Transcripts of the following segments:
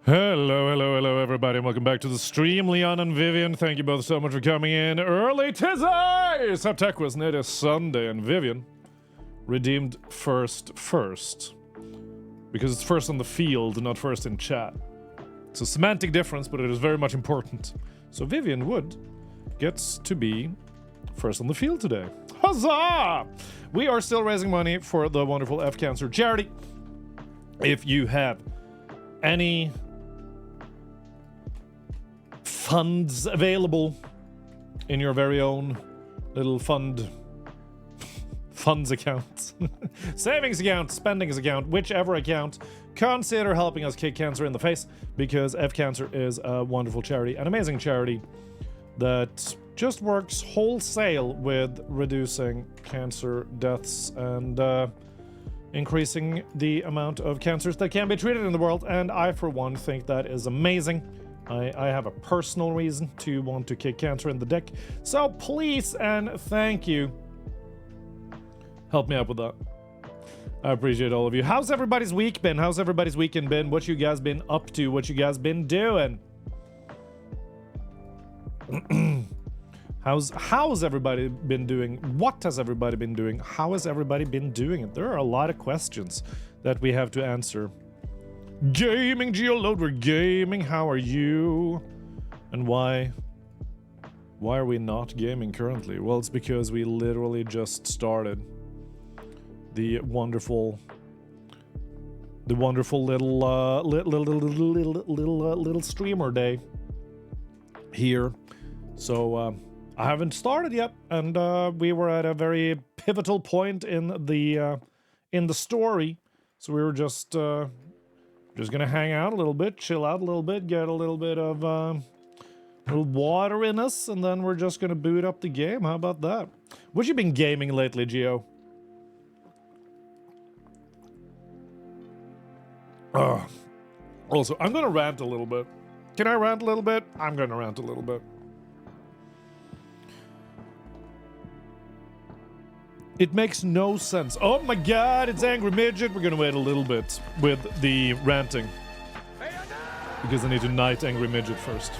Hello, everybody, and welcome back to the stream. Leon and Vivian, thank you both so much for coming in early today. Septech wasn't it? It's Sunday, and Vivian redeemed first, because it's first on the field, not first in chat. It's a semantic difference, but it is very much important. So Vivian Wood gets to be first on the field today. Huzzah! We are still raising money for the wonderful F Cancer charity. If you have any funds available in your very own little funds account, savings account, spendings account, whichever account, consider helping us kick cancer in the face, because F Cancer is a wonderful charity, an amazing charity that just works wholesale with reducing cancer deaths and increasing the amount of cancers that can be treated in the world. And I, for one, think that is amazing. I have a personal reason to want to kick cancer in the dick. So please and thank you, help me out with that. I appreciate all of you. How's everybody's week been? How's everybody's weekend been? What you guys been up to? What you guys been doing? How's everybody been doing? What has everybody been doing? How has everybody been doing it? There are a lot of questions that we have to answer. Gaming, Geoload, we're gaming. How are you? And why are we not gaming currently? Well, it's because we literally just started the wonderful little streamer day here. So I haven't started yet, and we were at a very pivotal point in the story. So we were just gonna hang out a little bit, chill out a little bit, get a little bit of little water in us, and then we're just gonna boot up the game. How about that? What you been gaming lately, Geo? Also, I'm gonna rant a little bit. Can I rant a little bit? I'm gonna rant a little bit. It makes no sense. Oh my god, it's Angry Midget. We're gonna wait a little bit with the ranting, because I need to knight Angry Midget first.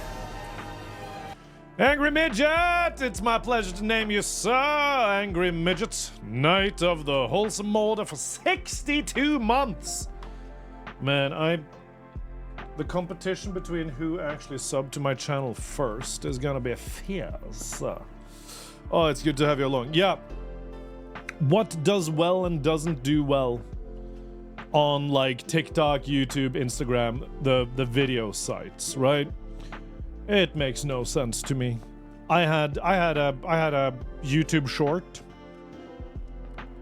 Angry Midget! It's my pleasure to name you Sir Angry Midget, Knight of the Wholesome Order for 62 months! Man, the competition between who actually subbed to my channel first is gonna be fierce. Oh, it's good to have you along. Yeah. What does well and doesn't do well on like TikTok, YouTube, Instagram, the video sites, right? It makes no sense to me. I had a YouTube short,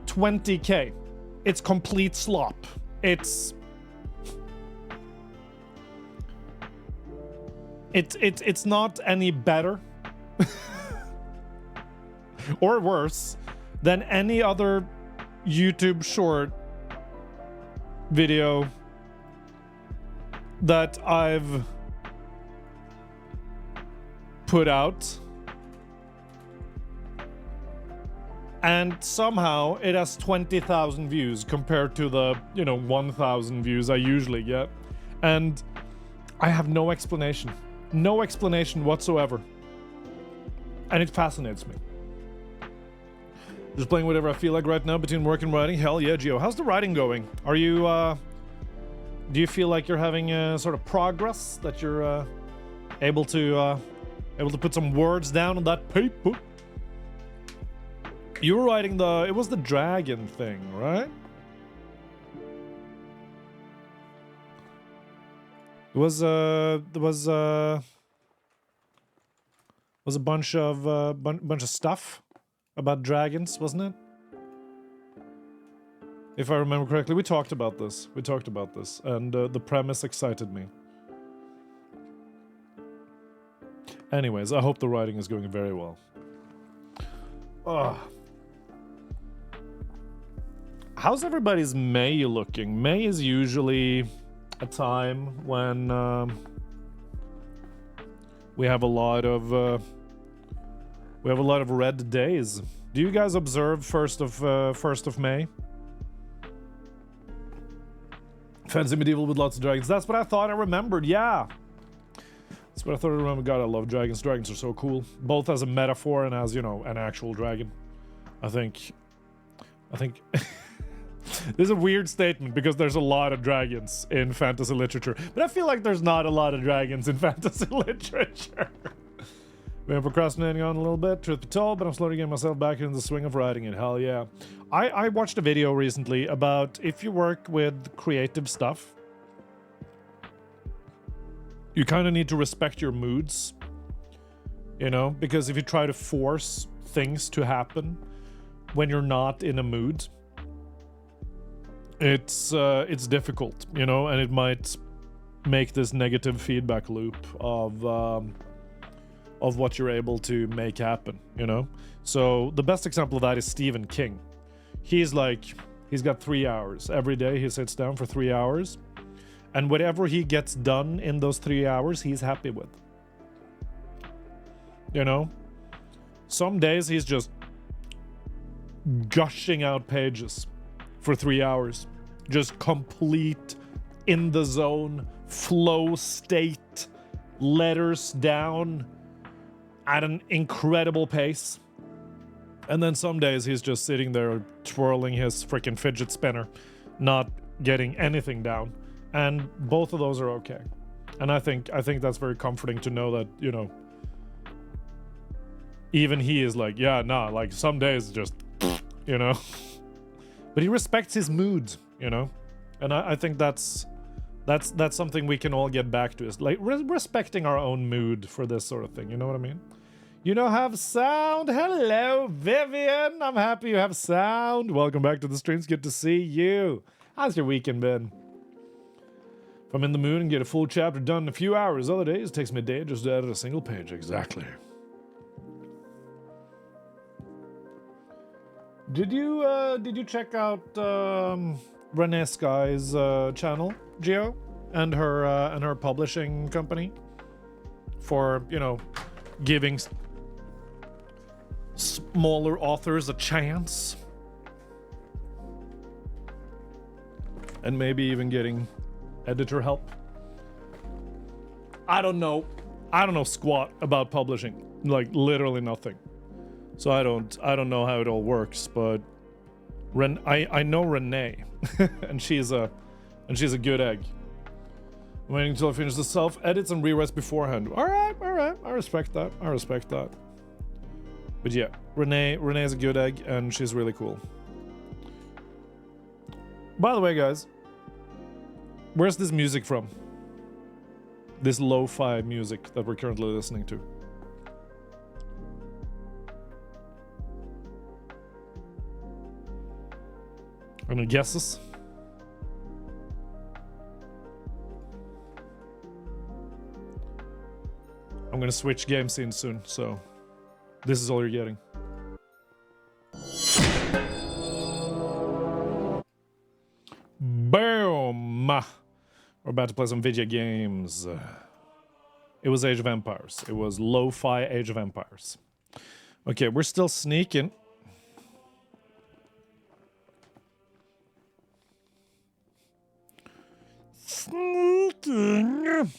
20K. It's complete slop. It's not any better or worse than any other YouTube short video that I've put out, and somehow it has 20,000 views compared to the 1,000 views I usually get, and I have no explanation whatsoever, and it fascinates me. Just playing whatever I feel like right now between work and writing. Hell yeah, Geo. How's the writing going? Are you, do you feel like you're having a sort of progress, that you're able to put some words down on that paper? You were writing it was the dragon thing, right? It was a bunch of stuff about dragons, wasn't it? If I remember correctly, we talked about this, and the premise excited me. Anyways, I hope the writing is going very well. How's everybody's May looking? May is usually a time when we have a lot of red days. Do you guys observe 1st of May? Fantasy medieval with lots of dragons. That's what I thought I remembered, yeah. That's what I thought I remembered. God, I love dragons. Dragons are so cool. Both as a metaphor and as, you know, an actual dragon. I think this is a weird statement because there's a lot of dragons in fantasy literature. But I feel like there's not a lot of dragons in fantasy literature. Been procrastinating on a little bit, truth be told, but I'm slowly getting myself back into the swing of writing it. Hell yeah. I watched a video recently about if you work with creative stuff, you kind of need to respect your moods, you know, because if you try to force things to happen when you're not in a mood, it's difficult, you know, and it might make this negative feedback loop of what you're able to make happen, you know? So the best example of that is Stephen King. He's got 3 hours. Every day he sits down for 3 hours, and whatever he gets done in those 3 hours, he's happy with. You know? Some days he's just gushing out pages for 3 hours. Just complete, in the zone, flow state, letters down at an incredible pace. And then some days he's just sitting there twirling his freaking fidget spinner, not getting anything down. And both of those are okay. And I think that's very comforting to know that, you know, even he is like, yeah, nah, like some days just, you know. But he respects his mood, you know. And I think that's something we can all get back to, is like respecting our own mood for this sort of thing, you know what I mean? You know, have sound. Hello, Vivian. I'm happy you have sound. Welcome back to the streams. Good to see you. How's your weekend been? If I'm in the mood and get a full chapter done in a few hours, other days it takes me a day just to edit a single page. Exactly. Did you check out Renee Sky's channel, Gio, and her publishing company for, you know, giving smaller authors a chance, and maybe even getting editor help? I don't know squat about publishing, like literally nothing. So I don't know how it all works, but I know Renee, and she's a good egg. I'm waiting until I finish the self edits and rewrites beforehand. All right. I respect that. But yeah, Renee is a good egg, and she's really cool. By the way, guys, where's this music from? This lo-fi music that we're currently listening to. Any guesses? I'm gonna switch game scenes soon, so this is all you're getting. Boom! We're about to play some video games. It was Age of Empires. It was lo-fi Age of Empires. Okay, we're still sneaking. Sneaking.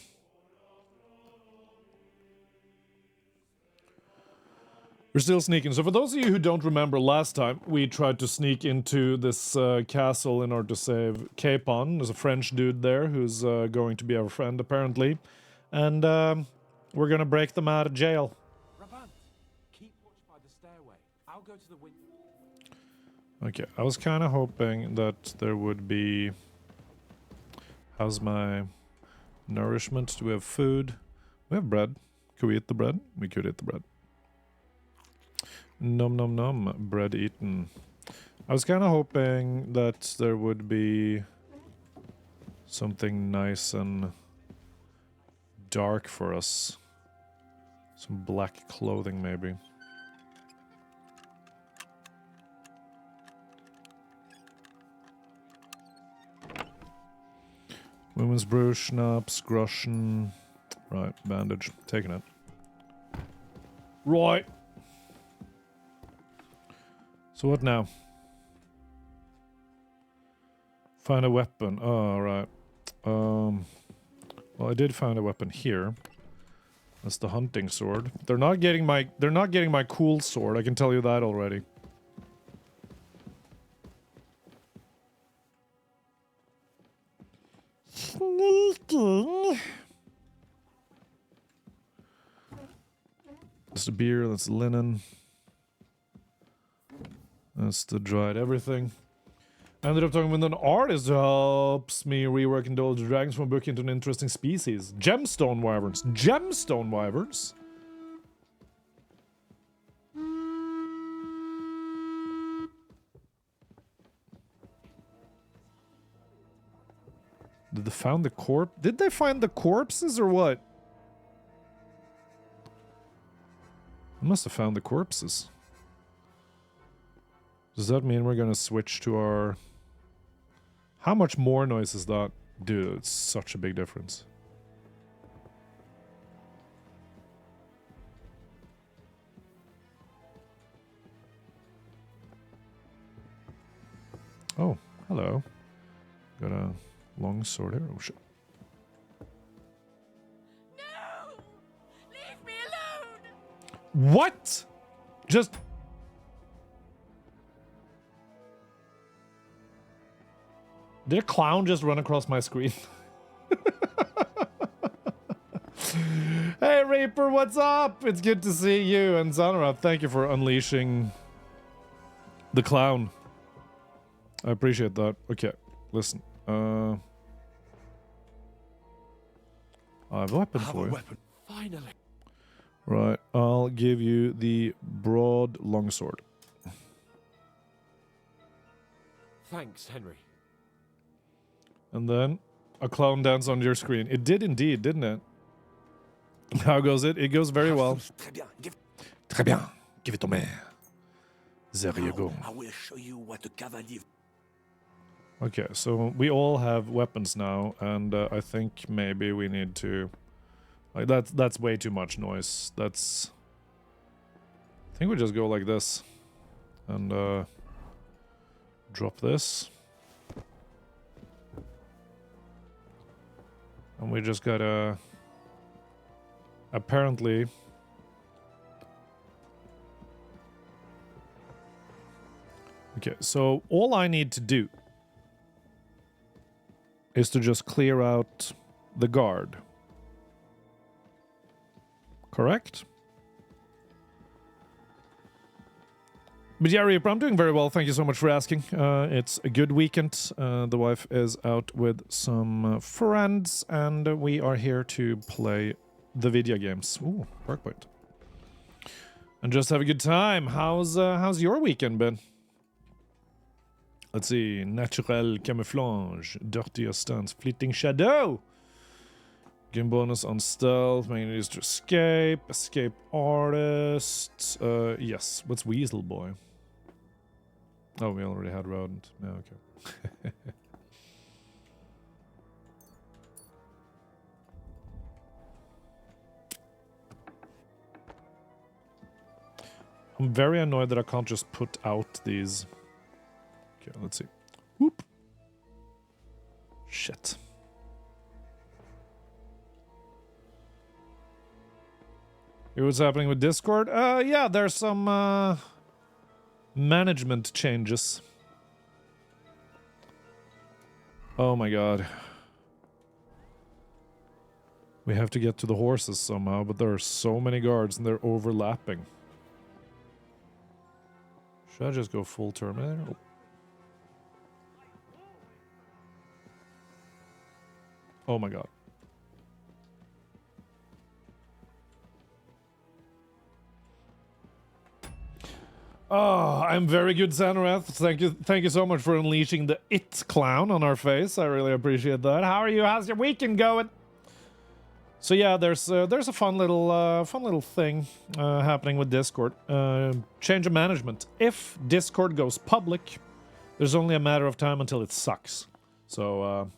We're still sneaking. So for those of you who don't remember, last time we tried to sneak into this castle in order to save Capon. There's a French dude there who's going to be our friend, apparently. And we're going to break them out of jail. Rabant, keep watch by the stairway. I'll go to the window. Okay, I was kind of hoping that there would be... How's my nourishment? Do we have food? We have bread. Could we eat the bread? We could eat the bread. Nom nom nom, bread eaten. I was kind of hoping that there would be something nice and dark for us. Some black clothing, maybe. Women's brew, schnapps, groschen. Right, bandage. Taking it. Right. So what now? Find a weapon. Oh, right. Well, I did find a weapon here. That's the hunting sword. They're not getting my cool sword, I can tell you that already. Sneaking. That's the beer, that's the linen. That's the dried everything. I ended up talking with an artist who helps me rework and indulge dragons from a book into an interesting species. Gemstone wyverns. Gemstone wyverns? Did they find the corpse? Did they find the corpses or what? They must have found the corpses. Does that mean we're gonna switch to our... How much more noise is that? Dude, it's such a big difference. Oh, hello. Got a long sword here. Oh shit. No! Leave me alone! What? Just... Did a clown just run across my screen? Hey Reaper, what's up? It's good to see you. And Zanara, thank you for unleashing the clown. I appreciate that. Okay, listen. I have a weapon for you. Finally. Right, I'll give you the broad longsword. Thanks, Henry. And then a clown dance on your screen. It did indeed, didn't it? How goes it? It goes very well. Très bien. Très bien. Give it to me. There you go. I will show you what a cavalier. Okay, so we all have weapons now, and I think maybe we need to... Like, that's way too much noise. That's... I think we just go like this. And, drop this. And we just gotta... Apparently... Okay, so all I need to do is to just clear out the guard. Correct? But yeah, Reaper, I'm doing very well. Thank you so much for asking. It's a good weekend. The wife is out with some friends, and we are here to play the video games. Ooh, work point. And just have a good time. How's your weekend been? Let's see. Natural camouflage, dirty stance, fleeting shadow. Game bonus on stealth, making it easy to escape. Escape artist. Yes. What's Weasel Boy? Oh, we already had rodent. Yeah, okay. I'm very annoyed that I can't just put out these. Okay, let's see. Whoop. Shit. Hear what's happening with Discord? Yeah, there's some management changes. Oh my god. We have to get to the horses somehow, but there are so many guards and they're overlapping. Should I just go full Terminator? Oh. Oh my god. Oh, I'm very good, Sanrath. Thank you so much for unleashing the it clown on our face. I really appreciate that. How are you? How's your weekend going? So yeah, there's a fun little thing happening with Discord. Change of management. If Discord goes public, there's only a matter of time until it sucks. So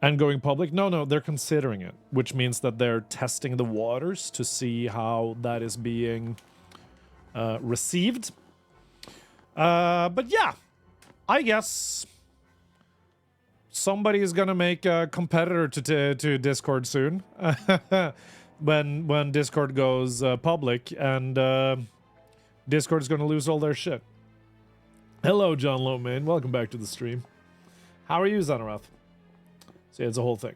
and going public? No, they're considering it, which means that they're testing the waters to see how that is being received. But yeah, I guess somebody is gonna make a competitor to Discord soon. when Discord goes public, and Discord's gonna lose all their shit. Hello, John Lomain. Welcome back to the stream. How are you, Xenorath? See, it's a whole thing.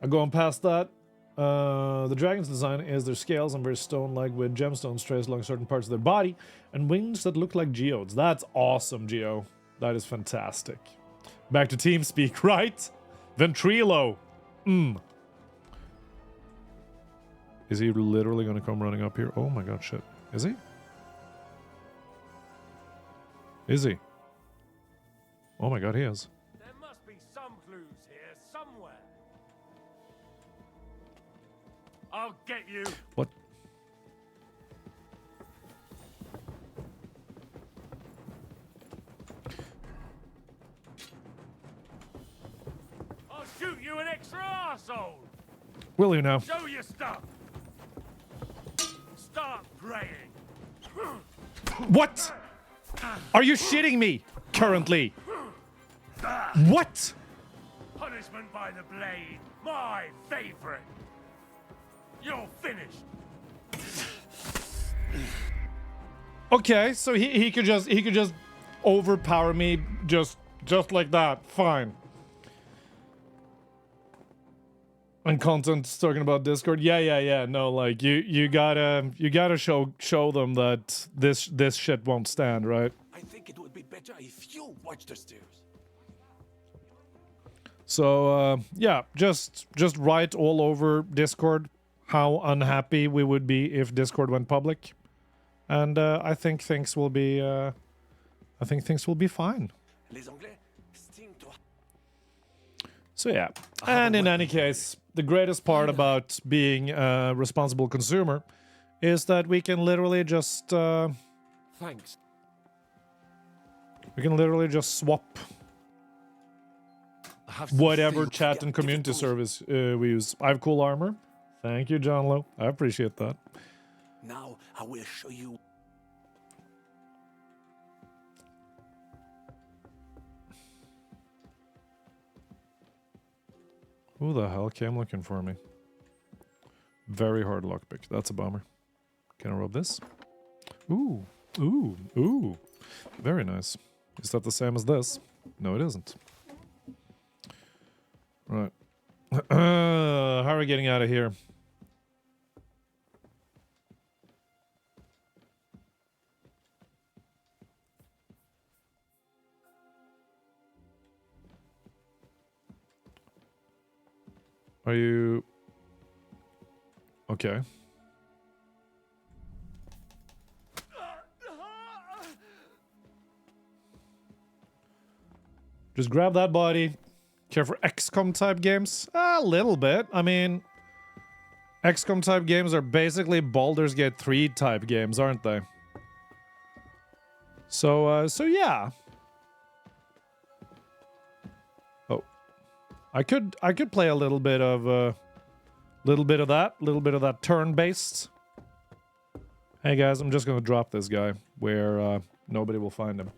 I'm going past that. The dragon's design is their scales and very stone-like with gemstones traced along certain parts of their body and wings that look like geodes. That's awesome, Geo. That is fantastic. Back to TeamSpeak, right? Ventrilo. Is he literally going to come running up here? Oh my god, shit. Is he? Is he? Oh my god, he is. There must be some clues here somewhere. I'll get you. What? I'll shoot you an extra arsehole. Will you now? Show your stuff. Start praying. What? Are you shitting me? Currently. What? Punishment by the blade. My favorite. You're finished. Okay, so he could just overpower me just like that. Fine. And content's talking about Discord. Yeah. No, like you gotta show them that this shit won't stand, right? I think it would be better if you watch the stairs. So yeah, just write all over Discord how unhappy we would be if Discord went public, and I think things will be fine. Les Anglais seem to. So yeah, and in any case, the greatest part about being a responsible consumer is that we can literally just Thanks. swap whatever chat and community service we use. I have cool armor. Thank you, John Lowe. I appreciate that. Now I will show you. Who the hell came looking for me? Very hard lockpick. That's a bummer. Can I rob this? Ooh. Very nice. Is that the same as this? No, it isn't. Right. How are we getting out of here? Are you... Okay. Just grab that body. Care for XCOM type games? A little bit. I mean, XCOM type games are basically Baldur's Gate 3 type games, aren't they? So yeah. Oh, I could play a little bit of that turn-based. Hey guys, I'm just gonna drop this guy where nobody will find him.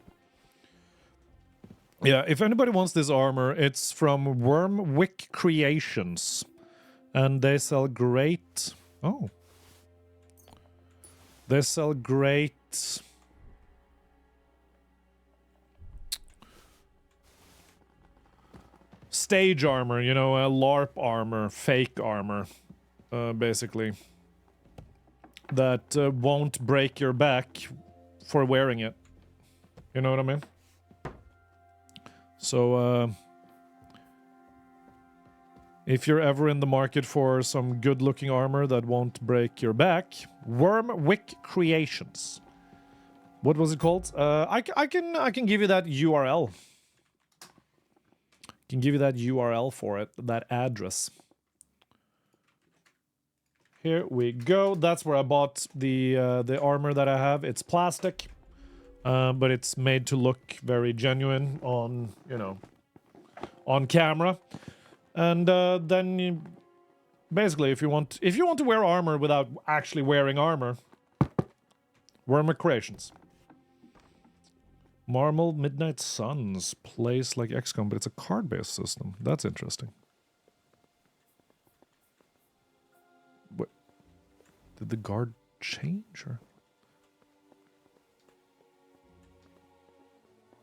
Yeah, if anybody wants this armor, it's from Wormwick Creations. And they sell great... Oh. They sell great... stage armor, you know, LARP armor, fake armor, basically. That won't break your back for wearing it. You know what I mean? So, if you're ever in the market for some good-looking armor that won't break your back, Wormwick Creations. What was it called? I can give you that URL. Can give you that URL for it, that address. Here we go. That's where I bought the armor that I have. It's plastic. But it's made to look very genuine on, you know, on camera. And then you, basically, if you want to wear armor without actually wearing armor, Wormwick Creations. Marmal Midnight Suns plays like XCOM, but it's a card-based system. That's interesting. What? Did the guard change or?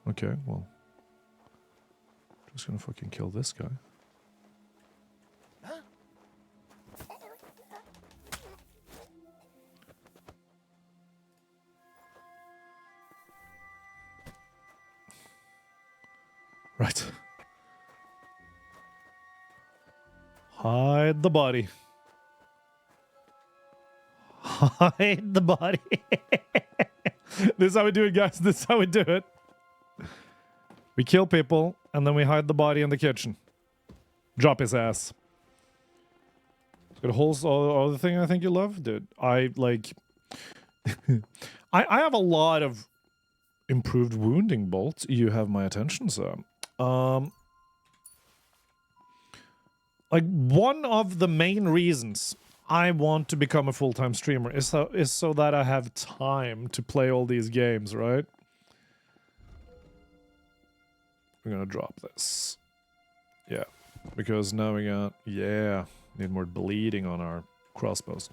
Okay, well. Just gonna fucking kill this guy. Right. Hide the body. Hide the body. This is how we do it, guys. This is how we do it. We kill people, and then we hide the body in the kitchen. Drop his ass. Got holes all the thing I think you love? Dude, I, like... I have a lot of improved wounding bolts. You have my attention, sir. Like, one of the main reasons I want to become a full-time streamer is so that I have time to play all these games, right? We're gonna drop this. Yeah, because now we got... Yeah, need more bleeding on our crossbows.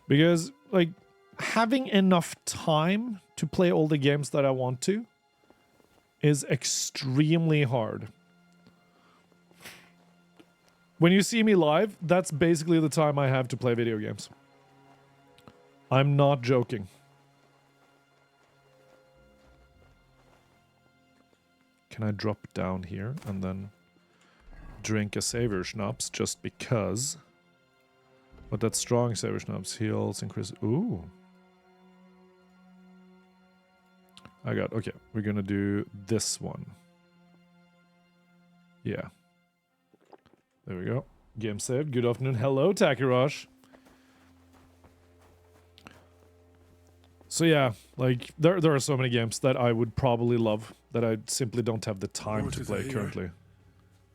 Because, like, having enough time to play all the games that I want to is extremely hard. When you see me live, that's basically the time I have to play video games. I'm not joking. Can I drop down here and then drink a Savior Schnapps just because? But that strong Savior Schnapps heals, increase... Ooh. I got... Okay, we're gonna do this one. Yeah. There we go. Game saved. Good afternoon. Hello, Takirash. So yeah, like, there are so many games that I would probably love that I simply don't have the time to play currently.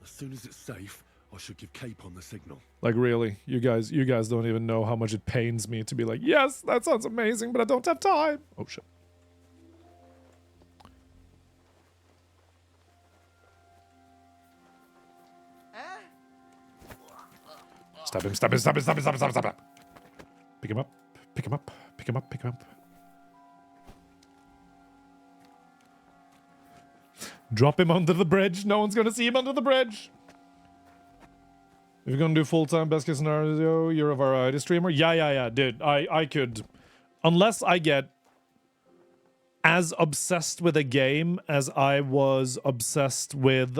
As soon as it's safe, I should give Cape on the signal. Like, really, you guys don't even know how much it pains me to be like, yes, that sounds amazing, but I don't have time. Oh shit. Stab him, stab him, stab him, stab him, stab him, stab him, stab him. Pick him up, pick him up, pick him up, pick him up. Drop him under the bridge. No one's gonna see him under the bridge. If you're gonna do full-time best case scenario, you're a variety streamer. Yeah, dude. I could, unless I get as obsessed with a game as I was obsessed with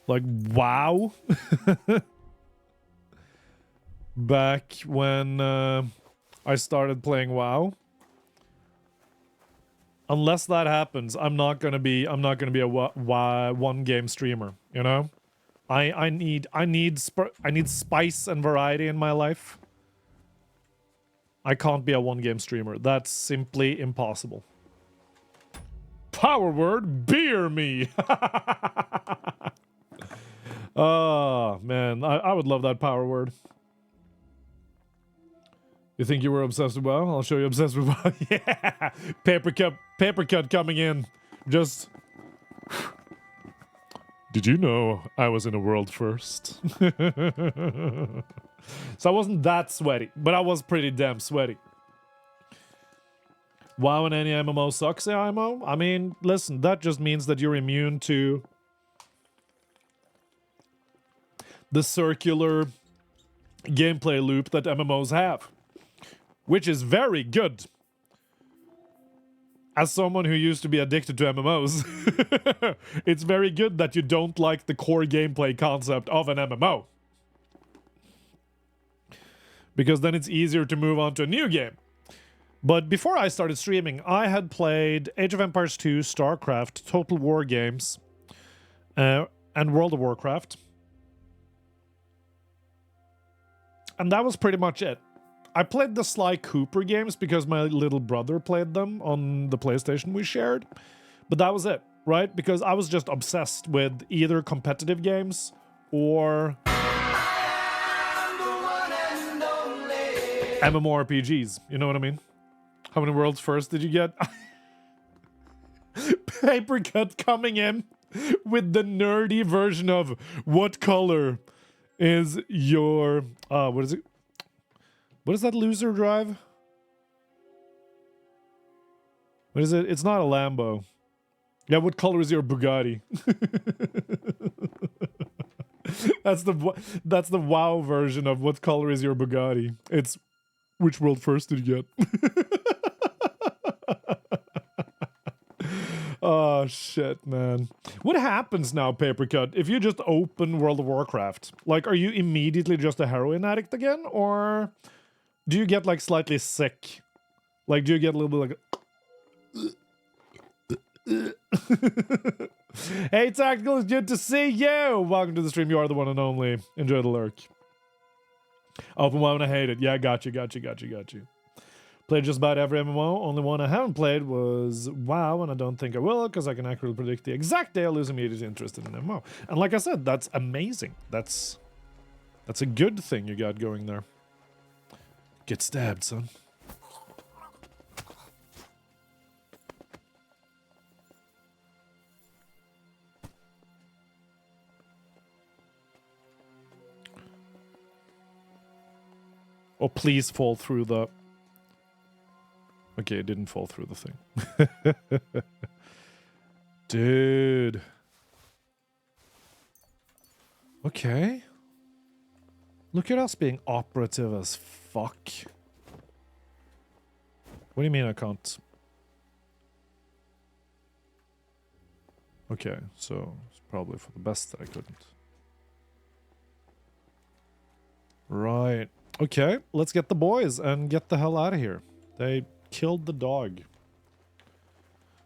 like WoW back when I started playing WoW. Unless that happens, I'm not gonna be a one game streamer. You know, I need spice and variety in my life. I can't be a one game streamer. That's simply impossible. Power word, beer me. Oh man, I would love that power word. You think you were obsessed with WoW? I'll show you obsessed with WoW. Yeah! Paper cut coming in. Just... Did you know I was in a world first? So I wasn't that sweaty, but I was pretty damn sweaty. WoW and any MMO sucks, MMO? I mean, listen, that just means that you're immune to the circular gameplay loop that MMOs have. Which is very good. As someone who used to be addicted to MMOs, it's very good that you don't like the core gameplay concept of an MMO. Because then it's easier to move on to a new game. But before I started streaming, I had played Age of Empires 2, StarCraft, Total War games, and World of Warcraft. And that was pretty much it. I played the Sly Cooper games because my little brother played them on the PlayStation we shared. But that was it, right? Because I was just obsessed with either competitive games or MMORPGs. You know what I mean? How many worlds first did you get? Papercut coming in with the nerdy version of what color is your what is it? What is that loser drive? What is it? It's not a Lambo. Yeah, what color is your Bugatti? That's the WoW version of what color is your Bugatti. It's which world first did you get? Oh shit, man. What happens now, Papercut, if you just open World of Warcraft? Like, are you immediately just a heroin addict again? Or do you get, like, slightly sick? Like, do you get a little bit like... Hey, Tactical, it's good to see you! Welcome to the stream, you are the one and only. Enjoy the lurk. Open WoW and I hate it. Yeah, got you. Played just about every MMO. Only one I haven't played was WoW, and I don't think I will, because I can accurately predict the exact day I'll lose immediate interest in an MMO. And like I said, that's amazing. That's a good thing you got going there. Get stabbed, son. Oh, please fall through the... Okay, it didn't fall through the thing. Dude. Okay. Look at us being operative as fuck. What do you mean I can't? Okay, so it's probably for the best that I couldn't. Right. Okay, let's get the boys and get the hell out of here. They killed the dog.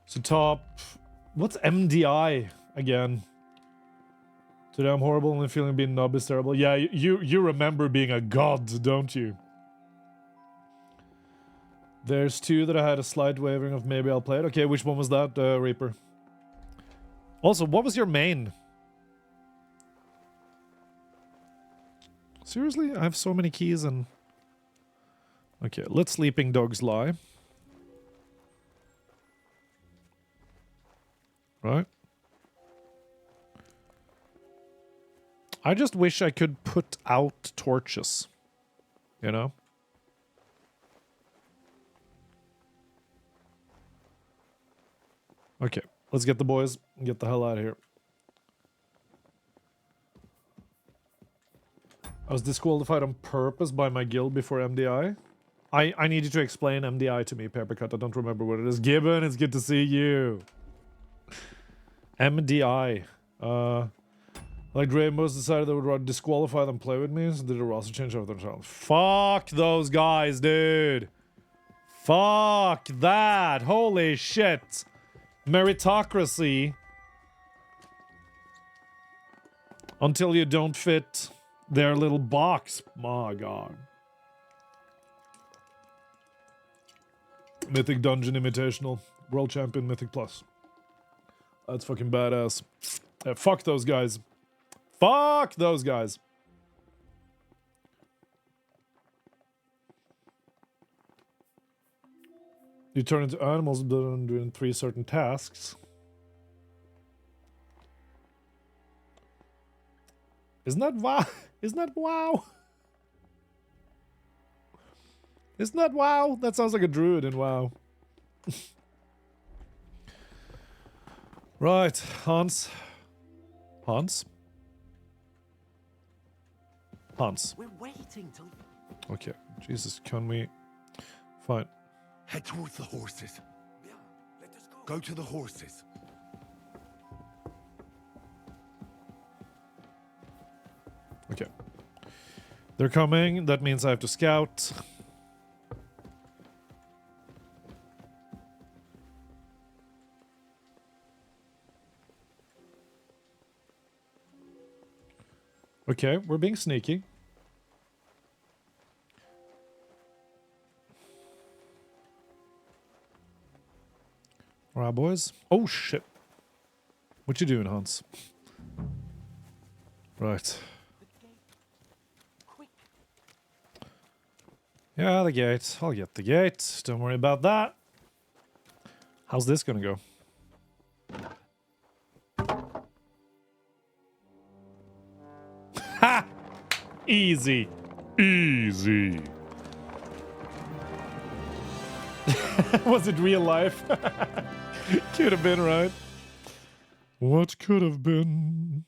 So top... What's MDI again? Today I'm horrible and feeling being nub is terrible. Yeah, you remember being a god, don't you? There's two that I had a slight wavering of maybe I'll play it. Okay, which one was that, Reaper? Also, what was your main? Seriously? I have so many keys and... Okay, let sleeping dogs lie. Right. I just wish I could put out torches. You know? Okay, let's get the boys and get the hell out of here. I was disqualified on purpose by my guild before MDI. I need you to explain MDI to me, Papercut. I don't remember what it is. Gibbon, it's good to see you. MDI. Like Rainbows decided they would rather disqualify than play with me, so did it also change over themselves. Fuck those guys, dude. Fuck that. Holy shit. Meritocracy. Until you don't fit their little box. My god. Mythic Dungeon Invitational. World Champion Mythic Plus. That's fucking badass. Yeah, fuck those guys. Fuck those guys. You turn into animals during 3 certain tasks. Isn't that wow? Isn't that wow? Isn't that wow? That sounds like a druid in WoW. Right, Hans. Hans? Hans. We're waiting till... Okay, Jesus, can we... Fine. Head towards the horses. Yeah, let us go. Go to the horses. Okay. They're coming, that means I have to scout. Okay, we're being sneaky. Alright, boys. Oh, shit. What you doing, Hans? Right. Quick. Yeah, the gate. I'll get the gate. Don't worry about that. How's this gonna go? Easy. Easy. Was it real life? Could have been, right? What could have been?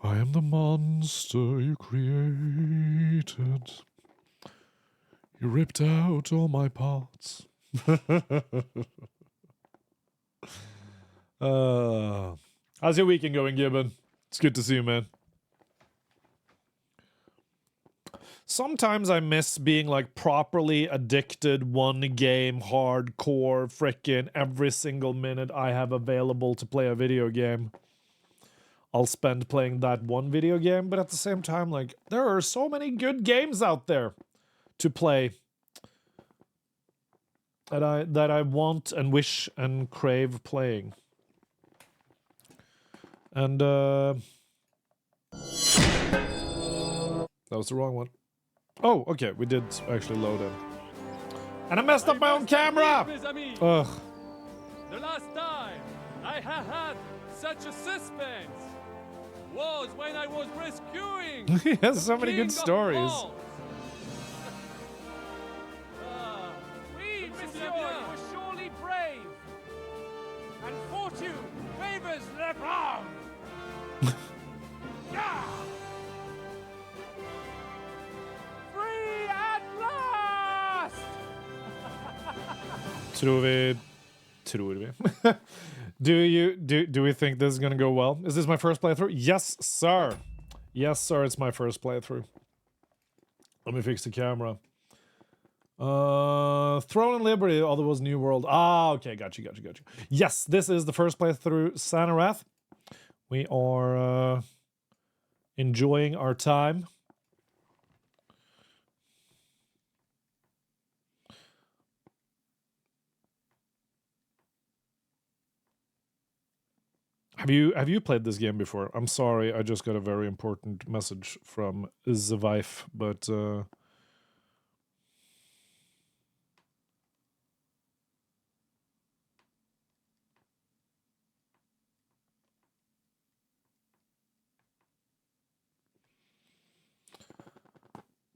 I am the monster you created. You ripped out all my parts. How's your weekend going, Gibbon? It's good to see you, man. Sometimes I miss being like properly addicted, one game, hardcore, frickin' every single minute I have available to play a video game. I'll spend playing that one video game, but at the same time, like, there are so many good games out there to play that I want and wish and crave playing. And that was the wrong one. Oh, okay, we did actually load in. And I messed up my own camera! Ugh. The last time I had such a suspense was when I was rescuing. He has so many good stories. Oui, monsieur, you were surely brave. And fortune favors the brave. Yeah! Free at last! Tror vi. Do we think this is gonna go well? Is this my first playthrough? Yes, sir. Yes, sir, it's my first playthrough. Let me fix the camera. Throne and Liberty, otherwise New World. Ah, okay, got you. Yes, this is the first playthrough Sanarath. We are enjoying our time. Have you played this game before? I'm sorry, I just got a very important message from the wife, but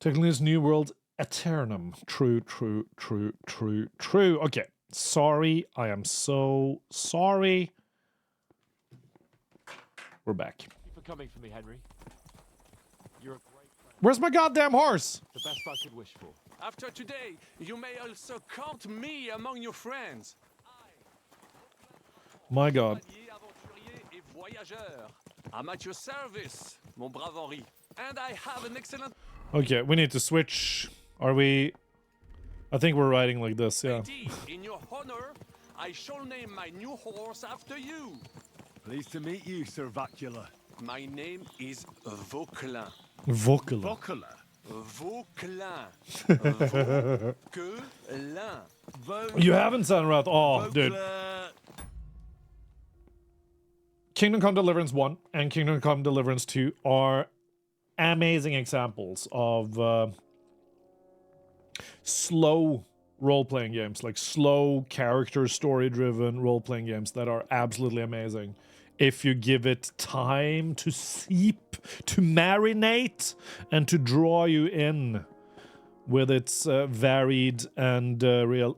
technically it's New World Eternum. True. Okay. Sorry, I am so sorry. We're back. Thank you for coming for me, Henry. You're a great friend. Where's my goddamn horse? The best I could wish for. After today, you may also count me among your friends. My god. Allié, aventurier et voyageur. I'm at your service, mon brave Henri. And I have an excellent Okay, we need to switch. Are we... I think we're riding like this, yeah. idea. In your honor, I shall name my new horse after you. Pleased to meet you, Sir Vacula. My name is Vauquelin. Vocala. Vocala. Vauquelin. Vauquelin. You haven't Sanarath. Oh, dude. Kingdom Come Deliverance 1 and Kingdom Come Deliverance 2 are amazing examples of slow role-playing games, like slow character story-driven role-playing games that are absolutely amazing if you give it time to seep, to marinate, and to draw you in with its varied and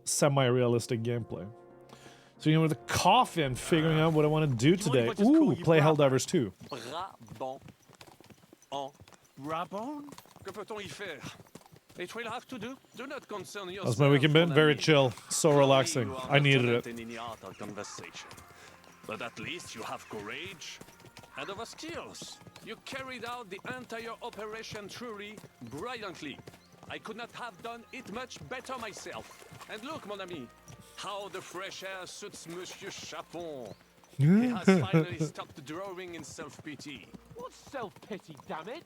semi-realistic gameplay. So, you know, with the coffee and figuring out what I want to do today. Ooh, play Helldivers 2. Brabant. Rabon? Que peut-on y faire? It will have to do. Do not concern yourself. That's my weekend been. mon Very ami. chill. So relaxing. You are I needed not it. in any art or conversation. But at least you have courage and other skills. You carried out the entire operation truly brilliantly. I could not have done it much better myself. And look, mon ami, how the fresh air suits Monsieur Chapon. He has finally stopped drawing in self-pity. What self-pity, damn it?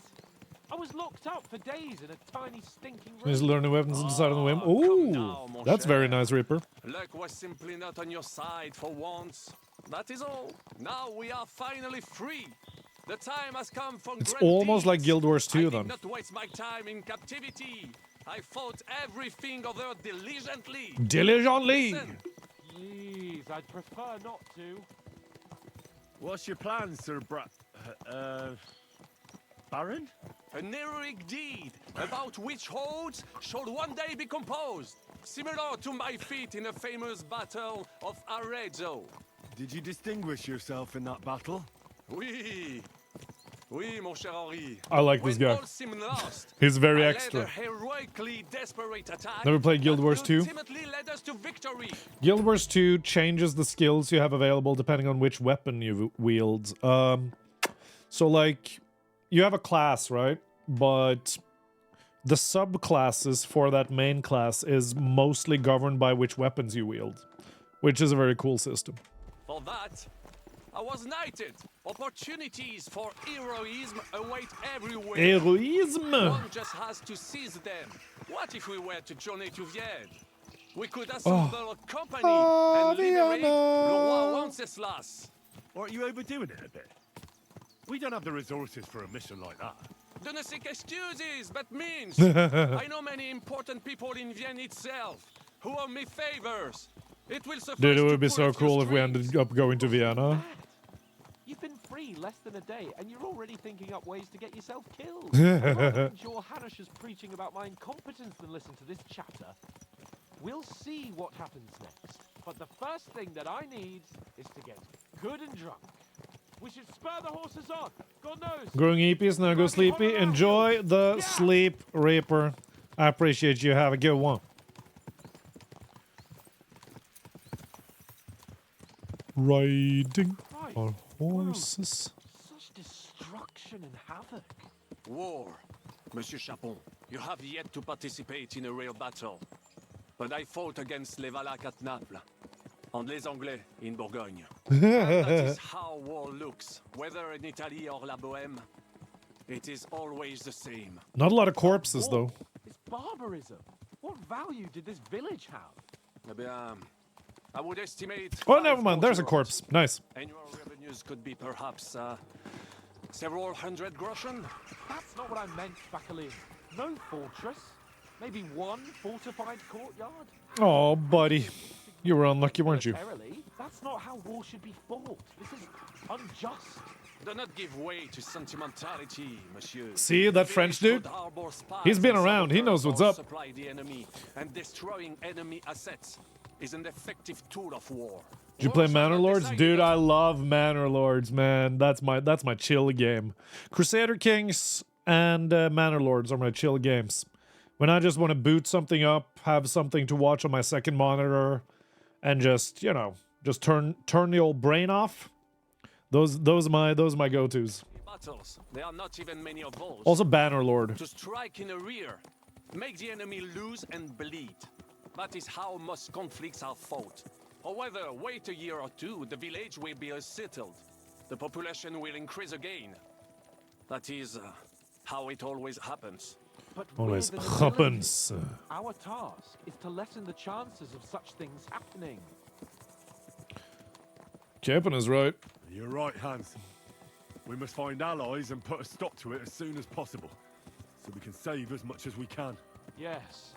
I was locked up for days in a tiny stinking room. Just learning weapons and decide on the whim. come now, Ooh, mon that's cher. very nice, Reaper. Luck was simply not on your side for once. That is all. Now we are finally free. The time has come for It's great almost like deeds. Guild Wars 2 I then. did not waste my time in captivity. I fought everything over diligently. Diligently. Listen, Jeez, I'd prefer not to. What's your plan, Sir Baron? An heroic deed about which oaths shall one day be composed, similar to my feat in the famous Battle of Arezzo. Did you distinguish yourself in that battle? Oui. Oui, mon cher Henri. I like this When guy. all seemed lost, He's very I extra. led a heroically desperate attack Never played Guild that Wars 2? ultimately led us to victory. Guild Wars 2 changes the skills you have available depending on which weapon you wield. So like, you have a class, right? But the subclasses for that main class is mostly governed by which weapons you wield, which is a very cool system. For that, I was knighted. Opportunities for heroism await everywhere. Heroism! One just has to seize them. What if we were to journey to Vienne? We could assemble a company and liberate Vienna. Le Roi Wenceslas. Aren't you overdoing it a bit? We don't have the resources for a mission like that. Do not seek excuses, but means. I know many important people in Vienne itself who owe me favors. It will suffice Dude, it to would be pull so a few cool if we strings. ended up going to Vienna. You've been free less than a day, and you're already thinking up ways to get yourself killed. I'd rather endure Hanish's preaching about my incompetence than listen to this chatter. We'll see what happens next. But the first thing that I need is to get good and drunk. We should spur the horses on. God knows. Growing eepies, now go sleepy. Enjoy the sleep, Reaper. I appreciate you. Have a good one. Riding Right. on horses. Such destruction and havoc. War. Monsieur Chapon, you have yet to participate in a real battle. But I fought against les Valaques at Naples, and les Anglais in Bourgogne. And that is how war looks, whether in Italy or La Bohème. It is always the same. Not a lot of corpses, though. It's barbarism. What value did this village have? Eh bien, I would estimate... Oh, 5 never mind. There's a courtiers. corpse. Nice. Annual revenues could be perhaps several hundred groschen. That's not what I meant, Bacalin. No fortress. Maybe one fortified courtyard. Oh, buddy. You were unlucky, weren't you? Militarily, that's not how war should be fought. This is unjust. Do not give way to sentimentality, monsieur. See that The French village dude? could harbor spies He's been and around. He knows saboteurs what's or up. supply the enemy, and destroying enemy assets is an effective tool of war. Did you play Wars are Manor not Lords? decided Dude, on- I love Manor Lords, man. That's my chill game. Crusader Kings and Manor Lords are my chill games. When I just want to boot something up, have something to watch on my second monitor, and just, you know, just turn the old brain off. Those are my go-tos. battles. There are not even many of those. Also Banner Lord. To strike in the rear, make the enemy lose and bleed. That is how most conflicts are fought. However, wait a year or two, the village will be settled. The population will increase again. That is how it always happens. But Always we're the nobility. happens. Our task is to lessen the chances of such things happening. Captain is right. You're right, Hans. We must find allies and put a stop to it as soon as possible, so we can save as much as we can. Yes.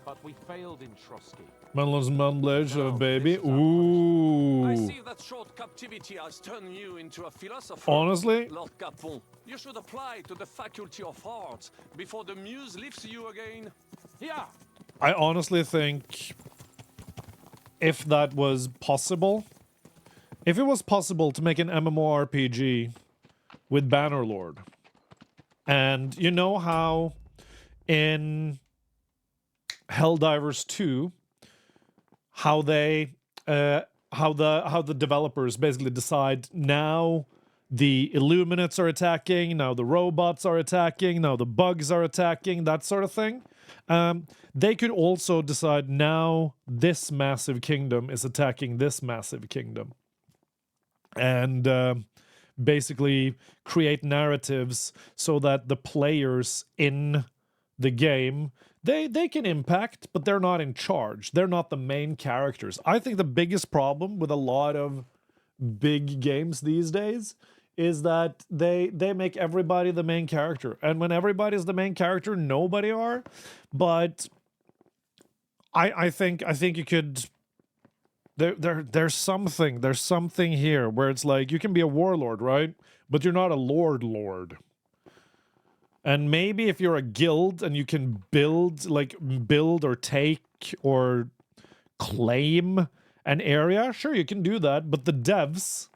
But we failed in Trotsky. Manlon's Manblage, No, baby. this is our I Ooh. see that short captivity has turned you into a philosopher. Honestly, Lord Capon, you should apply to the Faculty of Arts before the muse lifts you again. Yeah. I honestly think if that was possible, if it was possible to make an MMORPG with Bannerlord, and you know how in Helldivers 2, how they how the developers basically decide now the Illuminates are attacking, now the robots are attacking, now the bugs are attacking, that sort of thing. They could also decide now this massive kingdom is attacking this massive kingdom. And basically create narratives so that the players in the game, they can impact, but they're not in charge. They're not the main characters. I think the biggest problem with a lot of big games these days is that they make everybody the main character. And when everybody's the main character, nobody are. But I think you could there's something here where it's like you can be a warlord, right? But you're not a lord. And maybe if you're a guild and you can build or take or claim an area, sure, you can do that. But the devs,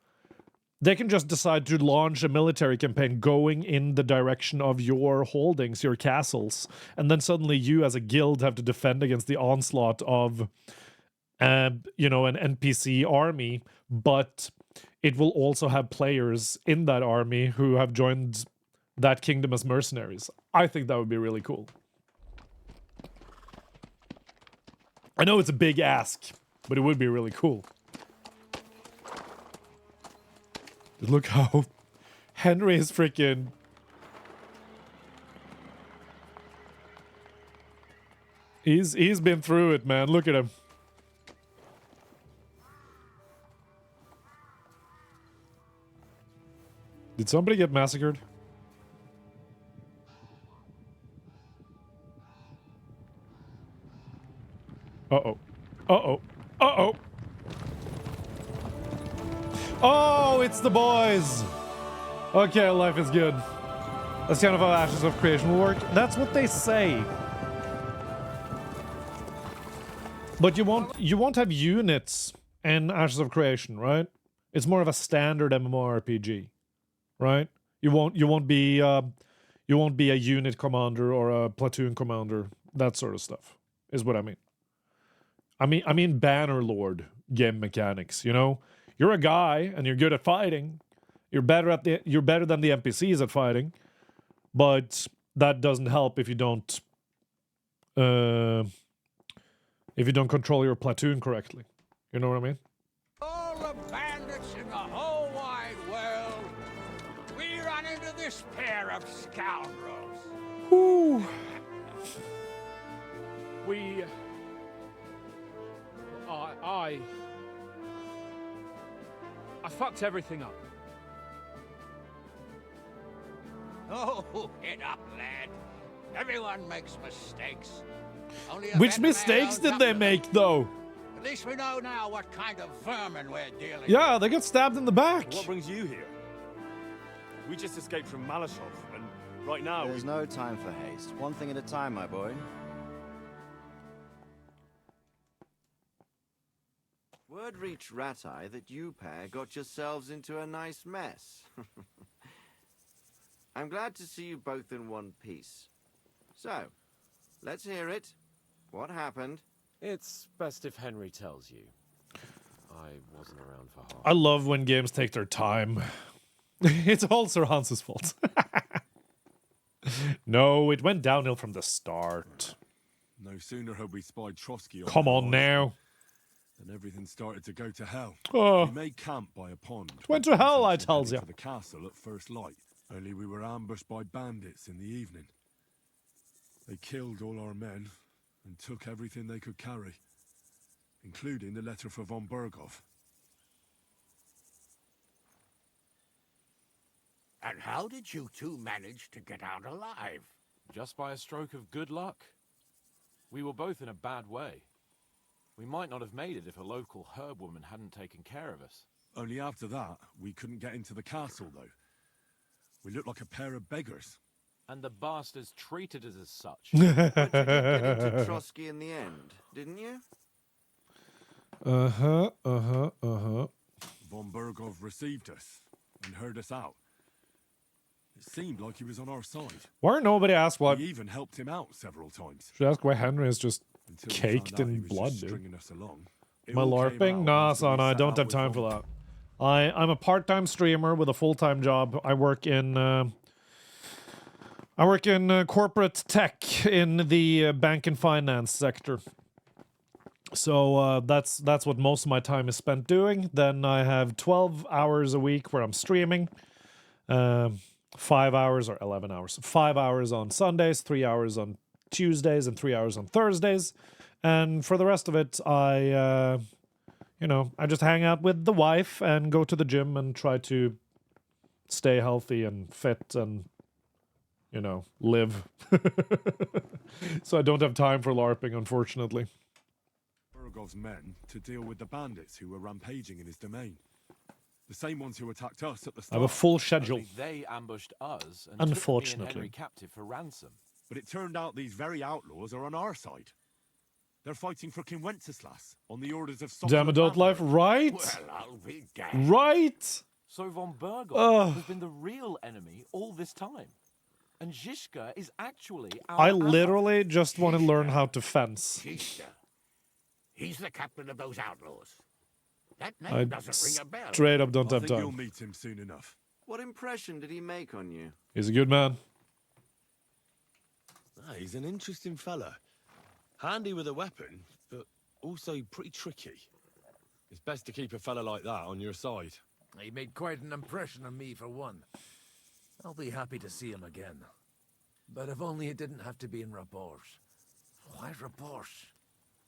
they can just decide to launch a military campaign going in the direction of your holdings, your castles. And then suddenly you as a guild have to defend against the onslaught of, an NPC army. But it will also have players in that army who have joined that kingdom as mercenaries. I think that would be really cool. I know it's a big ask, but it would be really cool. Look how Henry is freaking... He's been through it, man. Look at him. Did somebody get massacred? Uh-oh. Uh-oh. Uh-oh. Oh, it's the boys. Okay, life is good. That's kind of how Ashes of Creation will work. That's what they say. But you won't have units in Ashes of Creation, right? It's more of a standard MMORPG, right? You won't be a unit commander or a platoon commander. That sort of stuff is what I mean. I mean Bannerlord game mechanics, you know? You're a guy and you're good at fighting. You're better than the NPCs at fighting. But that doesn't help if you don't control your platoon correctly. You know what I mean? All the bandits in the whole wide world, we run into this pair of scoundrels. Whew. I fucked everything up. Oh, get up, lad. Everyone makes mistakes. Only a Which better man mistakes owns did up they to them. make, though? At least we know now what kind of vermin we're dealing with. Yeah, they got stabbed in the back. What brings you here? We just escaped from Malashov, and right now There's no time for haste. One thing at a time, my boy. Word reached Ratai that you pair got yourselves into a nice mess. I'm glad to see you both in one piece. So, let's hear it. What happened? It's best if Henry tells you. I wasn't around for half. I love when games take their time. It's all Sir Hans's fault. No, it went downhill from the start. no sooner had we spied Trotsky on Come the on horizon now. than everything started to go to hell. Oh, We made camp by a pond. went to with hell, I intention tells heading ya. to the castle at first light. Only we were ambushed by bandits in the evening. They killed all our men and took everything they could carry, including the letter for von Berghoff. And how did you two manage to get out alive? Just by a stroke of good luck. We were both in a bad way. We might not have made it if a local herb woman hadn't taken care of us. Only after that, we couldn't get into the castle, though. We looked like a pair of beggars. And the bastards treated us as such. But you did get into Trotsky in the end, didn't you? Uh-huh. Von Berghoff received us and heard us out. It seemed like he was on our side. Why nobody asked why? We even helped him out several times. Should ask why Henry is just Until we found caked out he in was blood, just dude. stringing us along. It Am I all came LARPing? out Nah, after son, we I set don't out have with time Von- for that. I'm a part-time streamer with a full-time job. I work in corporate tech in the bank and finance sector. So that's what most of my time is spent doing. Then I have 12 hours a week where I'm streaming. 5 hours or 11 hours. 5 hours on Sundays, 3 hours on Tuesdays, and 3 hours on Thursdays. And for the rest of it, I just hang out with the wife and go to the gym and try to stay healthy and fit and, live. So I don't have time for LARPing, unfortunately. Berghoff's men to deal with the bandits who were rampaging in his domain. The same ones who attacked us at the I have a start. full schedule. Only they ambushed us and took me and Unfortunately. Henry captive for ransom. But it turned out these very outlaws are on our side. They're fighting for King Wenceslas on the orders of Damn adult life, right? Well, I'll be damned. Right? So von Burgov Ugh. has been the real enemy all this time. And Zizka is actually our I ally. literally just want to learn how to fence. Gista. He's the captain of those outlaws. That name I doesn't ring a bell. straight up don't I have think you'll time. meet him soon enough. What impression did he make on you? He's a good man. He's an interesting fella. Handy with a weapon, but also pretty tricky. It's best to keep a fella like that on your side. He made quite an impression on me, for one. I'll be happy to see him again. But if only it didn't have to be in Rabosh. Why Rabosh?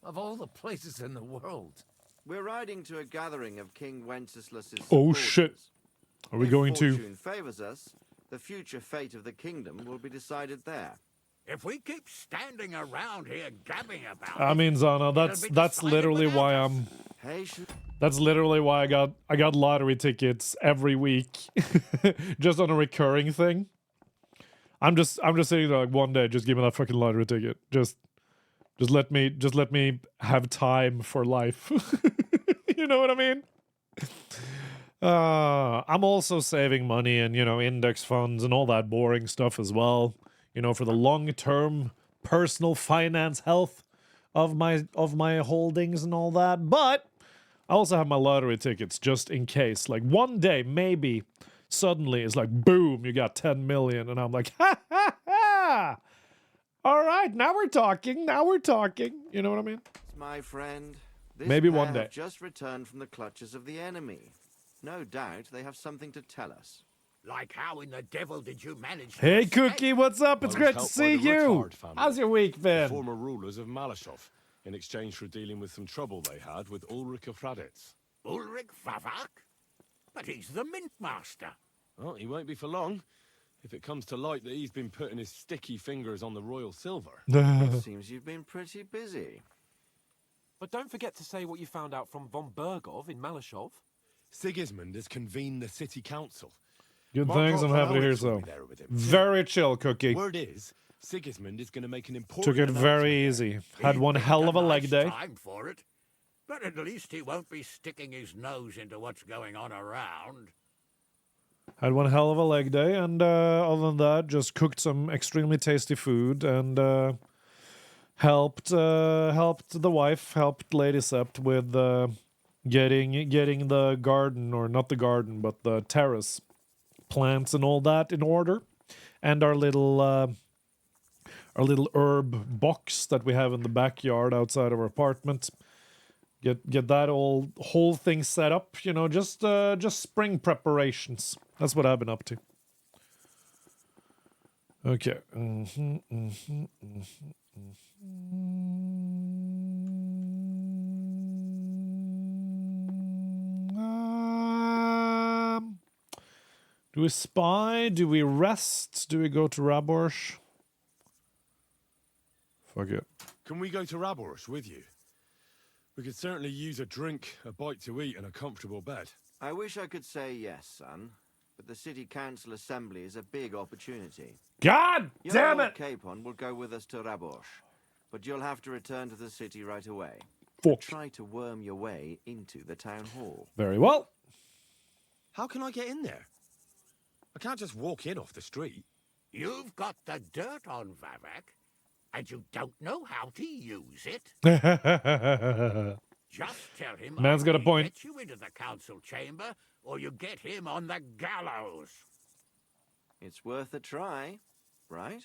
Of all the places in the world. We're riding to a gathering of King Wenceslas's Oh, supporters. shit. Are we If going to... fortune favors us, the future fate of the kingdom will be decided there. If we keep standing around here gabbing about I mean, Zana, that's be that's decided literally without us. I'm... Patient. That's literally why I got lottery tickets every week, just on a recurring thing. I'm just saying like one day, just give me that fucking lottery ticket. Just let me have time for life. You know what I mean? I'm also saving money and index funds and all that boring stuff as well. For the long-term personal finance health of my holdings and all that. But I also have my lottery tickets just in case. Like one day, maybe, suddenly it's like, boom, you got 10 million. And I'm like, ha, ha, ha. All right, now we're talking. You know what I mean? My friend, this Maybe pair one day. have just returned from the clutches of the enemy. No doubt they have something to tell us. Like how in the devil did you manage to Hey, escape? Cookie, what's up? It's I was great to helped by see the you. Rickard family, How's your week the been? former rulers of Malashov, in exchange for dealing with some trouble they had with Ulrich of Raditz. Ulrich Favak? But he's the mint master. Well, he won't be for long. If it comes to light that he's been putting his sticky fingers on the royal silver. Seems you've been pretty busy. But don't forget to say what you found out from von Burgov in Malashov. Sigismund has convened the city council. Good Mark things, I'm happy to hear Otto will so. be there with him. Very chill, Cookie. Word is, Sigismund is going to make an important Took it very announcement. easy. Had He'd one picked hell of a nice leg day. time for it. But at least he won't be sticking his nose into what's going on around. Had one hell of a leg day, and other than that, just cooked some extremely tasty food and helped the wife, helped Lady Sept with getting the garden, or not the garden, but the terrace plants and all that in order, and our little herb box that we have in the backyard outside of our apartment. Get that whole thing set up, just spring preparations. That's what I've been up to. Okay. Do we spy? Do we rest? Do we go to Raborsh? Fuck it. Can we go to Raborsh with you? We could certainly use a drink, a bite to eat, and a comfortable bed. I wish I could say yes, son, but the city council assembly is a big opportunity. God Young damn Lord it! Capon will go with us to Rabosh, but you'll have to return to the city right away. Fuck. Try to worm your way into the town hall. Very well. How can I get in there? I can't just walk in off the street. You've got the dirt on Vavak, and you don't know how to use it. Just tell him Man's got a either he point. gets you into the council chamber, or you get him on the gallows. It's worth a try, right?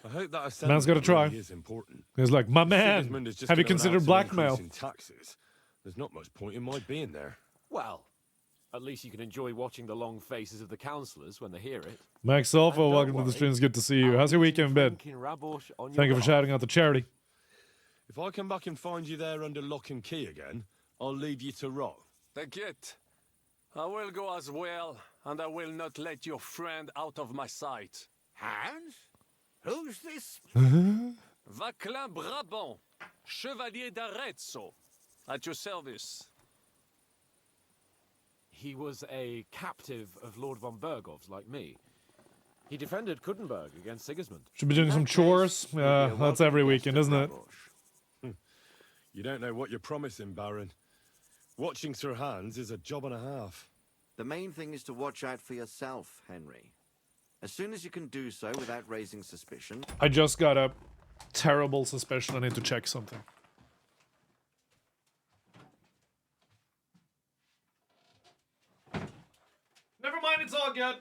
I hope that assembly Man's gotta try. really is important. He's like, my Sigismund man, is just have you gonna considered announce an blackmail? increase in taxes. There's not much point in my being there. Well, at least you can enjoy watching the long faces of the councillors when they hear it. Max And Alpha, don't welcome to the worry, stream. It's good to see you. I'll How's your eat weekend and been? drink in Rabosh on Thank you your for shouting out the charity. If I come back and find you there under lock and key again, I'll leave you to rot. T'inquiète. I will go as well, and I will not let your friend out of my sight. Hans? Who's this? Vaclin Brabant, Chevalier d'Arezzo, at your service. he was a captive of Lord von Bergov's, like me. He defended Kuddenberg against Sigismund. Should be doing some chores. Yeah, that's every weekend, isn't it? You don't know what you're promising, Baron. Watching Sir Hans is a job and a half. The main thing is to watch out for yourself, Henry. As soon as you can do so without raising suspicion. I just got a terrible suspicion. I need to check something. Never mind, it's all good.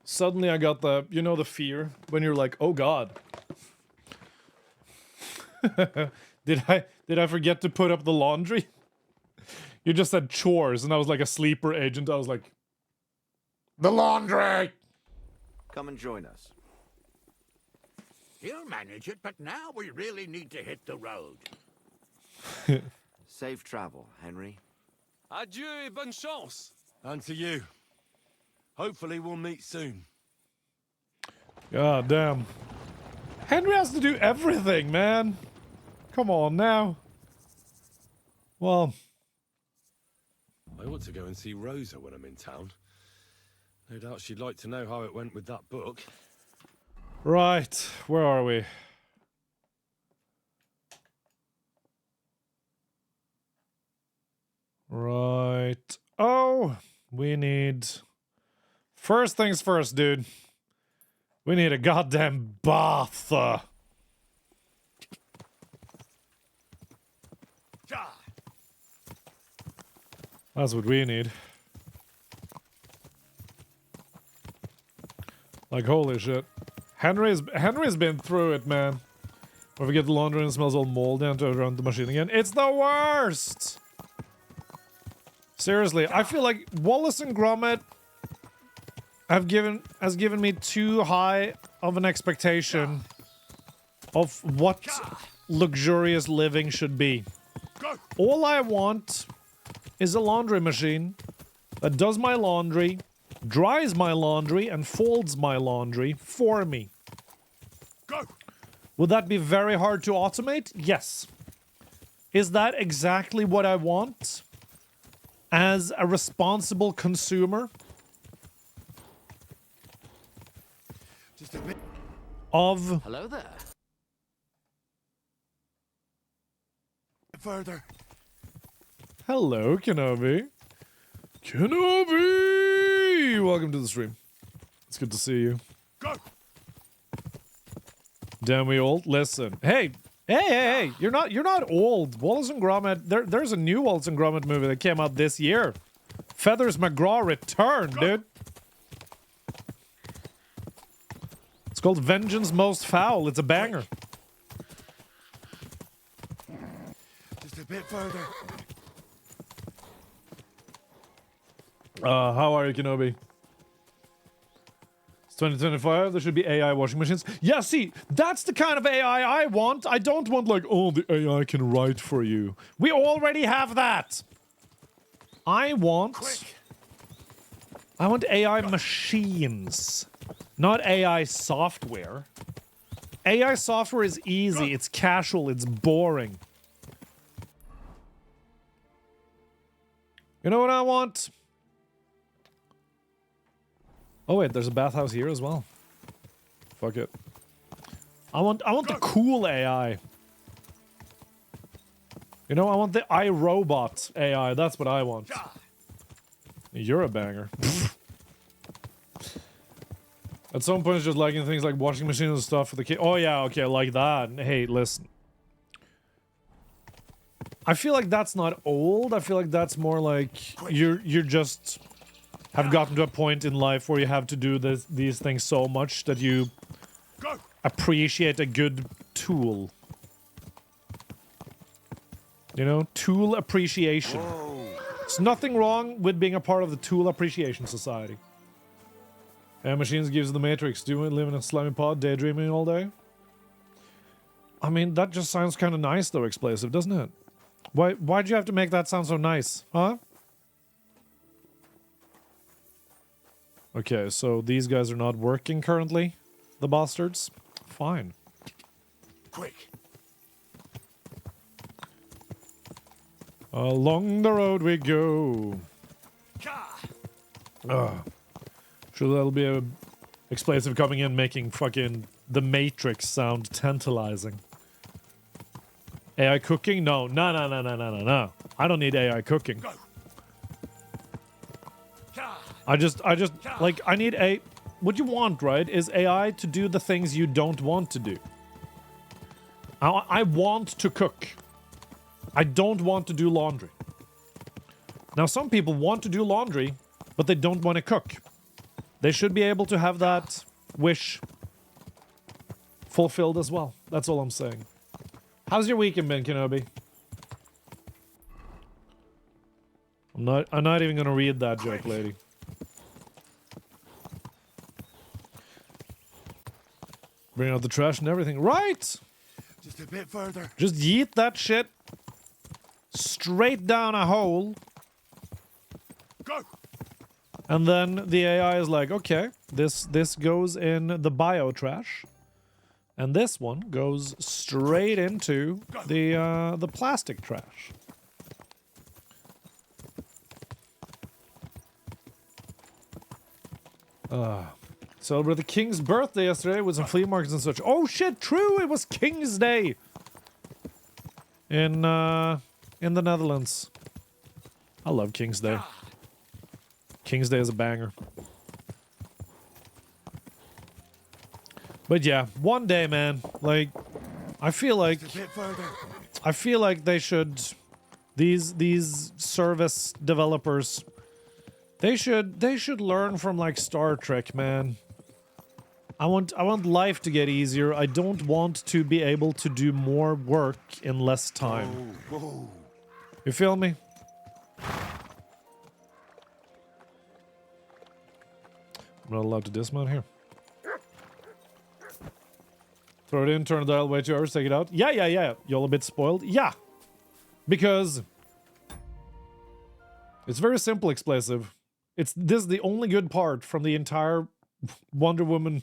Suddenly I got the, you know, the fear when you're like, oh god. Did I forget to put up the laundry? You just said chores and I was like a sleeper agent. I was like, the laundry! Come and join us. He'll manage it, but now we really need to hit the road. Safe travel, Henry. Adieu et bonne chance. And to you. Hopefully we'll meet soon. God damn. Henry has to do everything, man. Come on now. Well, I ought to go and see Rosa when I'm in town. No doubt she'd like to know how it went with that book. right. Where are we? Right. Oh, we need... First things first, dude. We need a goddamn bath. That's what we need. Like, holy shit. Henry's been through it, man. Or if we get the laundry and it smells all moldy and to run the machine again. It's the worst! Seriously, I feel like Wallace and Gromit has given me too high of an expectation of what luxurious living should be. All I want is a laundry machine that does my laundry, dries my laundry, and folds my laundry for me. Would that be very hard to automate? Yes. Is that exactly what I want as a responsible consumer Just a bit of... Hello there. further. Hello, Kenobi. Kenobi! Welcome to the stream. It's good to see you. Go. Damn we old? Listen. Hey! You're not old. Wallace and Gromit, there's a new Wallace and Gromit movie that came out this year. Feathers McGraw returned, dude. It's called Vengeance Most Foul. It's a banger. Just a bit further. How are you, Kenobi? It's 2025, there should be AI washing machines. Yeah, see, that's the kind of AI I want. I don't want like, oh, the AI can write for you. We already have that. I want AI machines, not AI software. AI software is easy, it's casual, it's boring. You know what I want? Oh wait, there's a bathhouse here as well. Fuck it. I want the cool AI. You know, I want the iRobot AI. That's what I want. You're a banger. At some point, it's just liking things like washing machines and stuff for the kid. Oh yeah, okay, like that. Hey, listen. I feel like that's not old. I feel like that's more like you're just have gotten to a point in life where you have to do these things so much that you appreciate a good tool. You know, tool appreciation. There's nothing wrong with being a part of the tool appreciation society. Machines gives the Matrix. Do you live in a slimy pod, daydreaming all day? I mean, that just sounds kind of nice though, Explosive, doesn't it? Why'd you have to make that sound so nice, huh? Okay, so these guys are not working currently, the bastards. Fine. Quick. Along the road we go. Sure, that'll be a explosive coming in, making fucking the Matrix sound tantalizing. AI cooking? No. I don't need AI cooking. I just, like, I need a... What you want, right, is AI to do the things you don't want to do. I want to cook. I don't want to do laundry. Now, some people want to do laundry, but they don't want to cook. They should be able to have that wish fulfilled as well. That's all I'm saying. How's your weekend been, Kenobi? I'm not even gonna read that joke, lady. Bring out the trash and everything. Right! Just a bit further. Just yeet that shit straight down a hole. Go! And then the AI is like, okay, this goes in the bio trash. And this one goes straight into the plastic trash. Celebrated the King's birthday yesterday with some flea markets and such. Oh shit, true, it was King's Day in the Netherlands. I love King's Day. King's Day is a banger. But yeah, one day, man. Like, I feel like they should. These service developers. They should learn from like Star Trek, man. I want life to get easier. I don't want to be able to do more work in less time. Whoa. You feel me? I'm not allowed to dismount here. Throw it in, turn the dial, wait 2 hours, take it out. Yeah. Y'all a bit spoiled? Yeah. Because it's very simple, explosive. This is the only good part from the entire Wonder Woman,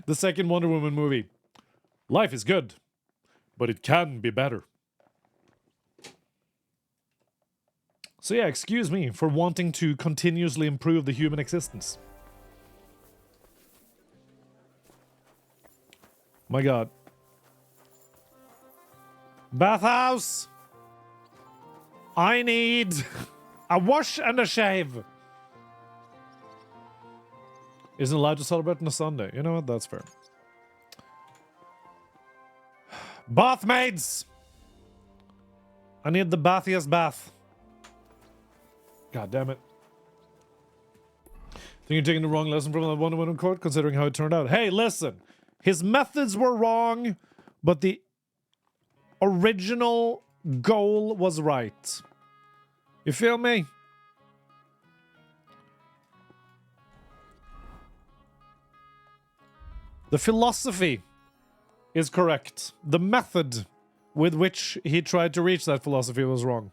the second Wonder Woman movie. Life is good, but it can be better. So yeah, excuse me for wanting to continuously improve the human existence. My god. Bathhouse! I need a wash and a shave. Isn't allowed to celebrate on a Sunday. You know what? That's fair. Bath maids! I need the bathiest bath. God damn it. Think you're taking the wrong lesson from the Wonder Woman quote, considering how it turned out. Hey, listen. His methods were wrong, but the original goal was right. You feel me? The philosophy is correct. The method with which he tried to reach that philosophy was wrong.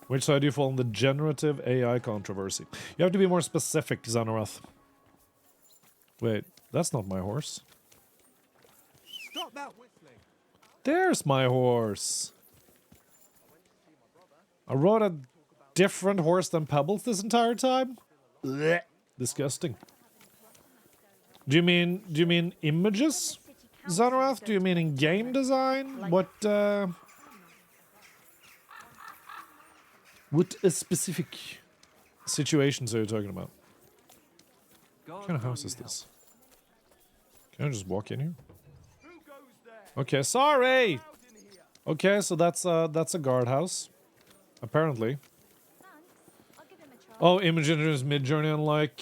Which side do you fall on the generative AI controversy? You have to be more specific, Xanorath. Wait, that's not my horse. Stop that whistling. There's my horse. I rode a different horse than Pebbles this entire time? Blech. Disgusting. Do you mean images, Xanorath? Do you mean in game design? What specific situations are you talking about? What kind of house is this? Can I just walk in here? Okay, sorry! Okay, so that's a guardhouse. Apparently. Oh, Imogen is mid-journey unlike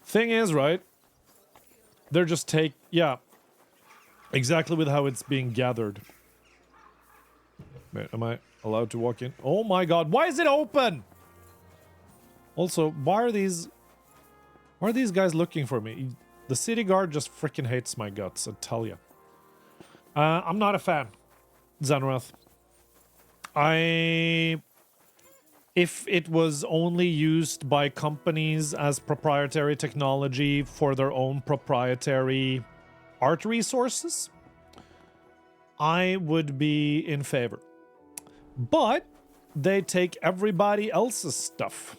thing is, right? They're just yeah. Exactly with how it's being gathered. Wait, am I allowed to walk in? Oh my god, why is it open? Also, why are these guys looking for me? The city guard just freaking hates my guts, I tell ya. I'm not a fan, Xanorath. if it was only used by companies as proprietary technology for their own proprietary art resources, I would be in favor. But they take everybody else's stuff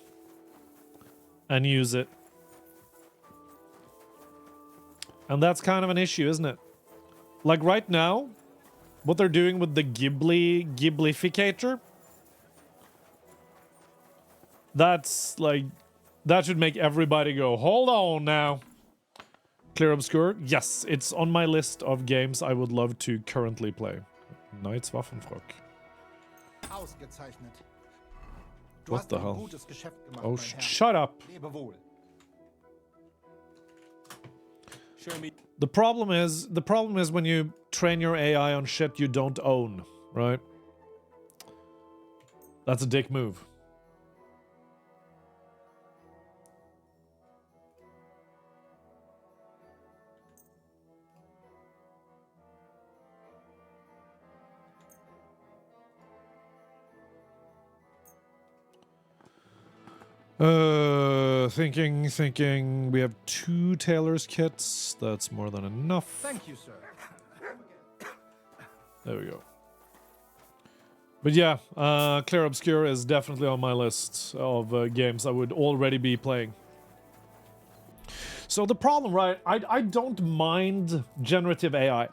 and use it. And that's kind of an issue, isn't it? Like right now, what they're doing with the Ghiblificator, that's like, that should make everybody go, hold on now. Clear Obscure? Yes, it's on my list of games I would love to currently play. Knights Waffenfrock. Ausgezeichnet. Du What hast the ein hell? gutes Geschäft gemacht, Oh, mein Herr. shut up. Lebe wohl. Show me. The problem is when you train your AI on shit you don't own, right? That's a dick move. Thinking. We have 2 tailor's kits. That's more than enough. Thank you, sir. There we go. But yeah, Clear Obscure is definitely on my list of games I would already be playing. So the problem, right? I don't mind generative AI.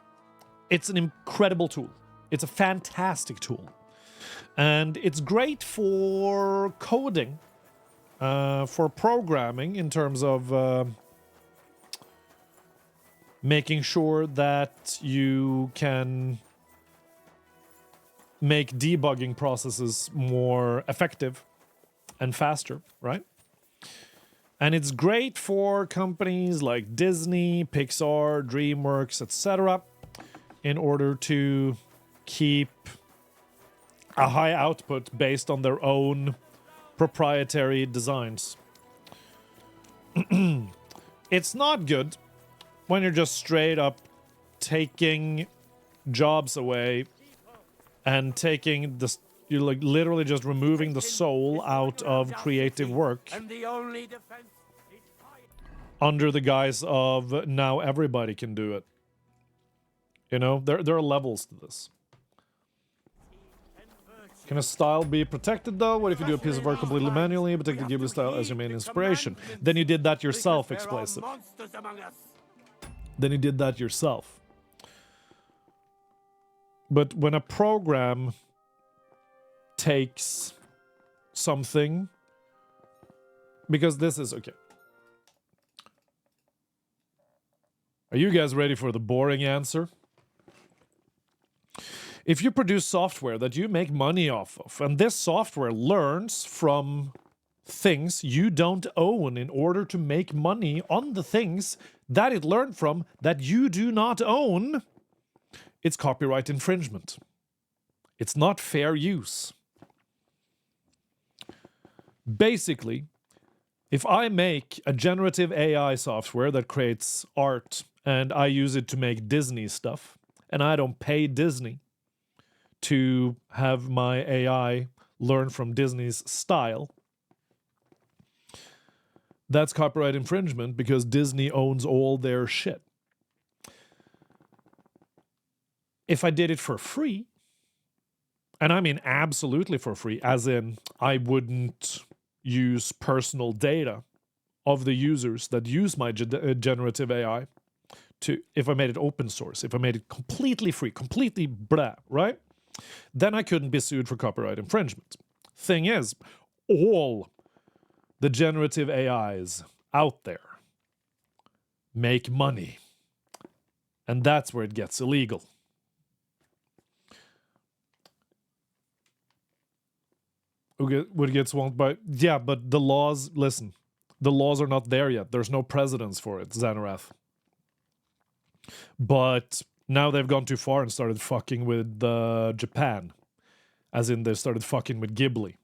It's an incredible tool. It's a fantastic tool. And it's great for coding. For programming in terms of making sure that you can make debugging processes more effective and faster, right? And it's great for companies like Disney, Pixar, DreamWorks, etc. in order to keep a high output based on their own proprietary designs. It's not good when you're just straight up taking jobs away and taking the you're like literally just removing the soul out of creative work under the guise of now everybody can do it. You know, there are levels to this. Can a style be protected though? What if you do a piece of work completely manually, but take the Ghibli style as your main inspiration? Then you did that yourself, Explosive. Then you did that yourself. But when a program takes something, because this is okay. Are you guys ready for the boring answer? If you produce software that you make money off of, and this software learns from things you don't own in order to make money on the things that it learned from that you do not own, it's copyright infringement. It's not fair use. Basically, if I make a generative AI software that creates art and I use it to make Disney stuff, and I don't pay Disney to have my AI learn from Disney's style, that's copyright infringement because Disney owns all their shit. If I did it for free, and I mean absolutely for free, as in I wouldn't use personal data of the users that use my generative AI, to if I made it open source, if I made it completely free, completely blah, right? Then I couldn't be sued for copyright infringement. Thing is, all the generative AIs out there make money. And that's where it gets illegal. What gets swamped by... Yeah, but the laws... Listen, the laws are not there yet. There's no precedence for it, Xanarath. But now they've gone too far and started fucking with Japan. As in, they started fucking with Ghibli.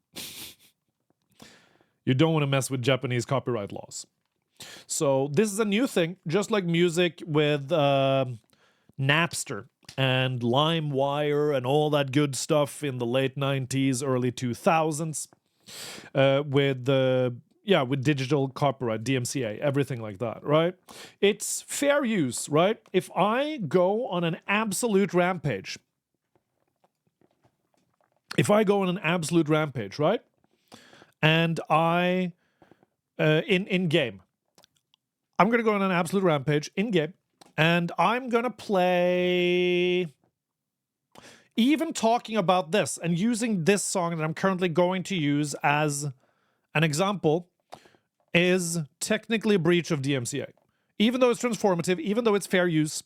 You don't want to mess with Japanese copyright laws. So this is a new thing, just like music with Napster and LimeWire and all that good stuff in the late 90s, early 2000s. with the with digital copyright, DMCA, everything like that, right? It's fair use, right? If I go on an absolute rampage, right? And I in game, I'm gonna go on an absolute rampage in game, and I'm gonna play. Even talking about this and using this song that I'm currently going to use as an example is technically a breach of DMCA. Even though it's transformative, even though it's fair use,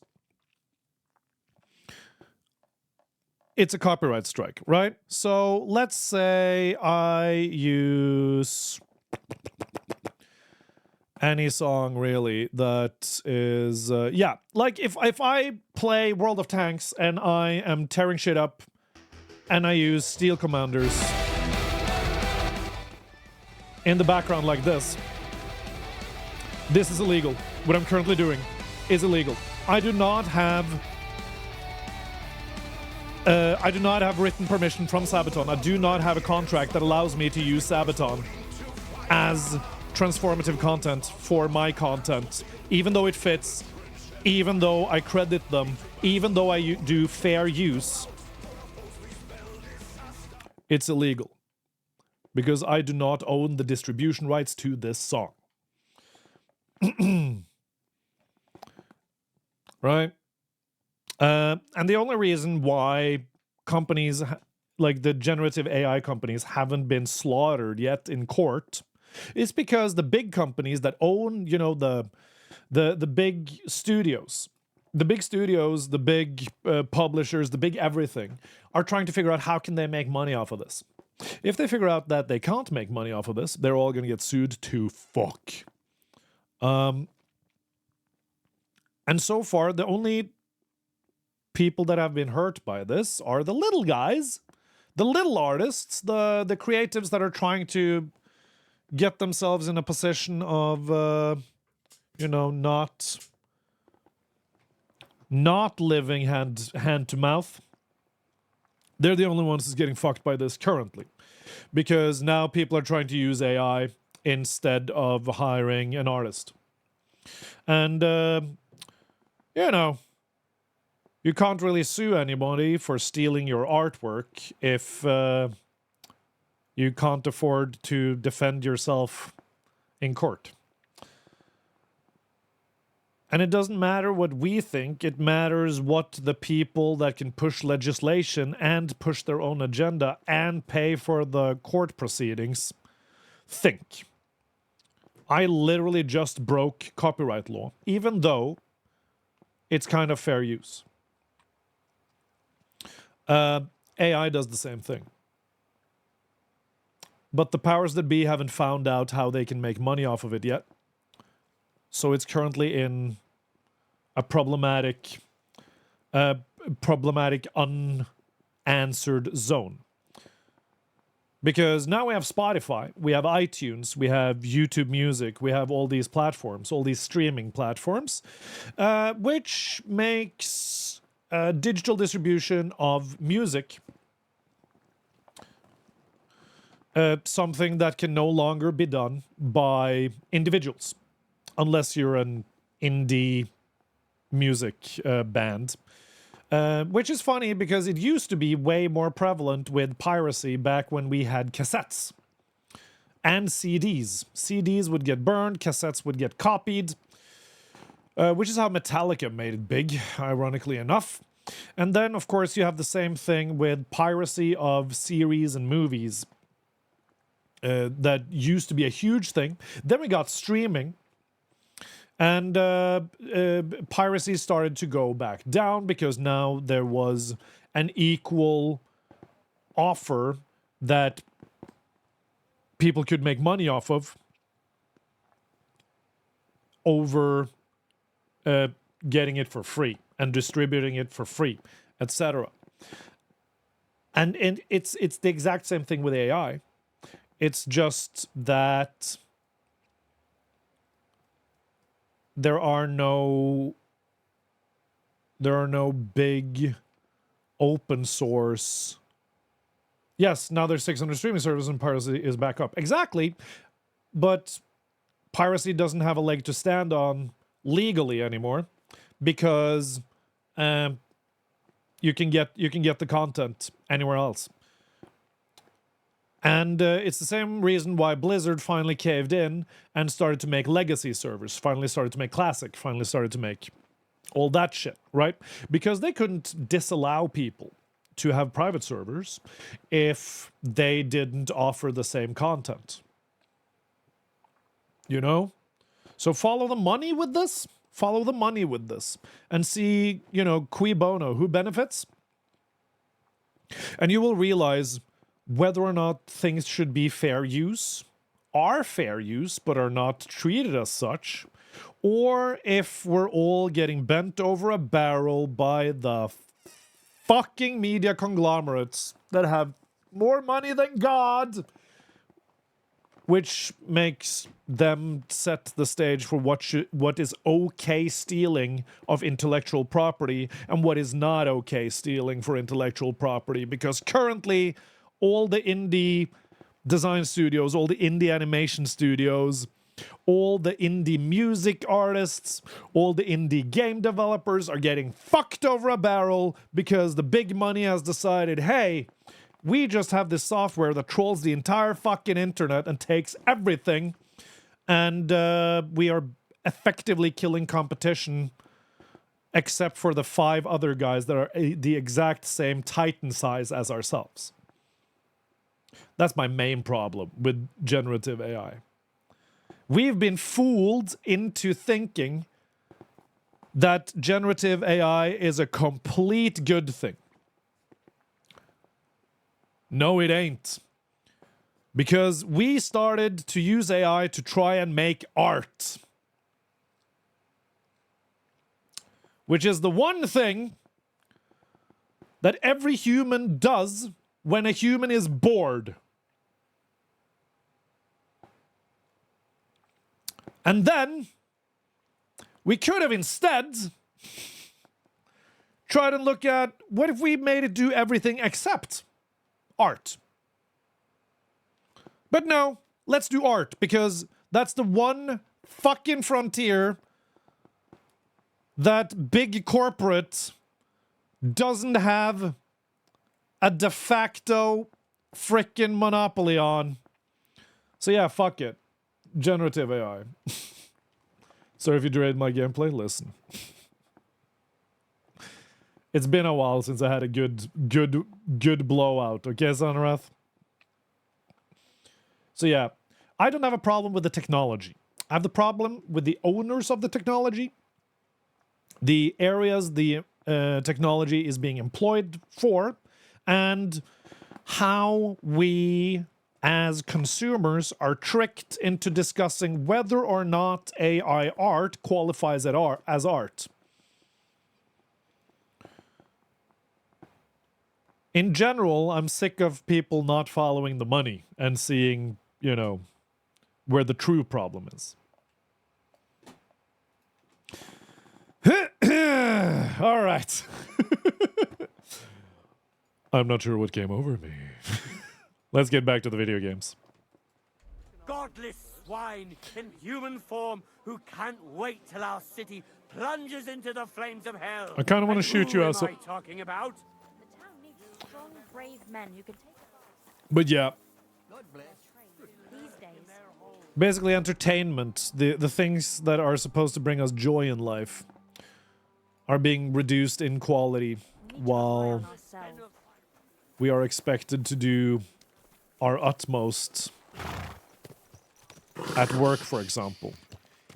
it's a copyright strike, right? So let's say I use any song really that is like if I play World of Tanks and I am tearing shit up and I use Steel Commanders in the background like this is illegal. What I'm currently doing is illegal. I do not have written permission from Sabaton. I do not have a contract that allows me to use Sabaton as transformative content for my content, even though it fits, even though I credit them, even though I do fair use. It's illegal because I do not own the distribution rights to this song. Right? And the only reason why companies like the generative AI companies haven't been slaughtered yet in court is because the big companies that own, the big studios, the big publishers, the big everything, are trying to figure out how can they make money off of this. If they figure out that they can't make money off of this, they're all going to get sued to fuck. And so far, the only people that have been hurt by this are the little guys, the little artists, the creatives that are trying to get themselves in a position of, not living hand to mouth. They're the only ones who's getting fucked by this currently, because now people are trying to use AI instead of hiring an artist. And, you can't really sue anybody for stealing your artwork if you can't afford to defend yourself in court. And it doesn't matter what we think, it matters what the people that can push legislation and push their own agenda and pay for the court proceedings think. I literally just broke copyright law, even though it's kind of fair use. AI does the same thing. But the powers that be haven't found out how they can make money off of it yet. So it's currently in a problematic unanswered zone. Because now we have Spotify, we have iTunes, we have YouTube Music, we have all these platforms, all these streaming platforms, which makes digital distribution of music something that can no longer be done by individuals, unless you're an indie music band. Which is funny because it used to be way more prevalent with piracy back when we had cassettes and CDs. CDs would get burned, cassettes would get copied, which is how Metallica made it big, ironically enough. And then, of course, you have the same thing with piracy of series and movies. That used to be a huge thing. Then we got streaming. And piracy started to go back down because now there was an equal offer that people could make money off of over getting it for free and distributing it for free, etc. And it's the exact same thing with AI. It's just that there are no big open source Yes, now there's 600 streaming servers and piracy is back up. Exactly. But piracy doesn't have a leg to stand on legally anymore because you can get the content anywhere else. And it's the same reason why Blizzard finally caved in and started to make legacy servers, finally started to make classic, finally started to make all that shit, right? Because they couldn't disallow people to have private servers if they didn't offer the same content. You know? So follow the money with this. Follow the money with this. And see, you know, cui bono, who benefits? And you will realize whether or not things should be fair use, are fair use, but are not treated as such, or if we're all getting bent over a barrel by the fucking media conglomerates that have more money than God, which makes them set the stage for what is okay stealing of intellectual property and what is not okay stealing for intellectual property. Because currently, all the indie design studios, all the indie animation studios, all the indie music artists, all the indie game developers are getting fucked over a barrel because the big money has decided, hey, we just have this software that trolls the entire fucking internet and takes everything, and we are effectively killing competition except for the 5 other guys that are the exact same Titan size as ourselves. That's my main problem with generative AI. We've been fooled into thinking that generative AI is a complete good thing. No, it ain't. Because we started to use AI to try and make art. Which is the one thing that every human does when a human is bored. And then we could have instead tried and look at what if we made it do everything except art. But no, let's do art because that's the one fucking frontier that big corporate doesn't have a de facto frickin' monopoly on. So yeah, fuck it. Generative AI. Sorry if you delayed my gameplay. Listen. It's been a while since I had a good blowout. Okay, Sunrath? So yeah, I don't have a problem with the technology. I have the problem with the owners of the technology, the areas the technology is being employed for, and how we as consumers are tricked into discussing whether or not AI art qualifies as art. In general, I'm sick of people not following the money and seeing, you know, where the true problem is. All right. I'm not sure what came over me. Let's get back to the video games. Godless swine in human form who can't wait till our city plunges into the flames of hell. I kind of want to shoot you out. out. Am I talking about? The town needs strong, brave men who can take But yeah. these days. Basically entertainment, the things that are supposed to bring us joy in life are being reduced in quality while we are expected to do our utmost at work, for example.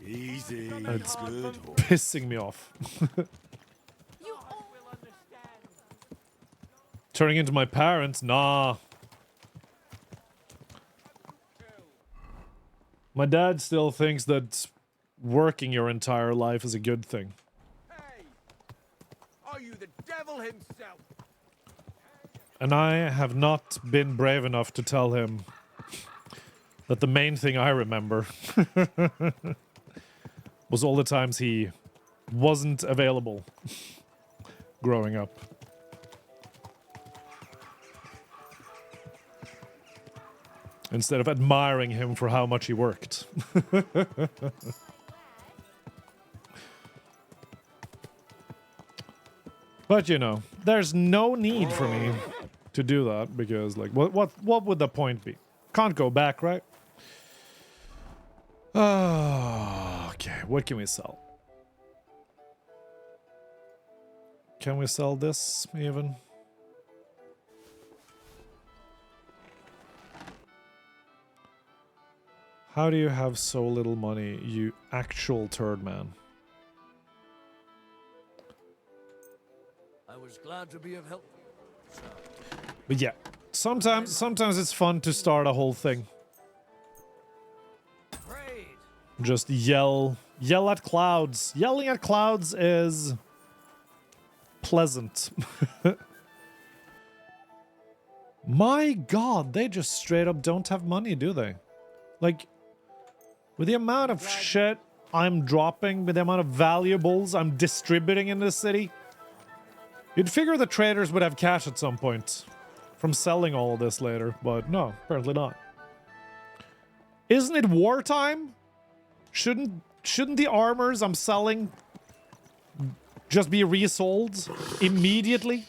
Easy. It's pissing me off. Turning into my parents? Nah. My dad still thinks that working your entire life is a good thing. Hey! Are you the devil himself? And I have not been brave enough to tell him that the main thing I remember was all the times he wasn't available growing up. instead of admiring him for how much he worked. But you know, there's no need for me to do that because, like, what would the point be? Can't go back, right? Okay, what can we sell? Can we sell this even? How do you have so little money, you actual turd man? I was glad to be of help. But yeah, sometimes it's fun to start a whole thing. Great. Just yell at clouds. Yelling at clouds is pleasant. My God, they just straight up don't have money, do they? Like, with the amount of shit I'm dropping, with the amount of valuables I'm distributing in this city, you'd figure the traders would have cash at some point from selling all of this later, but no, apparently not. Isn't it wartime? Shouldn't the armors I'm selling just be resold immediately?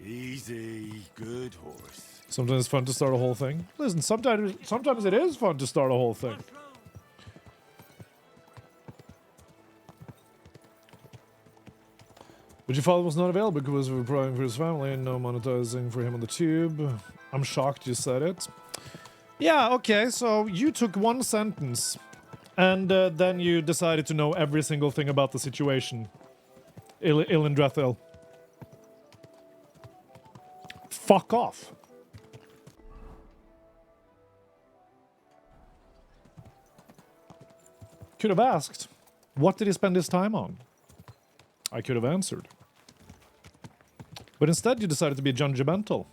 Easy, good horse. Sometimes it's fun to start a whole thing. Listen, sometimes it is fun to start a whole thing. But your father was not available because we were providing for his family and no monetizing for him on the tube. I'm shocked you said it. Yeah, okay, so you took one sentence and then you decided to know every single thing about the situation. Ilindrethil. Fuck off. Could have asked, what did he spend his time on? I could have answered. But instead you decided to be judgmental.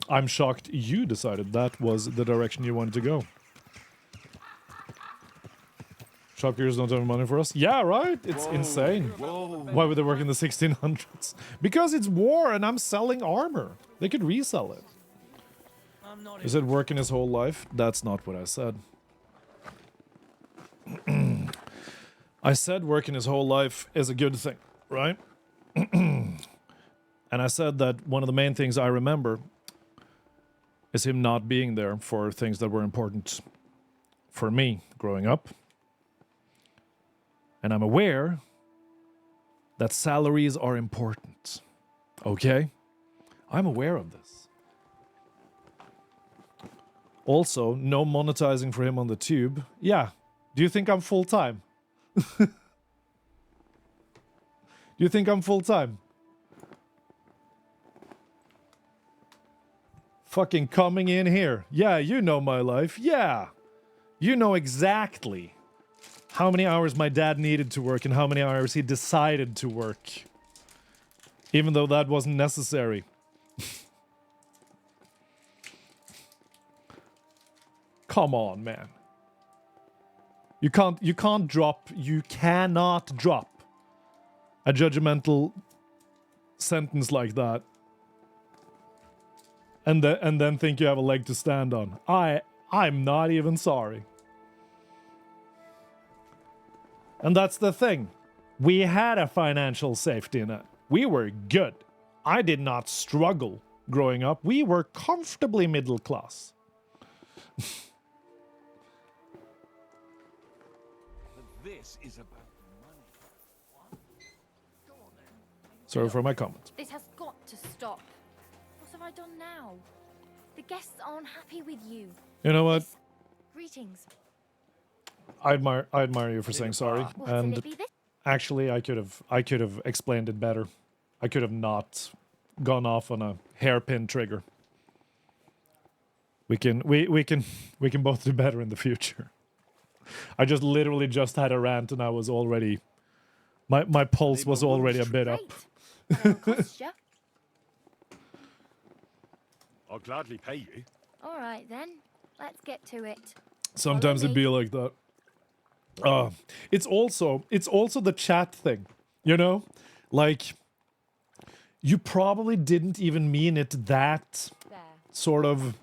I'm shocked you decided that was the direction you wanted to go. Shopkeepers don't have money for us? Yeah, right? It's insane. Why would they work in the 1600s? Because it's war and I'm selling armor. They could resell it. You said working his whole life? That's not what I said. I said working his whole life is a good thing, right? And I said that one of the main things I remember is him not being there for things that were important for me growing up. And I'm aware that salaries are important. Okay? I'm aware of this. Also, no monetizing for him on the tube. Yeah. Do you think I'm full-time? Do you think I'm full-time? Fucking coming in here. Yeah, you know my life. Yeah. You know exactly how many hours my dad needed to work and how many hours he decided to work. Even though that wasn't necessary. Come on, man. You cannot drop a judgmental sentence like that and then think you have a leg to stand on. I'm not even sorry. And that's the thing. We had a financial safety net. We were good. I did not struggle growing up. We were comfortably middle class. This is about money. Sorry for my comment. This has got to stop. What have I done now? The guests aren't happy with you. You know what? Greetings. I admire you for saying sorry. What, And will it be this? actually, I could have explained it better. I could have not gone off on a hairpin trigger. We can both do better in the future. I just literally just had a rant and I was already my pulse was already a bit up. I'll gladly pay you. All right then, let's get to it. Sometimes it'd be like that. It's also the chat thing, you know? Like, You probably didn't even mean it that There. sort of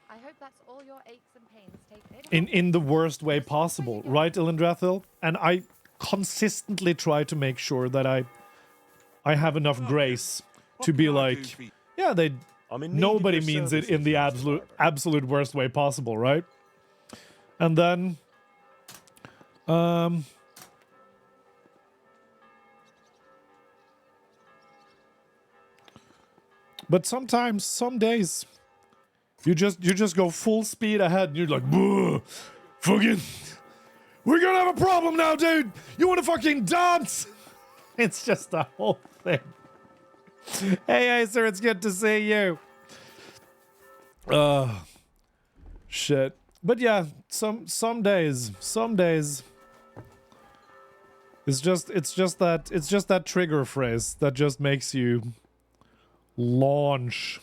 I hope that's all your aches and pains taken. in the worst way possible, right, Ilindrathil? And I consistently try to make sure that I have enough grace to be like, yeah, nobody means it in the absolute worst way possible, right? And then but sometimes, some days, you just go full speed ahead and you're like, "Buh, fucking, we're gonna have a problem now, dude. You wanna fucking dance?" It's just the whole thing. Hey, Acer, it's good to see you. Shit. But yeah, some days, it's just that trigger phrase that just makes you launch.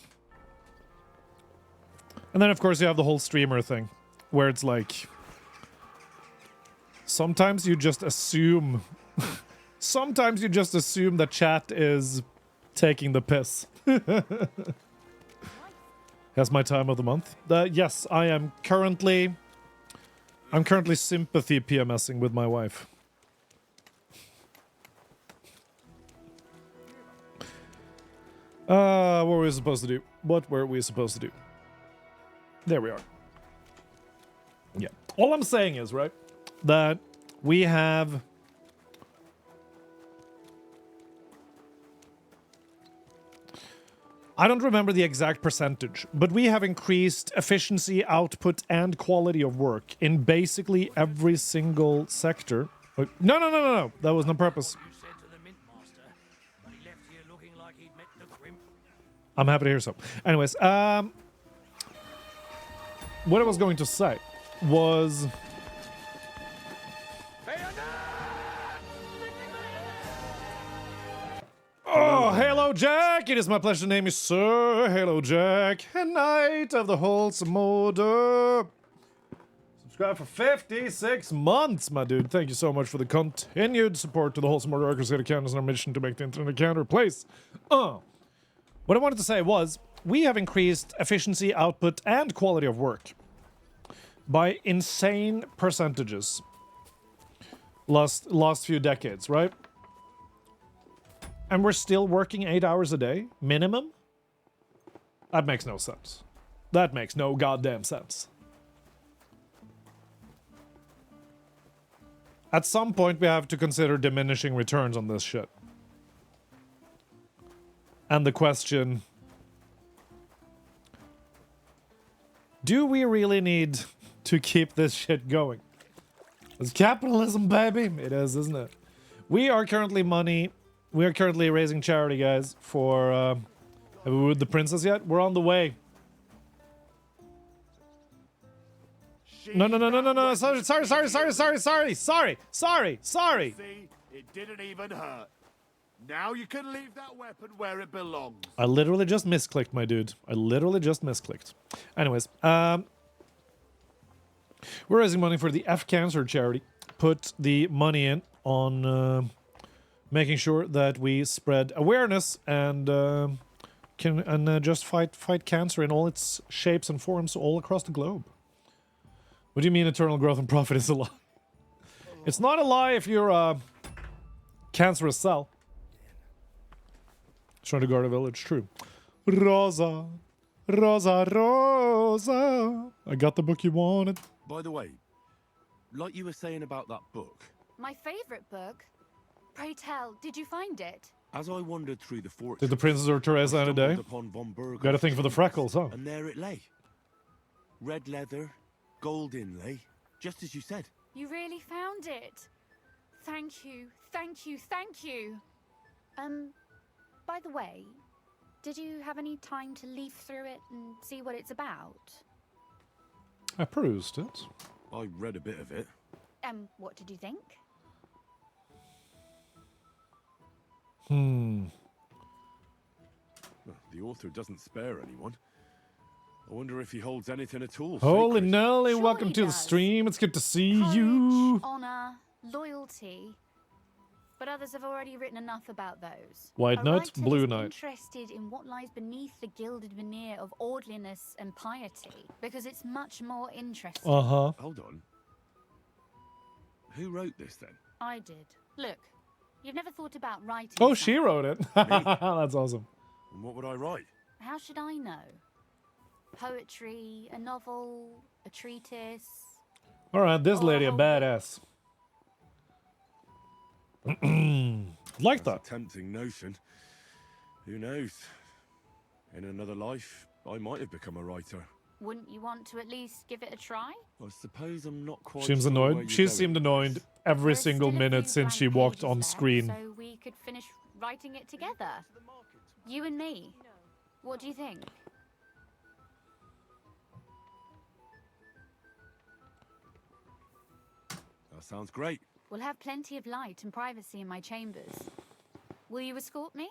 And then of course you have the whole streamer thing, where it's like, sometimes you just assume that chat is taking the piss. That's my time of the month. Yes, I'm currently sympathy PMSing with my wife. What were we supposed to do? What were we supposed to do? There we are. Yeah. All I'm saying is, right, that we have... I don't remember the exact percentage, but we have increased efficiency, output, and quality of work in basically every single sector. No. That wasn't on purpose. I'm happy to hear so. Anyways, what I was going to say was... Oh, Halo Jack! It is my pleasure to name you Sir Halo Jack, a knight of the wholesome order. Subscribe for 56 months, my dude. Thank you so much for the continued support to the wholesome order Arcus Counters and our mission to make the internet counter place. What I wanted to say was, we have increased efficiency, output, and quality of work by insane percentages last few decades, right? And we're still working 8 hours a day, minimum? That makes no sense. That makes no goddamn sense. At some point, we have to consider diminishing returns on this shit. And the question... do we really need to keep this shit going? It's capitalism, baby. It is, isn't it? We are currently raising charity, guys, for... have we wooed the princess yet? We're on the way. No. Sorry. See, it didn't even hurt. Now you can leave that weapon where it belongs. I literally just misclicked, my dude. I literally just misclicked. Anyways, we're raising money for the F Cancer charity. Put the money in on making sure that we spread awareness and just fight cancer in all its shapes and forms all across the globe. What do you mean eternal growth and profit is a lie? It's not a lie if you're a cancerous cell. Trying to guard a village, true. Rosa. I got the book you wanted. By the way, like you were saying about that book. My favourite book. Pray tell, did you find it? As I wandered through the fortress, Did the princess or Teresa in a day? Got to think for the freckles, huh? And there it lay. Red leather, gold inlay, just as you said. You really found it. Thank you. By the way, did you have any time to leaf through it and see what it's about? I perused it. I read a bit of it. What did you think? Well, the author doesn't spare anyone. I wonder if he holds anything at all. Holy sacred. Nelly, Sure welcome he to the does. stream. It's good to see Courage, you. honor, loyalty. But others have already written enough about those. White A Knight, writer Blue is Knight. interested in what lies beneath the gilded veneer of orderliness and piety, because it's much more interesting. Uh-huh. Hold on. Who wrote this then? I did. Look, you've never thought about writing. Oh, she something. wrote it. That's awesome. And what would I write? How should I know? Poetry, a novel, a treatise. All right, this Or a lady a whole badass. Like That's that. a tempting notion. Who knows? In another life, I might have become a writer. Wouldn't you want to at least give it a try? I suppose I'm not quite Seems sure where annoyed. you're She going seemed with annoyed this. every There's single still a minute few since she blank walked pages on left, screen. So we could finish writing it together. You and me. What do you think? That sounds great. We'll have plenty of light and privacy in my chambers. Will you escort me?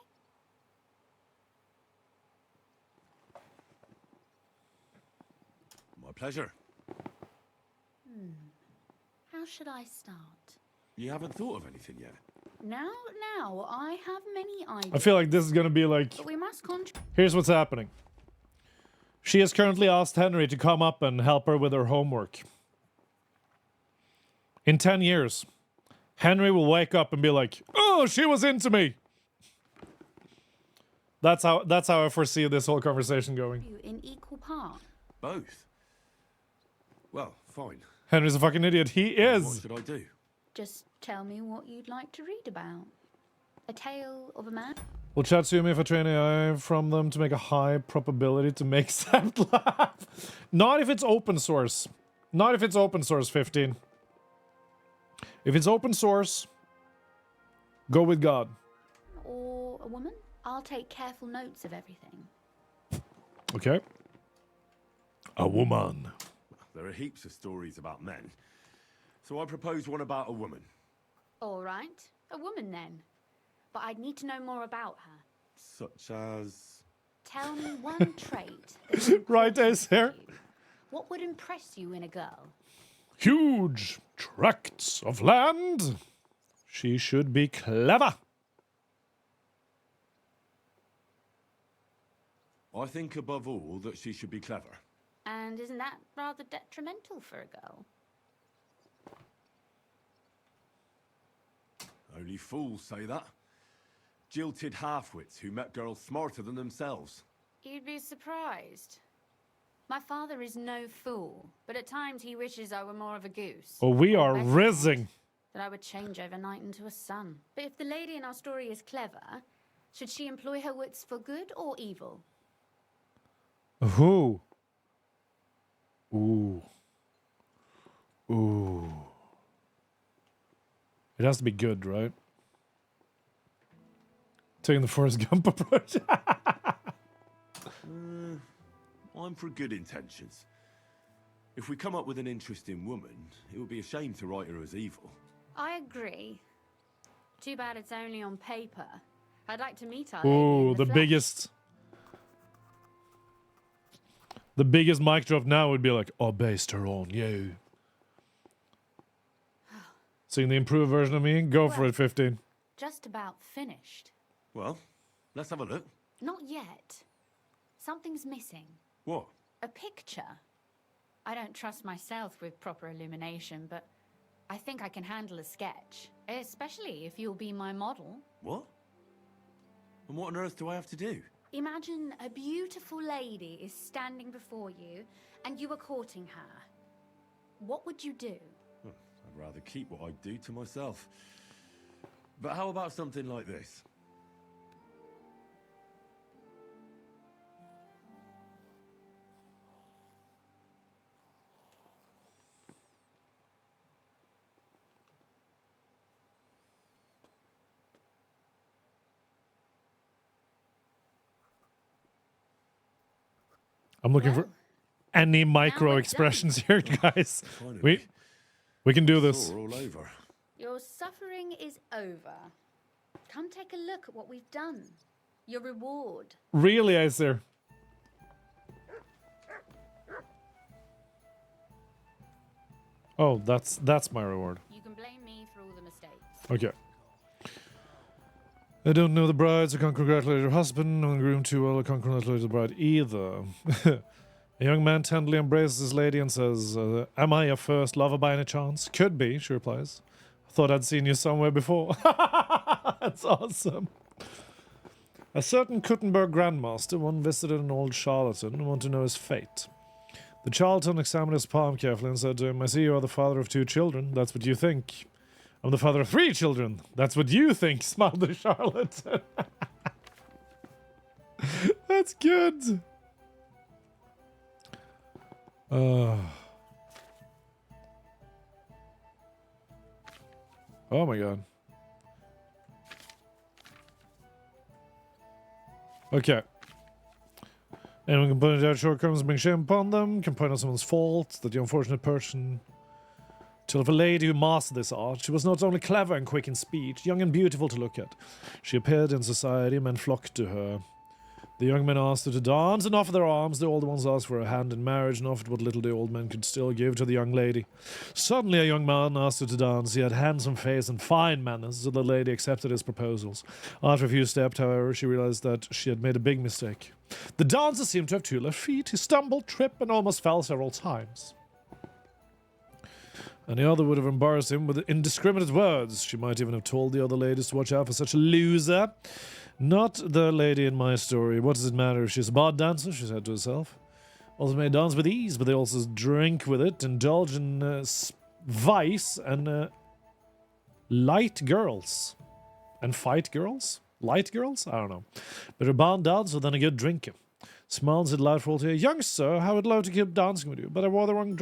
My pleasure. How should I start? You haven't thought of anything yet? Now, I have many ideas. I feel like this is gonna be like, But we must here's what's happening. She has currently asked Henry to come up and help her with her homework. In 10 years, Henry will wake up and be like, "Oh, she was into me." That's how I foresee this whole conversation going. in equal part. Both? Well, fine. Henry's a fucking idiot. He What is. should I do? Just tell me what you'd like to read about. A tale of a man? Will chat to me if I train AI from them to make a high probability to make Sept laugh? Not if it's open source. Not if it's open source, 15. If it's open source, go with God. Or a woman? I'll take careful notes of everything. Okay. A woman. There are heaps of stories about men. So I propose one about a woman. All right. A woman then. But I'd need to know more about her. Such as... Tell me one trait. That's important Right, Ace here. to you. What would impress you in a girl? Huge tracts of land. She should be clever. I think above all that she should be clever. And isn't that rather detrimental for a girl? Only fools say that. Jilted half-wits who met girls smarter than themselves. You'd be surprised. My father is no fool, but at times he wishes I were more of a goose. Oh, we Or are better rizzing. that I would change overnight into a sun. But if the lady in our story is clever, should she employ her wits for good or evil? Ooh. Ooh. Ooh. It has to be good, right? Taking the Forrest Gump approach. I'm for good intentions. If we come up with an interesting woman, it would be a shame to write her as evil. I agree. Too bad it's only on paper. I'd like to meet our lady Ooh, in the flesh. biggest. The biggest mic drop now would be like, "I based her on you." Seeing the improved version of me? Go for Well. it, 15. Just about finished. Well, let's have a look. Not yet. Something's missing. What? A picture. I don't trust myself with proper illumination, but I think I can handle a sketch. Especially if you'll be my model. What? And what on earth do I have to do? Imagine a beautiful lady is standing before you and you are courting her. What would you do? I'd rather keep what I do to myself. But how about something like this? I'm looking for Well, any micro we're expressions here, guys. Finally. We can do this. Sore all over. Your suffering is over. Come take a look at what we've done. Your reward. Really, Acer? Oh, that's my reward. You can blame me for all the mistakes. Okay. I don't know the bride, so can't congratulate her husband. No one groomed too well, I can't congratulate the bride either. A young man tenderly embraces his lady and says, am I your first lover by any chance? Could be, she replies. I thought I'd seen you somewhere before. That's awesome. A certain Kuttenberg grandmaster once visited an old charlatan and wanted to know his fate. The charlatan examined his palm carefully and said to him, I see you are the father of 2 children. That's what you think. I'm the father of 3 children. That's what you think, smiled the charlatan. That's good. Oh my god. Okay. Anyone can point out shortcomings and bring shame upon them, can point out someone's fault, that the unfortunate person. Till of a lady who mastered this art, she was not only clever and quick in speech, young and beautiful to look at. She appeared in society, men flocked to her. The young men asked her to dance and offer their arms. The older ones asked for her hand in marriage and offered what little the old men could still give to the young lady. Suddenly a young man asked her to dance. He had handsome face and fine manners, so the lady accepted his proposals. After a few steps, however, she realized that she had made a big mistake. The dancer seemed to have 2 left feet. He stumbled, tripped, and almost fell several times. And the other would have embarrassed him with indiscriminate words. She might even have told the other ladies to watch out for such a loser. Not the lady in my story. What does it matter if she's a bad dancer, she said to herself. Also may dance with ease, but they also drink with it, indulge in vice, and light girls. And fight girls? Light girls? I don't know. But a bad dancer than a good drinker. Smiles at delightful to young sir, I would love to keep dancing with you, but I wore the wrong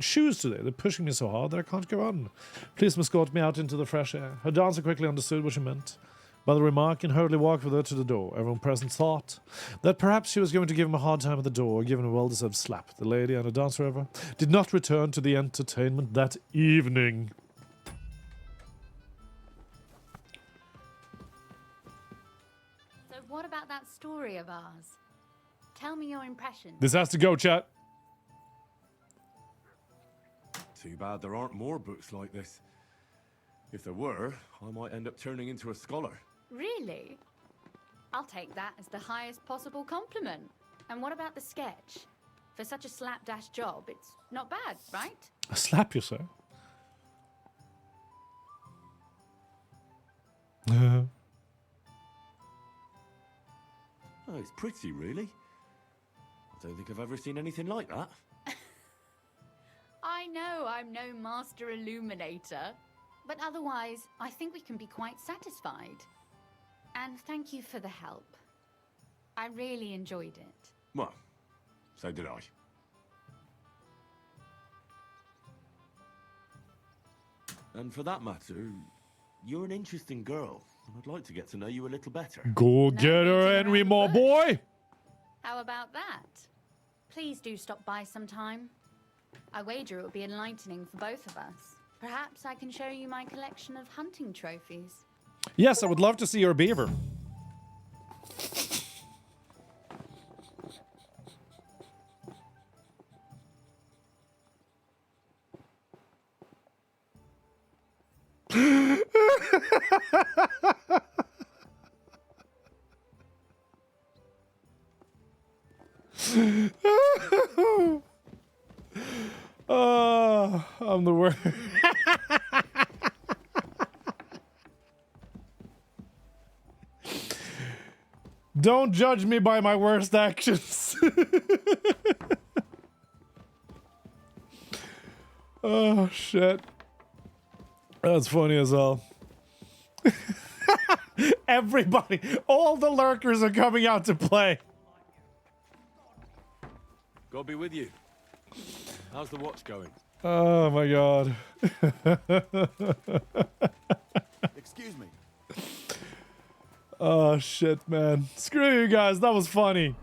shoes today. They're pushing me so hard that I can't go on. Please escort me out into the fresh air. Her dancer quickly understood what she meant by the remark and hurriedly walked with her to the door. Everyone present thought that perhaps she was going to give him a hard time at the door, given a well-deserved slap. The lady and her dancer, however, did not return to the entertainment that evening. So what about that story of ours? Tell me your impressions. This has to go, chat. Too bad there aren't more books like this. If there were, I might end up turning into a scholar. Really? I'll take that as the highest possible compliment. And what about the sketch? For such a slapdash job, it's not bad, right? I slap you, sir. Oh, it's pretty, really. I don't think I've ever seen anything like that. I know I'm no master illuminator, but otherwise, I think we can be quite satisfied. And thank you for the help. I really enjoyed it. Well, so did I. And for that matter, you're an interesting girl. I'd like to get to know you a little better. Go get her, Henry, my boy! How about that? Please do stop by sometime. I wager it will be enlightening for both of us. Perhaps I can show you my collection of hunting trophies. Yes, I would love to see your beaver. I'm the worst. Don't judge me by my worst actions. Oh, shit. That's funny as hell. Everybody, all the lurkers are coming out to play. God be with you. How's the watch going? Oh my god. Excuse me. Oh shit, man. Screw you guys, that was funny.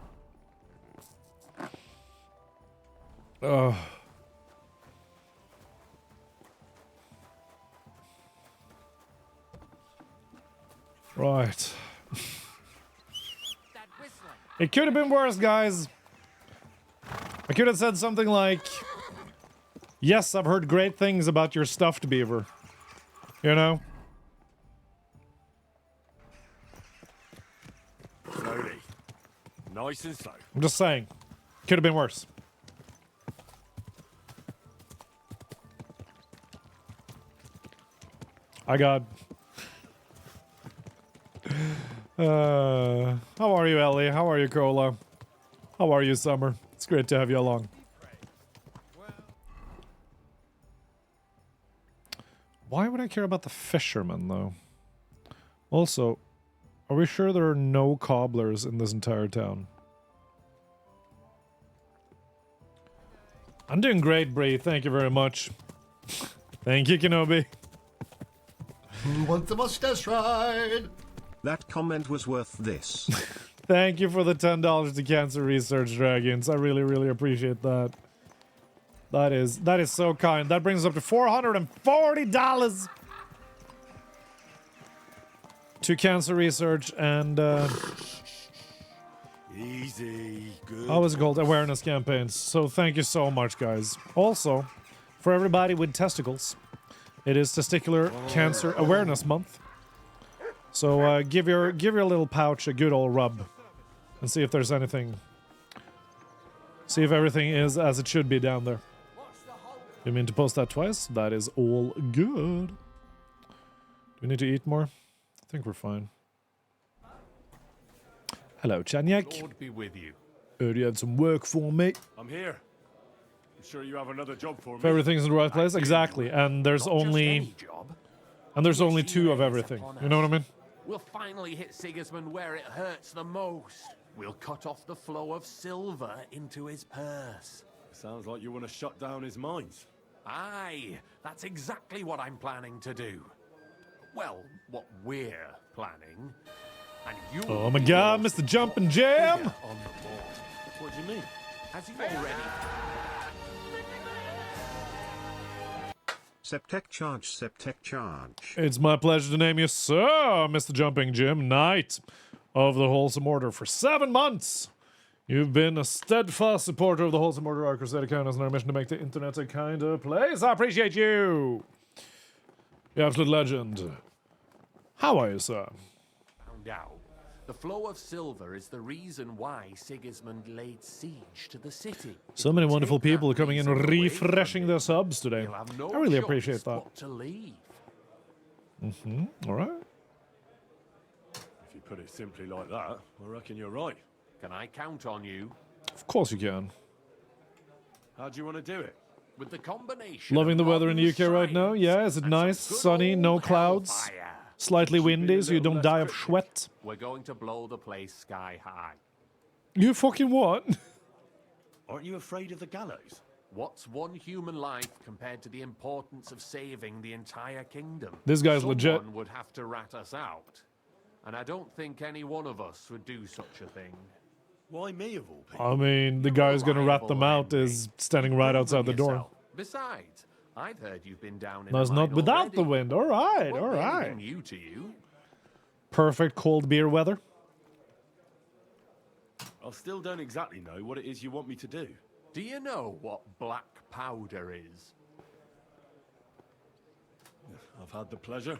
Oh. Right. It could have been worse, guys. I could have said something like, yes, I've heard great things about your stuffed beaver. You know? Nice and slow. I'm just saying. Could have been worse. I got... how are you, Ellie? How are you, Cola? How are you, Summer? It's great to have you along. Why would I care about the fishermen, though? Also, are we sure there are no cobblers in this entire town? I'm doing great, Bree. Thank you very much. Thank you, Kenobi. Who wants a mustache ride? That comment was worth this. Thank you for the $10 to Cancer Research Dragons. I really, really appreciate that. That is so kind. That brings us up to $440 to Cancer Research and Easy. Good. how is it called? Awareness campaigns. So thank you so much, guys. Also, for everybody with testicles, it is Testicular Cancer Awareness Month. So give your little pouch a good old rub and see if there's anything. See if everything is as it should be down there. You mean to post that twice? That is all good. Do we need to eat more? I think we're fine. Hello, Chanyak. Lord be with you. Heard you had some work for me. I'm here. I'm sure you have another job for me. If everything's in the right place, exactly. And there's only two of everything. You know what I mean? We'll finally hit Sigismund where it hurts the most. We'll cut off the flow of silver into his purse. Sounds like you want to shut down his mines. Aye, that's exactly what I'm planning to do. Well, what we're planning. And you Oh my god, Mr. Jumpin' Jam! on the board. What do you mean? Has he already? Septec charge, septec charge. It's my pleasure to name you Sir Mr. Jumping Jim, Knight of the Wholesome Order for 7 months. You've been a steadfast supporter of the Wholesome Order, our Crusade account, and our mission to make the internet a kinder place. I appreciate you! You absolute legend. How are you, sir? Found out. The flow of silver is the reason why Sigismund laid siege to the city. So many wonderful people coming in refreshing their subs today. I really appreciate that. To leave. Alright. If you put it simply like that, I reckon you're right. Can I count on you? Of course you can. How do you want to do it? With the combination. Loving the of weather in the modern UK right now? science Yeah, is it and nice, some good sunny, no old clouds? hellfire. Slightly windy so you little don't less die of cryptic. sweat? We're going to blow the place sky high. You fucking what? Aren't you afraid of the gallows? What's one human life compared to the importance of saving the entire kingdom? This guy's Someone legit. would have to rat us out. And I don't think any one of us would do such a thing. Why me of all people? I mean, the guy who's gonna rat them out is standing right outside the door. Yourself. Besides, I've heard you've been down in No, it's a not mine without the already. wind. Alright, Won't be alright. anything new to you. Perfect cold beer weather. I still don't exactly know what it is you want me to do. Do you know what black powder is? I've had the pleasure.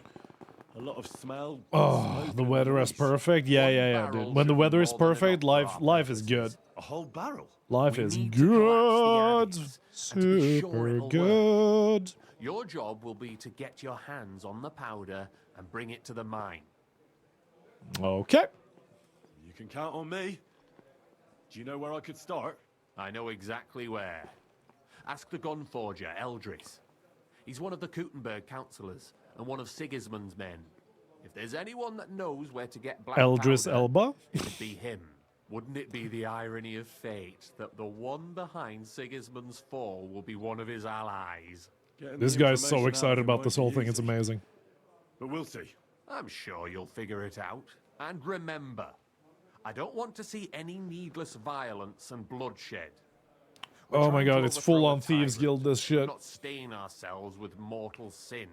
A lot of smell. Oh, smoke the and weather is noise. perfect. Yeah, One yeah, yeah, barrel dude. When the should be weather is more than perfect, enough for our life is good. purposes. A whole barrel. Life We is need to collapse good. the Abbey, and to be sure Super it'll work. good. Your job will be to get your hands on the powder and bring it to the mine. Okay. You can count on me. Do you know where I could start? I know exactly where. Ask the gun forger, Eldris. He's one of the Kuttenberg councillors and one of Sigismund's men. If there's anyone that knows where to get black Eldris powder, Elba? it'd be him. Wouldn't it be the irony of fate that the one behind Sigismund's fall will be one of his allies? Getting This the guy's so information out excited of it about won't this be whole thing. It's easy. amazing. But we'll see. I'm sure you'll figure it out. And remember, I don't want to see any needless violence and bloodshed. We're Oh my trying to god, it's overthrow full a on Thieves tyrant, Guild, this shit. not stain ourselves with mortal sin.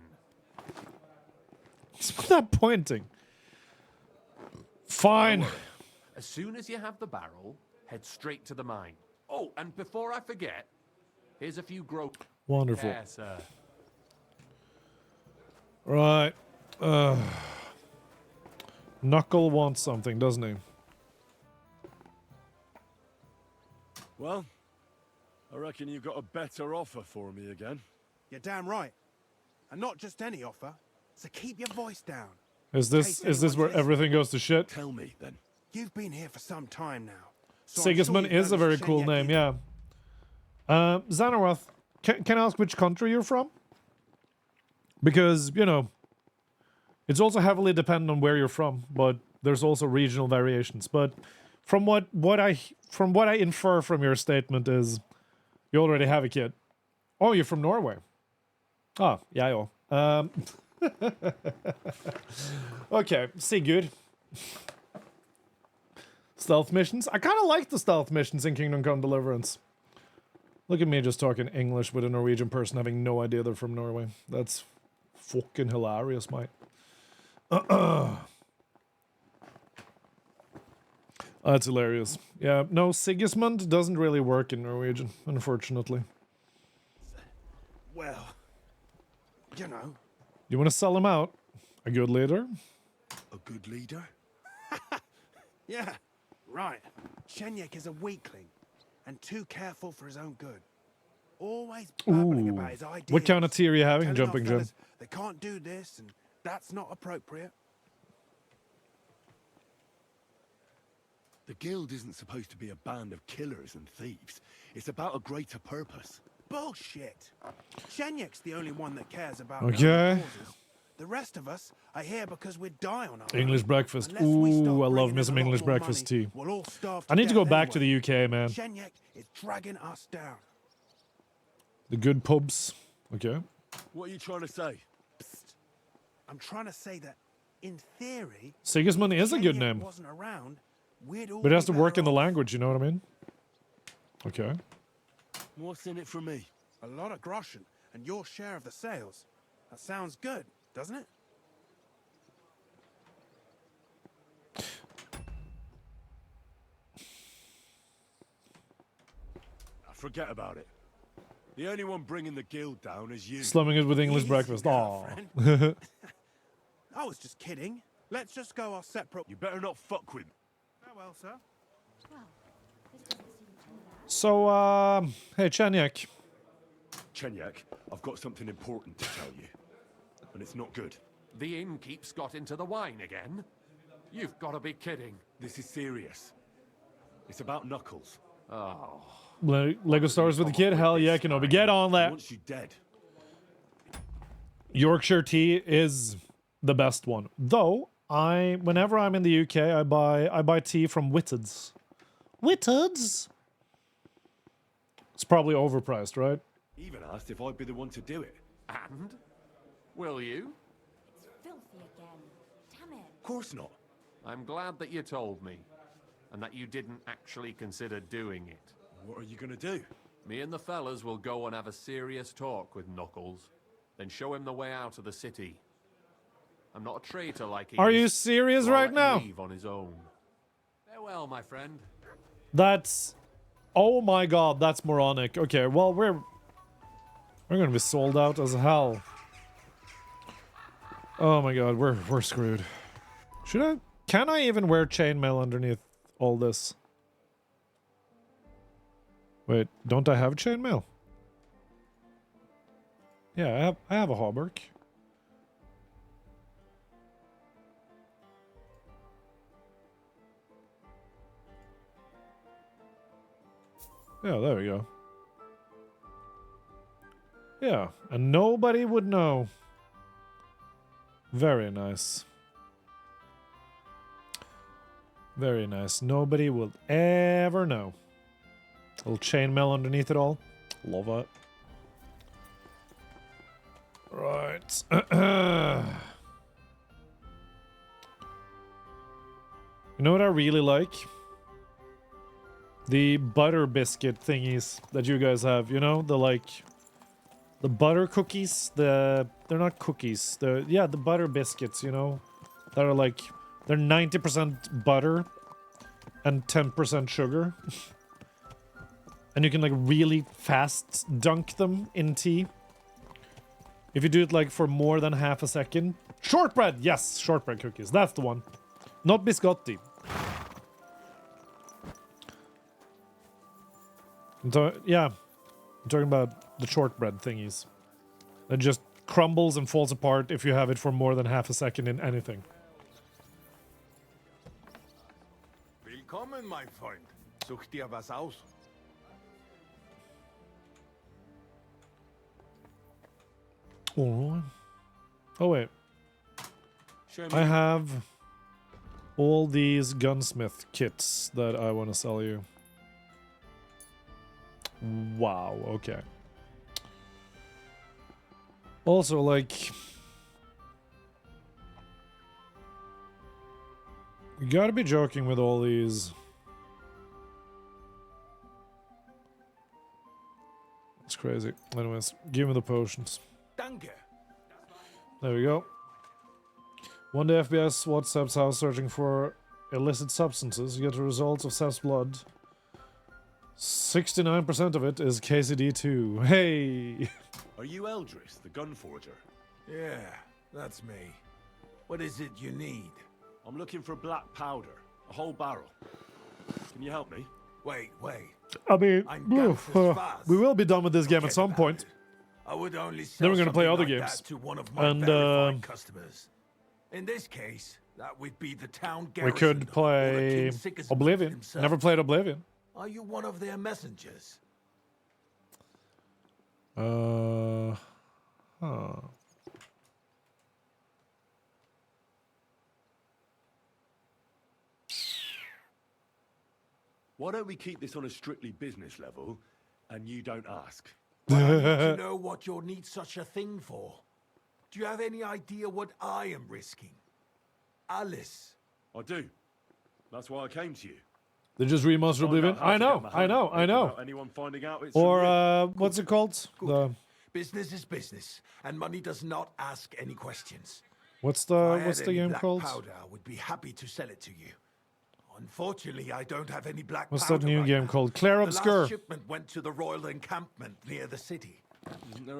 What's that pointing? Fine. As soon as you have the barrel, head straight to the mine. Oh, and before I forget, here's a few Wonderful. Yeah, sir. Right. Knuckle wants something, doesn't he? Well, I reckon you got a better offer for me again. You're damn right. And not just any offer. So keep your voice down. Is this where everything goes to shit? Tell me, then. You've been here for some time now. So I'm sure Sigismund you've is a noticed very cool Shenyek name, is- yeah. Xanaroth, can I ask which country you're from? Because, you know, it's also heavily dependent on where you're from, but there's also regional variations. But from what I infer from your statement is you already have a kid. Oh, you're from Norway. Ah, yeah, yeah. Okay, Sigurd. Stealth missions. I kind of like the stealth missions in Kingdom Come Deliverance. Look at me just talking English with a Norwegian person having no idea they're from Norway. That's fucking hilarious, mate. That's hilarious. Yeah, no, Sigismund doesn't really work in Norwegian, unfortunately. Well, you know. You want to sell him out? A good leader? A good leader? Yeah, right. Shenyek is a weakling and too careful for his own good. Always babbling about his ideas. What kind of tea are you having, telling Jumping our Jim? fellas they can't do this and that's not appropriate. The guild isn't supposed to be a band of killers and thieves. It's about a greater purpose. Bullshit. Shenyek's the only one that cares about Okay. causes. The rest of us are here because we die on our English own. breakfast. Unless we start Ooh, I love bringing me in some a lot English more breakfast money, tea. we'll all starve I to need to go death back to anyway. the UK, man. Shenyek is dragging us down. The good pubs. Okay. What are you trying to say? I'm trying to say that, in theory, Sigismund is a good Shenyek name. wasn't around, we'd all But it has be to work better in the off. language, you know what I mean? Okay. What's in it for me? A lot of groschen and your share of the sales. That sounds good, doesn't it? Forget about it. The only one bringing the guild down is you. Slumming it with English Easy breakfast. now, Aw. friend. I was just kidding. Let's just go our separate... You better not fuck with me. Farewell, sir. So, hey, Chenyek. Chenyek, I've got something important to tell you. And it's not good. The innkeep's got into the wine again? You've got to be kidding. This is serious. It's about Knuckles. Oh. Lego Stars with the kid? Hell yeah, Kenobi. Get on He that. wants you dead. Yorkshire tea is the best one. Though, whenever I'm in the UK, I buy tea from Whitted's. Whitted's? It's probably overpriced, right? He even asked if I'd be the one to do it. And? Will you? It's filthy again. Damn it. Of course not. I'm glad that you told me. And that you didn't actually consider doing it. What are you gonna do? Me and the fellas will go and have a serious talk with Knuckles. Then show him the way out of the city. I'm not a traitor like he Are is, you serious so I'll right let him now? leave on his own. Farewell, my friend. That's... Oh my god, that's moronic. Okay, well, we're gonna be sold out as hell. Oh my god, we're screwed. Can I even wear chainmail underneath all this? Wait, don't I have chainmail? Yeah, I have a hauberk. Yeah, there we go. Yeah, and nobody would know. Very nice. Very nice. Nobody will ever know. Little chainmail underneath it all. Love it. Right. You know what I really like? The butter biscuit thingies that you guys have, you know? The butter cookies, they're not cookies. The butter biscuits, you know? That are like, they're 90% butter and 10% sugar. And you can like really fast dunk them in tea. If you do it like for more than half a second. Shortbread! Yes, shortbread cookies. That's the one. Not biscotti. Yeah, I'm talking about the shortbread thingies. It just crumbles and falls apart if you have it for more than half a second in anything. Willkommen, mein Freund. Such dir was aus. Alright. Oh wait. I have all these gunsmith kits that I want to sell you. Wow, okay. Also, like... You gotta be joking with all these. It's crazy. Anyways, give me the potions. Danke. There we go. One day FPS watched Seb's house searching for illicit substances. You get the results of Seb's blood. 69% of it is KCD2. Hey! Are you Eldris, the gun forger? Yeah, that's me. What is it you need? I'm looking for black powder. A whole barrel. Can you help me? Wait. I mean, Ganz fast. we will be done with this game at some point. I would only Then sell we're gonna play something other like games. that to one of my And, verified customers. In this case, that would be the town We garrison. could or the play King Sigismund Oblivion. himself. Never played Oblivion. Are you one of their messengers? Huh. Why don't we keep this on a strictly business level, and you don't ask? Well, I need to know what you'll need such a thing for. Do you have any idea what I am risking? Alice. I do. That's why I came to you. They just remastered Find Oblivion. out how I to know, get my I hand know, on I it know. without anyone finding out it's Or from you. what's it called? The Business is business, and money does not ask any questions. what's If I the had what's the any game black called? powder, I would be happy to sell it to you. Unfortunately, I don't have any black What's powder that new right game now. called? Claire The Obscure. last shipment went to the royal encampment near the city.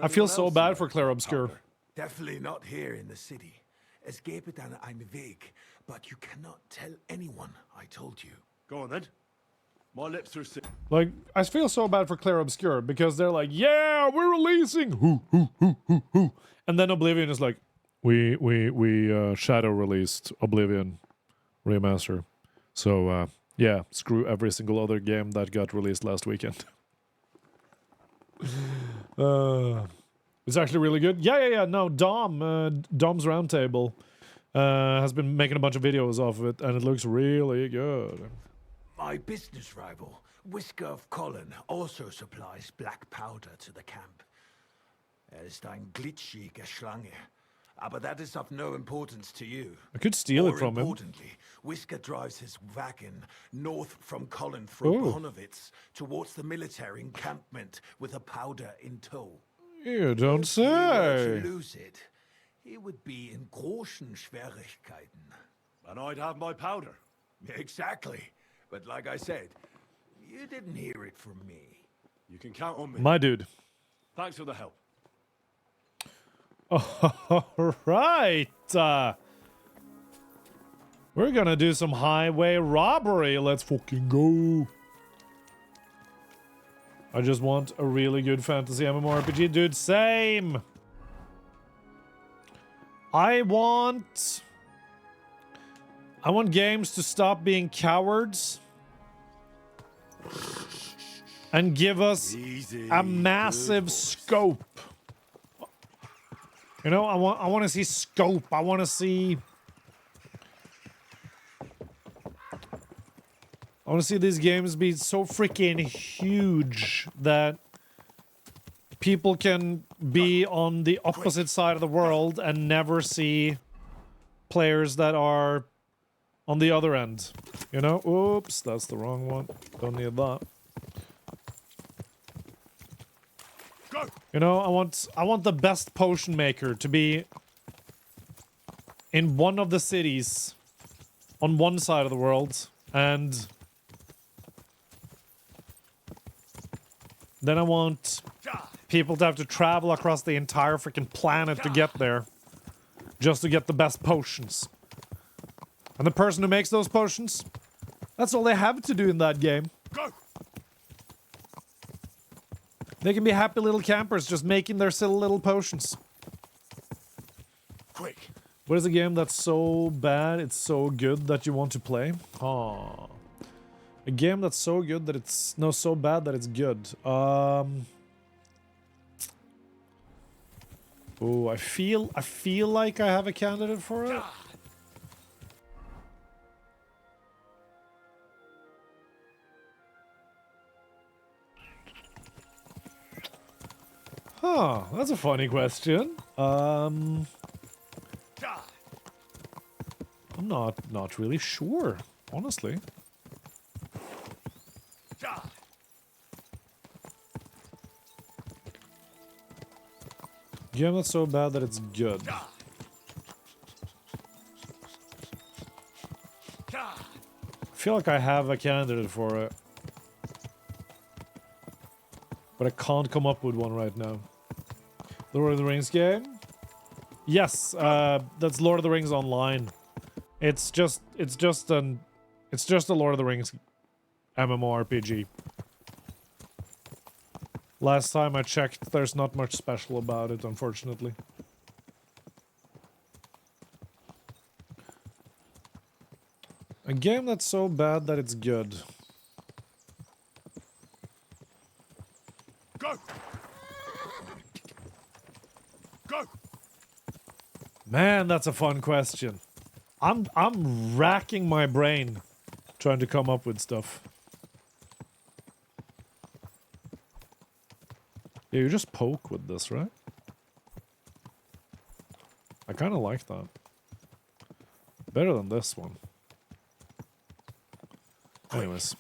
I feel so bad for Claire Obscure. Definitely not here in the city. Es gebe dann einen Weg, but you cannot tell anyone I told you. Go on then. My lips are sealed. Like, I feel so bad for Claire Obscure because they're like, yeah, we're releasing who. And then Oblivion is like, we shadow released Oblivion remaster. So yeah, screw every single other game that got released last weekend. It's actually really good. Yeah. No, Dom's Roundtable has been making a bunch of videos off of it, and it looks really good. My business rival, Whisker of Colin, also supplies black powder to the camp. Ist ein glitschige Schlange. Aber that is of no importance to you. I could steal it from him. Importantly, Whisker drives his wagon north from Colin through Ooh. Bonovitz towards the military encampment with the powder in tow. You don't If he were say. to lose it, he would be in großen Schwierigkeiten. And I'd have my powder. Exactly. But like I said, you didn't hear it from me. You can count on me. My dude. Thanks for the help. All right. We're gonna do some highway robbery. Let's fucking go. I just want a really good fantasy MMORPG, dude. Same. I want games to stop being cowards and give us a massive scope. You know, I want to see scope. I want to see these games be so freaking huge that people can be on the opposite side of the world and never see players that are on the other end. You know? Oops, that's the wrong one. Don't need that. You know, I want the best potion maker to be in one of the cities on one side of the world, and then I want people to have to travel across the entire freaking planet to get there, just to get the best potions. And the person who makes those potions, that's all they have to do in that game. They can be happy little campers just making their silly little potions. Quick. What is a game that's so bad it's so good that you want to play? Oh. A game that's so good that it's... No, so bad that it's good. Oh, I feel like I have a candidate for it. Huh, that's a funny question. I'm not really sure, honestly. Game that's so bad that it's good. I feel like I have a candidate for it. But I can't come up with one right now. The Lord of the Rings game? Yes, that's Lord of the Rings Online. It's just a Lord of the Rings MMORPG. Last time I checked, there's not much special about it, unfortunately. A game that's so bad that it's good. Go! Go! Man, that's a fun question. I'm racking my brain trying to come up with stuff. Yeah, you just poke with this, right? I kind of like that. Better than this one. Anyways.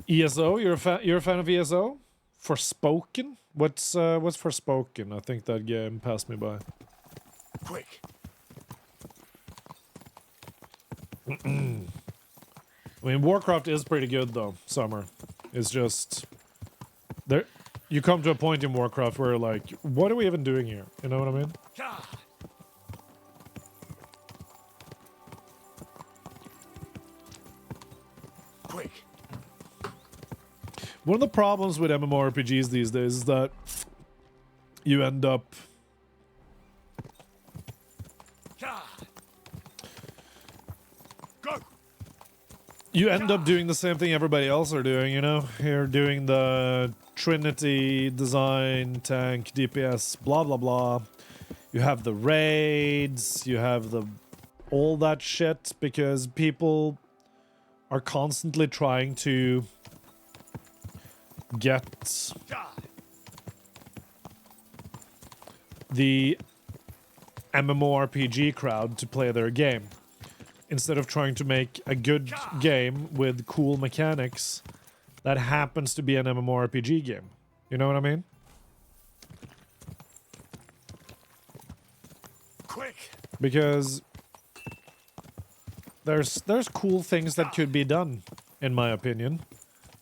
ESO, you're a fan of ESO? Forspoken? What's Forspoken? I think that game passed me by. Quick. I mean, Warcraft is pretty good though, Summer. It's just there you come to a point in Warcraft where you're like, what are we even doing here? You know what I mean? Quick. One of the problems with MMORPGs these days is that you end up doing the same thing everybody else are doing, you know? You're doing the Trinity, design, tank, DPS, blah blah blah. You have the raids, you have all that shit because people are constantly trying to get the MMORPG crowd to play their game. Instead of trying to make a good game with cool mechanics that happens to be an MMORPG game. You know what I mean? Quick. Because there's cool things that could be done, in my opinion,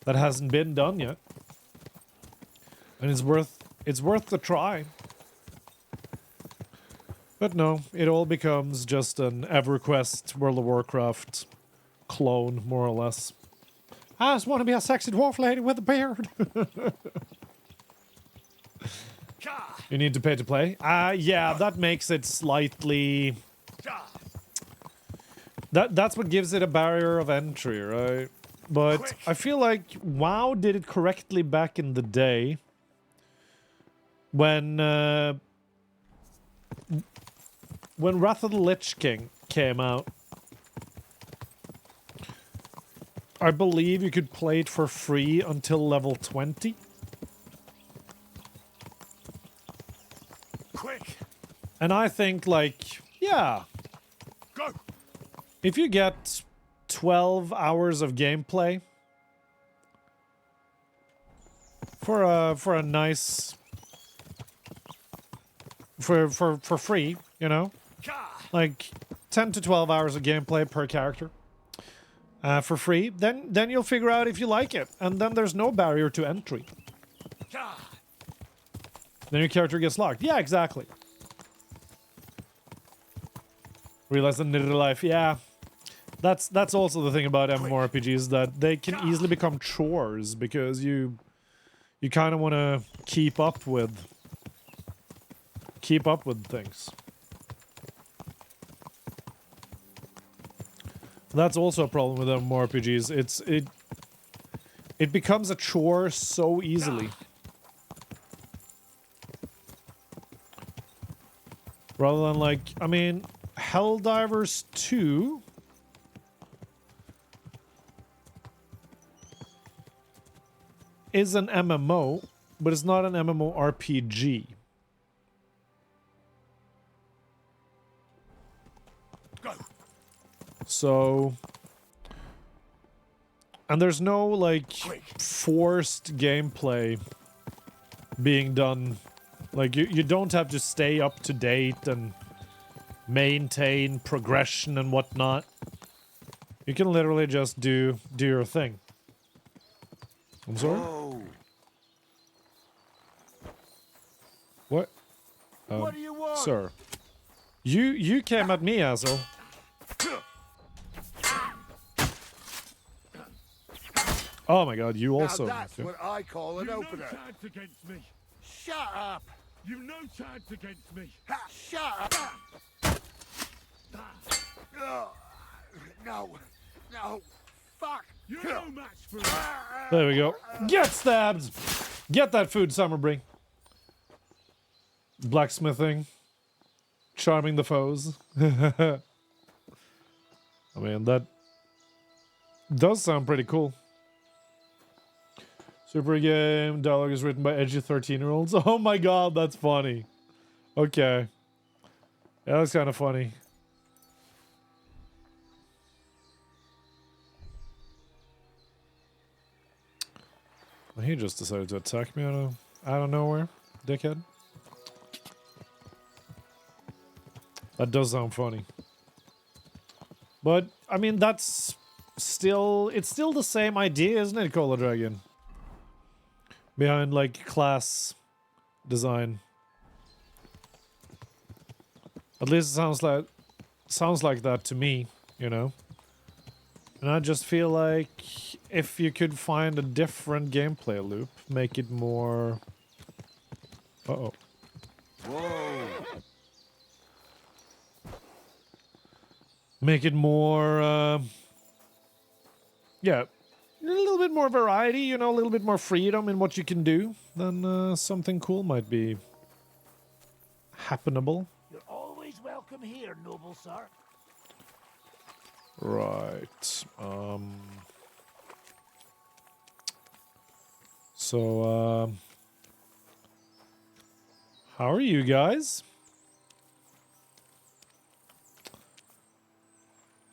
that hasn't been done yet. And it's worth the try. But no, it all becomes just an EverQuest World of Warcraft clone, more or less. I just want to be a sexy dwarf lady with a beard. You need to pay to play? Yeah, that makes it slightly... That's what gives it a barrier of entry, right? But I feel like WoW did it correctly back in the day. When Wrath of the Lich King came out, I believe you could play it for free until level 20. Quick. And I think, like, yeah. Go. If you get 12 hours of gameplay for a nice for free, you know? Like 10 to 12 hours of gameplay per character. For free, then you'll figure out if you like it, and then there's no barrier to entry. Then your character gets locked. Yeah, exactly. Realize the knitted life. Yeah, that's also the thing about MMORPGs, that they can easily become chores because you you kind of want to keep up with things. That's also a problem with MMORPGs. It becomes a chore so easily. Rather than like, I mean, Helldivers 2 is an MMO, but it's not an MMORPG. So, and there's no like forced gameplay being done. Like you don't have to stay up to date and maintain progression and whatnot. You can literally just do your thing. I'm sorry? Whoa. What? What do you want? Sir. You came at me, asshole. Oh my god, you also. Now that's what I call an opener. Chance against me. Shut up. You've no chance against me. Ha, shut up. No. No. Fuck. You're no match for me. There we go. Get stabbed! Get that food, Summerbring. Blacksmithing. Charming the foes. I mean, that does sound pretty cool. Super game. Dialogue is written by edgy 13-year-olds. Oh my god, that's funny. Okay. Yeah, that's kind of funny. He just decided to attack me out of nowhere, dickhead. That does sound funny. But, I mean, that's still... It's still the same idea, isn't it, Cola Dragon? Behind, like, class design. At least it sounds like that to me, you know? And I just feel like if you could find a different gameplay loop, make it more... Uh-oh. Whoa. Make it more, yeah, a little bit more variety, you know, a little bit more freedom in what you can do, then something cool might be happenable. You're always welcome here, noble sir. Right. So, how are you guys?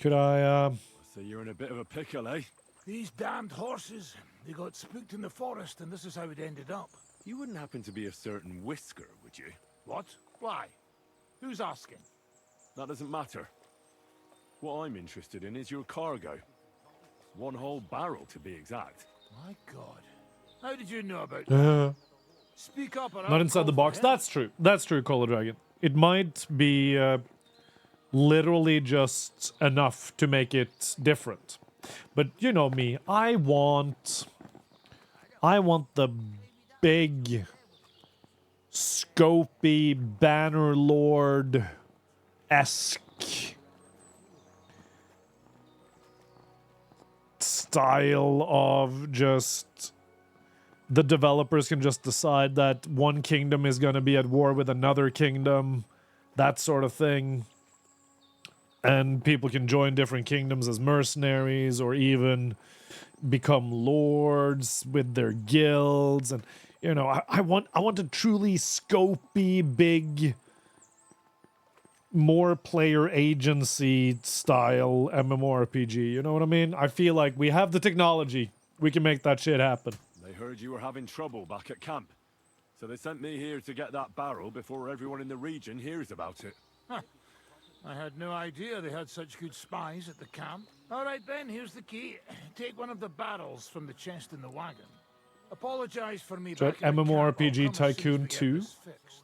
Could I, So you're in a bit of a pickle, eh? These damned horses, they got spooked in the forest and this is how it ended up. You wouldn't happen to be a certain Whisker, would you? What? Why? Who's asking? That doesn't matter. What I'm interested in is your cargo. One whole barrel, to be exact. My god. How did you know about that? Speak up or not I'll inside call the for box. help. That's true. That's true, Cola Dragon. It might be literally just enough to make it different. But you know me, I want the big, scopy, Bannerlord-esque style of just the developers can just decide that one kingdom is going to be at war with another kingdom, that sort of thing. And people can join different kingdoms as mercenaries or even become lords with their guilds. And, you know, I want a truly scopy, big, more player agency style MMORPG. You know what I mean? I feel like we have the technology. We can make that shit happen. They heard you were having trouble back at camp. So they sent me here to get that barrel before everyone in the region hears about it. Huh. I had no idea they had such good spies at the camp. All right, then, here's the key. Take one of the barrels from the chest in the wagon. Apologize for me So back in the camp. I'll MMORPG come as soon as Tycoon we get 2? this fixed.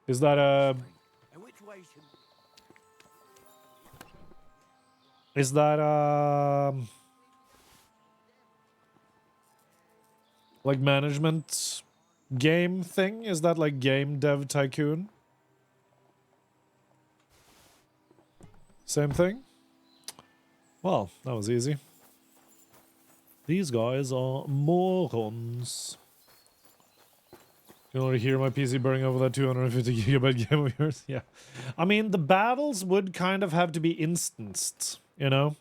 Is that a... Which way should... Is that like management game thing? Is that like Game Dev Tycoon? Same thing? Well, that was easy. These guys are morons. You can already hear my PC burning over that 250 gigabyte game of yours? Yeah. I mean, the battles would kind of have to be instanced, you know?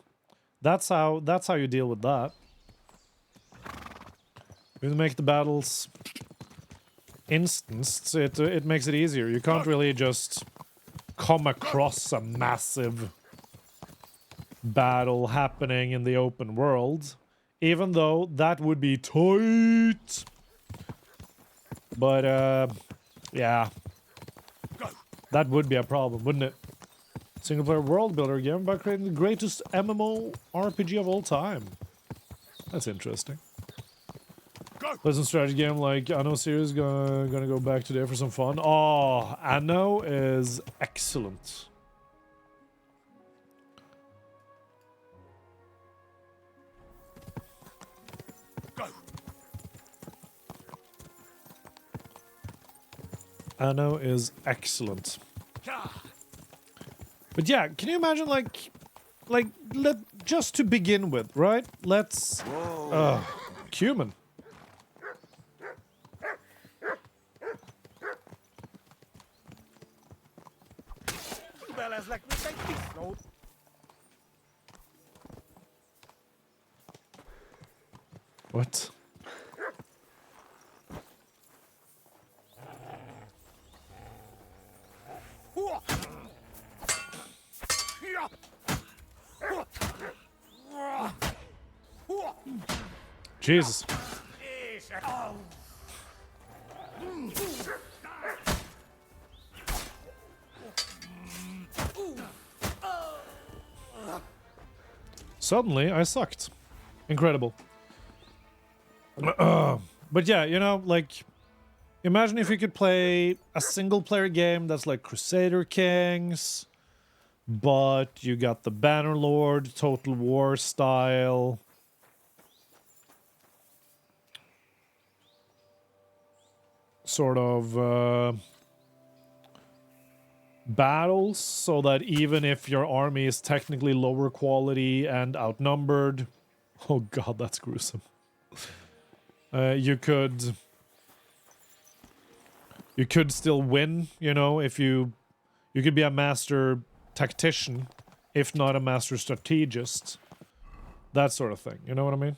That's how you deal with that. You make the battles instanced, it makes it easier. You can't really just come across a massive battle happening in the open world, even though that would be tight. But yeah, that would be a problem, wouldn't it? Single player world builder game by creating the greatest MMO RPG of all time. That's interesting. Pleasant strategy game like Anno series gonna go back today for some fun. Oh, Anno is excellent. Anno is excellent. But yeah, can you imagine just to begin with, right? Let's cumin. What? Jesus. Suddenly, I sucked. Incredible. But yeah, you know, like, imagine if you could play a single-player game that's like Crusader Kings, but you got the Bannerlord, Total War style. Sort of battles, so that even if your army is technically lower quality and outnumbered, oh god, that's gruesome. You could still win, you know, if you could be a master tactician, if not a master strategist. That sort of thing, you know what I mean?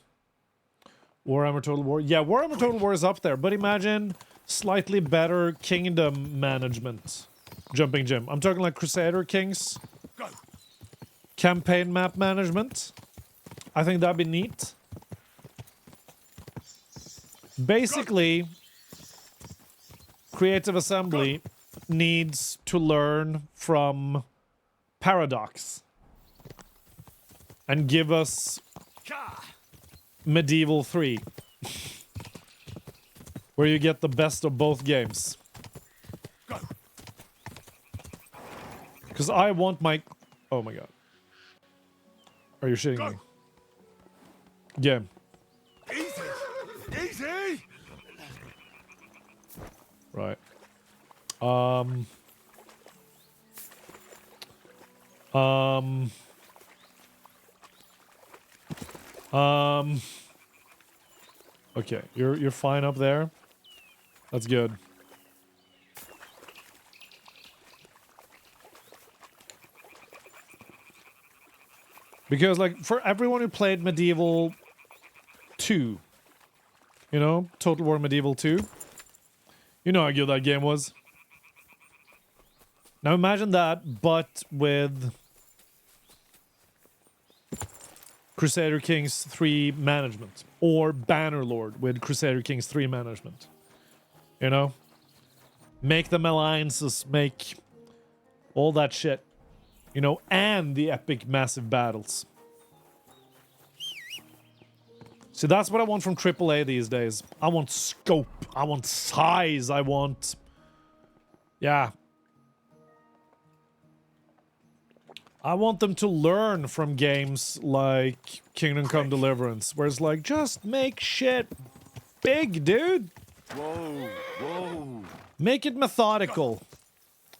Warhammer Total War. Yeah, Warhammer Total War is up there, but imagine slightly better kingdom management. Jumping Jim. I'm talking like Crusader Kings. Campaign map management. I think that'd be neat. Basically, Creative Assembly needs to learn from Paradox and give us Medieval 3, where you get the best of both games. Because I want my... Oh my god. Are you shitting me? Yeah. Easy! Right. Okay, you're fine up there. That's good. Because, like, for everyone who played Medieval 2, you know, Total War Medieval 2, you know how good that game was. Now imagine that, but with Crusader Kings 3 management, or Bannerlord with Crusader Kings 3 management. You know? Make them alliances, make all that shit. You know, and the epic massive battles. See, that's what I want from AAA these days. I want scope. I want size. I want... Yeah. I want them to learn from games like Kingdom Come Deliverance, where it's like, just make shit big, dude. Whoa, whoa. Make it methodical.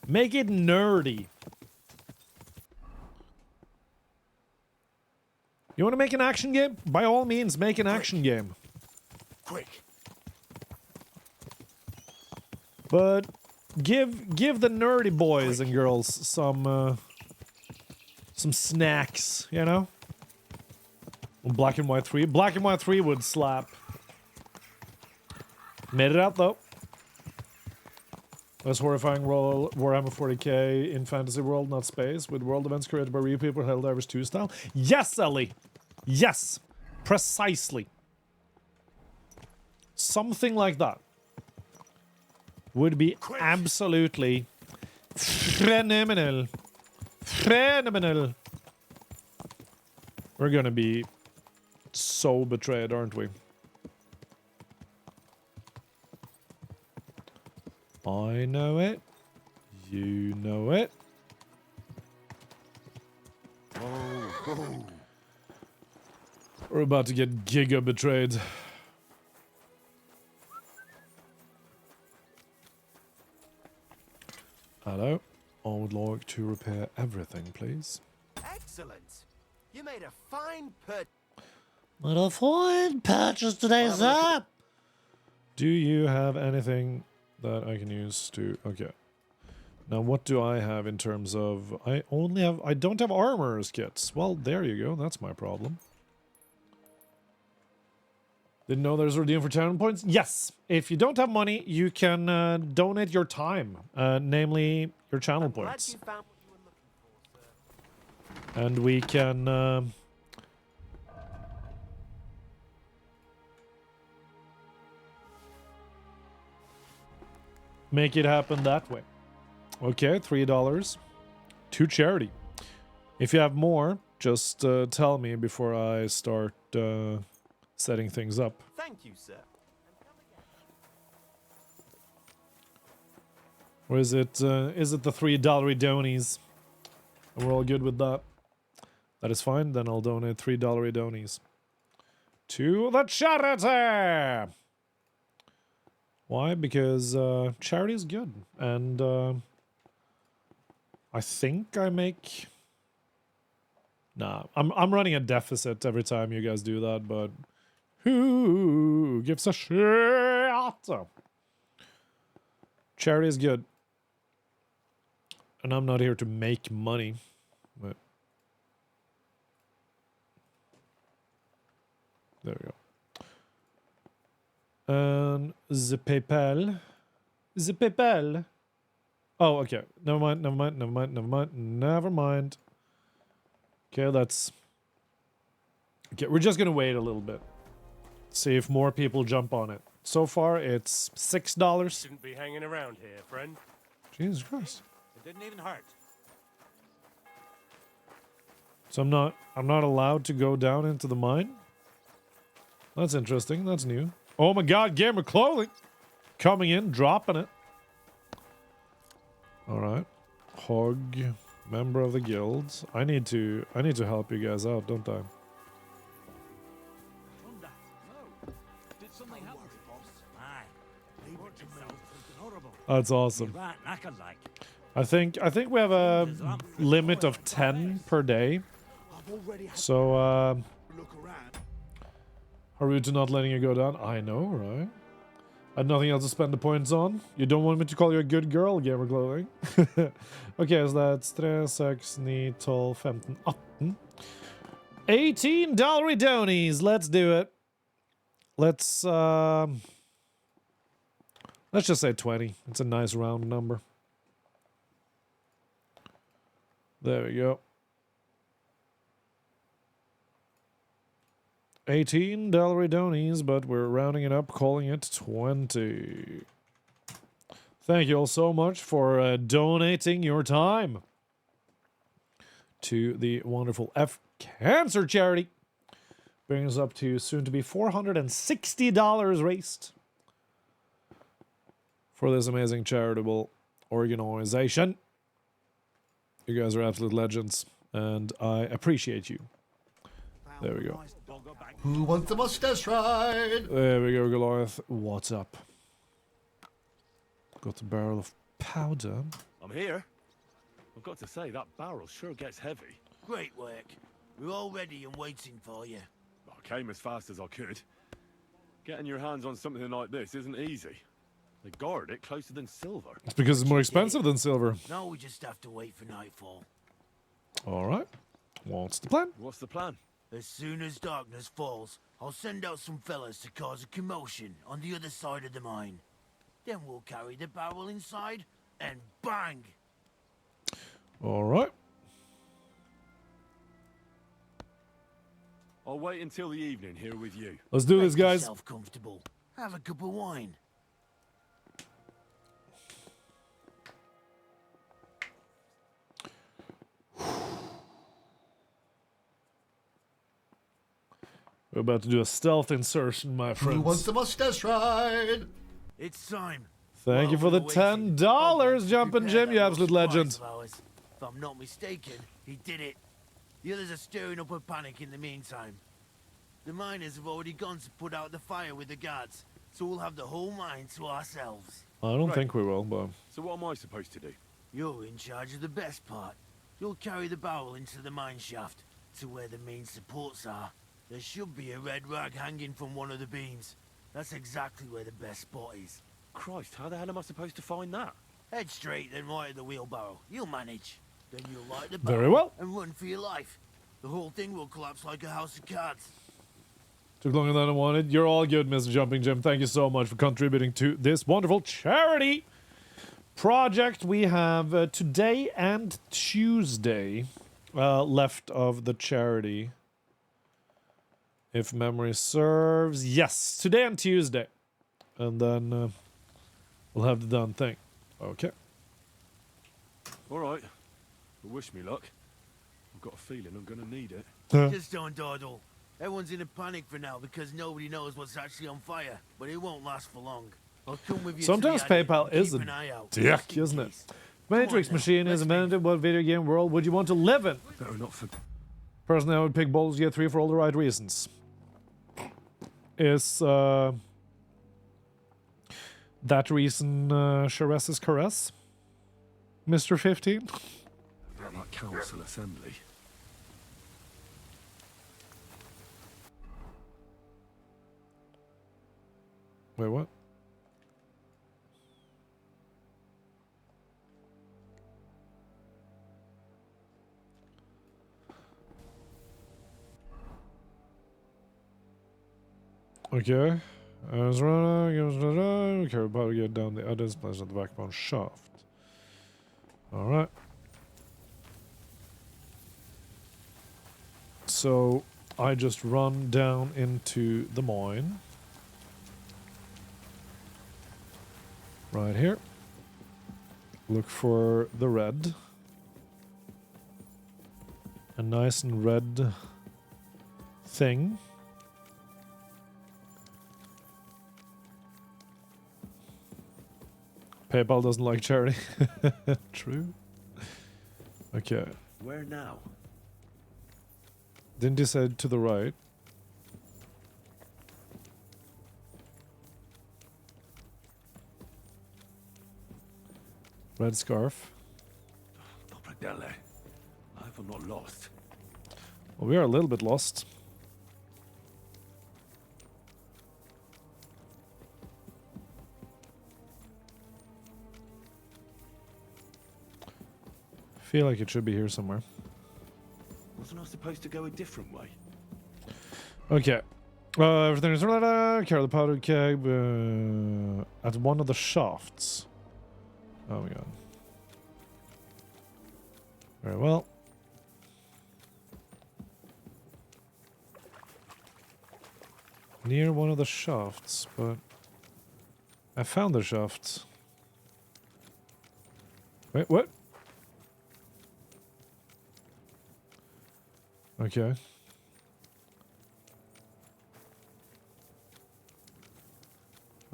Make it nerdy. You want to make an action game? By all means, make an action game. Quick. But give the nerdy boys and girls some snacks, you know? Black and White 3. Black and White 3 would slap. Made it out though. Less horrifying role Warhammer 40k in fantasy world, not space, with world events created by real people, Helldivers 2 style. Yes, Ellie! Yes! Precisely. Something like that would be absolutely phenomenal. Phenomenal. We're gonna be so betrayed, aren't we? I know it. You know it. Whoa. We're about to get giga betrayed. Hello. I would like to repair everything, please. Excellent. You made a fine purchase. What a fine purchase today, sir. Do you have anything that I can use to... Okay. Now, what do I have in terms of... I don't have armorer's kits. Well, there you go. That's my problem. Didn't know there's a redeem for talent points? Yes! If you don't have money, you can donate your time. Namely, your channel points. And we can... make it happen that way. Okay, $3 to charity. If you have more, just tell me before I start setting things up. Thank you, sir. Or is it the $3 donies? And we're all good with that. That is fine. Then I'll donate $3 donies to the charity. Why? Because charity is good, and I think I make. Nah, I'm running a deficit every time you guys do that, but who gives a shit? Charity is good, and I'm not here to make money, but there we go. And the PayPal. The PayPal. Oh, okay. Never mind. Okay, that's... Okay, we're just gonna wait a little bit. See if more people jump on it. So far, it's $6. Shouldn't be hanging around here, friend. Jesus Christ. It didn't even hurt. So I'm not allowed to go down into the mine? That's interesting. That's new. Oh my god, gamer clothing! Coming in, dropping it. Alright. Hog, member of the guild. I need to help you guys out, don't I? That's awesome. I think we have a limit of 10 per day. So are rude to not letting you go down? I know, right? I had nothing else to spend the points on. You don't want me to call you a good girl, gamer clothing. Okay, so that's 3, 6, 9, 12, 15, 18. $18 donies. Let's do it. Let's just say 20. It's a nice round number. There we go. $18 donies, but we're rounding it up, calling it 20. Thank you all so much for donating your time to the wonderful F Cancer charity. Bringing us up to soon to be $460 raised for this amazing charitable organization. You guys are absolute legends, and I appreciate you. There we go. Who wants a mustache ride? There we go, Goliath. What's up? Got a barrel of powder. I'm here. I've got to say, that barrel sure gets heavy. Great work. We're all ready and waiting for you. I came as fast as I could. Getting your hands on something like this isn't easy. They guard it closer than silver. It's because it's more expensive than silver. Now we just have to wait for nightfall. Alright. What's the plan? What's the plan? As soon as darkness falls, I'll send out some fellas to cause a commotion on the other side of the mine. Then we'll carry the barrel inside, and bang! Alright. I'll wait until the evening here with you. Let's do this, Make guys. yourself comfortable. Have a cup of wine. We're about to do a stealth insertion, my friends. Who wants a mustache ride? It's time. Thank you for the $10, Jumpin' Jim, you absolute legend. If I'm not mistaken, he did it. The others are stirring up a panic in the meantime. The miners have already gone to put out the fire with the guards, so we'll have the whole mine to ourselves. I don't think we will, but... So what am I supposed to do? You're in charge of the best part. You'll carry the barrel into the mine shaft, to where the main supports are. There should be a red rag hanging from one of the beams. That's exactly where the best spot is. Christ, how the hell am I supposed to find that? Head straight, then right at the wheelbarrow. You'll manage. Then you'll light the barrel Very well. and run for your life. The whole thing will collapse like a house of cards. Took longer than I wanted. You're all good, Mr. Jumping Jim. Thank you so much for contributing to this wonderful charity project. We have today and Tuesday left of the charity. If memory serves. Yes, today and Tuesday. And then we'll have the done thing. Okay. All right. Well, wish me luck. I've got a feeling I'm going to need it. Just don't dawdle. Everyone's in a panic for now because nobody knows what's actually on fire, but it won't last for long. I'll come with you. Sometimes to the attic PayPal and is keep a an eye out, dick, just in isn't it? case. Matrix Come on now, Machine is let's invented. What video game world would you want to live in? Better not for... Personally, I would pick Baldur's Gate 3 for all the right reasons. Is that reason Chares's Caress? Mr. 15? About that council assembly. Wait, what? Okay. As running, carry about to get down the other place at the backbone shaft. Alright. So I just run down into the mine. Right here. Look for the red. A nice and red thing. PayPal doesn't like charity. True. Okay. Where now? Didn't you say to the right? Red scarf. Dopradelle. I hope I'm not lost. Well, we are a little bit lost. Feel like it should be here somewhere. Wasn't I supposed to go a different way? Okay. Everything is carry the powder keg at one of the shafts. Oh my god. Very well. Near one of the shafts, but I found the shaft. Wait, what? Okay.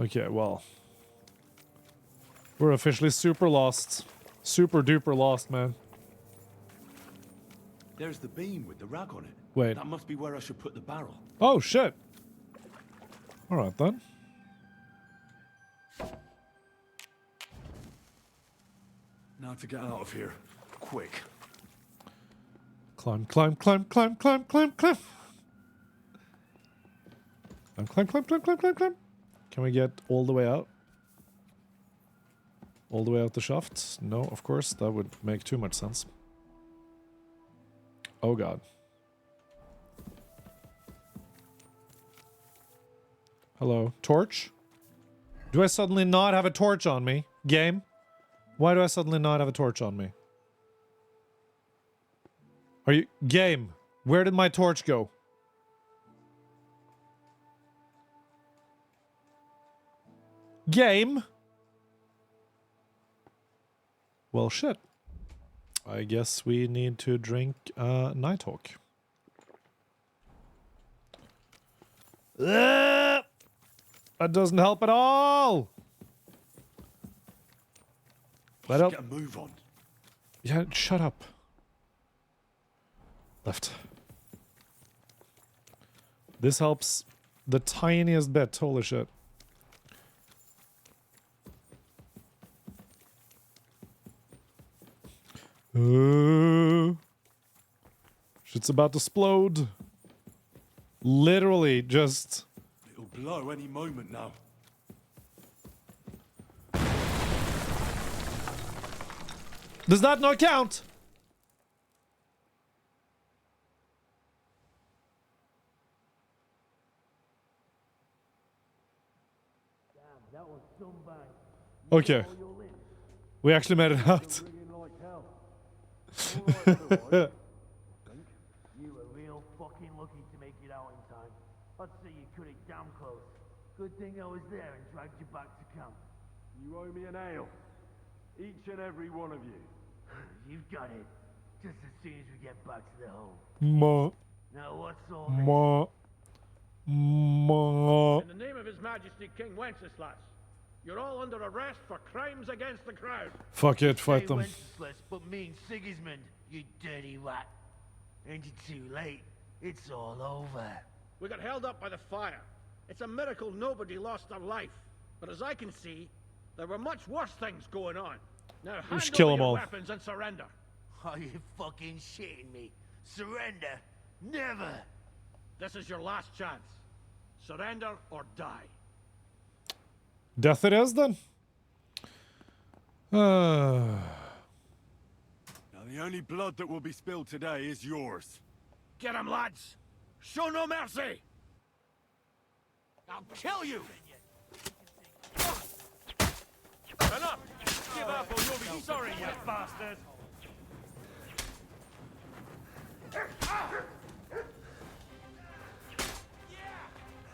Okay, well. We're officially super lost. Super duper lost, man. There's the beam with the rag on it. Wait. That must be where I should put the barrel. Oh, shit. Alright then. Now to get out of here. Quick. Climb, climb, climb, climb, climb, climb, climb. Climb, climb, climb, climb, climb, climb. Can we get all the way out? All the way out the shaft? No, of course. That would make too much sense. Oh god. Hello. Torch? Do I suddenly not have a torch on me? Game? Why do I suddenly not have a torch on me? Are you... Game? Where did my torch go? Game? Well, shit. I guess we need to drink Nighthawk. That doesn't help at all. Let up. Get a move on. Yeah, shut up. Left. This helps the tiniest bit. Holy shit. Shit's about to explode. Literally just... It'll blow any moment now. Does that not count? Okay. We actually made it out. You were real fucking lucky to make it out in time. I'd say you cut it damn close. Good thing I was there and dragged you back to camp. You owe me an ale. Each and every one of you. You've got it. Just as soon as we get back to the hole. Ma. Now what's all this? Ma. Ma. In the name of His Majesty King Wenceslas, you're all under arrest for crimes against the crown. Fuck it, fight Say them. Wenceslas, but mean Sigismund, you dirty rat. Ain't it too late? It's all over. We got held up by the fire. It's a miracle nobody lost their life. But as I can see, there were much worse things going on. Now hand should kill over them your all. weapons and surrender. Are you fucking shitting me? Surrender? Never! This is your last chance. Surrender or die. Death it is then. Now the only blood that will be spilled today is yours. Get him, lads! Show no mercy! I'll kill you! Enough! Give up or you'll be sorry, you bastard!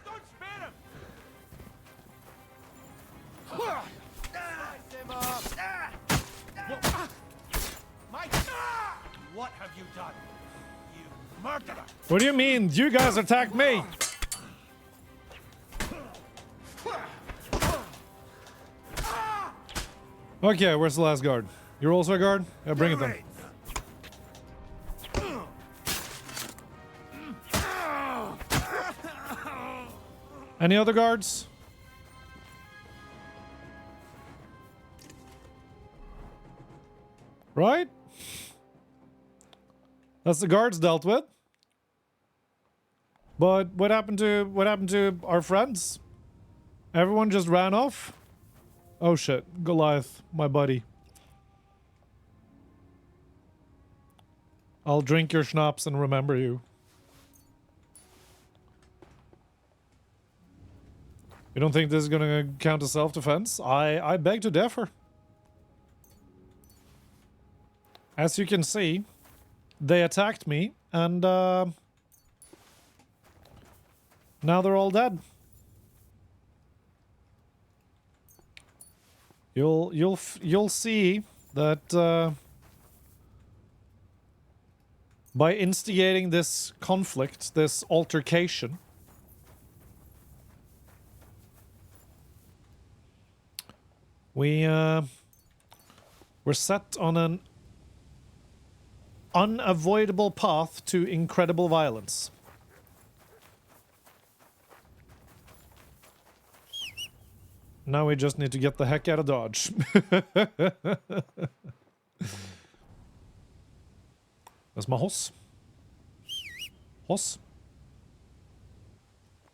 Don't spare him! Slice him up! Mike! What have you done? You murderer! What do you mean? You guys attacked me. Okay, where's the last guard? You're also a guard? Yeah, bring it then. Any other guards? Right? That's the guards dealt with. But what happened to our friends? Everyone just ran off? Oh shit, Goliath, my buddy. I'll drink your schnapps and remember you. You don't think this is gonna count as self-defense? I beg to differ. As you can see, they attacked me, and now they're all dead. You'll see that by instigating this conflict, this altercation, we're set on an unavoidable path to incredible violence. Now we just need to get the heck out of Dodge. That's my horse. Horse.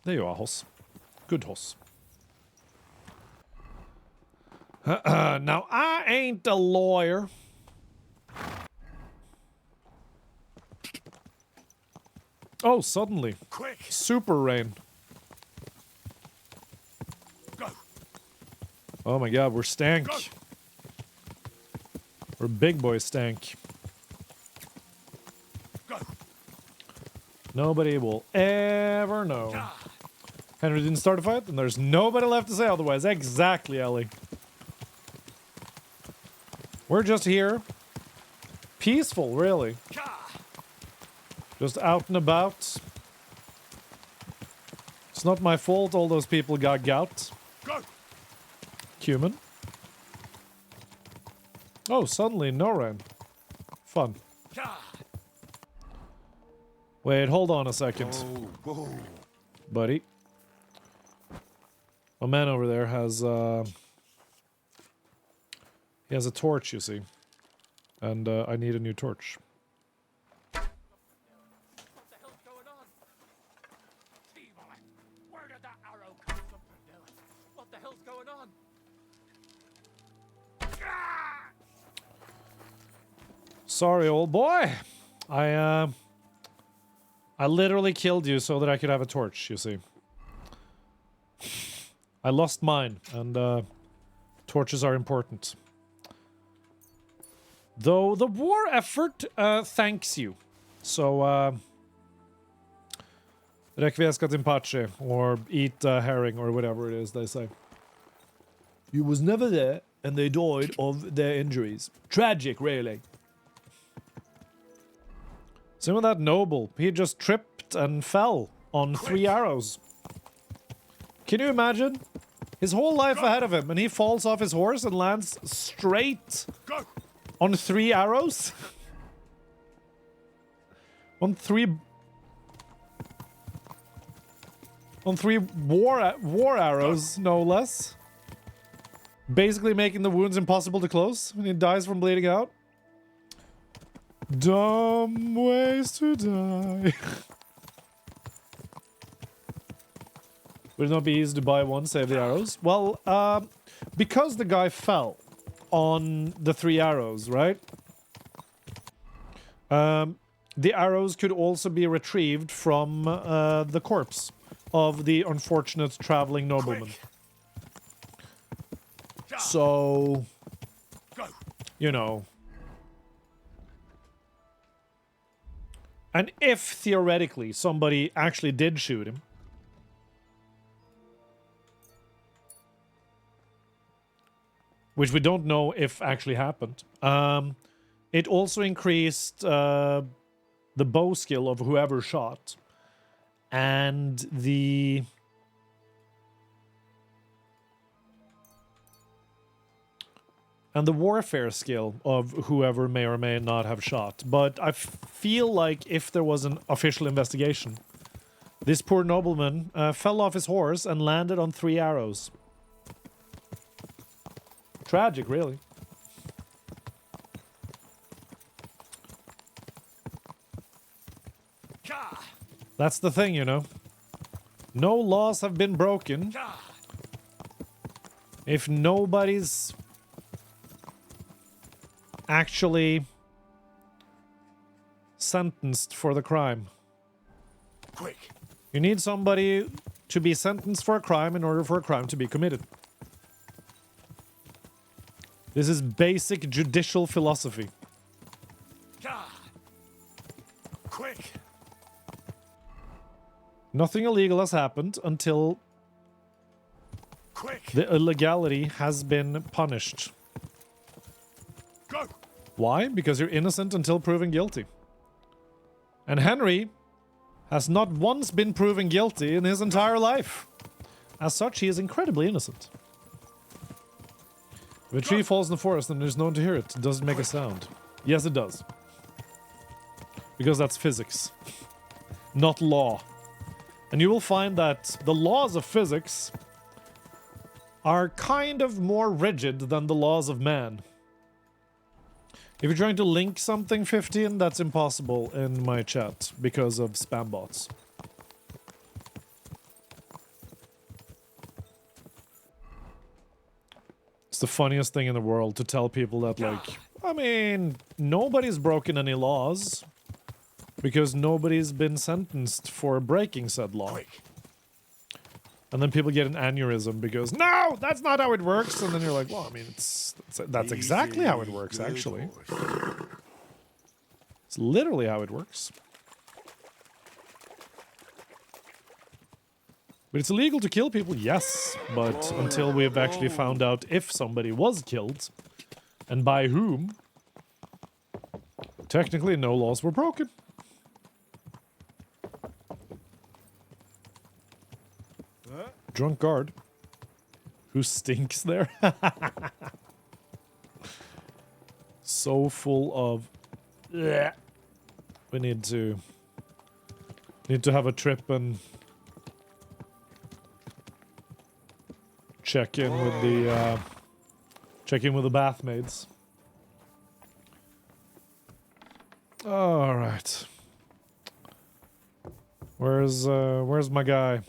There you are, horse. Good horse. Now, I ain't a lawyer. Oh, suddenly. Quick. Super rain. Go. Oh my god, we're stank. Go. We're big boy stank. Go. Nobody will ever know. Henry didn't start a fight, and there's nobody left to say otherwise. Exactly, Ellie. We're just here. Peaceful, really. Just out and about. It's not my fault all those people got gout. Go. Human. Oh, suddenly no rain. Fun. Wait, hold on a second. Buddy. A man over there has, he has a torch, you see. And, I need a new torch. What the hell's going on? T-boy, where did that arrow come from? What the hell's going on? Sorry, old boy. I literally killed you so that I could have a torch, you see. I lost mine, and torches are important. Though the war effort thanks you. So, requiescat in pace, or eat herring, or whatever it is they say. You was never there, and they died of their injuries. Tragic, really. Same with that noble. He just tripped and fell on 3 arrows. Can you imagine? His whole life ahead of him, and he falls off his horse and lands straight on 3 arrows? On 3 war arrows, no less. Basically making the wounds impossible to close, and he dies from bleeding out. Dumb ways to die. Would it not be easy to buy one, save the arrows? Well, because the guy fell on the 3 arrows, right? The arrows could also be retrieved from the corpse of the unfortunate traveling nobleman. So, you know. And if, theoretically, somebody actually did shoot him, which we don't know if actually happened, it also increased the bow skill of whoever shot, and the warfare skill of whoever may or may not have shot. But I feel like if there was an official investigation, this poor nobleman fell off his horse and landed on 3 arrows. Tragic, really. That's the thing, you know. No laws have been broken if nobody's actually sentenced for the crime. Quick. You need somebody to be sentenced for a crime in order for a crime to be committed. This is basic judicial philosophy. Quick. Nothing illegal has happened until the illegality has been punished. Go. Why? Because you're innocent until proven guilty. And Henry has not once been proven guilty in his entire life. As such, he is incredibly innocent. If a tree falls in the forest and there's no one to hear it, does it make a sound? Yes, it does. because that's physics, not law. And you will find that the laws of physics are kind of more rigid than the laws of man. If you're trying to link something 15, that's impossible in my chat because of spam bots. It's the funniest thing in the world to tell people that, like, I mean, nobody's broken any laws because nobody's been sentenced for breaking said law. And then people get an aneurysm because, no, that's not how it works. And then you're like, well, I mean, that's exactly how it works, actually. It's literally how it works. But it's illegal to kill people, yes. But until we have actually found out if somebody was killed and by whom, technically no laws were broken. Drunk guard. Who stinks there? So full of... Blech. We need to have a trip and check in with the bath maids. All right. Where's my guy?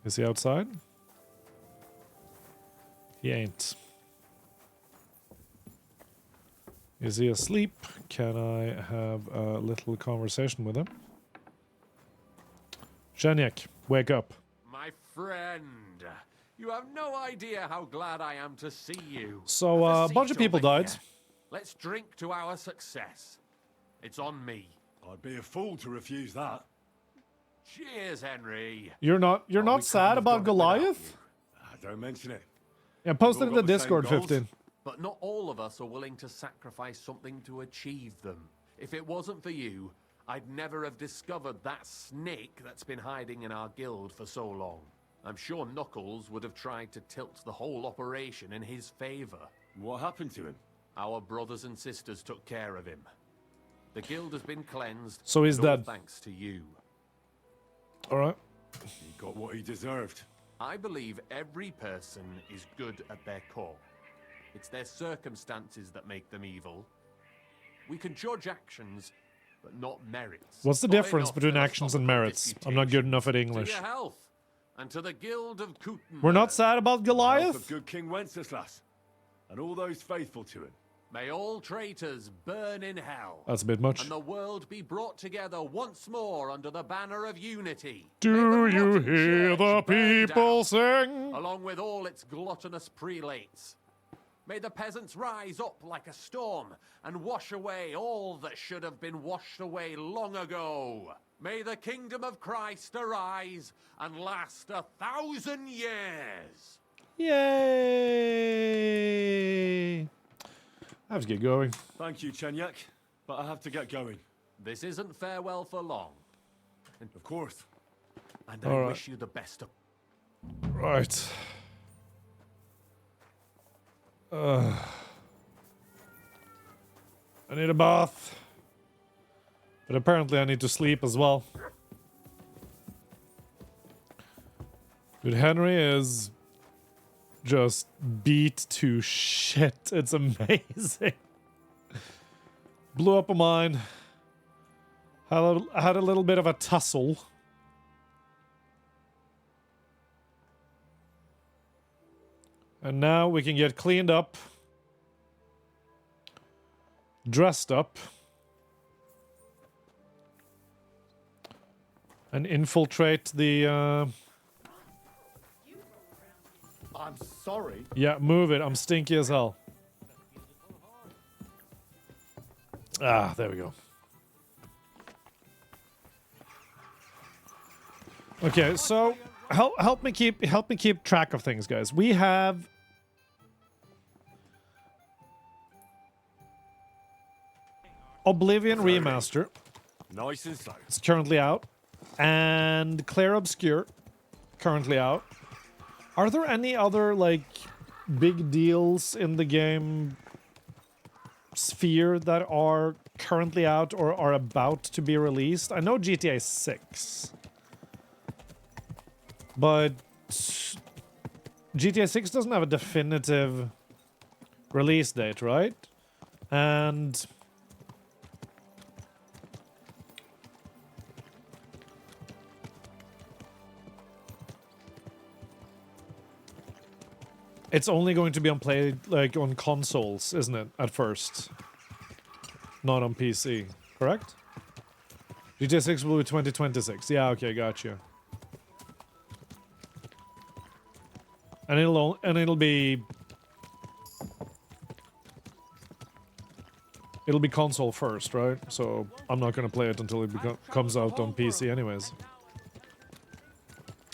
Is he outside? He ain't. Is he asleep? Can I have a little conversation with him? Shaniak, wake up. My friend, you have no idea how glad I am to see you. So, a bunch of people died. Let's drink to our success. It's on me. I'd be a fool to refuse that. Cheers, Henry. You're not sad about Goliath? Don't mention it. Yeah, post it in the Discord, 15. But not all of us are willing to sacrifice something to achieve them. If it wasn't for you, I'd never have discovered that snake that's been hiding in our guild for so long. I'm sure Knuckles would have tried to tilt the whole operation in his favor. What happened to him? Our brothers and sisters took care of him. The guild has been cleansed. So he's dead. Thanks to you. All right. He got what he deserved. I believe every person is good at their core. It's their circumstances that make them evil. We can judge actions, but not merits. What's the difference between actions and merits? I'm not good enough at English. To your health, and to the Guild of Kootenburg. We're not sad about The Goliath? of good King Wenceslas, and all those faithful to him. May all traitors burn in hell. That's a bit much. And the world be brought together once more under the banner of unity. Do you hear the people sing? Along with all its gluttonous prelates. May the peasants rise up like a storm and wash away all that should have been washed away long ago. May the kingdom of Christ arise and last 1,000 years. Yay! I have to get going. Thank you, Chenyak, but I have to get going. This isn't farewell for long. Of course. And I wish you the best of... Right. I need a bath. But apparently I need to sleep as well. Dude, Henry is just beat to shit. It's amazing. Blew up a mine. Had a little bit of a tussle. And now we can get cleaned up. Dressed up. And infiltrate the... I'm sorry. Yeah, move it. I'm stinky as hell. Ah, there we go. Okay, so help me keep track of things, guys. We have Oblivion Remaster. Nice and slow. It's currently out. And Clair Obscure, currently out. Are there any other, like, big deals in the game Sphere that are currently out or are about to be released. I know GTA 6. But GTA 6 doesn't have a definitive release date, right? And it's only going to be on on consoles, isn't it? At first, not on PC, correct? GTA 6 will be 2026. Yeah, okay, gotcha. And it'll be console first, right? So I'm not gonna play it until it comes out on PC, anyways.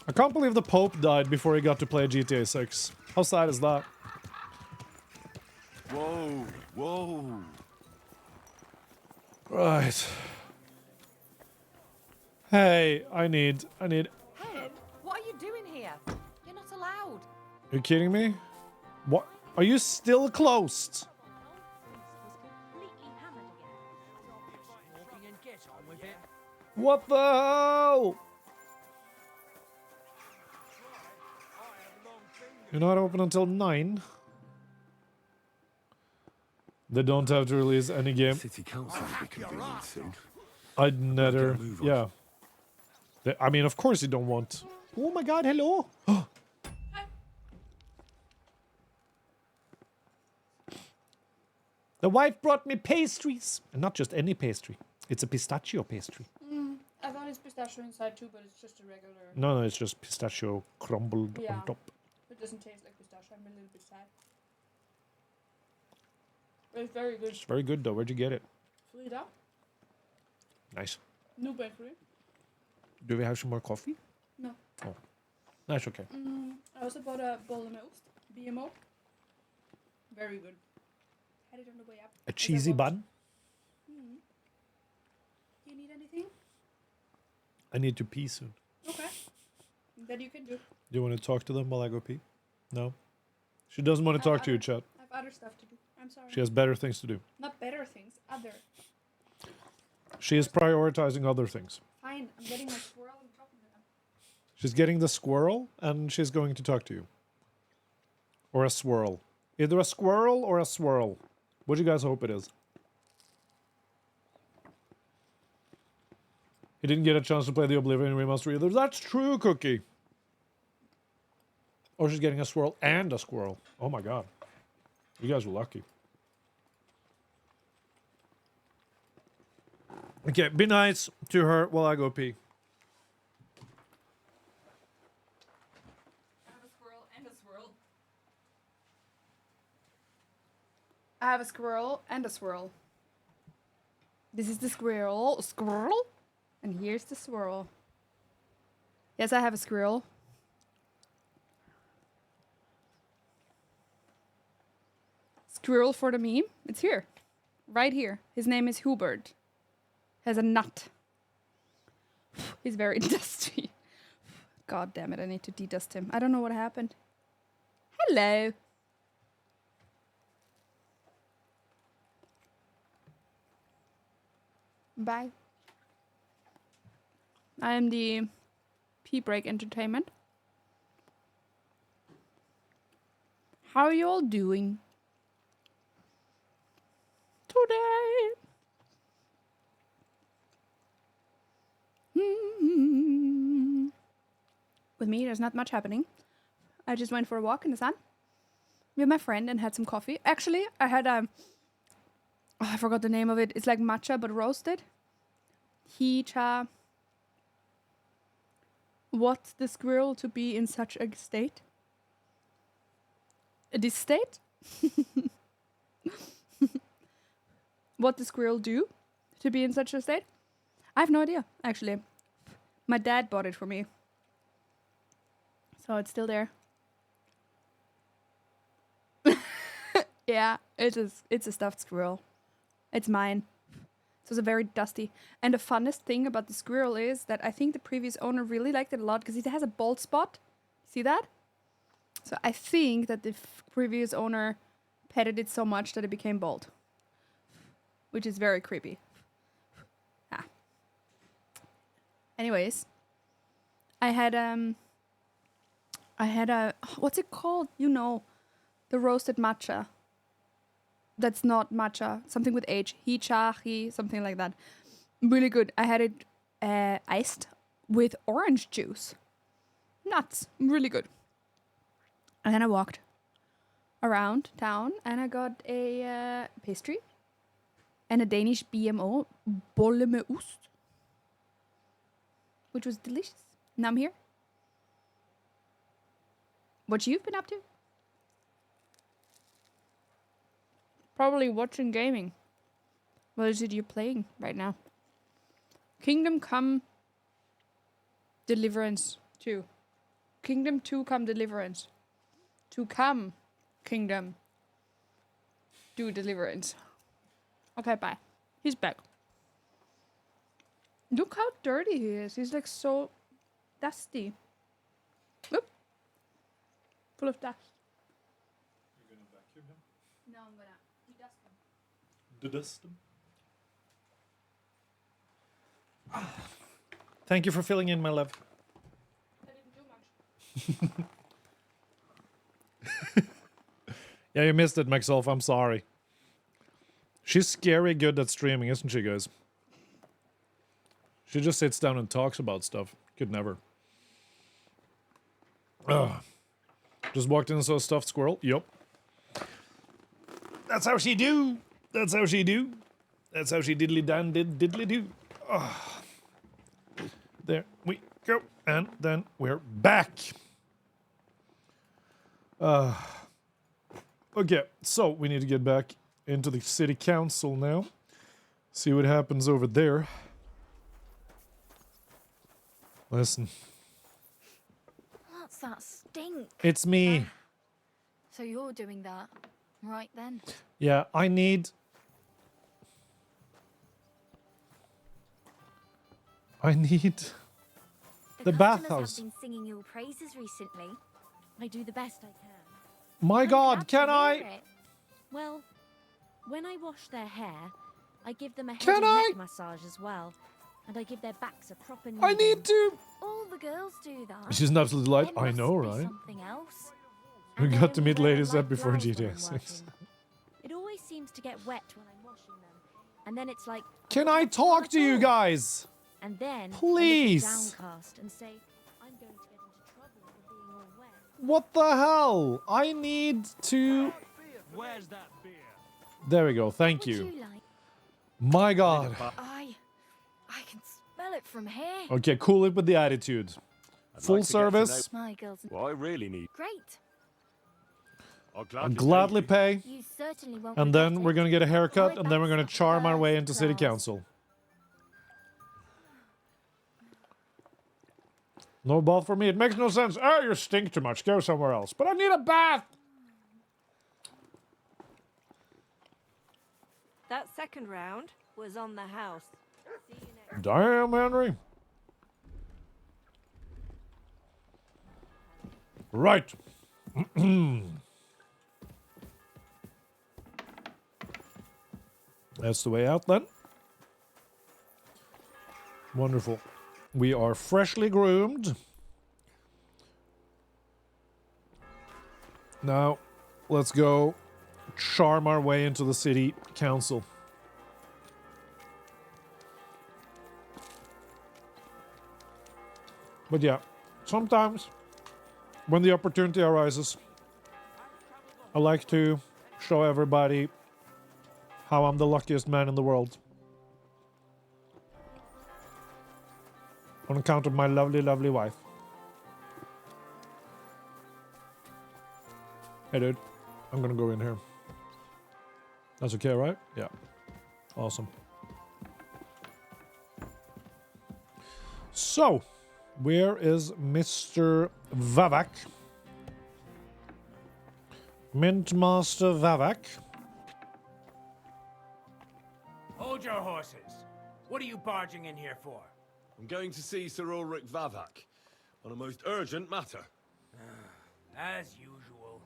I can't believe the Pope died before he got to play GTA 6. How sad is that? Whoa, whoa. Right. Hey, I need. Ed, what are you doing here? You're not allowed. Are you kidding me? What? Are you still closed? What the hell? You're not open until 9. They don't have to release any game. City Council will be convenient soon. I'd never. Yeah. I mean, of course you don't want. Oh my god, hello! The wife brought me pastries! And not just any pastry. It's a pistachio pastry. I thought it's pistachio inside too, but it's just a regular. No, it's just pistachio crumbled on top. It doesn't taste like pistachio. I'm a little bit sad. But it's very good. It's very good though. Where'd you get it? Frida. Nice. New bakery. Do we have some more coffee? No. Oh. That's okay. I also bought a bolognese. BMO. Very good. Had it on the way up. A cheesy bun? Do you need anything? I need to pee soon. Okay. That you can do. Do you want to talk to them while I go pee? No? She doesn't want to talk to you, chat. I have other stuff to do. I'm sorry. She has better things to do. Not better things. Other. She is prioritizing other things. Fine. I'm getting my squirrel and talking to them. She's getting the squirrel and she's going to talk to you. Or a swirl. Either a squirrel or a swirl. What do you guys hope it is? He didn't get a chance to play the Oblivion remaster either. That's true, Cookie. Or she's getting a swirl and a squirrel. Oh my god. You guys were lucky. Okay, be nice to her while I go pee. I have a squirrel and a swirl. I have a squirrel and a swirl. This is the squirrel. Squirrel? And here's the swirl. Yes, I have a squirrel. Squirrel for the meme. It's here. Right here. His name is Hubert. Has a nut. He's very dusty. God damn it, I need to de-dust him. I don't know what happened. Hello. Bye. I am the pee break entertainment. How are you all doing today? With me, there's not much happening. I just went for a walk in the sun with my friend and had some coffee. Actually, I had I forgot the name of it. It's like matcha but roasted. Cha. What's the squirrel to be in such a state? This state? What the squirrel do to be in such a state? I have no idea, actually. My dad bought it for me. So it's still there. Yeah, it's a stuffed squirrel. It's mine. So it's very dusty. And the funnest thing about the squirrel is that I think the previous owner really liked it a lot because it has a bald spot. See that? So I think that the previous owner petted it so much that it became bald. which is very creepy. Ah. Anyways, I had a what's it called? You know, the roasted matcha. That's not matcha. Something with H. Hichahi, something like that. Really good. I had it iced with orange juice. Nuts. Really good. And then I walked around town and I got a pastry and a Danish BMO, bolle med ost, which was delicious. Now I'm here. What you've been up to? Probably watching gaming. What is it you're playing right now? Kingdom Come Deliverance 2. Kingdom 2 Come Deliverance. To come, Kingdom. Do Deliverance. Okay, bye. He's back. Look how dirty he is. He's like so dusty. Oop. Full of dust. You're gonna vacuum him? No, I'm gonna dust him. Dust him? Thank you for filling in, my love. I didn't do much. Yeah, you missed it, myself. I'm sorry. She's scary good at streaming, isn't she, guys? She just sits down and talks about stuff. Could never. Ugh. Just walked in and saw a stuffed squirrel. Yup. That's how she do. That's how she do. That's how she diddly dan diddly do. Ugh. There we go. And then we're back. Okay, so we need to get back into the city council now. See what happens over there. Listen. What's that stink? It's me. So you're doing that, right then? Yeah, I need... the bathhouse. Have been singing your praises recently. I do the best I can. My God, can I? It. Well, when I wash their hair, I give them a head Can and I? neck massage as well, and I give their backs a proper. I need to. All the girls do that. She's an absolute delight. There I know, must be right? Something else. We And got to they meet only wear ladies light up before blouse when GTA I'm 6. working. It always seems to get wet when I'm washing them, and then it's like. Can I talk to you guys? And then Please. I look downcast and say, I'm going to get into trouble for being all wet. What the hell? I need to... Where's that beer? There we go. Thank Would you. you like? My God. I can smell it from here. Okay, cool it with the attitude. Full service. My girls. What I really need. Great. I'll gladly pay. You certainly won't. And regret then we're it. going to get a haircut, Boy, and then we're going to that's charm our way first into city class. council. No bath for me. It makes no sense. Oh, you stink too much. Go somewhere else. But I need a bath. That second round was on the house. See you next. Damn, Henry. Right. That's the way out then. Wonderful. We are freshly groomed. Now, let's go charm our way into the city council. But yeah, sometimes when the opportunity arises, I like to show everybody how I'm the luckiest man in the world. On account of my lovely, lovely wife. Hey dude, I'm gonna go in here. That's okay, right? Yeah. Awesome. So, where is Mr. Vavak? Mintmaster Vavak. Hold your horses. What are you barging in here for? I'm going to see Sir Ulrich Vavak on a most urgent matter. As usual.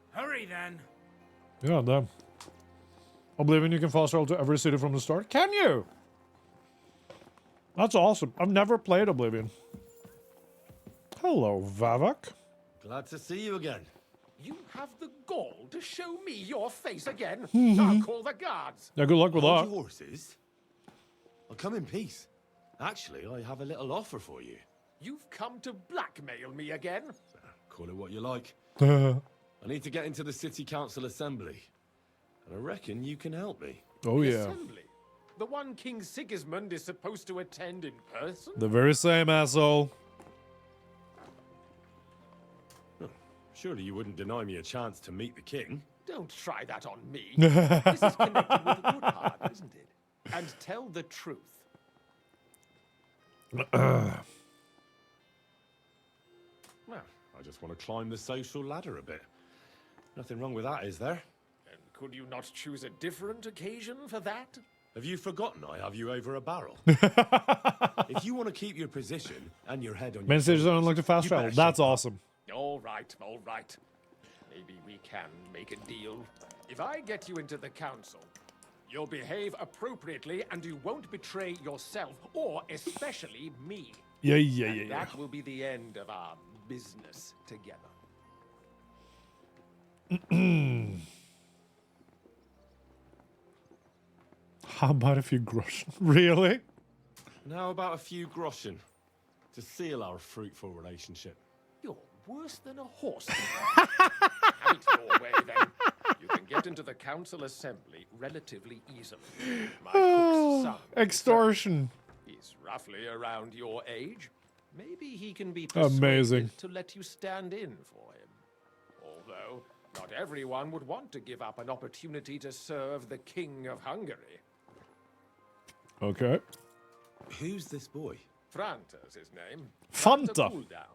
Hurry then. Yeah, damn. Oblivion, you can fast travel to every city from the start. Can you? That's awesome. I've never played Oblivion. Hello, Vavak. Glad to see you again. You have the gall to show me your face again? Mhm. I'll call the guards. Yeah, good luck with Hold that. your horses. I'll come in peace. Actually, I have a little offer for you. You've come to blackmail me again? Call it what you like. I need to get into the city council assembly. And I reckon you can help me. Oh, The yeah. assembly? The one King Sigismund is supposed to attend in person? The very same, asshole. Surely you wouldn't deny me a chance to meet the king. Don't try that on me. This is connected with Woodhard, isn't it? And tell the truth. Well, I just want to climb the social ladder a bit. Nothing wrong with that, is there? And could you not choose a different occasion for that? Have you forgotten I have you over a barrel? If you want to keep your position and your head on your Main stages shoulders, don't look to fast you travel. better That's shape up. awesome. All right, all right. Maybe we can make a deal. If I get you into the council, you'll behave appropriately and you won't betray yourself, or especially me. Yeah. And that will be the end of our business together. How about a few groschen? Really? Now about a few groschen to seal our fruitful relationship. You're worse than a horse. Have it your way, then. You can get into the council assembly relatively easily. My cook's son. Extortion. He's roughly around your age. Maybe he can be Amazing. persuaded to let you stand in for him. Although, not everyone would want to give up an opportunity to serve the King of Hungary. Okay. Who's this boy? Franta's his name. Fanta. Cooldown.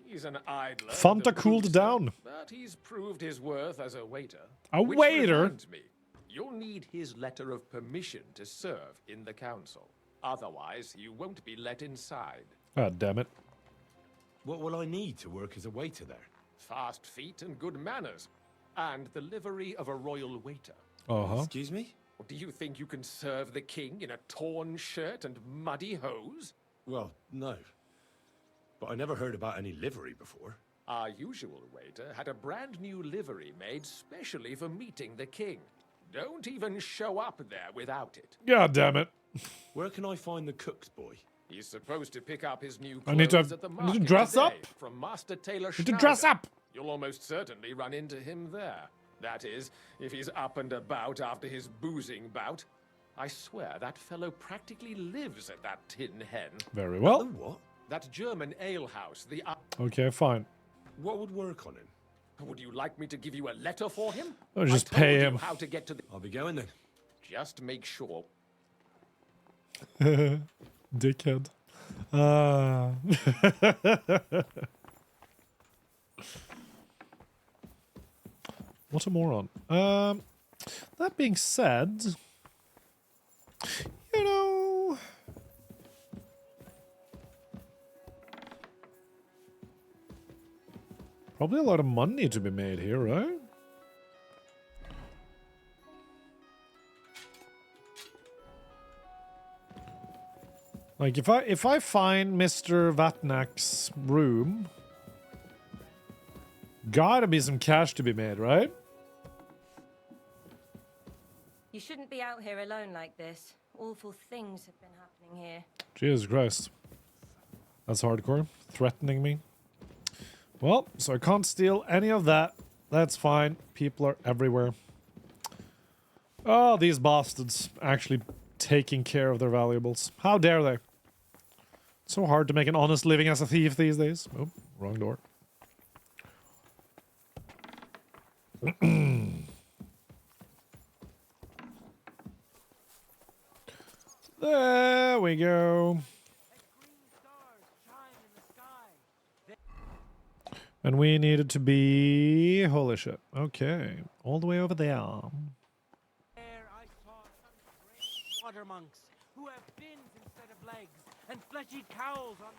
He's an idler. and Fanta a cooled bruiser, down. But he's proved his worth as a waiter. A Which waiter? reminds me, you'll need his letter of permission to serve in the council. Otherwise, you won't be let inside. God damn it. What will I need to work as a waiter there? Fast feet and good manners. And the livery of a royal waiter. Uh-huh. Excuse me? Do you think you can serve the king in a torn shirt and muddy hose? Well, no. But I never heard about any livery before. Our usual waiter had a brand new livery made specially for meeting the king. Don't even show up there without it. God damn it. Where can I find the cook's boy? He's supposed to pick up his new I need to clothes at the I need to market dress today up? from Master Tailor Need to dress Schneider. up. You'll almost certainly run into him there. That is, if he's up and about after his boozing bout. I swear that fellow practically lives at that tin hen. Very well. What? That German alehouse, the... Okay, fine. What would work on him? Would you like me to give you a letter for him? Or just I told pay you him. how to get to the... I'll be going then. Just make sure. Dickhead. What a moron. That being said, you know, probably a lot of money to be made here, right? Like if I find Mr. Vatnak's room, gotta be some cash to be made, right? You shouldn't be out here alone like this. Awful things have been happening here. Jesus Christ. That's hardcore. Threatening me. Well, so I can't steal any of that. That's fine. People are everywhere. Oh, these bastards actually taking care of their valuables. How dare they? So hard to make an honest living as a thief these days. Oh, wrong door. There we go. And we needed to be... Holy shit. Okay. All the way over there. There I saw some great water monks who have fins instead of legs and fleshy cowls on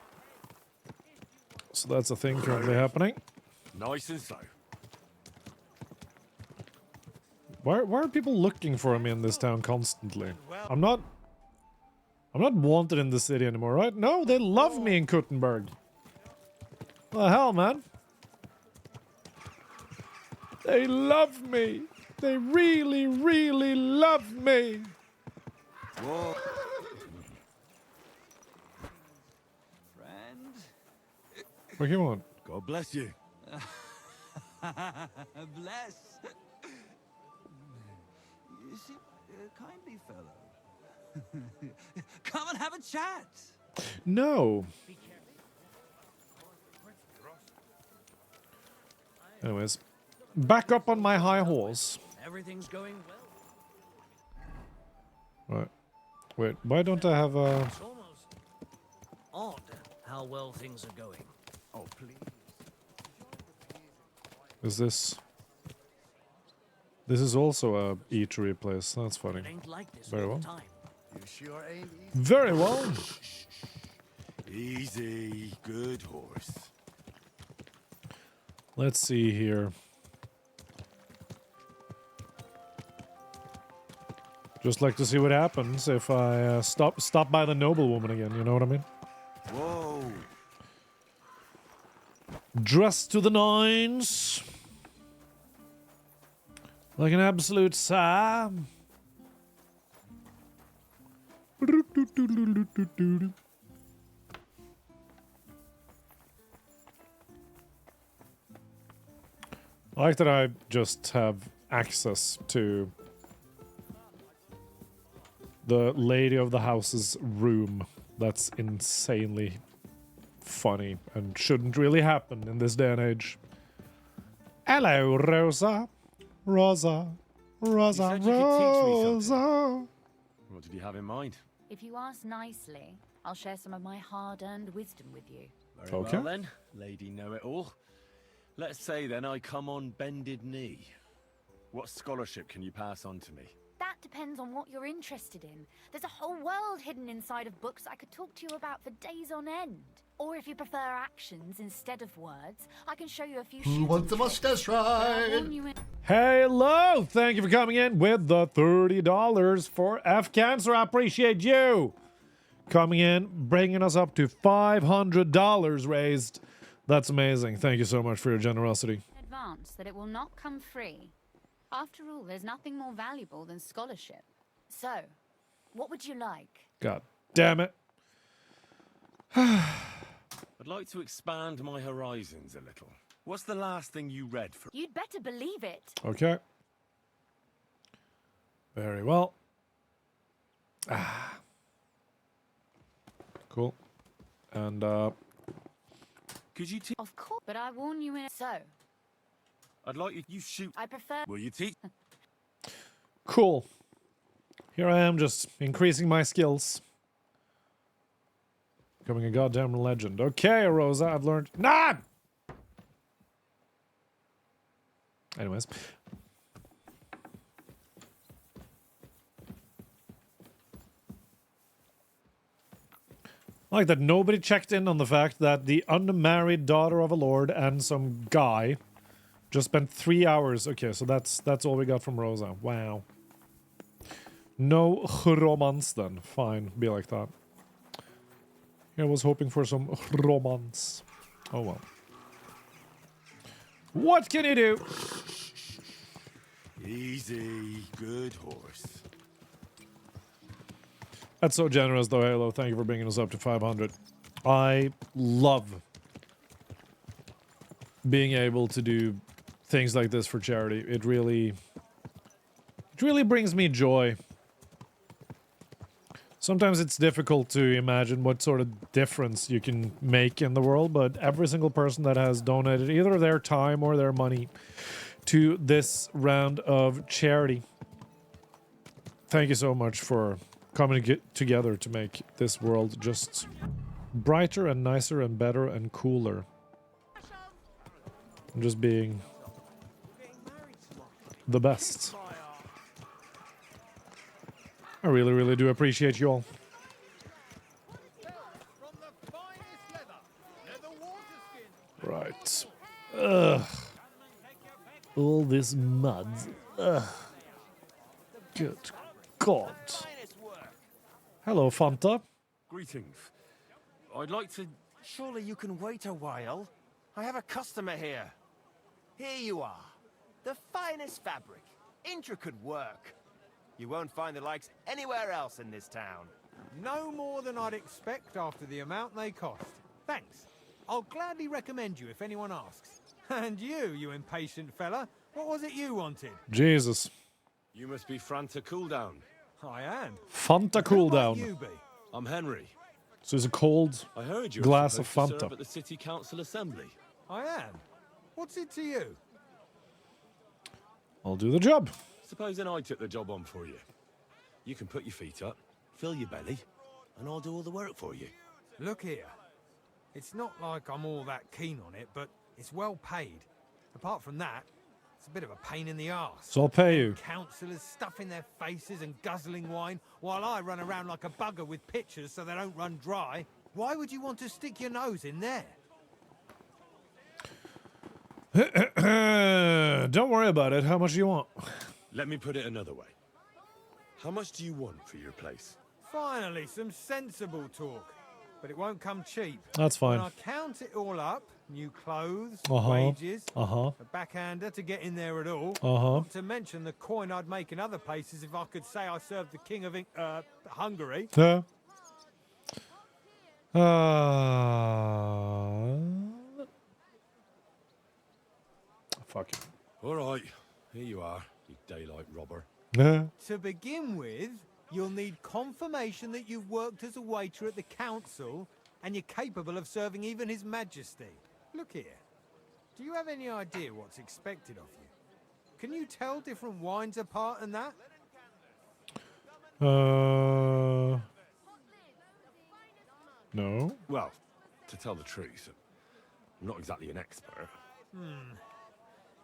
their heads. So that's a thing currently happening. Nice and so. Why are people looking for me in this town constantly? I'm not wanted in the city anymore, right? No, they love me in Kuttenberg. The hell, man? They love me. They really, really love me. Whoa. What do you want? God bless you. Bless. You seem a kindly fellow. Come and have a chat. No. Anyways, back up on my high horse. Everything's going well. Right. Wait, why don't I have a... It's almost odd how well things are going. Oh, please. Is this... This is also a eatery place. That's funny. It ain't like this Very all well. the time. You sure ain't easy. Very well. Easy, good horse. Let's see here. Just like to see what happens if I stop by the noblewoman again, you know what I mean? Whoa. Dressed to the nines. Like an absolute Sam. I like that I just have access to the lady of the house's room. That's insanely funny and shouldn't really happen in this day and age. Hello, Rosa. Rosa. Rosa. You said you could teach me Rosa. something. What did you have in mind? If you ask nicely, I'll share some of my hard-earned wisdom with you. Very Okay. well then, lady know-it-all. Let's say then I come on bended knee. What scholarship can you pass on to me? That depends on what you're interested in. There's a whole world hidden inside of books I could talk to you about for days on end. Or if you prefer actions instead of words, I can show you a few Who wants the mustache ride? Hello! Thank you for coming in with the $30 for F Cancer. I appreciate you coming in, bringing us up to $500 raised. That's amazing. Thank you so much for your generosity. Advance that it will not come free. After all, there's nothing more valuable than scholarship. So, what would you like? God damn it. I'd like to expand my horizons a little. What's the last thing you read for? You'd better believe it. Okay. Very well. Cool. And, Could you teach? Of course, but I warn you in. So, I'd like you shoot. I prefer. Will you teach? cool. Here I am just increasing my skills. Becoming a goddamn legend. Okay, Rosa, I've learned. Nah! Anyways. I like that nobody checked in on the fact that the unmarried daughter of a lord and some guy just spent 3 hours. Okay, so that's all we got from Rosa. Wow. No romance then. Fine, be like that. I was hoping for some romance. Oh well. What can you do? Easy, good horse. That's so generous though, Halo. Thank you for bringing us up to 500. I love being able to do things like this for charity. It really brings me joy. Sometimes it's difficult to imagine what sort of difference you can make in the world, but every single person that has donated either their time or their money to this round of charity, thank you so much for coming together to make this world just brighter and nicer and better and cooler. And just being the best. I really, really do appreciate you all. Right. Ugh. All this mud. Ugh. Good God. Hello, Fanta. Greetings. I'd like to... Surely you can wait a while. I have a customer here. Here you are. The finest fabric. Intricate work. You won't find the likes anywhere else in this town. No more than I'd expect after the amount they cost. Thanks. I'll gladly recommend you if anyone asks. And you impatient fella, what was it you wanted? Jesus. You must be Franta Cooldown. I am. Fanta Who might cooldown. you be? I'm Henry. So it's a cold I heard you glass were of supposed to serve Fanta. at the City Council Assembly. I am. What's it to you? I'll do the job. Supposing I took the job on for you. You can put your feet up, fill your belly, and I'll do all the work for you. Look here. It's not like I'm all that keen on it, but it's well paid. Apart from that, it's a bit of a pain in the arse. So I'll pay you. Councillors stuffing their faces and guzzling wine, while I run around like a bugger with pitchers so they don't run dry. Why would you want to stick your nose in there? Don't worry about it. How much do you want? Let me put it another way. How much do you want for your place? Finally, some sensible talk. But it won't come cheap. That's fine. When I count it all up, new clothes, Uh-huh. wages, Uh-huh. a backhander to get in there at all, Uh-huh. not to mention the coin I'd make in other places if I could say I served the king of Hungary. Yeah. Fuck it. All right, here you are, you daylight robber. Yeah. To begin with, you'll need confirmation that you've worked as a waiter at the council and you're capable of serving even His Majesty. Look here. Do you have any idea what's expected of you? Can you tell different wines apart and that? No. Well, to tell the truth, I'm not exactly an expert.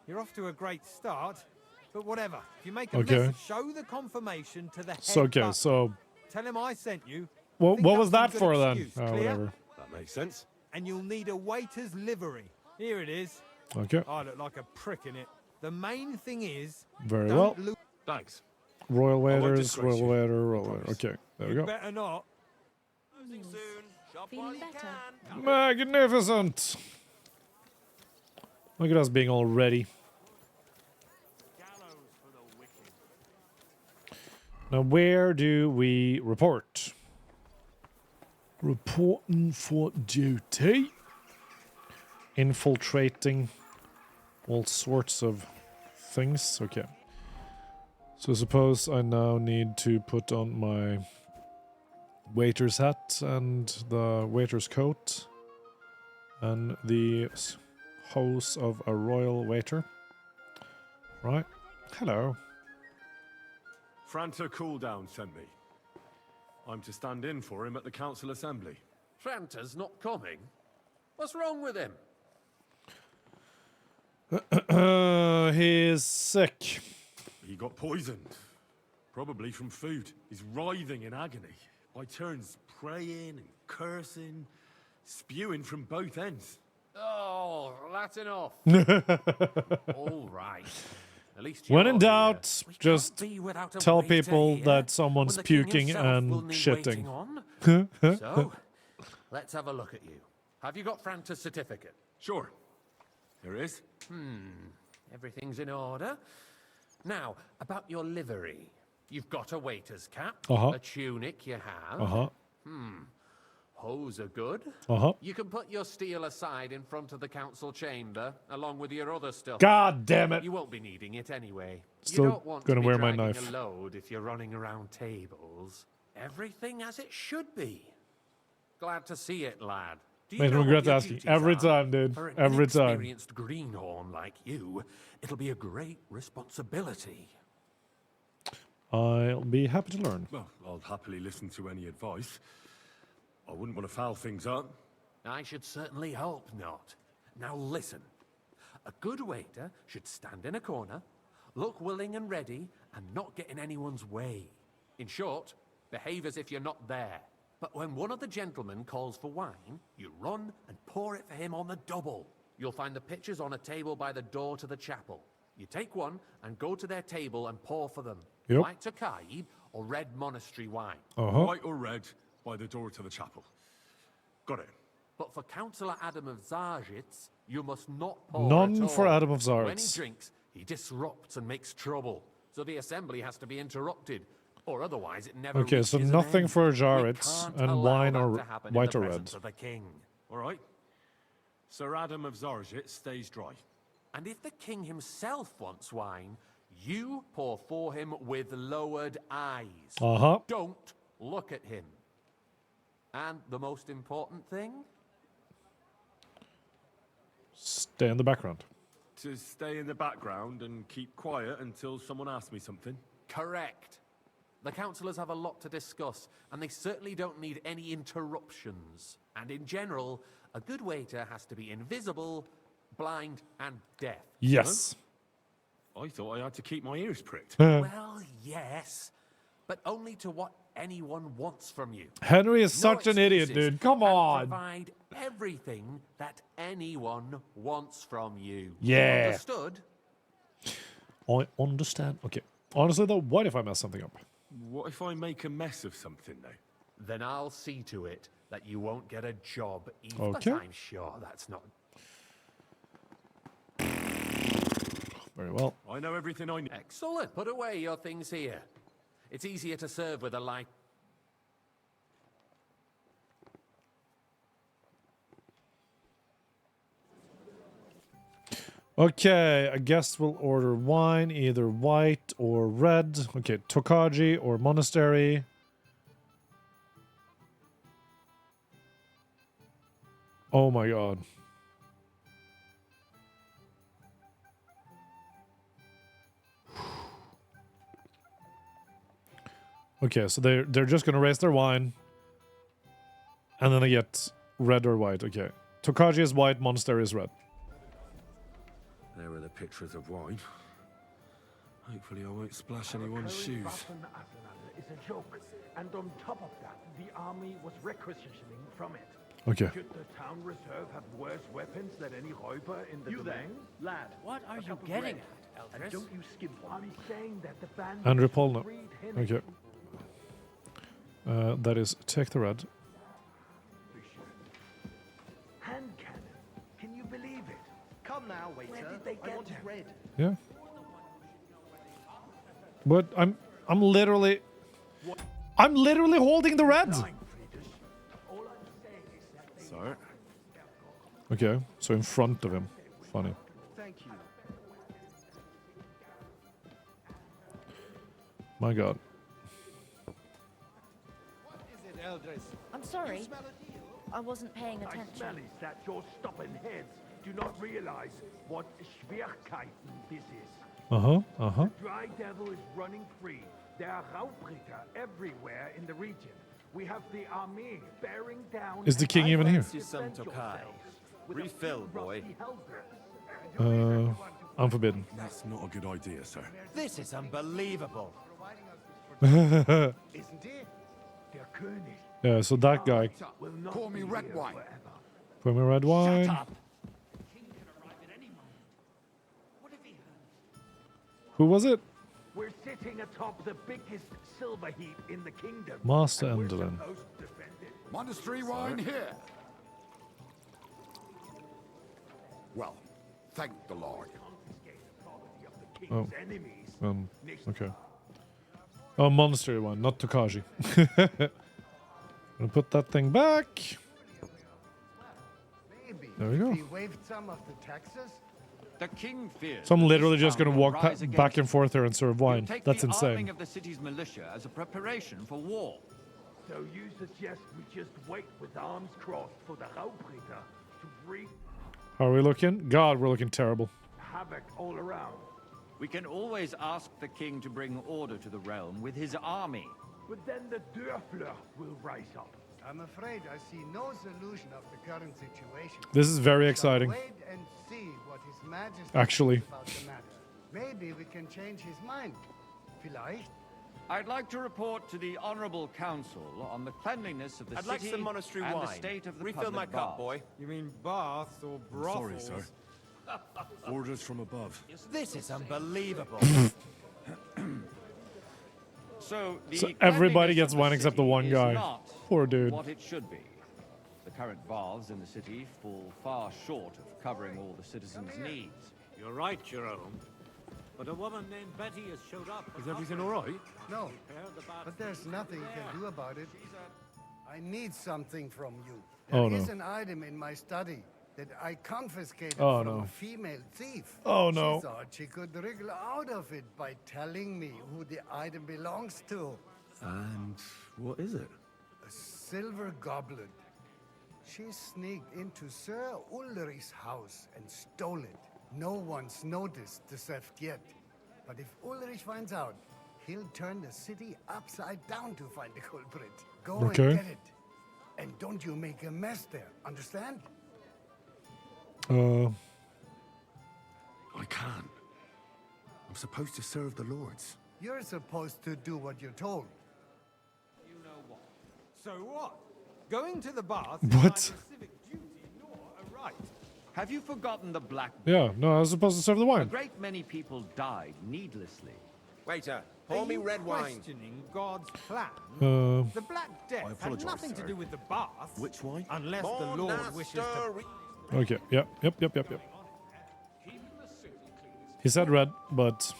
You're off to a great start, but whatever. If you make a Okay. mess, show the confirmation to the head So, okay, butler. so Tell him I sent you. what Think was up some that good for then? excuse, Oh, clear? whatever. That makes sense. And you'll need a waiter's livery. Here it is. Okay. I look like a prick in it. The main thing is... Very don't well. lose... Thanks. Royal won't waiters, disgrace royal you. waiter, royal waiter. Okay, there we You go. better not. Feeling better? Magnificent! Look at us being all ready. Now, where do we report? Reporting for duty. Infiltrating all sorts of things. Okay. So suppose I now need to put on my waiter's hat and the waiter's coat and the hose of a royal waiter. Right. Hello. Franta Cooldown sent me. I'm to stand in for him at the council assembly. Franta's not coming. What's wrong with him? He's sick. He got poisoned. Probably from food. He's writhing in agony. By turns praying and cursing, spewing from both ends. Oh, that's enough. All right. At least When you're in doubt, here. just Be without a tell waiter people here, that someone's when the king puking himself and will need shitting. waiting on. So, let's have a look at you. Have you got Franta's certificate? Sure. There is. Everything's in order. Now, about your livery. You've got a waiter's cap, Uh-huh. a tunic you have. Uh-huh. Hose are good. Uh-huh. You can put your steel aside in front of the council chamber, along with your other stuff. God damn it. You won't be needing it anyway. Still you don't want gonna to be wear my dragging knife. a load if you're running around tables. Everything as it should be. Glad to see it, lad. Do you Made me know what regret your asking. duties Every are? time, dude. For an Every time. inexperienced greenhorn like you, it'll be a great responsibility. I'll be happy to learn. Well, I'll happily listen to any advice. I wouldn't want to foul things up. I should certainly hope not. Now listen. A good waiter should stand in a corner, look willing and ready, and not get in anyone's way. In short, behave as if you're not there. But when one of the gentlemen calls for wine, you run and pour it for him on the double. You'll find the pitchers on a table by the door to the chapel. You take one and go to their table and pour for them. Yep. White Tokaib or red monastery wine. White or red, by the door to the chapel. Got it. But for Councillor Adam of Zarjitz, you must not pour None at all. for Adam of When he Zarjitz. drinks, he disrupts and makes trouble. So the assembly has to be interrupted, or otherwise it never Okay, so reaches an nothing end. for We Jarret's can't and allow wine that or to happen in white the or red. presence of the king. All right. Sir Adam of Zarjit stays dry. And if the king himself wants wine, you pour for him with lowered eyes. Uh-huh. Don't look at him. And the most important thing? Stay in the background. To stay in the background and keep quiet until someone asks me something. Correct. The councillors have a lot to discuss, and they certainly don't need any interruptions. And in general, a good waiter has to be invisible, blind, and deaf. Yes. I thought I had to keep my ears pricked. Well, yes, but only to what anyone wants from you. Henry is No such an idiot, excuses, dude. Come and on. Provide everything that anyone wants from you. Yeah. Understood? I understand. Okay. Honestly, though, what if I mess something up? What if I make a mess of something, though? Then I'll see to it that you won't get a job either. Okay. But I'm sure that's not... Very well. I know everything I need. Excellent. Put away your things here. It's easier to serve with a light... Okay, I guess we'll order wine, either white or red. Okay, Tokaji or monastery. Oh my god. Okay, so they're just gonna raise their wine. And then I get red or white. Okay. Tokaji is white, monastery is red. There are the pictures of wine. Hopefully I won't splash anyone's shoes. Is a joke, and on top of that, the army was requisitioning from it. Okay. Should the town reserve have worse weapons than any Räuber in the domain? Lad, what are you getting at, And Eldris? don't you skimp on me. I'm saying that the band Andrew Polno. Okay. That is take the red. hand cannon. Can you believe it? Come now, waiter. Where did they get want them? red. Yeah. But I'm literally holding the red. Sir? Okay, so in front of him. Funny. Thank you. My god. What is it, Eldris? I'm sorry. You smell a deal? I wasn't paying I attention. smell is that your stubborn heads do not realize what Schwierigkeiten this is. Uh-huh, uh-huh. The Dry Devil is running free. There are Raubritter everywhere in the region. We have the army bearing down... Is the king even here? Some Tokai. Refill, boy. Unforbidden. That's not a good idea, sir. This is unbelievable. Isn't it? Der König Yeah, so that guy. will not Pour me be red here wine. forever. Pour me red wine. Who was it? We're sitting atop the biggest silver heap in the kingdom. Master and we're Endelin. supposed to defend it. Monastery wine here. Well, thank the Lord. Confiscate the property of the Oh. king's enemies. Okay. Oh, monastery one, not Tokaji. Gonna put that thing back. Maybe There we go. if he waived some of the taxes. The king fears. So I'm that literally this just town gonna will walk rise against back and you. forth here and serve wine. Take That's the arming insane. of the city's militia as a preparation for war. So you suggest we just wait with arms crossed for the Raubritter to wreak How are we looking? God, we're looking terrible. havoc all around. We can always ask the king to bring order to the realm with his army. But then the Dörfler will rise up. I'm afraid I see no solution of the current situation. This is very We shall exciting. Wait and see what His Majesty Actually. thinks about the matter. Maybe we can change his mind. Vielleicht. I'd like to report to the Honorable Council on the cleanliness of the I'd city like some monastery and wine. the state of the Refill my public cup, baths. boy. You mean baths or brothels? Sorry, sir. Orders from above. This is unbelievable. So, So everybody cleanliness gets of the one except the city one is guy. not Poor dude. what it should be. The current baths in the city fall far short of covering all the citizens' needs. You're right, Jerome. But a woman named Betty has showed up. Is everything all right? No, but there's nothing you can do about it. I need something from you. Oh, There is no. an item in my study that I confiscated Oh, from no. a female thief. Oh, no. She thought she could wriggle out of it by telling me who the item belongs to. And what is it? A silver goblet. She sneaked into Sir Ulrich's house and stole it. No one's noticed the theft yet. But if Ulrich finds out, he'll turn the city upside down to find the culprit. Go Okay. and get it. And don't you make a mess there, understand? I can't. I'm supposed to serve the lords. You're supposed to do what you're told. You know what? So what? Going to the bath What? is neither a civic duty nor a right. Have you forgotten the Black Yeah, no, I was supposed to serve the A wine. great many people died needlessly. Waiter, Are pour me you red wine. questioning God's plan? Uh, The Black Death had apologise, nothing to sir. do with the bath. Which wine? Unless the Lord wishes to... Okay, yep. He said red, but...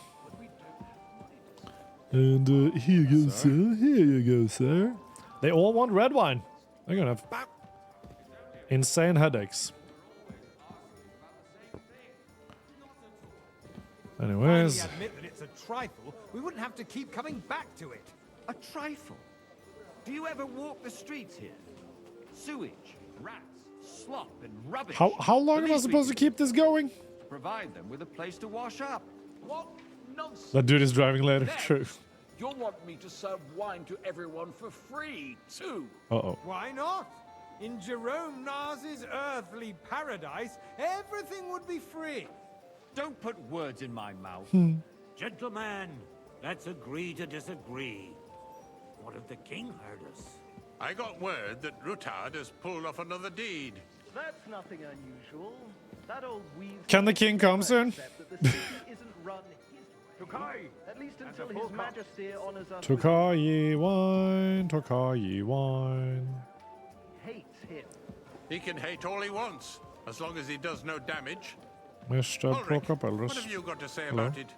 And here you go, sir. Here you go, sir. They all want red wine. They're gonna have insane headaches. Anyways, Finally admit that it's a trifle, we wouldn't have to keep coming back to it. A trifle? Do you ever walk the streets here? Sewage, rats, slop, and rubbish. how long am I supposed to keep this going? Provide them with a place to wash up. What nonsense! That dude is driving later. Then True. You'll want me to serve wine to everyone for free, too. Uh-oh. Why not? In Jerome Nars's earthly paradise, everything would be free. Don't put words in my mouth. Gentlemen, let's agree to disagree. What if the king heard us? I got word that Rutard has pulled off another deed. That's nothing unusual. That old weasel Can the king come soon? that the city isn't run his way. At least until his majesty honors us with Tokai wine, Tokai wine. hates him. He can hate all he wants, as long as he does no damage. Mr. Ulrich, Procopelus. what have you got to say Hello. about it?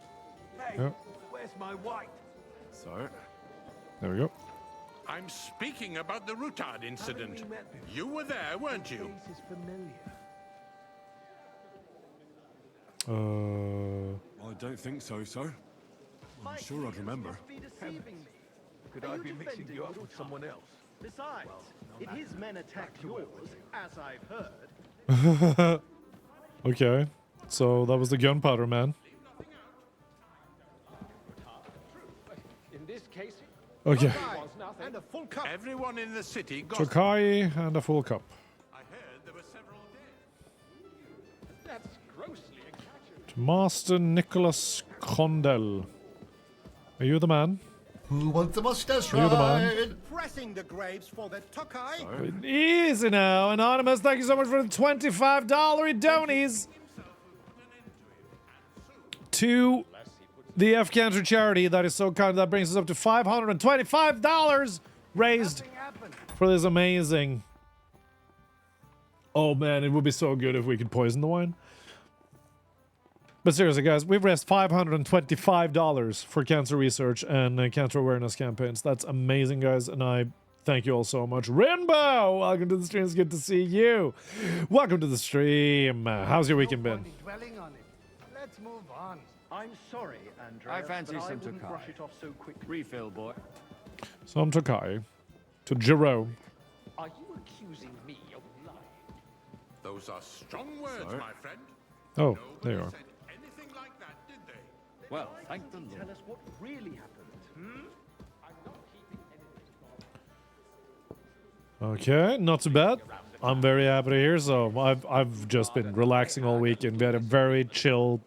Hey, Yeah. where's my white? Sir? There we go. I'm speaking about the Rutard incident. You were there, weren't you? Face is familiar. I don't think so, sir. I'm sure I'd remember. Be deceiving me. Could I be mixing you up with someone else? Besides, if his men attacked yours, as I've heard, Okay. So that was the gunpowder man. In this case, Okay. was nothing. And a full cup. Everyone in the city got... Tokai and a full cup. I heard there were several dead. That's grossly exaggerated. To Master Nicholas Condell. Are you the man? Who wants a mustache Are you the man? Pressing the graves for the Tokai. Easy now. Anonymous, thank you so much for the $25 donies to the F Cancer charity. That is so kind. That brings us up to $525 raised for this amazing. Oh man, it would be so good if we could poison the wine. But seriously, guys, we've raised $525 for cancer research and cancer awareness campaigns. That's amazing, guys, and I thank you all so much. Rainbow, welcome to the stream. It's good to see you. Welcome to the stream. How's your weekend been? Dwelling on it. Let's move on. I'm sorry, Andrea, I fancy but some I wouldn't Tokai. brush it off so quickly. Refill, boy. Some Tokai to Jerome. Are you accusing me of lying? Those are strong words, Sir? my friend. Oh, there you are. Said anything like that, did they? Well, thank the Lord. Tell us what really happened. Okay, not too bad. I'm very happy to hear. So I've just been relaxing all weekend. We had a very chill,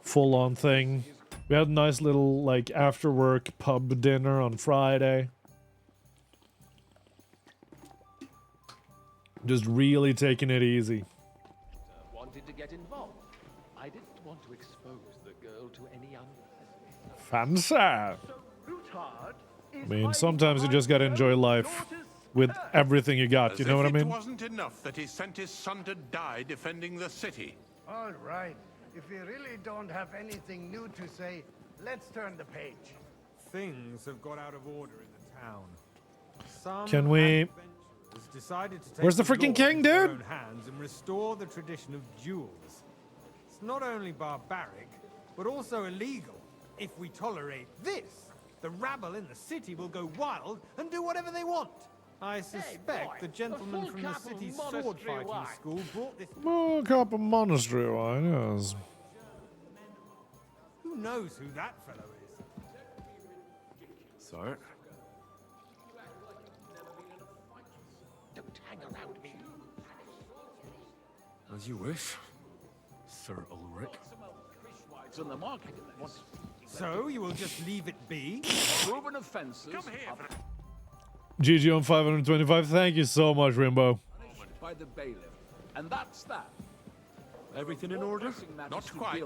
full-on thing. We had a nice little like after-work pub dinner on Friday. Just really taking it easy. Wanted to get involved. Fancy. I mean, sometimes you just gotta enjoy life with everything you got, you know what I It mean? wasn't enough that he sent his son to die defending the city. All right. If you really don't have anything new to say, let's turn the page. Things have got out of order in the town. Some Can we... adventurers decided to take Where's the law freaking king, into their dude? own hands and restore the tradition of duels. It's not only barbaric, but also illegal. If we tolerate this, the rabble in the city will go wild and do whatever they want. I suspect the gentleman from the city's sword fighting school brought this. Oh, a cup of monastery wine, yes. Who knows who that fellow is? Sir? Don't hang around me. As you wish, Sir Ulrich. On the market. So you will just leave it be? Proven offences. Come here. GG on 525. Thank you so much, Rimbo. By the bailiff, and that's that. Everything in order? Not quite.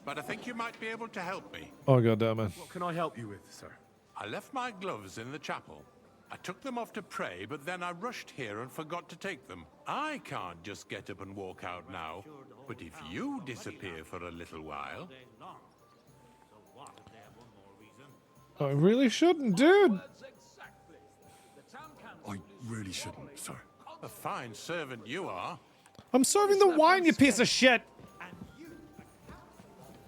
But I think you might be able to help me. Oh, goddammit. What can I help you with, sir? I left my gloves in the chapel. I took them off to pray, but then I rushed here and forgot to take them. I can't just get up and walk out now. But if you disappear for a little while... I really shouldn't, dude. I really shouldn't, sir. A fine servant you are. I'm serving the wine, you piece of shit.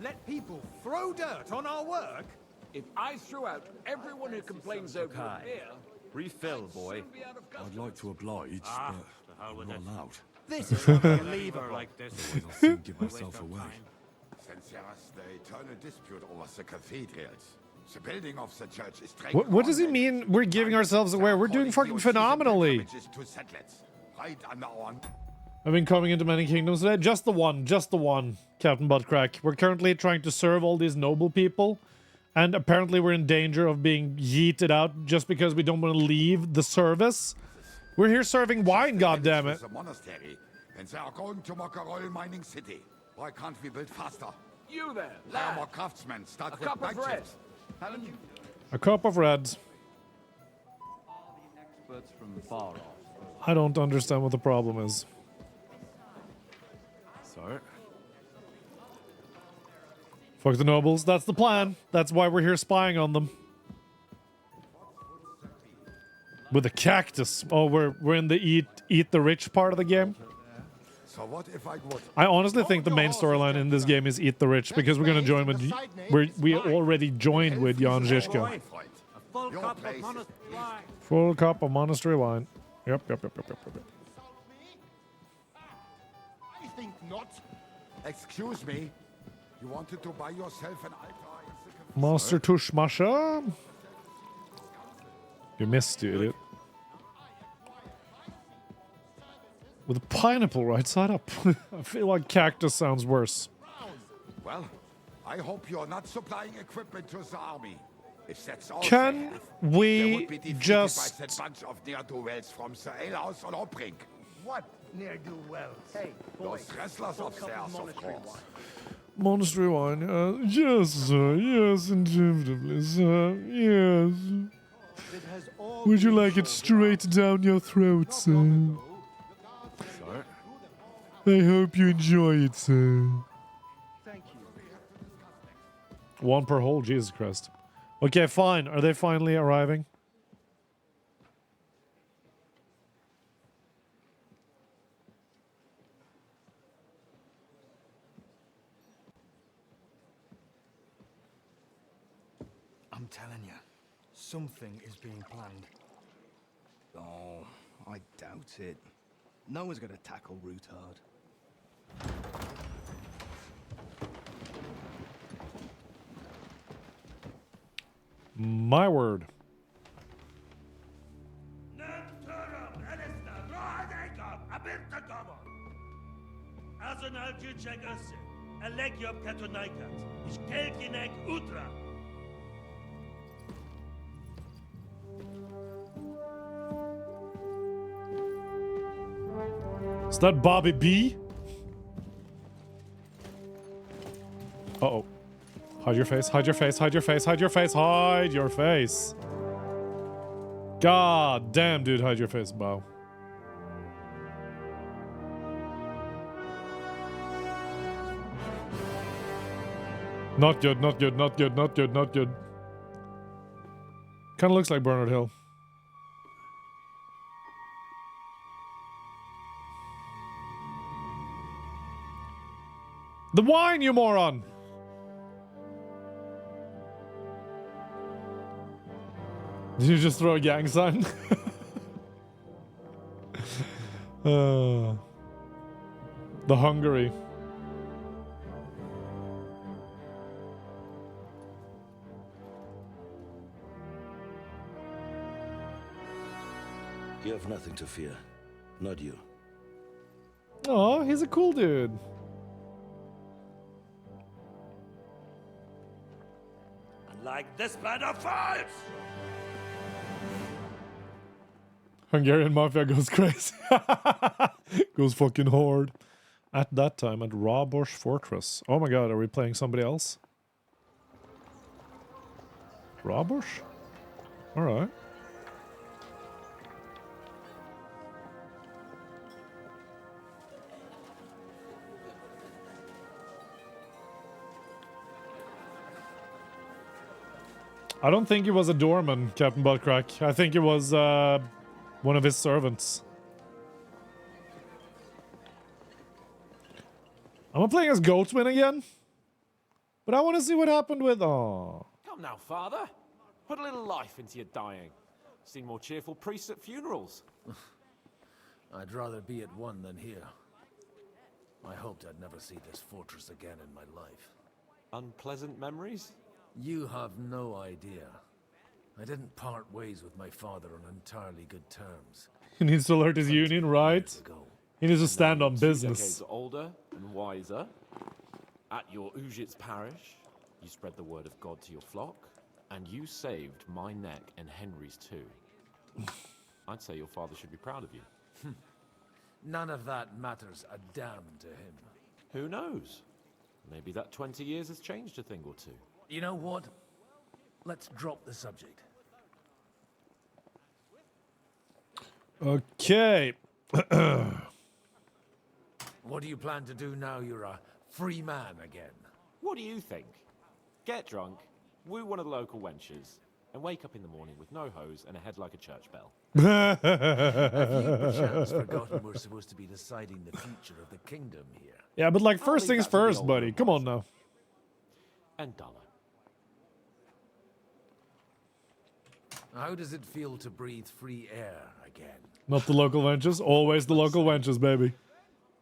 Let people throw dirt on our work? If I threw out everyone who complains over a beer, refill, boy. I'd like to oblige, but I'm not allowed. This is unbelievable. Like this. I'll soon give myself away. Since there was the eternal dispute over the cathedrals, the building of the church is What does he mean we're giving ourselves away? We're doing fucking phenomenally. I've been coming into many kingdoms today. Just the one, Captain Buttcrack. We're currently trying to serve all these noble people. And apparently we're in danger of being yeeted out just because we don't want to leave the service. We're here serving wine, goddammit. The monastery, and they are going to Mokarol mining city. Why can't we build faster? you there, Hire lad. more craftsmen. Start A with cup night of red. shifts. Haven't you? A cup of reds. Experts from far off. I don't understand what the problem is. Sir? Fuck the nobles. That's the plan. That's why we're here spying on them. With a cactus. Oh, we're in the eat the rich part of the game. So what if I would? I honestly think the main storyline in this game is eat the rich because we're gonna join with we already joined with Jan Žižka. Full cup of monastery wine. Full cup of monastery wine. Yep. I think not. Excuse me. You wanted to buy yourself an altar? Master Tushmasha. You missed, you idiot. With a pineapple right side up. I feel like cactus sounds worse. Well, I hope you're not supplying equipment to the army. If that's all Can they have, we they would be defeated just- by that bunch of ne'er-do-wells from the alehouse on Obrink. What ne'er-do-wells? Hey, Those wrestlers of theirs, of course. Monastery wine. Yes, sir. Yes, indubitably, sir. Yes. Would you like it straight down your throat, sir? Sir? I hope you enjoy it, sir. Thank you. One per hole, Jesus Christ. Okay, fine. Are they finally arriving? I'm telling you, something is being planned. Oh, I doubt it. No one's going to tackle Rootard. My word. Arsenal Gyuchek Össe, Elegiop Katonaikat, Ishkelkinek Utra. Is that Bobby B? Uh-oh. Hide your face, hide your face, hide your face, hide your face, hide your face. God damn, dude, hide your face, bow. Not good, not good, not good, not good, not good. Kind of looks like Bernard Hill. The wine, you moron! Did you just throw a gang sign? The Hungary. You have nothing to fear. Not you. Oh, he's a cool dude. Like this band of fights! Hungarian mafia goes crazy. Goes fucking hard. At that time, at Rawbush Fortress. Oh my god, are we playing somebody else? Rawbush? Alright. I don't think he was a doorman, Captain Buttcrack. I think it was one of his servants. Am I playing as Goatswin again? But I want to see what happened with... Oh. Come now, father. Put a little life into your dying. Seen more cheerful priests at funerals. I'd rather be at one than here. I hoped I'd never see this fortress again in my life. Unpleasant memories? You have no idea. I didn't part ways with my father on entirely good terms. He needs to alert his union, right? He needs to stand on business. 2 decades older and wiser. At your Ujit's parish, you spread the word of God to your flock, and you saved my neck and Henry's too. I'd say your father should be proud of you. None of that matters a damn to him. Who knows? Maybe that 20 years has changed a thing or two. You know what? Let's drop the subject. Okay. What do you plan to do now you're a free man again? What do you think? Get drunk, woo one of the local wenches, and wake up in the morning with no hose and a head like a church bell. Have you perchance forgotten we're supposed to be deciding the future of the kingdom here? Yeah, but like first leave things that to the first, old buddy. man, Come on now. And dollar. How does it feel to breathe free air again? Not the local wenches. Always the local wenches, baby.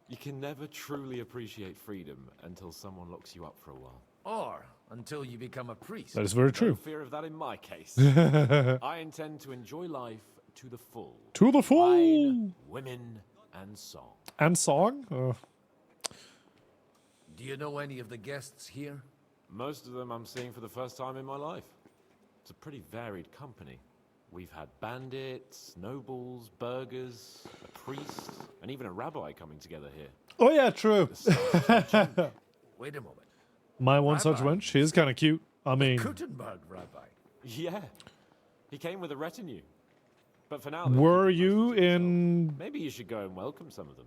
You can never truly appreciate freedom until someone locks you up for a while. Or until you become a priest. That is very true. No fear of that in my case. I intend to enjoy life to the full. To the full. Wine, women, and song. And song? Do you know any of the guests here? Most of them I'm seeing for the first time in my life. It's a pretty varied company. We've had bandits, nobles, burghers, a priest, and even a rabbi coming together here. Oh yeah, true. Wait a moment. My one such wench. She is kind of cute. I mean... Gutenberg rabbi. Yeah. He came with a retinue. But for now... Were you in... Maybe you should go and welcome some of them.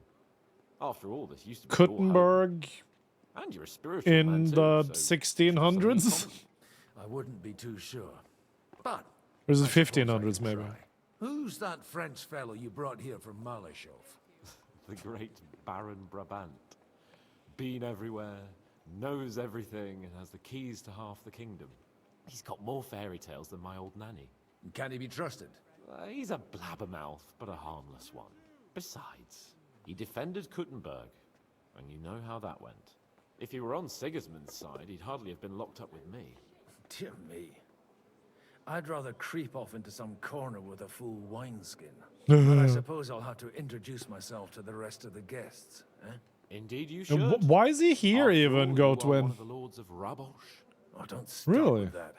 After all, this used to be Gutenberg... And you're a spiritual in man too, the so 1600s? I wouldn't be too sure. But... Or is it 1500s, maybe? Who's that French fellow you brought here from Malachov? The great Baron Brabant. Been everywhere, knows everything, and has the keys to half the kingdom. He's got more fairy tales than my old nanny. Can he be trusted? He's a blabbermouth, but a harmless one. Besides, he defended Kuttenberg, and you know how that went. If he were on Sigismund's side, he'd hardly have been locked up with me. Dear me. I'd rather creep off into some corner with a full wineskin. But I suppose I'll have to introduce myself to the rest of the guests, eh? Indeed you And should. why is he here After even, all, you are Goatwin? one of the lords of Rabosh. Oh, don't stop Really? with that.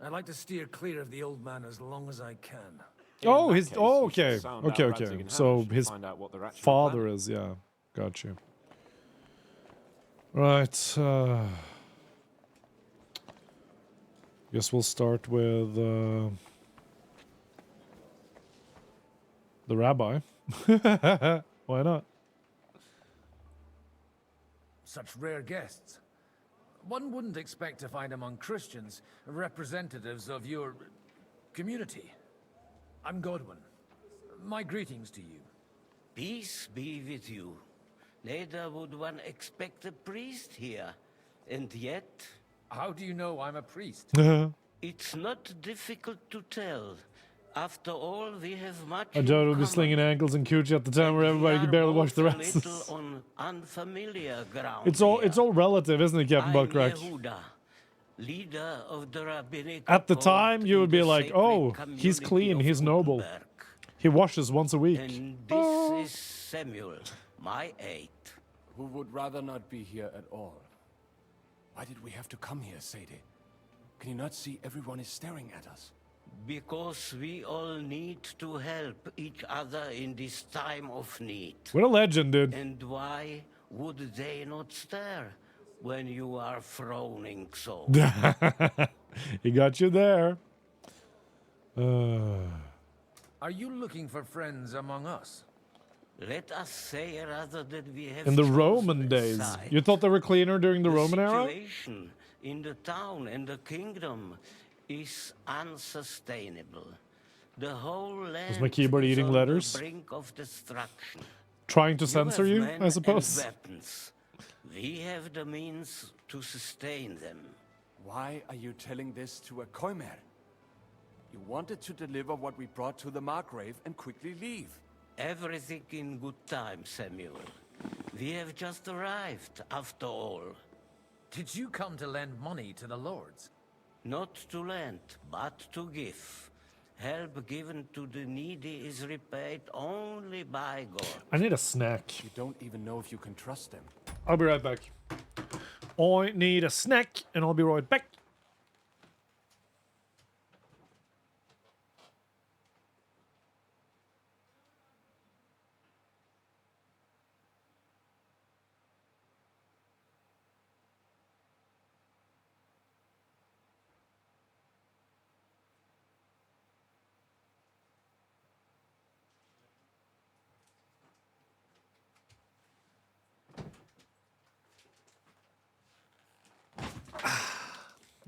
I'd like to steer clear of the old man as long as I can. Oh, that his... case, Oh, you should okay. sound Okay, out okay. Ranzig and So Hamish and his find out what they're actually father planning. is, yeah. Got you. Right. Guess we'll start with the rabbi. Why not? Such rare guests. One wouldn't expect to find among Christians representatives of your community. I'm Godwin. My greetings to you. Peace be with you. Neither would one expect a priest here. And yet... How do you know I'm a priest? It's not difficult to tell. After all, we have much I doubt we'll be slinging ankles and coochie at the time where everybody can barely watch the rest. On unfamiliar ground. It's all relative, isn't it, Captain Buttcrack? Leader of the rabbinic At the time, you would be like, "Oh, he's clean, he's noble. He washes once a week." And this is Samuel, my aide. Who would rather not be here at all? Why did we have to come here, Sadie? Can you not see everyone is staring at us? Because we all need to help each other in this time of need. What a legend, dude. And why would they not stare when you are frowning so? He got you there. Are you looking for friends among us? Let us say rather that we have In the Roman days. side. You thought they were cleaner during the Roman era? Situation in the town and the kingdom is unsustainable. The whole land Was my keyboard is eating on letters? the brink of destruction. Trying to censor have you, men I suppose. And weapons. We have the means to sustain them. Why are you telling this to a Koimer? You wanted to deliver what we brought to the Margrave and quickly leave. Everything in good time, Samuel. We have just arrived, after all. Did you come to lend money to the lords? Not to lend, but to give. Help given to the needy is repaid only by God. I need a snack. You don't even know if you can trust them. I'll be right back. I need a snack, and I'll be right back.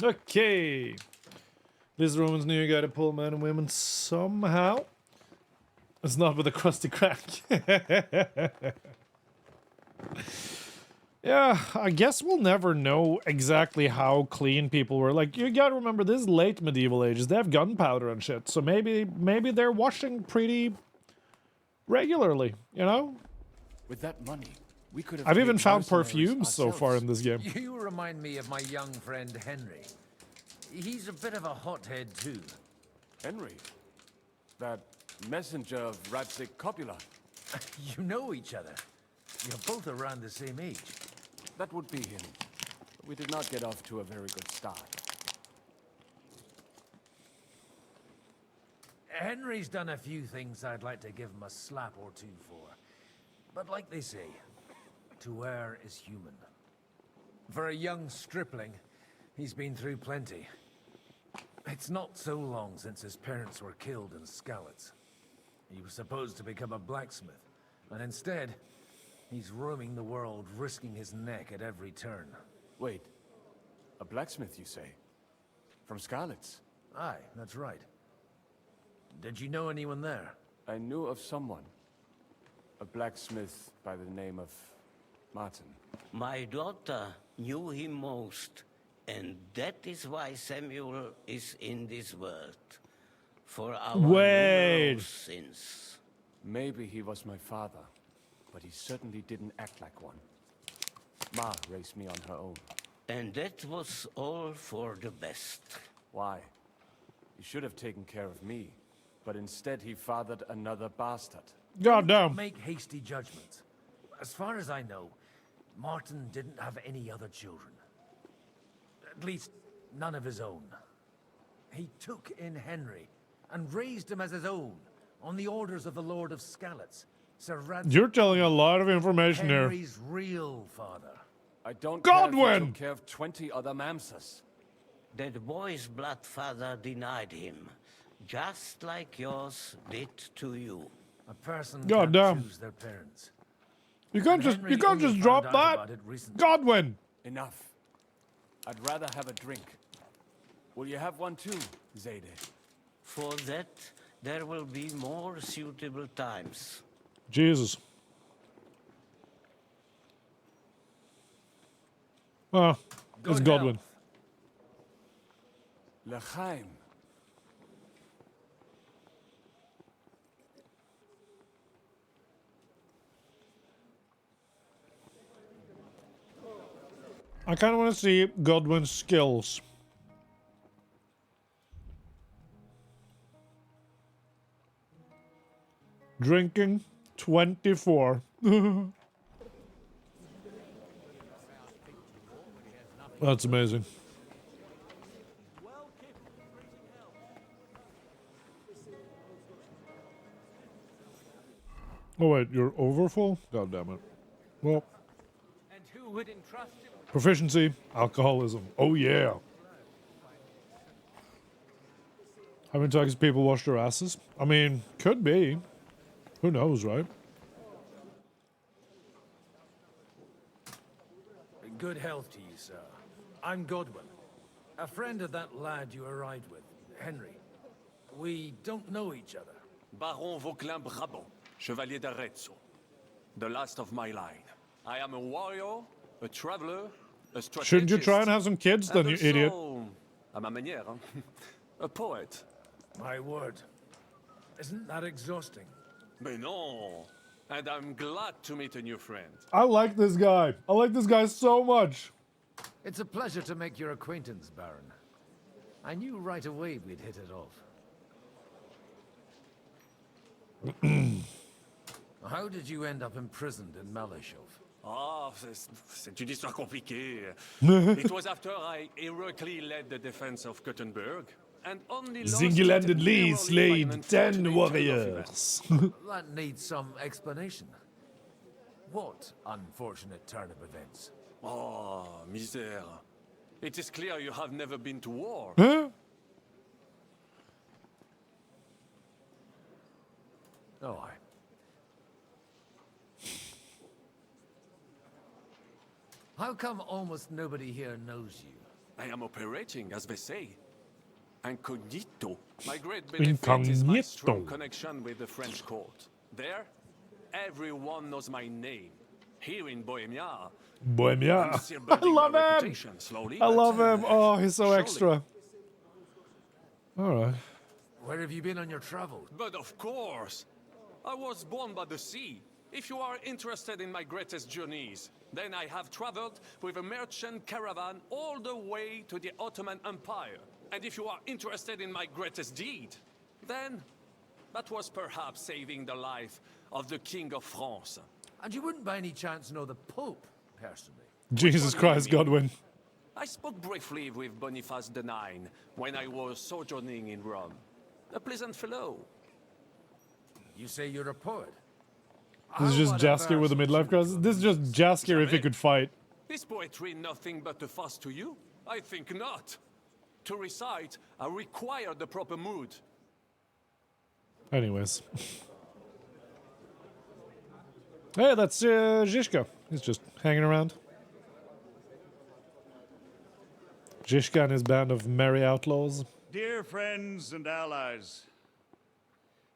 Okay. These Romans knew you gotta pull men and women somehow. It's not with a crusty crack. Yeah, I guess we'll never know exactly how clean people were. Like, you gotta remember, this is late medieval ages. They have gunpowder and shit. So maybe they're washing pretty regularly, you know? With that money, we could have. I've even paid found mercenaries perfumes so far in this game. You remind me of my young friend Henry. He's a bit of a hothead too. Henry? That messenger of Radzik Copula? You know each other. You're both around the same age. That would be him. We did not get off to a very good start. Henry's done a few things I'd like to give him a slap or two for. But like they say, to err is human. For a young stripling, he's been through plenty. It's not so long since his parents were killed in Skalitz. He was supposed to become a blacksmith, and instead, he's roaming the world, risking his neck at every turn. Wait, a blacksmith, you say? From Skalitz? Aye, that's right. Did you know anyone there? I knew of someone. A blacksmith by the name of Martin. My daughter knew him most, and that is why Samuel is in this world. For our numerous sins. Maybe he was my father, but he certainly didn't act like one. Ma raised me on her own. And that was all for the best. Why? He should have taken care of me, but instead he fathered another bastard. Goddamn. Make hasty judgments. As far as I know, Martin didn't have any other children. At least, none of his own. He took in Henry and raised him as his own, on the orders of the Lord of Skalitz, Sir Radzik. You're telling a lot of information here. Henry's real father. I don't Godwin! care if he took care of 20 other Mamsas. that the boy's blood father denied him, just like yours did to you. A person God can't damn. choose their parents. You can't just drop that. Godwin. Enough. I'd rather have a drink. Will you have one too, Zayde? For that, there will be more suitable times. Jesus. Ah, it's Godwin. L'chaim. I kind of want to see Godwin's skills. Drinking 24. That's amazing. Oh wait, you're overfull? God damn it. Well, And who would entrust him? proficiency, alcoholism. Oh yeah. Having times people wash their asses? I mean, could be. Who knows, right? Good health to you, sir. I'm Godwin, a friend of that lad you arrived with, Henry. We don't know each other. Baron Vauquelin Brabant, Chevalier d'Arezzo. The last of my line. I am a warrior, a traveler, a strategist. Shouldn't you try and have some kids then, you idiot? À ma manière, hein? A poet. My word. Isn't that exhausting? Mais non. And I'm glad to meet a new friend. I like this guy. I like this guy so much. It's a pleasure to make your acquaintance, Baron. I knew right away we'd hit it off. How did you end up imprisoned in Malashov? Ah, c'est une histoire compliquée. It was after I heroically led the defense of Gothenburg, and only lost Single-handedly narrowly by an slayed 10 unfortunate turn of warriors. That needs some explanation. What unfortunate turn of events? Oh, misère. It is clear you have never been to war. Huh? Oh, How come almost nobody here knows you? I am operating, as they say. Incognito. My great benefit is my strong Incognito. connection with the French court. There, everyone knows my name. Here in Bohemia, Bohemia. I'm still I building love my him. reputation slowly, I but, love him. Oh, he's so surely. extra. All right. Where have you been on your travels? But of course, I was born by the sea. If you are interested in my greatest journeys, then I have traveled with a merchant caravan all the way to the Ottoman Empire. And if you are interested in my greatest deed, then that was perhaps saving the life of the King of France. And you wouldn't by any chance know the Pope, personally? Jesus Christ, Godwin. I spoke briefly with Boniface IX when I was sojourning in Rome. A pleasant fellow. You say you're a poet? This is just Jaskier with a midlife crisis. This is just Jaskier if he could fight. Is poetry nothing but a fuss to you? I think not. To recite, I require the proper mood. Anyways. Hey, that's Zizka. He's just hanging around. Zizka and his band of merry outlaws. Dear friends and allies,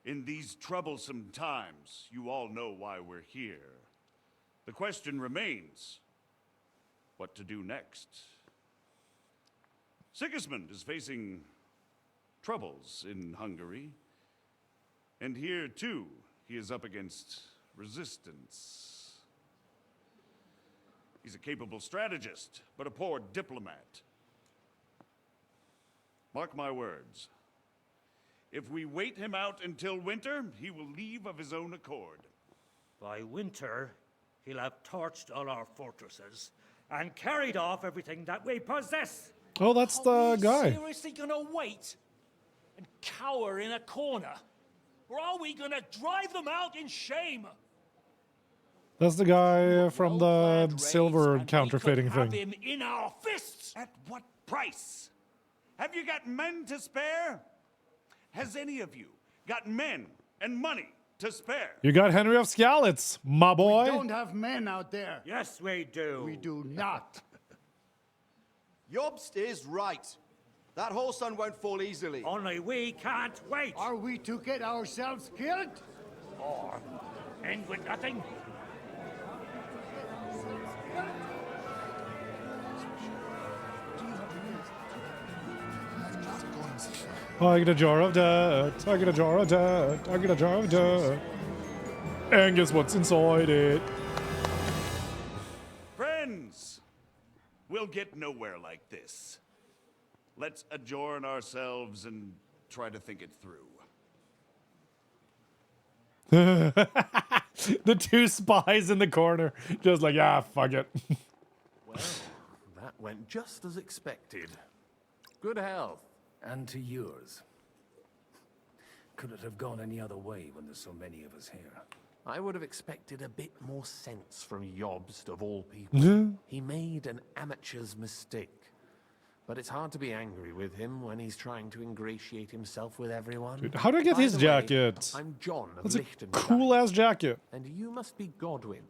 in these troublesome times, you all know why we're here. The question remains, what to do next? Sigismund is facing troubles in Hungary. And here, too, he is up against resistance. He's a capable strategist, but a poor diplomat. Mark my words. If we wait him out until winter, he will leave of his own accord. By winter, he'll have torched all our fortresses and carried off everything that we possess. Oh, that's the guy. Seriously gonna wait and cower in a corner? Or are we gonna drive them out in shame? That's the guy from the silver counterfeiting Have thing. him in our fists. At what price? Have you got men to spare? Has any of you got men and money to spare? You got Henry of Skalitz, my boy. We don't have men out there. Yes, we do. We do not. Jobst is right. That whole sun won't fall easily. Only we can't wait. Are we to get ourselves killed? Or end with nothing? I get a jar of dirt. I get a jar of dirt. I get a jar of dirt. And guess what's inside it? Friends, we'll get nowhere like this. Let's adjourn ourselves and try to think it through. The two spies in the corner, just like, fuck it. Well, that went just as expected. Good health. And to yours. Could it have gone any other way when there's so many of us here? I would have expected a bit more sense from Jobst, of all people. Mhm. He made an amateur's mistake. But it's hard to be angry with him when he's trying to ingratiate himself with everyone. Dude, how do I get By his the way, jacket? I'm John of That's a Liechtenstein. cool-ass jacket. And you must be Godwin,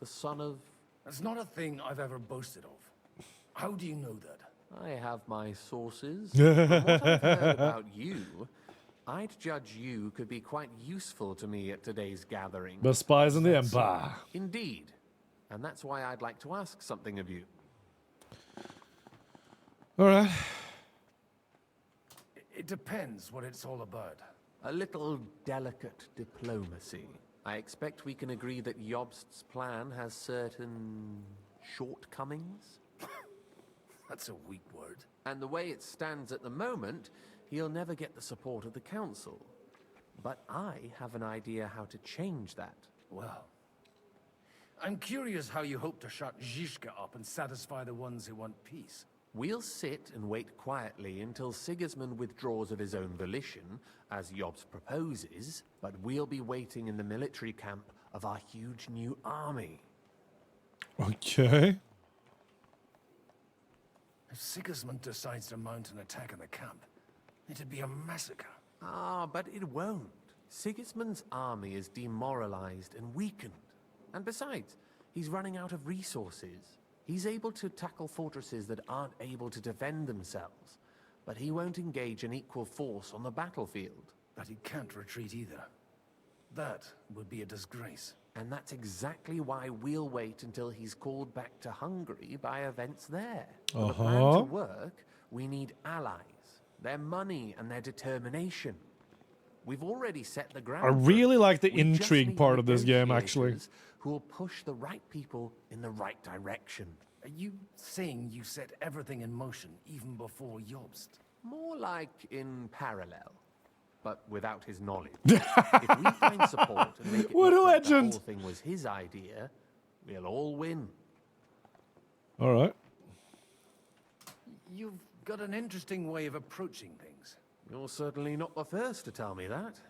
the son of... That's not a thing I've ever boasted of. How do you know that? I have my sources. From what I've heard about you, I'd judge you could be quite useful to me at today's gathering. The spies in the Empire. Indeed. And that's why I'd like to ask something of you. All right. It depends what it's all about. A little delicate diplomacy. I expect we can agree that Jobst's plan has certain shortcomings. That's a weak word. And the way it stands at the moment, he'll never get the support of the council. But I have an idea how to change that. Well, I'm curious how you hope to shut Zizka up and satisfy the ones who want peace. We'll sit and wait quietly until Sigismund withdraws of his own volition, as Jobst proposes, but we'll be waiting in the military camp of our huge new army. Okay. If Sigismund decides to mount an attack on the camp, it'd be a massacre. Ah, but it won't. Sigismund's army is demoralized and weakened. And besides, he's running out of resources. He's able to tackle fortresses that aren't able to defend themselves, but he won't engage an equal force on the battlefield. But he can't retreat either. That would be a disgrace. And that's exactly why we'll wait until he's called back to Hungary by events there. For the plan to work, we need allies, their money and their determination. We've already set the ground. I really like the We just intrigue need part of this game, actually. negotiators who will push the right people in the right direction. Are you saying you set everything in motion even before Jobst? More like in parallel, but without his knowledge. If we find support and make it What a look like the legend. whole thing was his idea, we'll all win. All right. You've got an interesting way of approaching things. You're certainly not the first to tell me that.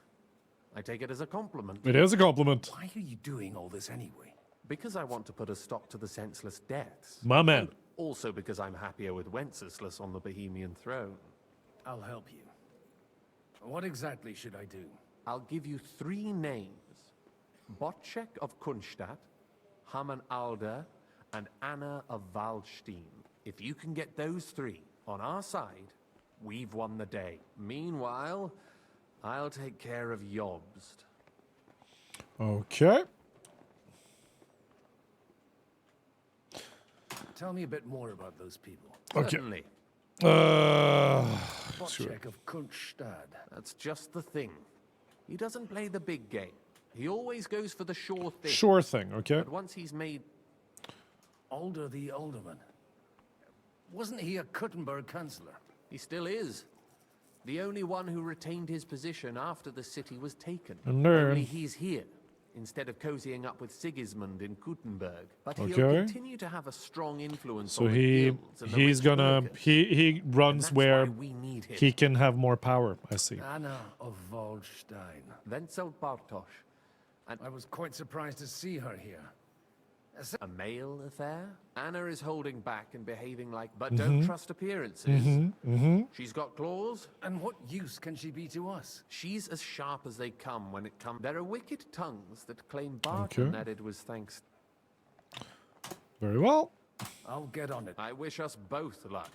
I take it as a compliment. It is a compliment. Why are you doing all this anyway? Because I want to put a stop to the senseless deaths. My man. And also because I'm happier with Wenceslas on the Bohemian throne. I'll help you. What exactly should I do? I'll give you 3 names. Botchek of Kunstadt, Haman Alder, and Anna of Waldstein. If you can get those 3 on our side, we've won the day. Meanwhile, I'll take care of Jobst. Okay. Tell me a bit more about those people. Okay. Certainly. Botchek of Kunststadt. That's just the thing. He doesn't play the big game. He always goes for the sure thing. Sure thing, okay. But once he's made... Alder the Alderman. Wasn't he a Kuttenberg councillor? He still is. The only one who retained his position after the city was taken. And then- Only he's here, instead of cozying up with Sigismund in Kuttenberg. But he'll Okay. continue to have a strong influence So on the guilds and the he's rich gonna workers. he runs where we need him. he can have more power. I see. Anna of Waldstein. Wenzel Bartosz. I was quite surprised to see her here. A male affair? Anna is holding back and behaving like, but don't trust appearances. She's got claws. And what use can she be to us? She's as sharp as they come when it comes. There are wicked tongues that claim Barton that it was thanks. Very well. I'll get on it. I wish us both luck.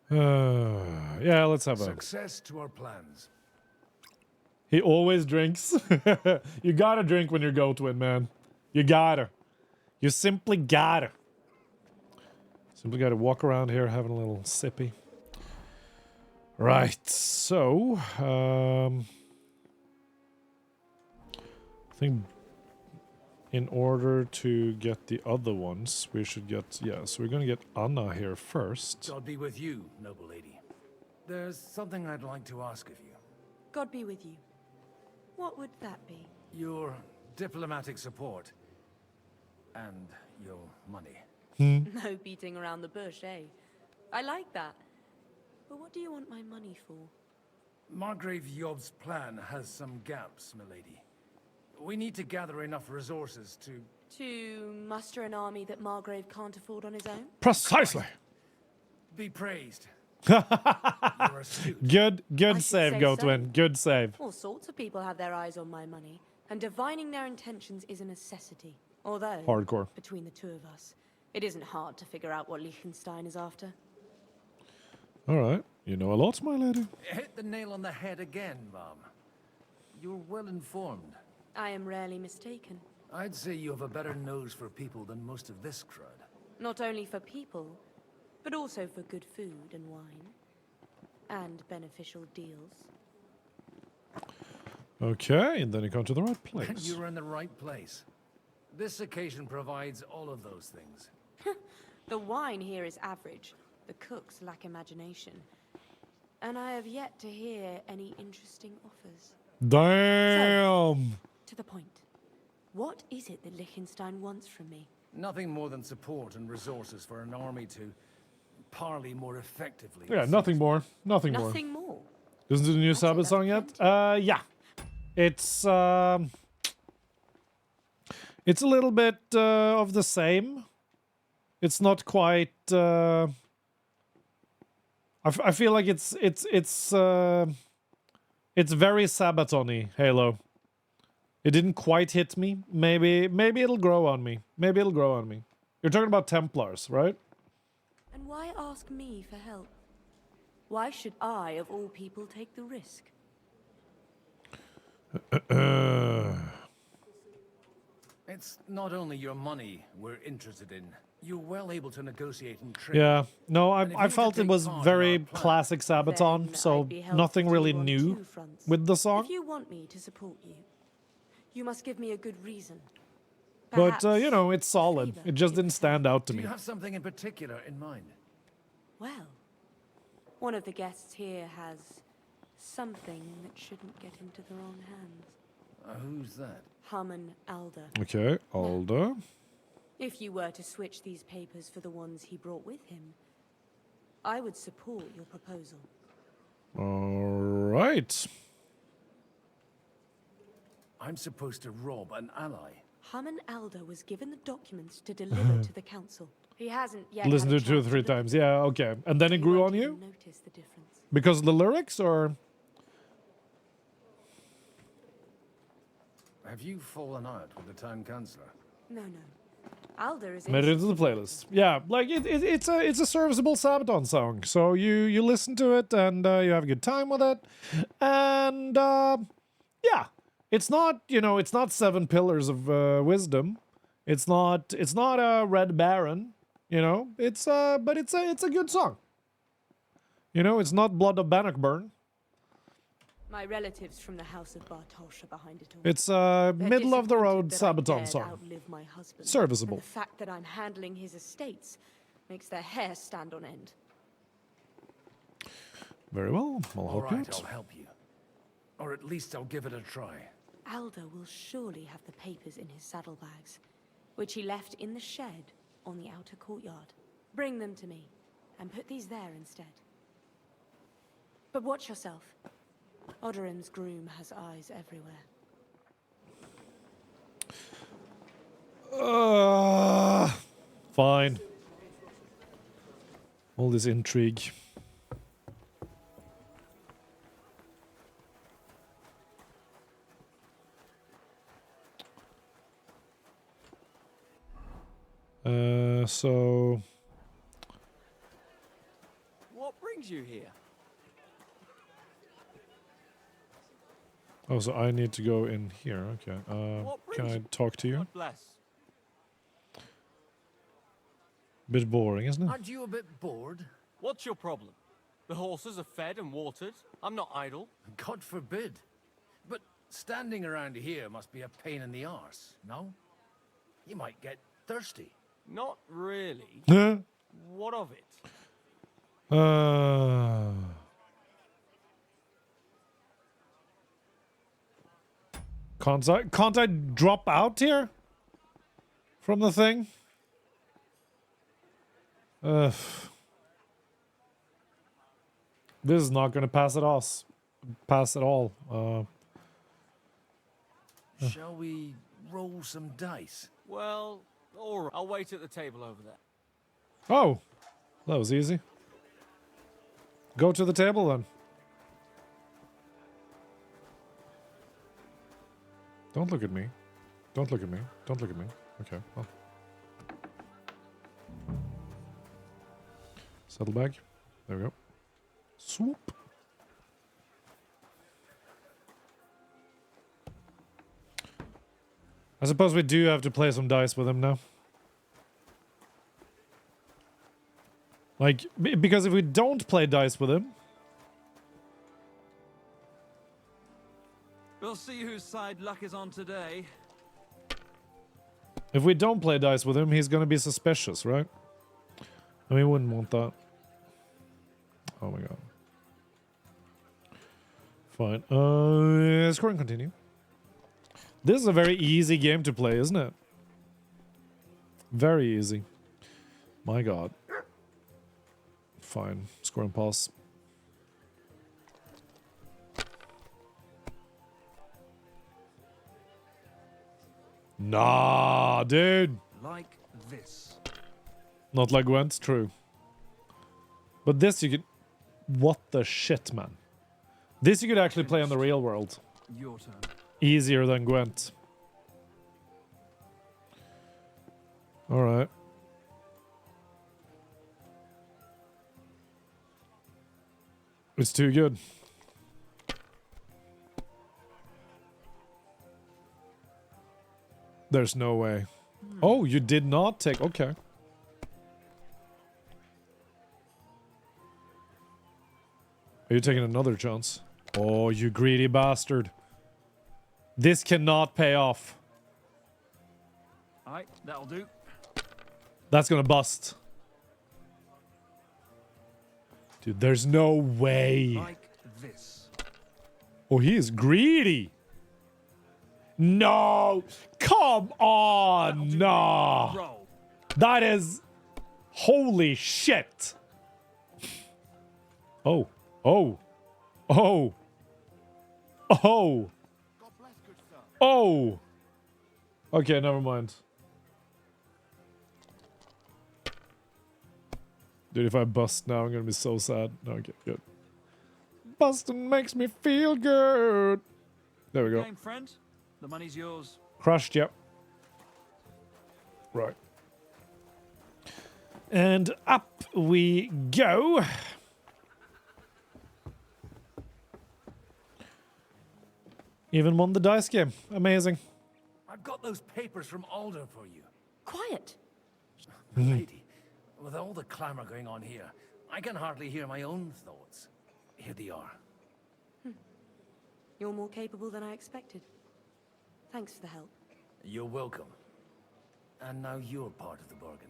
Yeah, let's have a... Success to our plans. He always drinks. You gotta drink when you're go-twin, man. You gotta. You simply gotta. Simply gotta walk around here having a little sippy. Right, so... I think in order to get the other ones, we should get... Yeah, so we're gonna get Anna here first. God be with you, noble lady. There's something I'd like to ask of you. God be with you. What would that be? Your diplomatic support. And your money. No beating around the bush, eh? I like that. But what do you want my money for? Margrave Yob's plan has some gaps, milady. We need to gather enough resources to... To muster an army that Margrave can't afford on his own? Precisely. Be praised. Good I should save, say Goatwin. so. Good save. All sorts of people have their eyes on my money, and divining their intentions is a necessity. Although, Hardcore. between the two of us, it isn't hard to figure out what Liechtenstein is after. Alright. You know a lot, my lady. Hit the nail on the head again, Mom. You're well informed. I am rarely mistaken. I'd say you have a better nose for people than most of this crowd. Not only for people, but also for good food and wine. And beneficial deals. Okay, and then you come to the right place. You were in the right place. This occasion provides all of those things. The wine here is average. The cooks lack imagination. And I have yet to hear any interesting offers. Damn! So, to the point. What is it that Liechtenstein wants from me? Nothing more than support and resources for an army to parley more effectively. Yeah, nothing more. Nothing more. Nothing more? Isn't it a new Sabbath song yet? Yeah. It's a little bit of the same. It's not quite. I feel like it's very Sabaton-y, Halo. It didn't quite hit me. Maybe it'll grow on me. Maybe it'll grow on me. You're talking about Templars, right? And why ask me for help? Why should I, of all people, take the risk? It's not only your money we're interested in. You're well able to negotiate and trade. Yeah. No, And if I you felt could it was take part in very our plan, classic Sabaton, Then so I'd be helpful nothing to really you on new 2 fronts. with the song. If you want me to support you, you must give me a good reason. But, Perhaps you know, it's solid. It just didn't stand out to Do me. you have something in particular in mind? Well, one of the guests here has something that shouldn't get into the wrong hands. Who's that? Haman Alder. Okay, Alda. If you were to switch these papers for the ones he brought with him, I would support your proposal. All right. I'm supposed to rob an ally. Haman Alder was given the documents to deliver to the council. He hasn't yet Listen to had it a 2 or chance 3 to times. Yeah, okay. And then it grew on you? notice the difference. Because of the lyrics, or? Have you fallen out with the town councillor? No. Alder is Made it into the playlist. Yeah, like it's a serviceable Sabaton song. So you listen to it and you have a good time with it, and yeah, it's not it's not 7 Pillars of Wisdom, it's not a Red Baron, it's but it's a good song. It's not Blood of Bannockburn. My relatives from the House of Bartosz are behind it all. It's a They're middle of the road disappointed that I Sabaton dared song. outlive my husband. Serviceable. And the fact that I'm handling his estates makes their hair stand on end. Very well, I'll All help you right, out. I'll help you. Or at least I'll give it a try. Alder will surely have the papers in his saddlebags, which he left in the shed on the outer courtyard. Bring them to me, and put these there instead. But watch yourself. Odoran's groom has eyes everywhere. Fine. All this intrigue. So... What brings you here? Oh, so I need to go in here. Okay. Can I talk to you? God bless. Bit boring, isn't it? Aren't you a bit bored? What's your problem? The horses are fed and watered. I'm not idle. God forbid. But standing around here must be a pain in the arse, no? You might get thirsty. Not really. Huh? What of it? Can't I drop out here? From the thing? This is not gonna pass at all. Shall we roll some dice? Well, all right. I'll wait at the table over there. Oh, that was easy. Go to the table then. Don't look at me. Don't look at me. Don't look at me. Okay, well. Saddlebag. There we go. Swoop. I suppose we do have to play some dice with him now. Like, because if we don't play dice with him... We'll see whose side luck is on today. If we don't play dice with him, he's gonna be suspicious, right? And we wouldn't want that. Oh my god. Fine. Score and continue. This is a very easy game to play, isn't it? Very easy. My god. Fine. Score and pause. Nah, dude. Like this. Not like Gwent's, true. But this you could... What the shit, man. This you could actually play in the real world. Your turn. Easier than Gwent. Alright. It's too good. There's no way. Oh, you did not take... Okay. Are you taking another chance? Oh, you greedy bastard. This cannot pay off. Alright, that'll do. That's gonna bust. Dude, there's no way. Like this. Oh, he is greedy. No! Come on! No! That is... Holy shit! Oh. Oh. Oh. Oh. Oh. Okay, never mind. Dude, if I bust now, I'm gonna be so sad. No, okay, good. Busting makes me feel good. There we go. Game, friend. The money's yours. Crushed, yep. Right. And up we go. Even won the dice game. Amazing. I've got those papers from Alder for you. Quiet. Lady, with all the clamor going on here, I can hardly hear my own thoughts. Here they are. You're more capable than I expected. Thanks for the help. You're welcome. And now you're part of the bargain.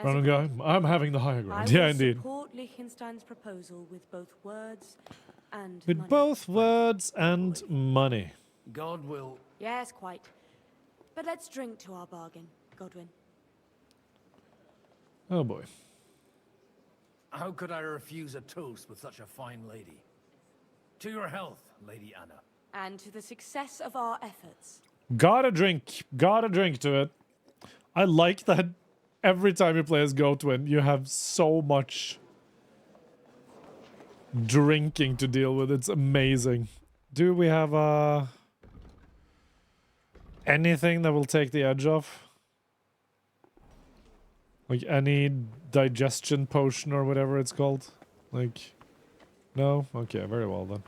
Random guy, I'm having the higher ground. Yeah, indeed. I will support Liechtenstein's proposal with both words and With money. both words and money. God will... Yes, quite. But let's drink to our bargain, Godwin. Oh boy. How could I refuse a toast with such a fine lady? To your health, Lady Anna. And to the success of our efforts. Gotta drink to it. I like that every time you play as Goatwin, you have so much drinking to deal with. It's amazing. Do we have anything that will take the edge off? Like any digestion potion or whatever it's called? Like, no? Okay, very well then.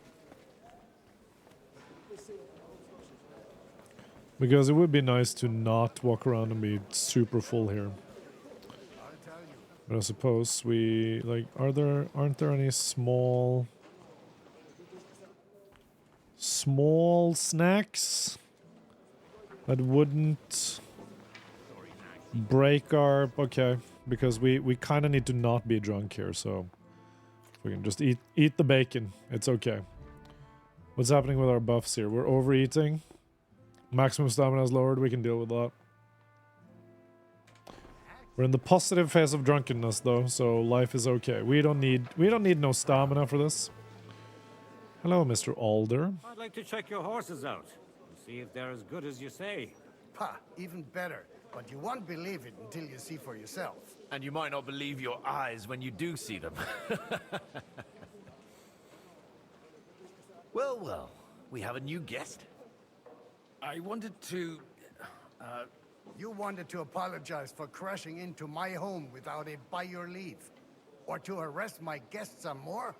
Because it would be nice to not walk around and be super full here. But I suppose we, like, aren't there any small snacks that wouldn't break our, okay, because we kind of need to not be drunk here, so we can just eat the bacon. It's okay. What's happening with our buffs here? We're overeating. Maximum stamina is lowered. We can deal with that. We're in the positive phase of drunkenness though, so life is okay. We don't need no stamina for this. Hello, Mr. Alder. I'd like to check your horses out and see if they're as good as you say. Ha, even better. But you won't believe it until you see for yourself. And you might not believe your eyes when you do see them. Well, well, we have a new guest. I wanted to... You wanted to apologize for crashing into my home without it by your leave. Or to arrest my guests some more?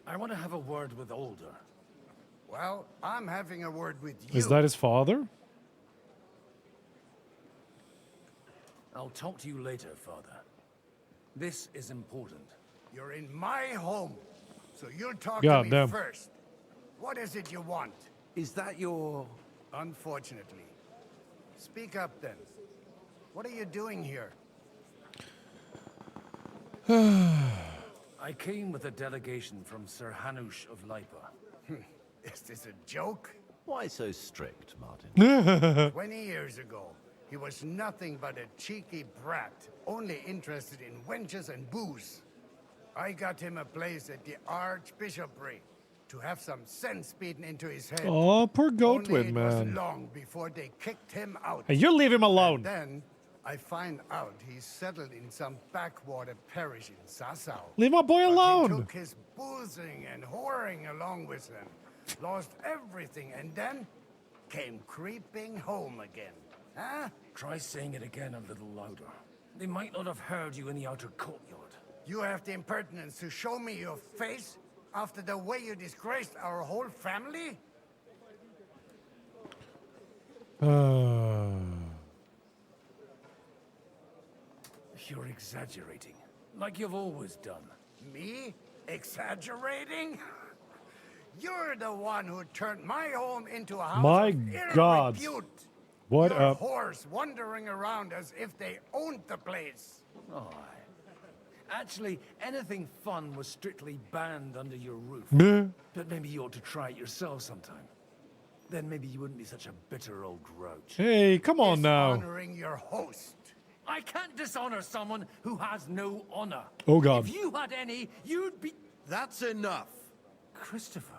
I want to have a word with Alder. Well, I'm having a word with you. Is that his father? I'll talk to you later, Father. This is important. You're in my home, so you'll talk God to me damn. first. What is it you want? Is that your... Unfortunately. Speak up then. What are you doing here? I came with a delegation from Sir Hanush of Lipa. Is this a joke? Why so strict, Martin? 20 years ago, he was nothing but a cheeky brat, only interested in wenches and booze. I got him a place at the Archbishopric to have some sense beaten into his head. Oh, poor Goatwin, Only it was man. long before they kicked him out. Hey, you leave him alone. And then I find out he's settled in some backwater parish in Sassau. Leave my boy But alone. He took his boozing and whoring along with him, lost everything, and then came creeping home again. Huh? Try saying it again a little louder. They might not have heard you in the outer courtyard. You have the impertinence to show me your face after the way you disgraced our whole family? You're exaggerating, like you've always done. Me? Exaggerating? You're the one who turned my home into a house My of ill God. repute. What Your up? whores wandering around as if they owned the place. Oh, actually, anything fun was strictly banned under your roof. Meh. But maybe you ought to try it yourself sometime. Then maybe you wouldn't be such a bitter old grouch. Hey, come on now. Honoring your host. I can't dishonor someone who has no honor. Oh, God. If you had any, you'd be... That's enough. Christopher.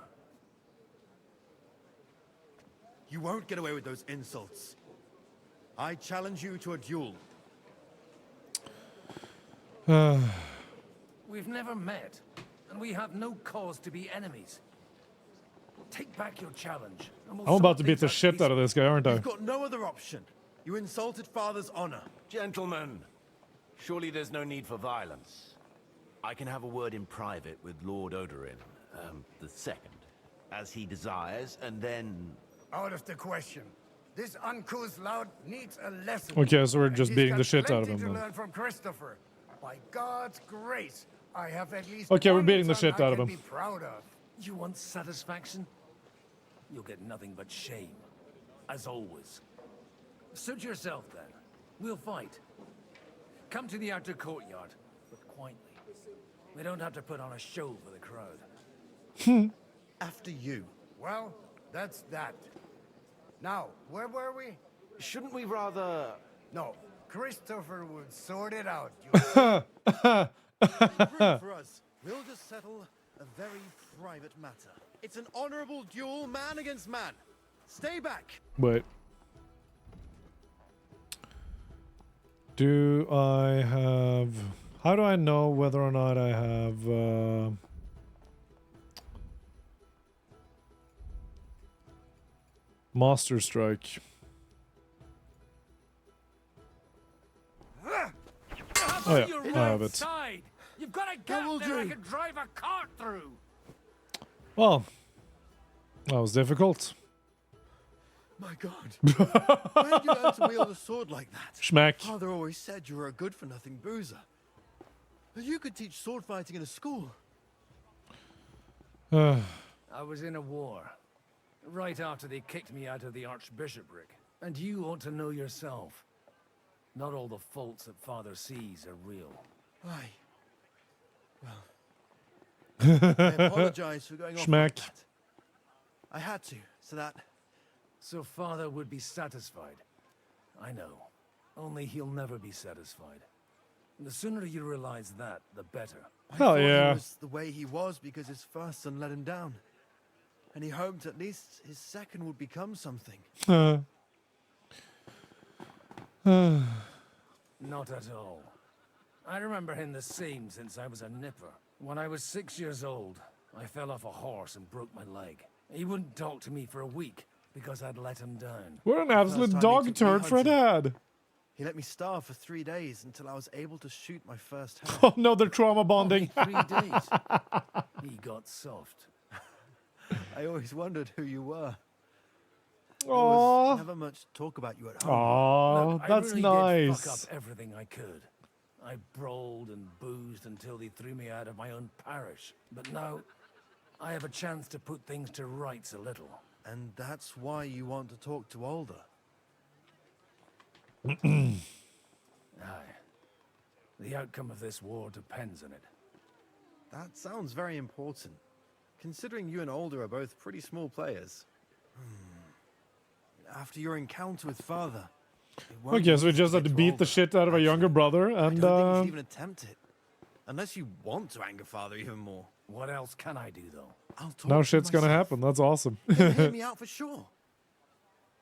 You won't get away with those insults. I challenge you to a duel. We've never met, and we have no cause to be enemies. Take back your challenge. And we'll I'm about sort to beat things the out shit out of this guy, aren't I? You've got no other option. You insulted Father's honor. Gentlemen, surely there's no need for violence. I can have a word in private with Lord Odorin, the second, as he desires, and then... Out of the question. This uncouth lout needs a lesson. Okay, so we're just And he's beating got the shit out of plenty him to then. learn from Christopher. By God's grace, I have at least Okay, we're one beating the son shit I out of can him. be proud of. You want satisfaction? You'll get nothing but shame. As always. Suit yourself, then. We'll fight. Come to the outer courtyard, but quietly. We don't have to put on a show for the crowd. After you. Well, that's that. Now, where were we? Shouldn't we rather... No, Christopher would sort it out. Room for us. We'll just settle a very private matter. It's an honorable duel, man against man. Stay back. Wait. Do I have... How do I know whether or not I have... Master Strike? Oh yeah, I have it. Side. You've got a gap there I can drive a cart through. Well, that was difficult. My God. Where did you learn to wield a sword like that? Schmack. Father always said you were a good-for-nothing boozer. But you could teach sword fighting in a school. I was in a war. Right after they kicked me out of the archbishopric. And you ought to know yourself. Not all the faults that Father sees are real. Aye. Well, I apologize for going off like that. I had to, so that... So Father would be satisfied. I know. Only he'll never be satisfied. The sooner you realize that, the better. Hell yeah. He was the way he was because his first son let him down. And he hoped at least his second would become something. Not at all. I remember him the same since I was a nipper. When I was 6 years old, I fell off a horse and broke my leg. He wouldn't talk to me for a week because I'd let him down. What an absolute dog turd for a dad. He let me starve for 3 days until I was able to shoot my first hare. Oh no, they're trauma bonding. Only 3 days. He got soft. I always wondered who you were. Aww. There was never much talk about you at home. Aww, Look, that's I really nice. did fuck up everything I could. I brawled and boozed until they threw me out of my own parish. But now, I have a chance to put things to rights a little. And that's why you want to talk to Alder. Aye. The outcome of this war depends on it. That sounds very important, considering you and Alder are both pretty small players. After your encounter with Father... Okay, so we just had to beat the shit out of a younger brother, and I don't think you should even attempt it. Unless you want to anger Father even more. What else can I do, though? I'll talk now to shit's gonna myself. happen. That's awesome. He'll hear me out for sure.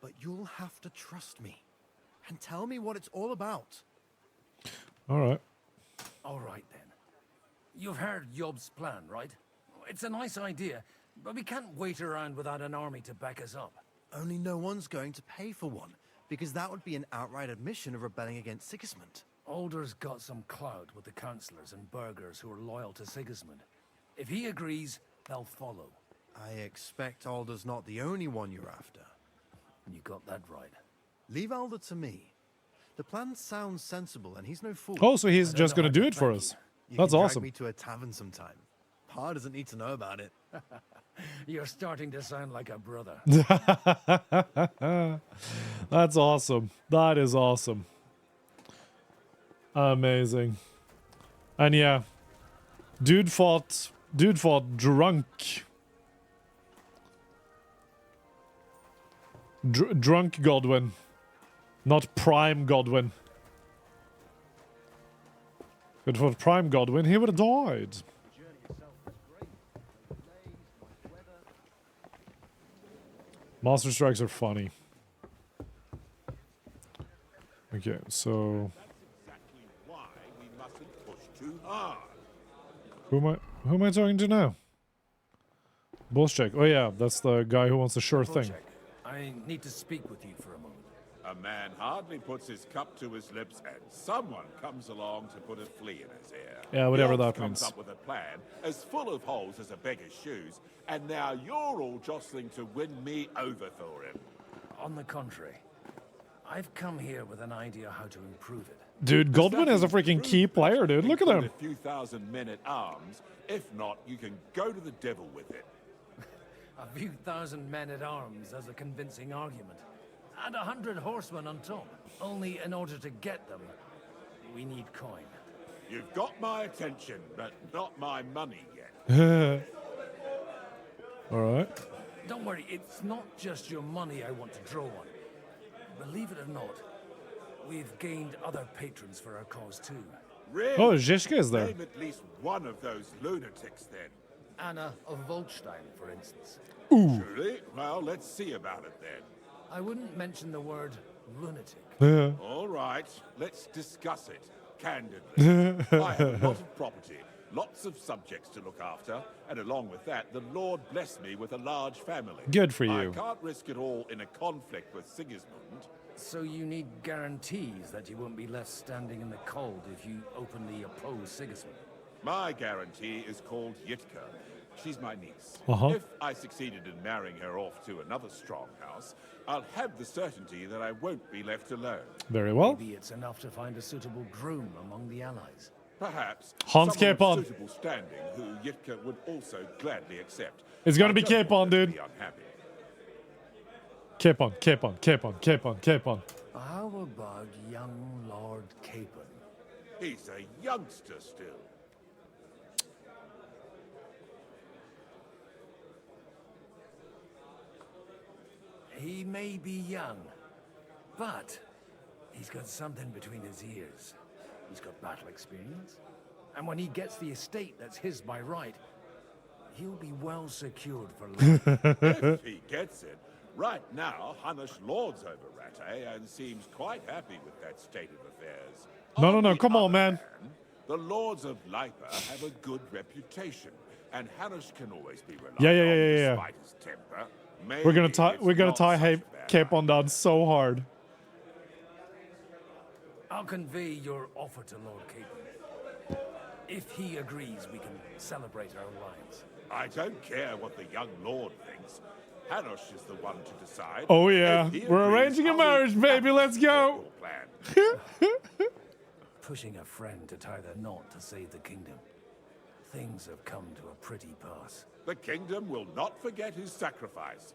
But you'll have to trust me. And tell me what it's all about. Alright. All right, then. You've heard Yob's plan, right? It's a nice idea, but we can't wait around without an army to back us up. Only no one's going to pay for one, because that would be an outright admission of rebelling against Sigismund. Alder's got some clout with the councillors and burghers who are loyal to Sigismund. If he agrees, they'll follow. I expect Alder's not the only one you're after. You got that right. Leave Alder to me. The plan sounds sensible, and he's no fool. Oh, so he's just gonna do it for us. You That's can awesome. drag me to a tavern sometime. Pa doesn't need to know about it. You're starting to sound like a brother. That's awesome. That is awesome. Amazing. And yeah, dude fought drunk. Drunk Godwin, not Prime Godwin. If it was Prime Godwin, he would have died. Monster strikes are funny. Okay, so who am I talking to now? Bullcheck. Oh yeah, that's the guy who wants a sure thing. I need to speak with you for a moment. A man hardly puts his cup to his lips, and someone comes along to put a flea in his ear. Yeah, whatever Yours that comes means. up with a plan as full of holes as a beggar's shoes, and now you're all jostling to win me over for him. On the contrary, I've come here with an idea how to improve it. Dude, Godwin is a freaking key player, dude. Look at him. A few thousand men at arms. If not, you can go to the devil with it. A few thousand men at arms as a convincing argument. And 100 horsemen on top. Only in order to get them, we need coin. You've got my attention, but not my money yet. Alright. Don't worry, it's not just your money I want to draw on. Believe it or not, we've gained other patrons for our cause too. Really? Oh, Zizka is there. Name at least one of those lunatics then. Anna of Volstein, for instance. Ooh. Truly? Well, let's see about it then. I wouldn't mention the word Lunatic. All right, let's discuss it candidly. I have a lot of property, lots of subjects to look after, and along with that, the Lord blessed me with a large family. Good for you. I can't risk it all in a conflict with Sigismund. So you need guarantees that you won't be left standing in the cold if you openly oppose Sigismund. My guarantee is called Yitka. She's my niece. If I succeeded in marrying her off to another strong house, I'll have the certainty that I won't be left alone. Very well. Maybe it's enough to find a suitable groom among the allies. Perhaps Hans someone Capon. of suitable standing who Yitka would also gladly accept. It's gonna I be don't want Capon, her to dude. be unhappy. Capon, Capon, Capon, Capon, Capon. How about young Lord Capon? He's a youngster still. He may be young, but he's got something between his ears. He's got battle experience. And when he gets the estate that's his by right, he'll be well secured for life. If he gets it. Right now, Hanush lords over Rattay and seems quite happy with that state of affairs. No, come on, man. The lords of Lipa have a good reputation, and Hanush can always be relied Yeah. on despite his temper. We're gonna Maybe tie. it's We're gonna not tie such a bad Capon down so hard. I'll convey your offer to Lord Capon. If he agrees, we can celebrate our alliance. I don't care what the young lord thinks. Hanush is the one to decide. Oh yeah, If he we're agrees, arranging a I'll be marriage, baby. Let's go. plan. Pushing a friend to tie the knot to save the kingdom. Things have come to a pretty pass. The kingdom will not forget his sacrifice.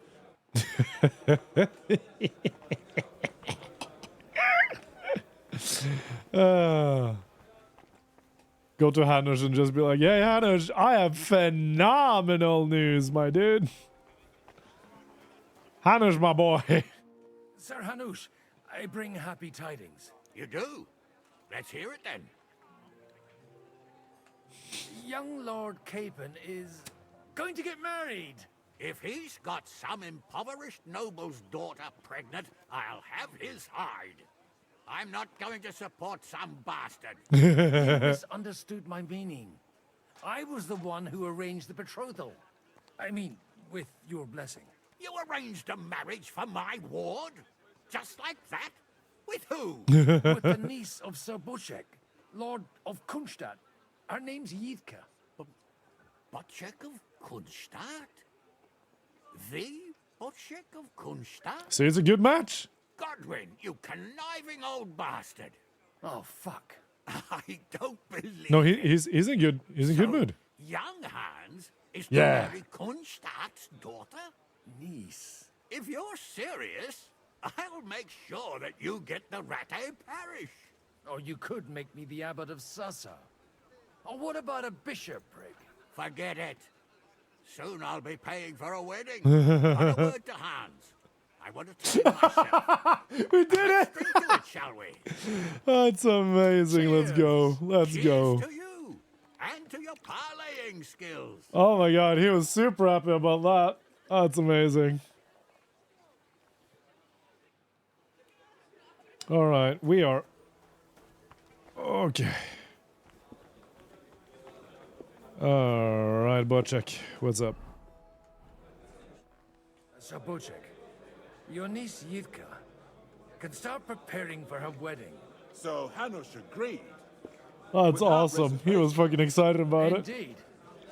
Go to Hanush and just be like, "Hey Hanush, I have phenomenal news, my dude." Hanush, my boy. Sir Hanush, I bring happy tidings. You do? Let's hear it then. Young Lord Capon is going to get married. If he's got some impoverished noble's daughter pregnant, I'll have his hide. I'm not going to support some bastard. You misunderstood my meaning. I was the one who arranged the betrothal. I mean, with your blessing. You arranged a marriage for my ward? Just like that? With who? With the niece of Sir Bochek, Lord of Kunstadt. Her name's Yitka. Bochek of Kunstadt? The Bochek of Kunstadt? See, it's a good match. Godwin, you conniving old bastard. Oh, fuck. I don't believe No, it. he's in good mood. Young Hans is to Yeah. marry Kunstadt's daughter? Niece. If you're serious, I'll make sure that you get the Rattay parish. Or you could make me the abbot of Sassa. Or what about a bishopric? Forget it. Soon I'll be paying for a wedding. Not a word to Hans. I want to tell myself. We did it! Let's drink to it, shall we? That's amazing. Let's go. Let's Cheers go. to you and to your parlaying skills. Oh my god, he was super happy about that. That's amazing. All right, we are okay. All right, Bochek, what's up? Sir Bochek, your niece Yitka can start preparing for her wedding. So Hanush agreed. That's Without awesome. He was fucking excited about it. Indeed.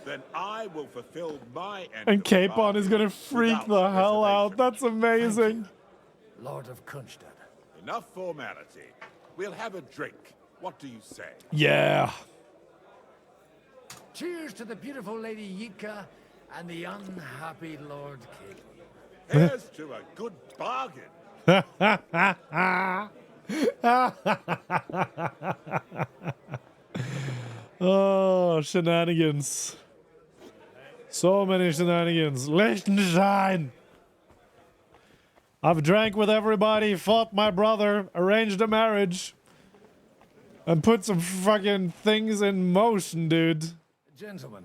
Then I will fulfill my end. And of the Capon is gonna bargain freak without the hell out. reservation. That's amazing. Lord of Kunstadt. Enough formality. We'll have a drink. What do you say? Yeah. Cheers to the beautiful Lady Yitka and the unhappy Lord Capon. Here's to a good bargain. Oh, shenanigans. So many shenanigans. Liechtenstein. I've drank with everybody, fought my brother, arranged a marriage, and put some fucking things in motion, dude. Gentlemen,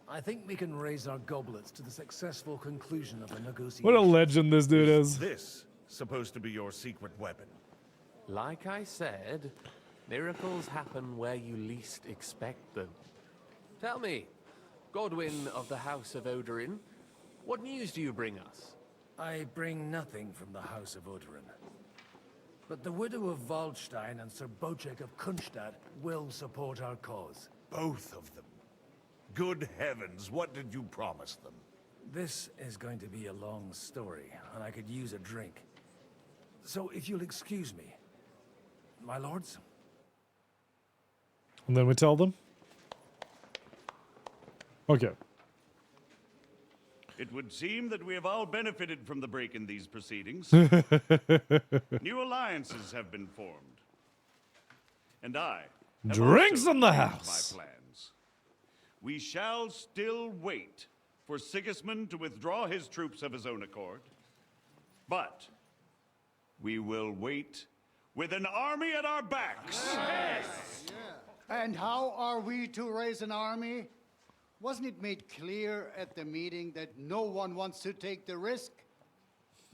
I think we can raise our goblets to the successful conclusion of the negotiation. What a legend this dude is. This supposed to be your secret weapon? Like I said, miracles happen where you least expect them. Tell me, Godwin of the House of Odorin, what news do you bring us? I bring nothing from the House of Odorin. But the widow of Waldstein and Sir Bocek of Kunstadt will support our cause. Both of them. Good heavens, what did you promise them? This is going to be a long story, and I could use a drink. So if you'll excuse me, my lords? And then we tell them? Okay. It would seem that we have all benefited from the break in these proceedings. New alliances have been formed. And I have Drinks also in the changed house. my plans. We shall still wait for Sigismund to withdraw his troops of his own accord. But we will wait with an army at our backs. Yes. And how are we to raise an army? Wasn't it made clear at the meeting that no one wants to take the risk?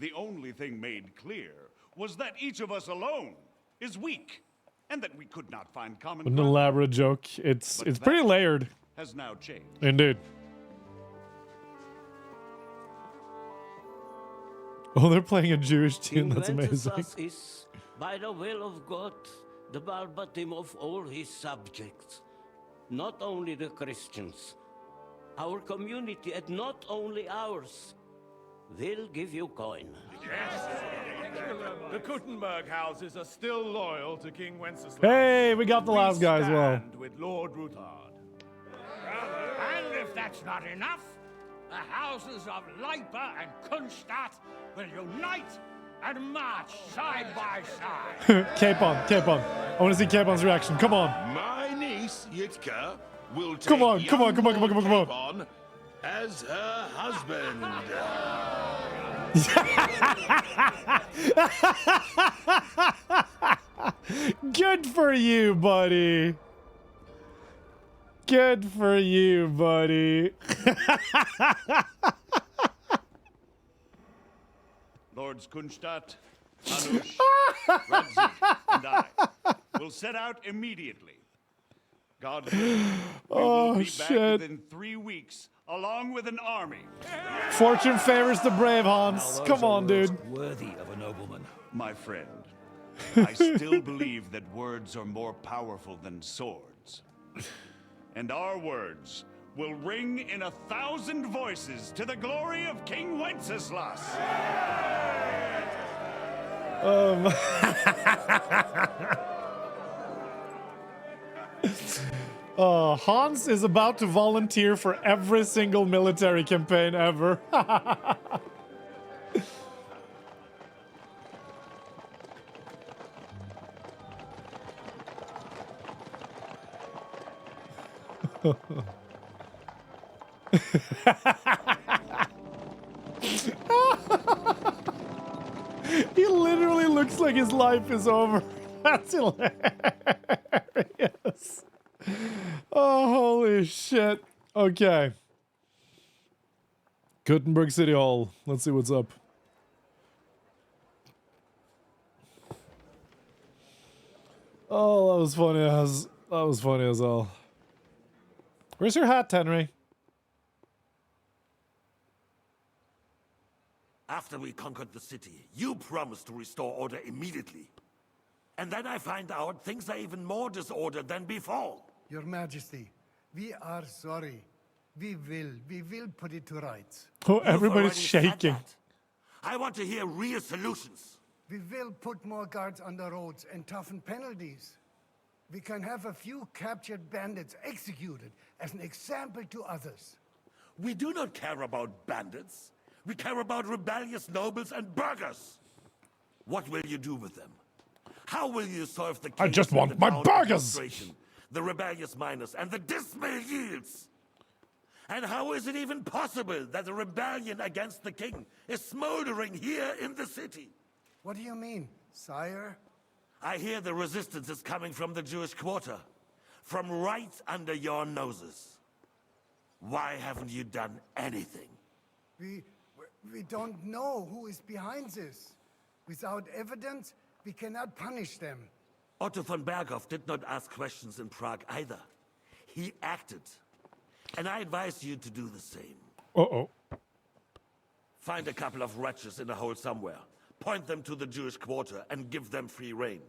The only thing made clear was that each of us alone is weak, and that we could not find common An ground. elaborate joke. It's pretty layered. Has now changed. Indeed. Oh, they're playing a Jewish tune. That's amazing. Wenceslas is, by the will of God, the Balbatim of all his subjects. Not only the Christians. Our community, and not only ours, will give you coin. Yes. The Kuttenberg houses are still loyal to King Wenceslas. Hey, we got the last guy as well. stand with Lord Ruthard. And if that's not enough, the houses of Leipa and Kunstadt will unite and march side by side. Cape on. I want to see Cape on's reaction. Come on. My niece, Yitka, will take Come on. as her husband. Good for you, buddy. Good for you, buddy. Lords Kunstadt, Hanush, Radzig, and I will set out immediately. God willing, we will be back within 3 weeks, along with an army. Fortune favors the brave, Hans. Come on, dude. Worthy of a nobleman. My friend, I still believe that words are more powerful than swords. And our words will ring in 1,000 voices to the glory of King Wenceslas. Hans is about to volunteer for every single military campaign ever. He literally looks like his life is over. That's hilarious. Oh, holy shit. Okay. Gutenberg City Hall. Let's see what's up. Oh, that was funny as hell. Where's your hat, Henry? After we conquered the city, you promised to restore order immediately. And then I find out things are even more disordered than before. Your Majesty, we are sorry. We will put it to rights. Oh, You've everybody's already said shaking. that. I want to hear real solutions. We will put more guards on the roads and toughen penalties. We can have a few captured bandits executed as an example to others. We do not care about bandits. We care about rebellious nobles and burghers. What will you do with them? How will you solve the I chaos just in want the my town burghers! administration, the rebellious miners, and the dismal yields? And how is it even possible that a rebellion against the king is smoldering here in the city? What do you mean, sire? I hear the resistance is coming from the Jewish quarter, from right under your noses. Why haven't you done anything? We don't know who is behind this. Without evidence, we cannot punish them. Otto von Berghoff did not ask questions in Prague either. He acted. And I advise you to do the same. Uh-oh. Find a couple of wretches in a hole somewhere. Point them to the Jewish quarter and give them free rein.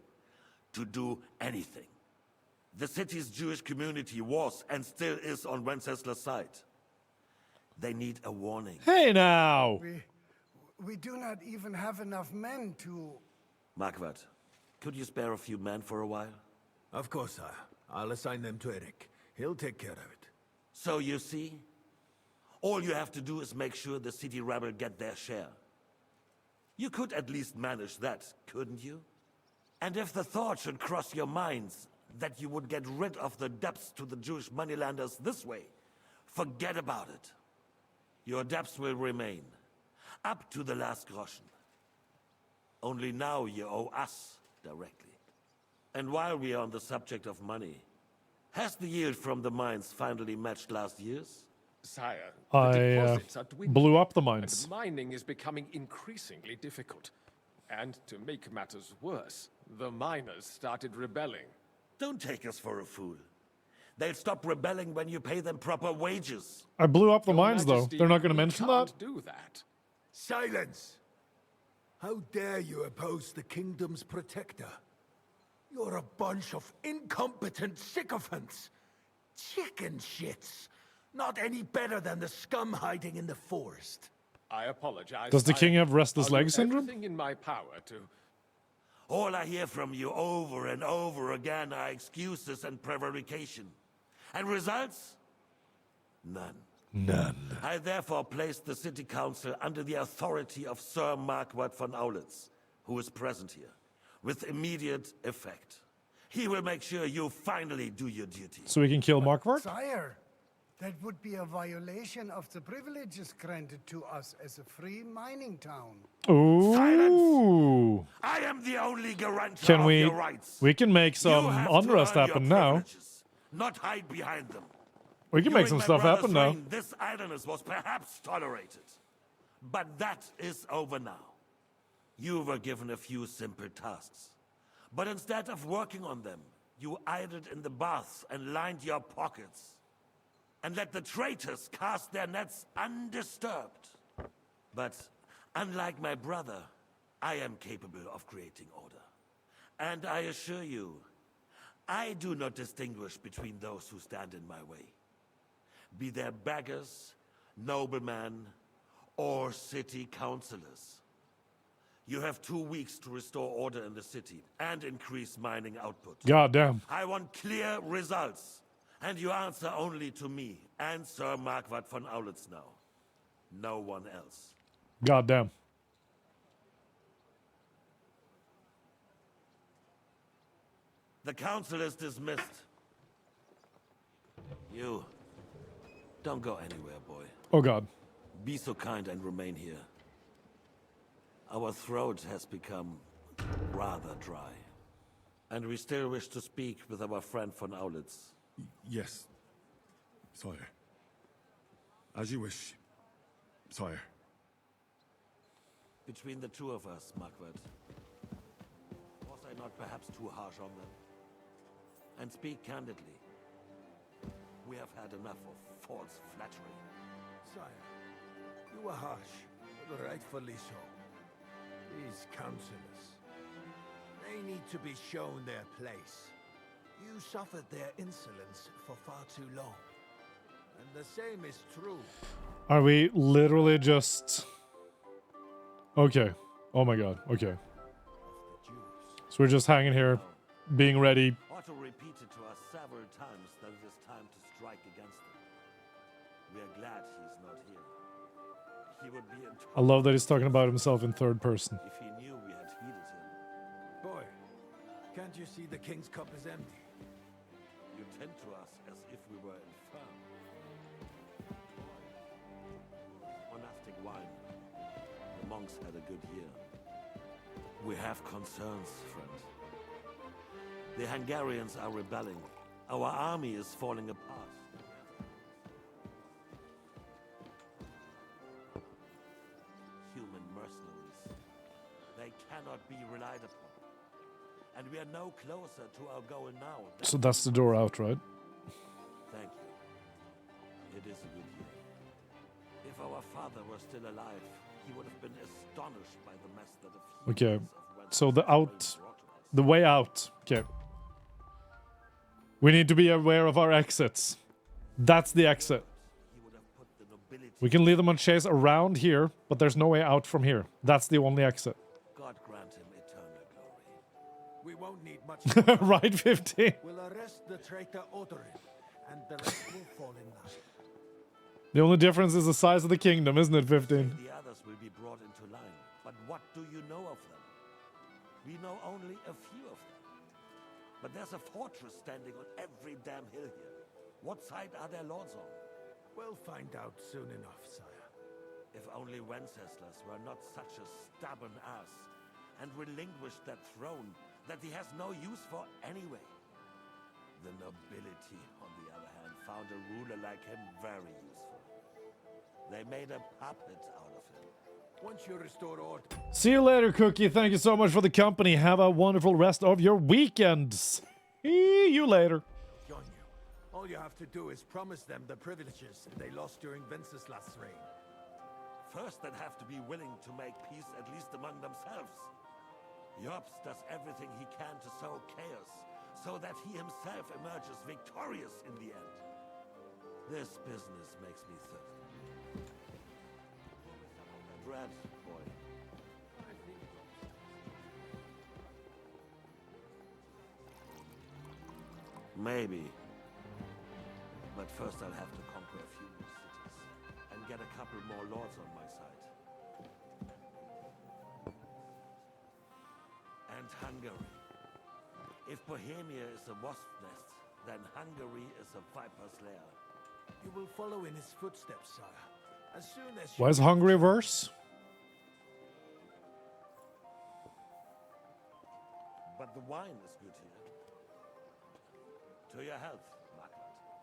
To do anything. The city's Jewish community was and still is on Wenceslas' side. They need a warning. Hey now! We do not even have enough men to... Marquardt, could you spare a few men for a while? Of course, sire. I'll assign them to Eric. He'll take care of it. So you see? All you have to do is make sure the city rebel get their share. You could at least manage that, couldn't you? And if the thought should cross your minds that you would get rid of the debts to the Jewish moneylanders this way, forget about it. Your debts will remain, up to the last groschen. Only now you owe us directly. And while we are on the subject of money, has the yield from the mines finally matched last year's? Sire, I the deposits are dwindling, blew up the mines. and mining is becoming increasingly difficult. And to make matters worse, the miners started rebelling. Don't take us for a fool. They'll stop rebelling when you pay them proper wages. I blew up the Your mines, though. Majesty, They're not going to we mention can't that? do that. Silence! How dare you oppose the kingdom's protector? You're a bunch of incompetent sycophants. Chicken shits. Not any better than the scum hiding in the forest. I apologize. Does the king have restless I'll do leg syndrome? everything in my power to... All I hear from you over and over again are excuses and prevarication. And results? None. None. I therefore placed the city council under the authority of Sir Marquardt von Aulitz, who is present here, with immediate effect. He will make sure you finally do your duty. So we can kill Marquardt? Sire, that would be a violation of the privileges granted to us as a free mining town. Ooh. Silence! I am the only guarantor Can of we... your rights. We can make some You have to unrest earn your happen now. privileges, not hide behind them. We can make During some my stuff brother's happen now. reign, this idleness was perhaps tolerated. But that is over now. You were given a few simple tasks. But instead of working on them, you idled in the baths and lined your pockets. And let the traitors cast their nets undisturbed. But unlike my brother, I am capable of creating order. And I assure you, I do not distinguish between those who stand in my way. Be they beggars, noblemen, or city councillors. You have 2 weeks to restore order in the city and increase mining output. God damn. I want clear results. And you answer only to me and Sir Marquardt von Aulitz now. No one else. God damn. The council is dismissed. You, don't go anywhere, boy. Oh God. Be so kind and remain here. Our throat has become rather dry. And we still wish to speak with our friend von Aulitz. Yes, sire. As you wish, sire. Between the two of us, Marquardt, was I not perhaps too harsh on them? And speak candidly. We have had enough of false flattery. Sire, you were harsh, but rightfully so. These councillors, they need to be shown their place. You suffered their insolence for far too long. And the same is true. Are we literally just... Okay. Oh my God. Okay. So we're just hanging here, being ready. Otto repeated to us several times that it is time to strike against them. We are glad he's not here. He would be in I love that he's talking about himself in third person. if he knew we had heeded him. Boy, can't you see the king's cup is empty? You tend to us as if we were infirm. Monastic wine. The monks had a good year. We have concerns, friend. The Hungarians are rebelling. Our army is falling apart. Human mercenaries. They cannot be relied upon. And we are no closer to our goal now. So that's the door out, right? Thank you. It is a good year. If our father were still alive, he would have been astonished by the mess that a few Okay. years of Wenceslas So the reign out, brought to us. the way out. Okay. We need to be aware of our exits. That's the exit. We can lead them on chase around here, but there's no way out from here. That's the only exit. God grant him eternal glory. We won't need much. Right, 15. We'll arrest the traitor Odorin, and the rest will fall in line. The only difference is the size of the kingdom, isn't it, 15? The others will be brought into line. But what do you know of them? We know only a few of them. But there's a fortress standing on every damn hill here. What side are their lords on? We'll find out soon enough, sire. If only Wenceslas were not such a stubborn ass and relinquished that throne that he has no use for anyway. The nobility, on the other hand, found a ruler like him very useful. They made a puppet out of him. Once you restore order. See you later, Cookie. Thank you so much for the company. Have a wonderful rest of your weekend. See you later. Join you. All you have to do is promise them the privileges they lost during Wenceslas' reign. First, they'd have to be willing to make peace at least among themselves. Jobs does everything he can to sow chaos, so that he himself emerges victorious in the end. This business makes me thirsty. Bread, boy. Maybe. But first I'll have to conquer a few more cities and get a couple more lords on my side. And Hungary. If Bohemia is a wasp's nest, then Hungary is a viper's lair. You will follow in his footsteps, sire. As soon as Why is Hungary worse? But the wine is good here. To your health,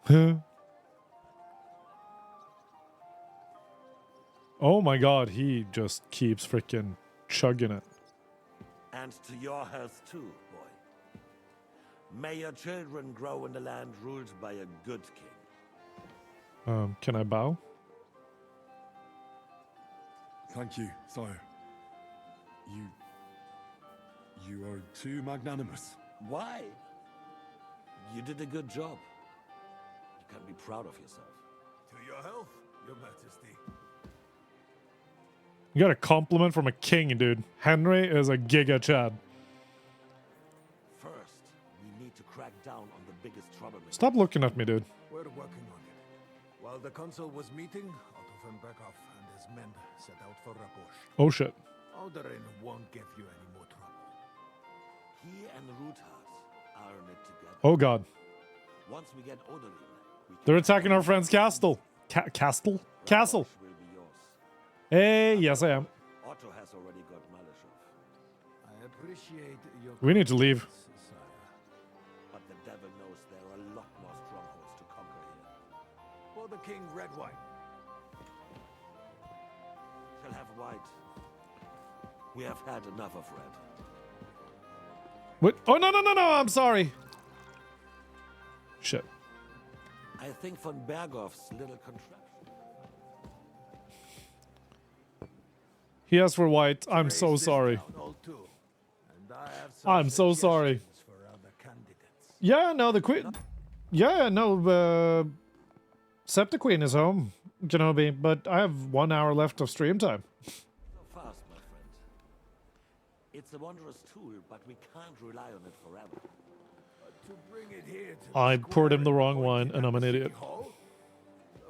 Margaret. Oh my god, he just keeps freaking chugging it. And to your health too, boy. May your children grow in a land ruled by a good king. Can I bow? Thank you, sire. You are too magnanimous. Why? You did a good job. You can be proud of yourself. To your health, your majesty. You got a compliment from a king, dude. Henry is a giga chad. First, we need to crack down on the biggest troublemaker. Stop looking at me, dude. We're working on it. While the consul was meeting, Otto von Berghoff and his men set out for Raposh. Oh shit. Odorin won't give you any more trouble. He and Ruthard are in it together. Oh god. Once we get Odorin, They're attacking our friend's castle. Castle? Castle. will be yours. Hey, yes I am. Otto has already got Malishov. I appreciate your... We need to leave. But the devil knows there are a lot more strongholds to conquer here. For the king, red wine. Shall have white. We have had enough of red. What? Oh, no, I'm sorry. Shit. I think von Berghoff's little contraption. He asked for white. I'm so sorry. I'm so sorry. Yeah, no, the queen. Yeah, no, Septa Queen is home, Kenobi, but I have 1 hour left of stream time. So fast, my friend. It's a wondrous tool, but we can't rely on it forever. To bring it here to I poured him the wrong wine, and I'm an idiot.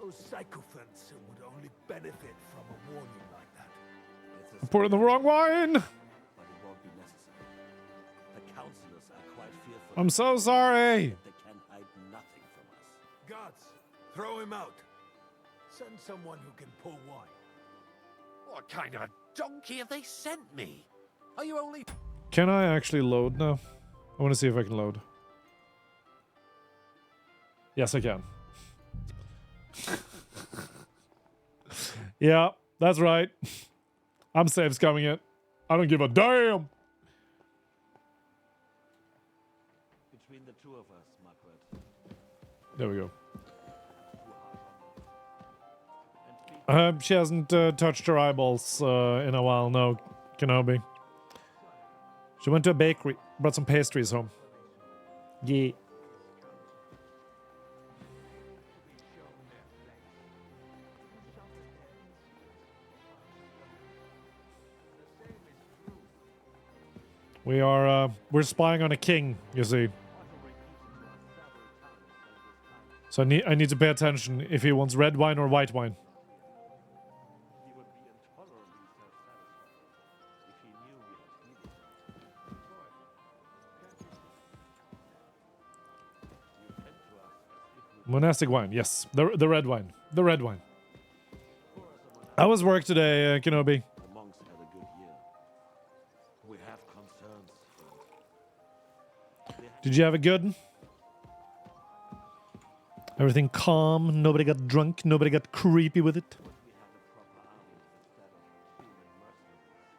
Those sycophants would only benefit from a warning like that. I poured him the wrong wine. But it won't be necessary. The counselors are quite fearful. I'm so sorry. They can hide nothing from us. Guards, throw him out. Send someone who can pour wine. What kind of donkey have they sent me? Are you only... Can I actually load now? I want to see if I can load. Yes, I can. Yeah, that's right. I'm safe scumming it. I don't give a damn. There we go. She hasn't touched her eyeballs in a while, no, Kenobi. She went to a bakery, brought some pastries home. Yeah. We're spying on a king, you see. So I need to pay attention if he wants red wine or white wine. Monastic wine, yes. The red wine. The red wine. How was work today, Kenobi? The monks had a good year. We have concerns, friend. Did you have a good one? Everything calm, nobody got drunk, nobody got creepy with it.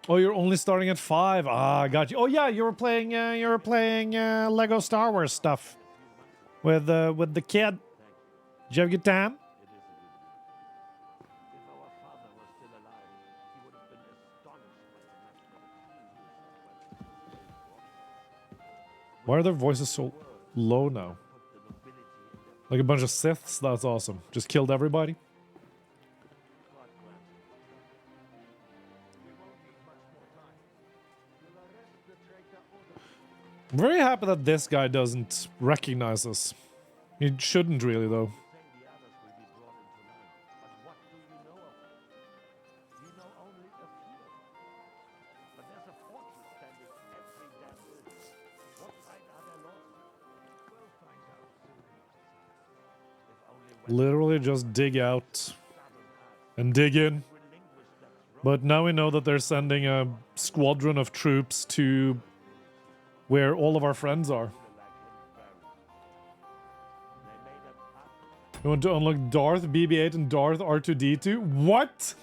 Oh, you're only starting at 5. Ah, got you. Oh yeah, you were playing Lego Star Wars stuff with the kid. Did you have a good time? Why are their voices so low now? Like a bunch of Siths? That's awesome. Just killed everybody? I'm very happy that this guy doesn't recognize us. He shouldn't really, though. Literally just dig out and dig in. But now we know that they're sending a squadron of troops to where all of our friends are. You want to unlock Darth BB-8 and Darth R2-D2? What?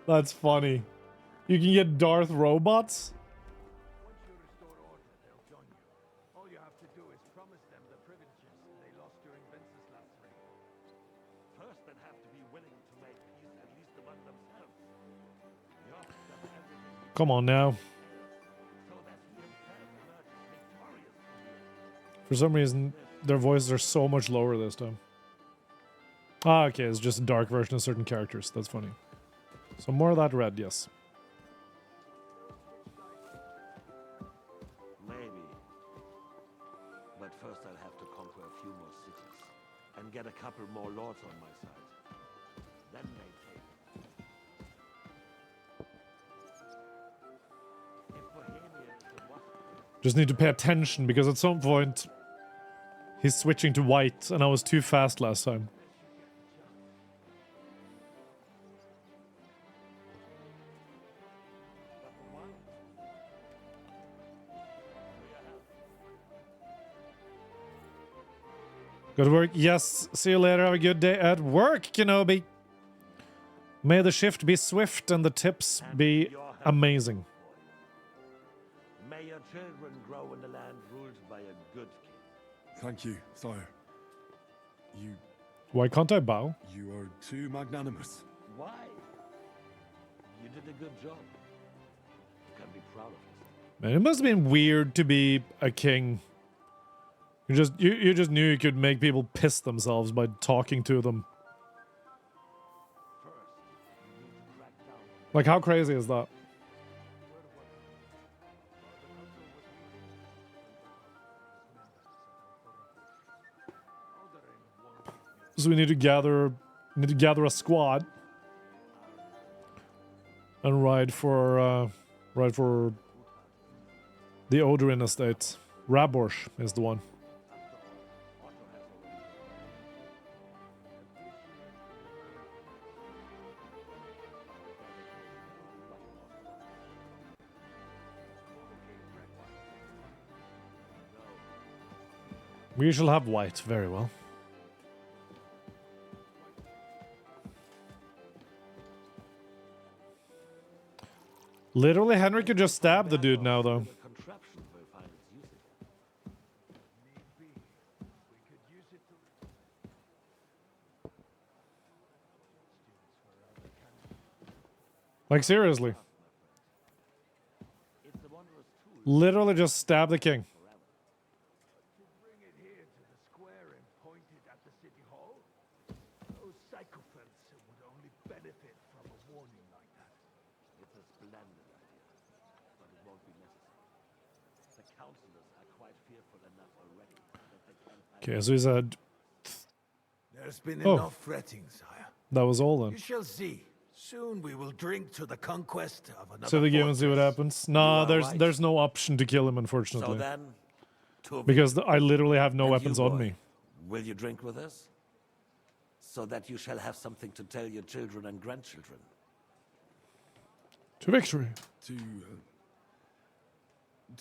That's funny. You can get Darth robots? Come on now. For some reason, their voices are so much lower this time. Ah, okay, it's just a dark version of certain characters. That's funny. So more of that red, yes. Maybe. But first I'll have to conquer a few more cities and get a couple more lords on my side. Then maintain. Just need to pay attention because at some point he's switching to white and I was too fast last time. Good work. Yes. See you later. Have a good day at work, Kenobi. May the shift be swift and the tips be amazing. May your children grow in the land ruled by a good king. Thank you, sire. Why can't I bow? You are too magnanimous. Why? You did a good job. You can be proud of yourself. Man, it must have been weird to be a king. You just knew you could make people piss themselves by talking to them. Like, how crazy is that? So we need to gather a squad and ride for the Odorin estate. Raborsh is the one. We shall have white, very well. Literally, Henry could just stab the dude now, though. Like, seriously. Literally just stab the king. Bring it here to the square and point it at the city hall? Those sycophants would only benefit from a warning like that. It's a splendid idea, but it won't be necessary. The councillors are quite fearful enough already that they can't hide. Okay, so he said... There's been Oh. enough fretting, sire. That was all then. You shall see. Soon we will drink to the conquest of another So the game and see what fortress. happens. No, there's no option to kill him, So unfortunately. then, to Because I literally have no and weapons you, on boy, me. Will you drink with us? So that you shall have something to tell your children and grandchildren. To victory. To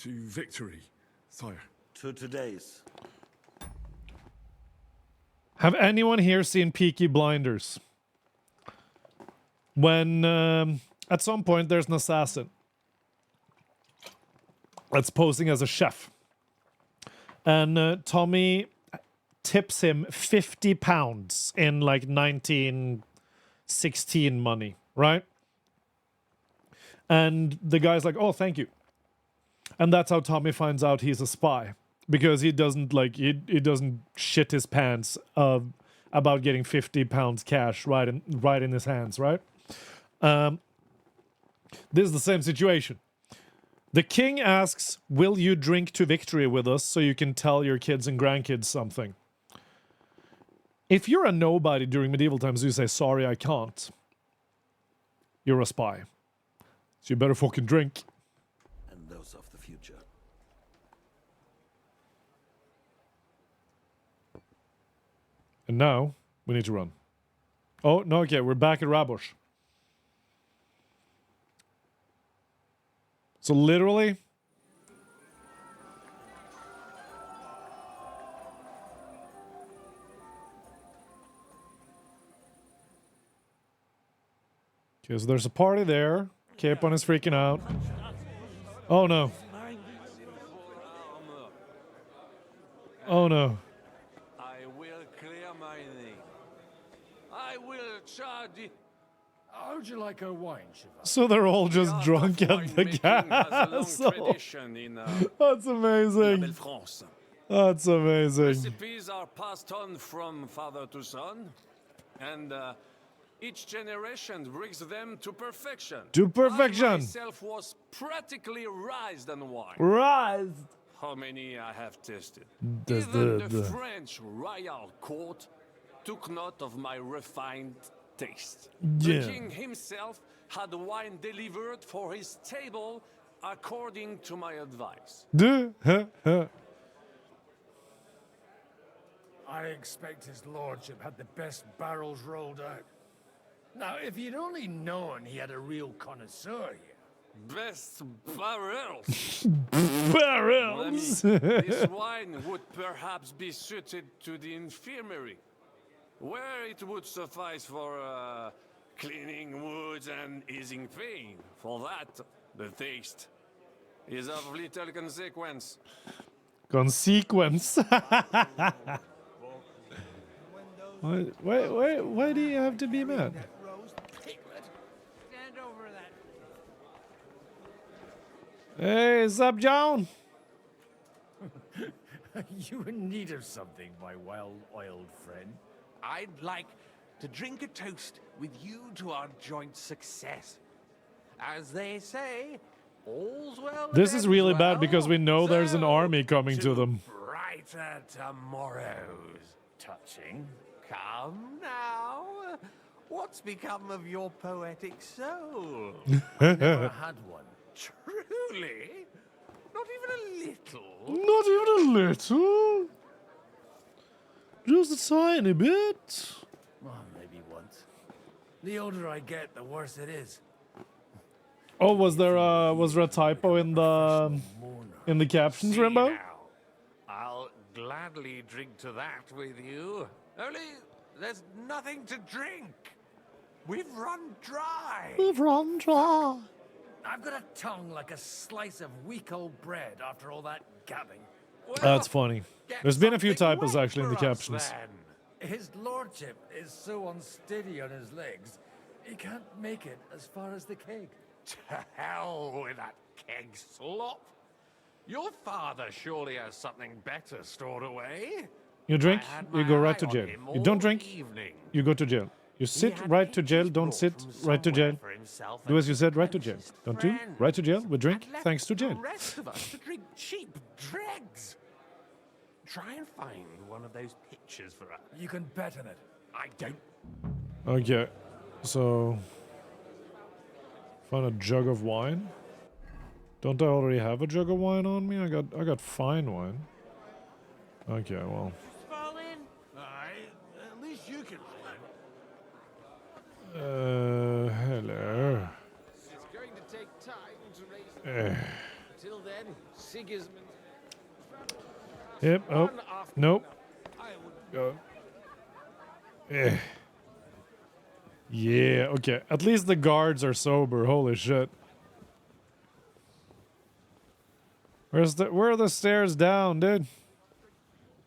victory, sire. To today's. Have anyone here seen Peaky Blinders? When at some point there's an assassin that's posing as a chef, and Tommy tips him £50 in like 1916 money, right? And the guy's like, "Oh, thank you," and that's how Tommy finds out he's a spy, because he doesn't like he doesn't shit his pants about getting £50 cash right in his hands, right? This is the same situation. The king asks, "Will you drink to victory with us so you can tell your kids and grandkids something?" If you're a nobody during medieval times, you say, "Sorry, I can't." You're a spy. So you better fucking drink. And those of the future. And now, we need to run. Oh, no, okay, we're back at Rabush. So literally... Okay, so there's a party there. Capon is freaking out. Oh no. Oh no. I will clear my name. I will charge it. How would you like a wine, Shiva? So they're all just drunk at the castle. Tradition in That's amazing. Belle-France. That's amazing. Recipes are passed on from father to son, and each generation brings them to perfection. To perfection. I myself was practically raised on wine. Raised. How many I have tasted. Does Even the the- French royal court took note of my refined taste. Yeah. The king himself had wine delivered for his table according to my advice. I expect his lordship had the best barrels rolled out. Now, if you'd only known he had a real connoisseur here. Best barrels. Barrels. Mon ami, this wine would perhaps be suited to the infirmary, where it would suffice for cleaning wounds and easing pain. For that, the taste is of little consequence. Consequence. Why do you have to be mad? Stand over that. Hey, sup, John? You in need of something, my well-oiled friend? I'd like to drink a toast with you to our joint success. As they say, all's well. This that is ends really well. bad because we know there's an army coming to them. Brighter tomorrows. Touching. Come now. What's become of your poetic soul? Never had one. Truly? Not even a little? Not even a little. Just a tiny bit. Well, maybe once. The older I get, the worse it is. Oh, was there a typo in the captions, Rimbo? Now, I'll gladly drink to that with you. Only there's nothing to drink. We've run dry. We've run dry. I've got a tongue like a slice of weak old bread after all that gabbing. That's funny. There's been a few typos actually in the for us, captions. His lordship is so unsteady on his legs, He can't make it as far as the keg. To hell with that keg slop. Your father surely has something better stored away. You drink, I had you my go right eye to on jail. him You don't all drink, evening. you go to jail. You sit had right to jail, pictures don't brought sit from right to somewhere jail. for himself Do and as you said, right to jail. his Don't do, friend. right to jail, we drink, And left thanks to the jail. rest of us to drink cheap dregs. Try and find one of those pictures for us. You can bet on it. I don't. Okay, so... Find a jug of wine? Don't I already have a jug of wine on me? I got fine wine. Okay, well... Fall in. Aye, at least you can swim. hello. It's going to take time to raise Till then, Sigismund. Yep, oh, nope. Yeah, okay. At least the guards are sober, holy shit. Where are the stairs down, dude?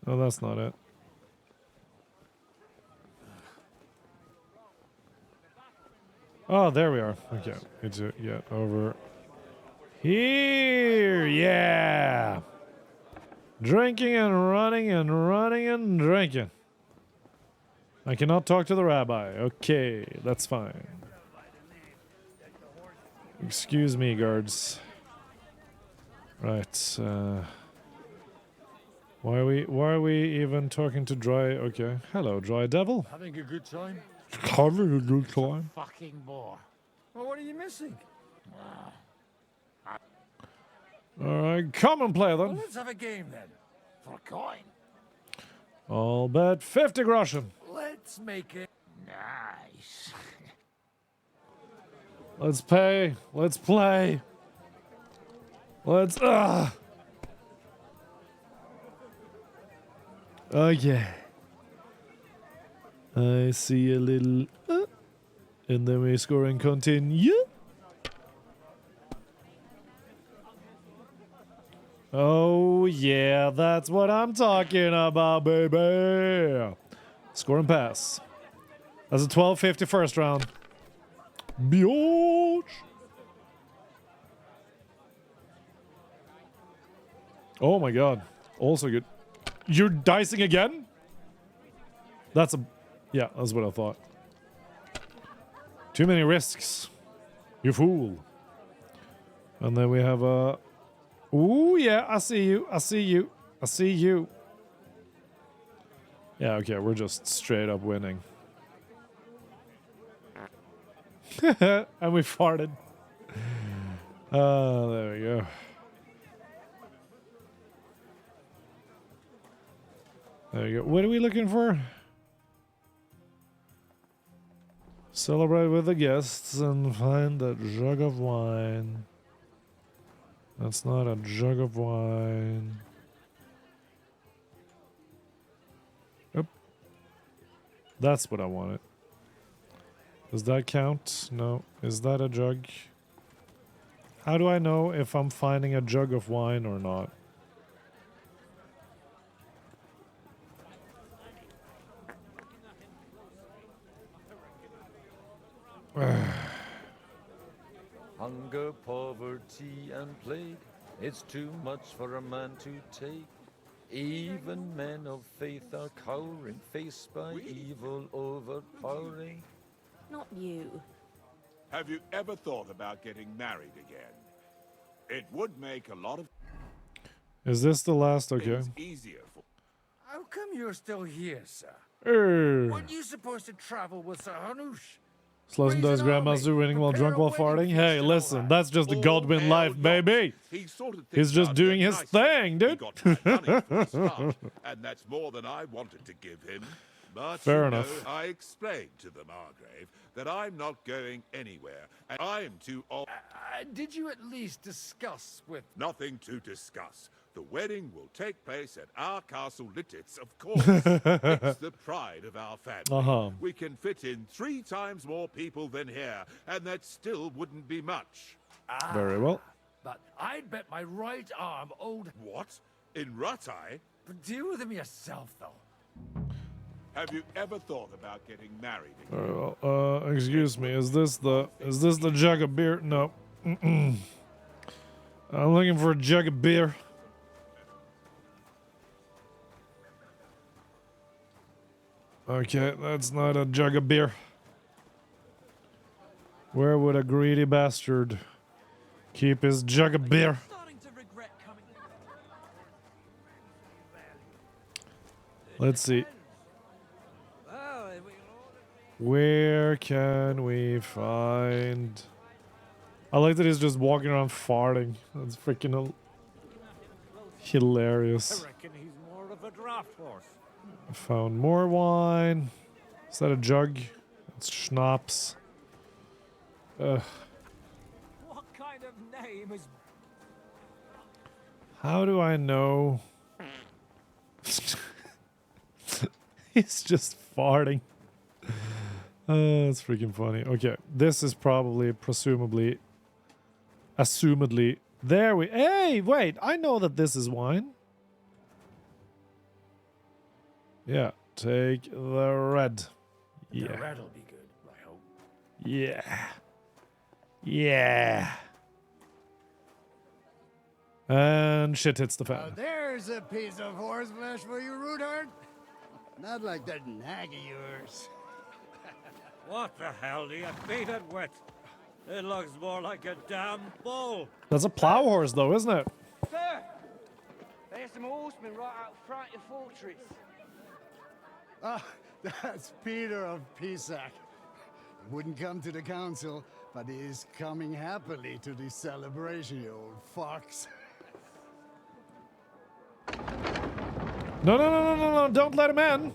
Oh, that's not it. Oh, there we are. Okay, it's yeah, over here. Yeah. Drinking and running and running and drinking. I cannot talk to the rabbi. Okay, that's fine. Excuse me, guards. Right. Why are we even talking to Dry? Okay. Hello, Dry Devil. Having a good time? Having a good time. Fucking bore. Well, what are you missing? All right, come and play Well, then. let's have a game then. For a coin. I'll bet 50 groschen. Let's make it nice. Let's pay. Let's play. Let's. Okay. I see a little. And then we score and continue. Oh, yeah, that's what I'm talking about, baby. Score and pass. That's a 12-50 first round. Biatch. Oh my god. Also good. You're dicing again? That's a... Yeah, that's what I thought. Too many risks. You fool. And then we have a... Ooh, yeah, I see you. I see you. I see you. Yeah, okay, we're just straight up winning. And we farted. There we go. There you go. What are we looking for? Celebrate with the guests and find a jug of wine. That's not a jug of wine. Yep. That's what I wanted. Does that count? No. Is that a jug? How do I know if I'm finding a jug of wine or not? Hunger, poverty, and plague, it's too much for a man to take. Even men of faith are cowering, faced by evil overpowering. Not you. Have you ever thought about getting married again? It would make a lot of Is this the last? Okay. things easier for... How come you're still here, sir? Err. Weren't you supposed to travel with Sir Hanush? Slows and does Grandmaster winning while drunk while farting. Hey, listen, that's just the Godwin life, baby. He's just doing his thing, dude. He got my money for a start, and that's more than I wanted to give him. But Fair you know, enough. I explained to the Margrave that I'm not going anywhere, and I'm too old. Did you at least discuss with... Nothing to discuss. The wedding will take place at our castle Littitz, of course. It's the pride of our family. We can fit in 3 times more people than here, and that still wouldn't be much. Very well. But I'd bet my right arm owed... What? In Ratai? But deal with him yourself, though. Have you ever thought about getting married? Excuse me, is this the jug of beer? No. I'm looking for a jug of beer. Okay, that's not a jug of beer. Where would a greedy bastard keep his jug of beer? Let's see. Where can we find... I like that he's just walking around farting. That's freaking hilarious. I reckon he's more of a draft horse. I found more wine. Is that a jug? It's schnapps. What kind of name is... How do I know? He's just farting. That's freaking funny. Okay, this is probably, presumably, assumedly. There we... Hey, wait! I know that this is wine. Yeah, take the red. Yeah. The red'll be good, I hope. Yeah. Yeah. And shit hits the Now fan. there's a piece of horse flesh for you, Rudart. Not like that nag of yours. What the hell do you feed it with? It looks more like a damn bull. That's a plow horse, though, isn't it? Sir, there's some horsemen right out front of the fortress. Ah, that's Peter of Pisac. He wouldn't come to the council, but he is coming happily to the celebration, you old fox. No, no, no, no, no, no, don't let him in.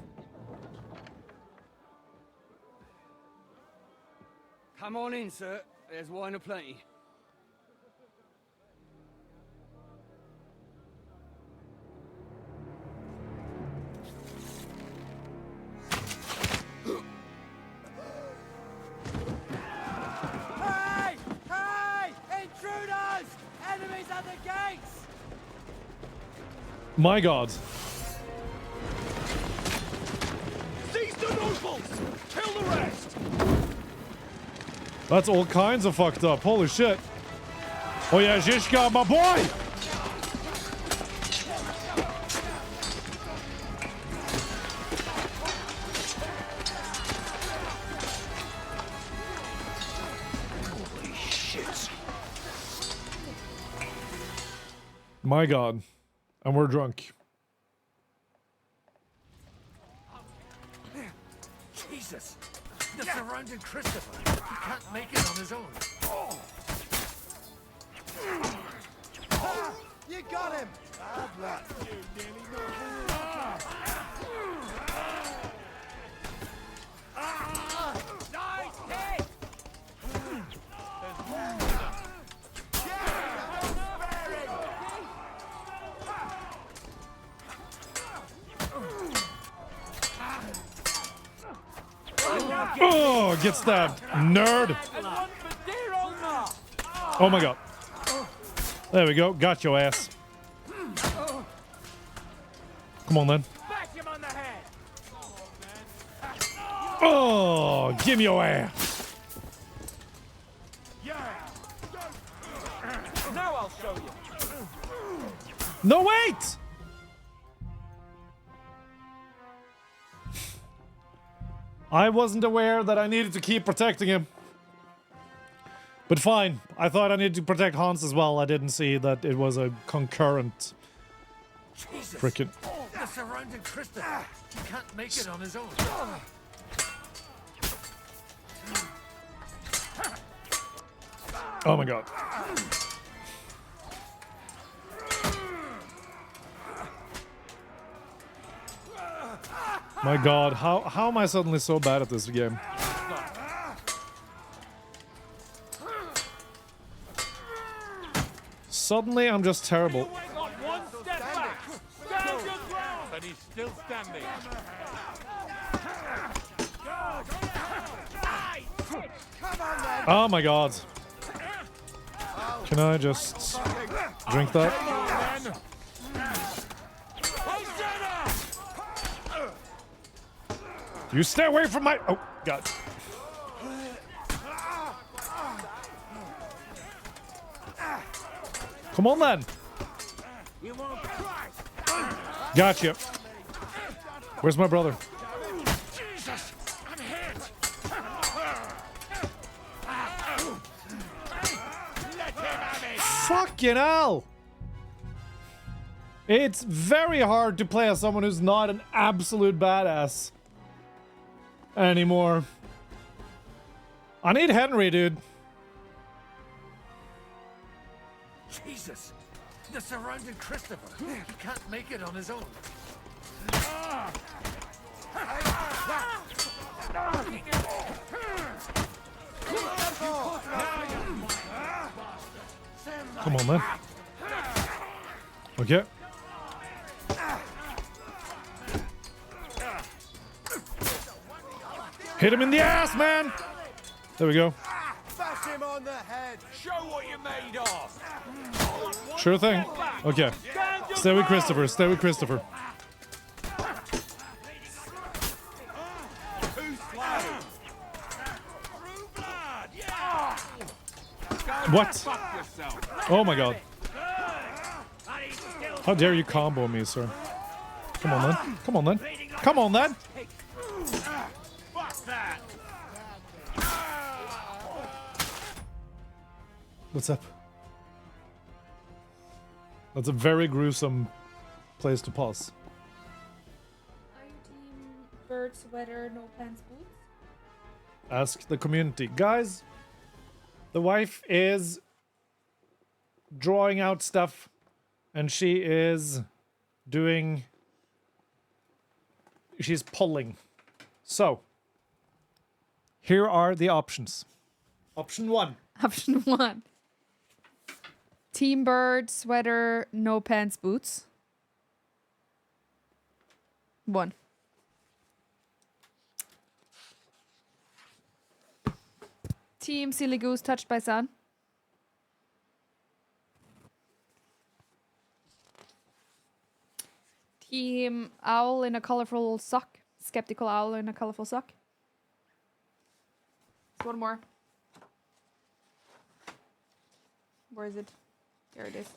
Come on in, sir. There's wine aplenty. Hey! Hey! Intruders! Enemies at the gates! My God. Seize the nobles! Kill the rest! That's all kinds of fucked up. Holy shit. Oh yeah, Zhishka, my boy! Holy shit. My God. And we're drunk. Jesus! The surrounded Christopher! He can't make it on his own. You got him! Bad luck. You nearly Nice hit! Oh, get stabbed. Nerd. Oh my God. There we go. Got your ass. Come on then. Oh, give me your ass. Now I'll show you. No, wait! I wasn't aware that I needed to keep protecting him. But fine. I thought I needed to protect Hans as well. I didn't see that it was a concurrent. Jesus! Frickin'. The surrounded Christopher! He can't make it on his own. Oh my God. My God, how am I suddenly so bad at this game? Suddenly, I'm just terrible. One step back. Stand your ground. But he's still standing. Oh my God. Can I just drink that? You stay away from my... Oh, God. Come on, then. Gotcha. Where's my brother? Jesus, I'm hit. Let him have it. Fucking hell! It's very hard to play as someone who's not an absolute badass anymore. I need Henry, dude. Jesus! They're surrounding Christopher. He can't make it on his own. Come on, then. Okay. Hit him in the ass, man! There we go. Bash him on the head. Show what you're made of. Sure thing. Okay. Stay with Christopher. Stay with Christopher. What? Oh my god. How dare you combo me, sir? Come on then. Come on then. Come on then. What's up? That's a very gruesome place to pause. Are you team bird sweater, no pants, boots? Ask the community. Guys, the wife is drawing out stuff and she is doing... She's pulling. So, here are the options. Option 1. Option 1. Team bird, sweater, no pants, boots. 1. Team silly goose touched by sun. Team owl in a colorful sock. Skeptical owl in a colorful sock. One more. Where is it? There it is.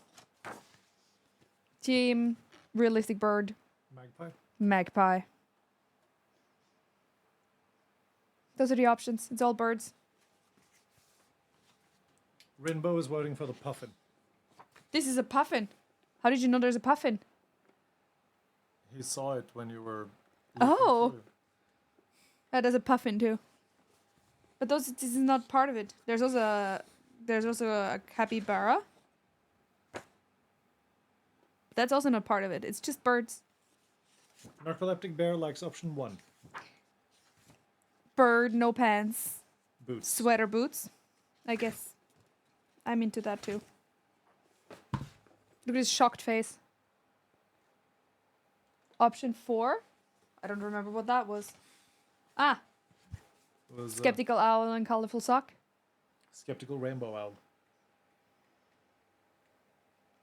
Team realistic bird. Magpie. Magpie. Those are the options. It's all birds. Rinbo is voting for the puffin. This is a puffin. How did you know there's a puffin? He saw it when you were... Oh! There's a puffin too. But this is not part of it. There's also a capybara. That's also not part of it. It's just birds. Narcoleptic bear likes option 1. Bird, no pants. Boots. Sweater boots. I guess I'm into that too. Look at his shocked face. Option 4. I don't remember what that was. Ah. Was, Skeptical owl and colorful sock. Skeptical rainbow owl.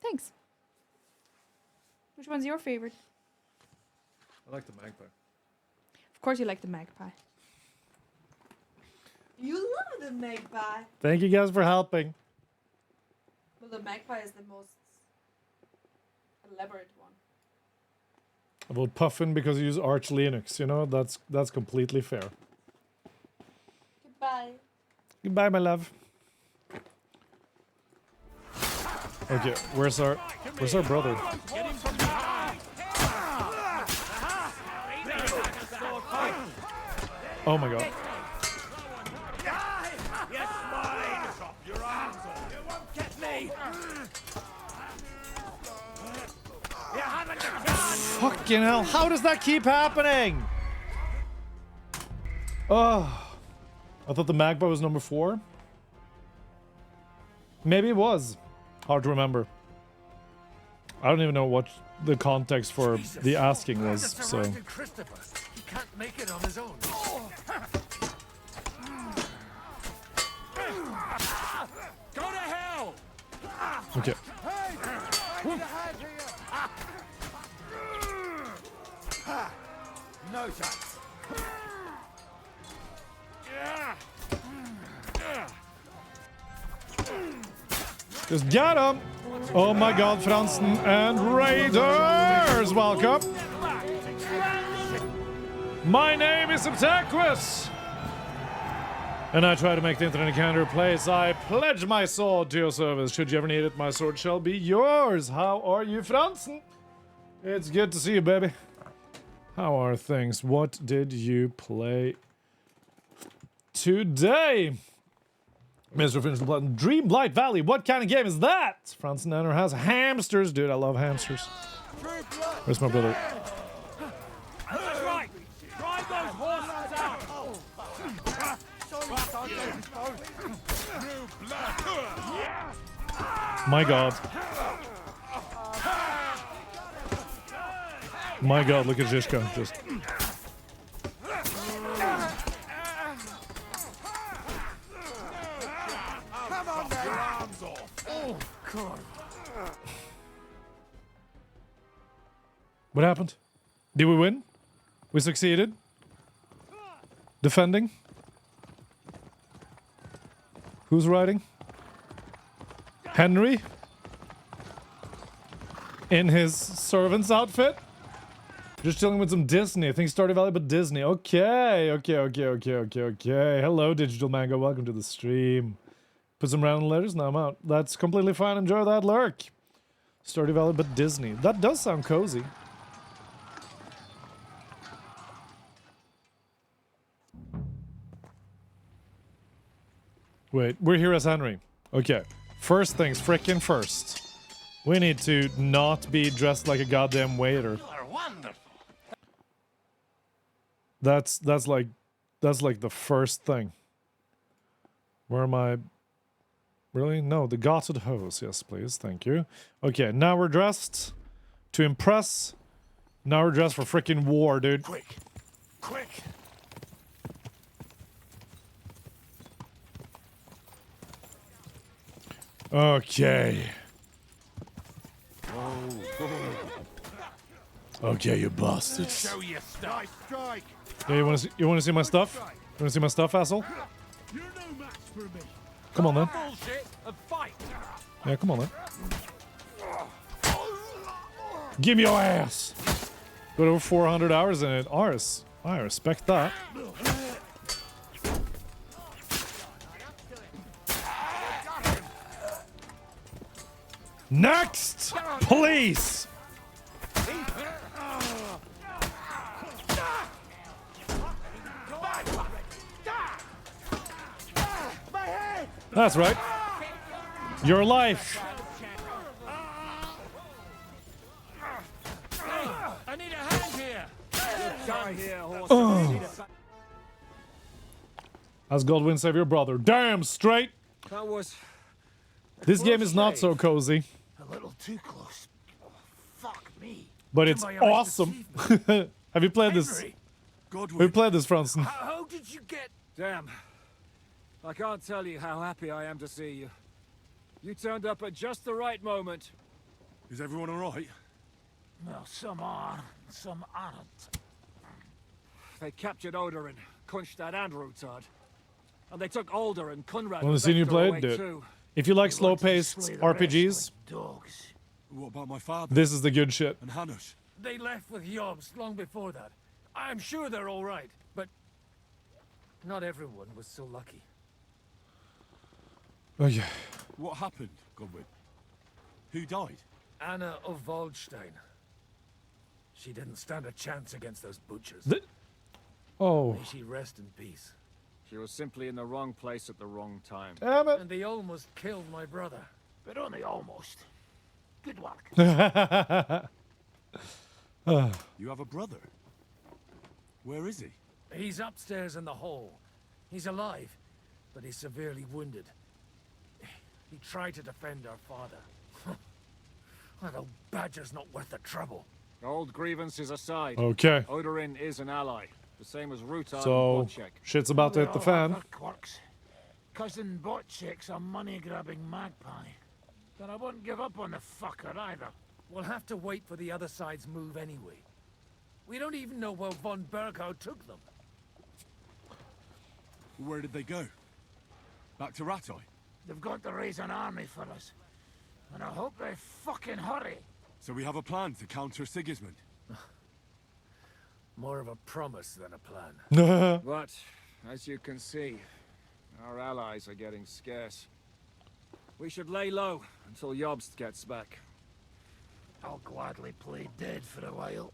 Thanks. Which one's your favorite? I like the magpie. Of course you like the magpie. You love the magpie. Thank you guys for helping. Well, the magpie is the most elaborate one. I vote puffin because you use Arch Linux. You know, that's completely fair. Goodbye. Goodbye, my love. Okay, where's our brother? Oh my god. Fucking hell, how does that keep happening? Oh, I thought the magpie was number 4. Maybe it was. Hard to remember. I don't even know what the context for the asking was, so... Christopher. He can't make it on his own. Go to hell! Okay. No chance. Just get him! Oh my god, Franzen and Raiders! Welcome! My name is Obsequous! And I try to make the internet encounter place. I pledge my sword to your service. Should you ever need it, my sword shall be yours. How are you, Franzen? It's good to see you, baby. How are things? What did you play today? Mr. Finishing Blood. Dreamlight Valley. What kind of game is that? Franzen Nanner has hamsters. Dude, I love hamsters. Where's my brother? That's right. Drive those horses out. My god. My god, look at Zizka. Just. Oh, God. What happened? Did we win? We succeeded? Defending? Who's riding? Henry? In his servant's outfit? Just chilling with some Disney. I think Stardew Valley, but Disney. Okay. Hello, Digital Mango. Welcome to the stream. Put some random letters. Now I'm out. That's completely fine. Enjoy that lurk. Stardew Valley, but Disney. That does sound cozy. Wait, we're here as Henry. Okay. First things frickin' first. We need to not be dressed like a goddamn waiter. You are wonderful. That's like the first thing. Where am I? Really? No, the gotted hose. Yes, please. Thank you. Okay, now we're dressed to impress. Now we're dressed for frickin' war, dude. Quick. Okay. Okay, you bastards. Show your stuff. Strike. Yeah, you wanna see my stuff? You wanna see my stuff, asshole? You're no match for me. Come on then. Bullshit and fight. Yeah, come on then. Give me your ass! Got over 400 hours in it. Ours. I respect that. Next! Please! That's right. Your life. I need a hand here. Done here, horse. As God win, save your brother. Damn straight! That was... This game is not so cozy, A little too close. Fuck me. but it's awesome. Have you played this? Have you played this, Franzen? How did you get... Damn. I can't tell you how happy I am to see you. You turned up at just the right moment. Is everyone alright? Well, some are, some aren't. They captured Odorin, Kunstad and Rutard. And they took Alder and Kunrad. Want to see you play it, dude? If you like slow-paced RPGs, Dogs. What about my father? this is the good shit. And Hanush? They left with Yobs long before that. I'm sure they're all right, but not everyone was so lucky. Oh yeah. What happened, Godwin? Who died? Anna of Waldstein. She didn't stand a chance against those butchers. Oh. May she rest in peace. She was simply in the wrong place at the wrong time. Damn it. And they almost killed my brother. But only almost. Good work. You have a brother? Where is he? He's upstairs in the hall. He's alive, but he's severely wounded. He tried to defend our father. That old badger's not worth the trouble. Old grievances aside. Okay. Odorin is an ally. The same as Rutard So, and Botchek. shit's about to hit the fan. Quirks. Cousin Botchek's a money-grabbing magpie. But I wouldn't give up on the fucker either. We'll have to wait for the other side's move anyway. We don't even know where von Berghout took them. Where did they go? Back to Rattay? They've got to raise an army for us. And I hope they fucking hurry. So we have a plan to counter Sigismund? More of a promise than a plan. But, as you can see, our allies are getting scarce. We should lay low until Jobst gets back. I'll gladly play dead for a while.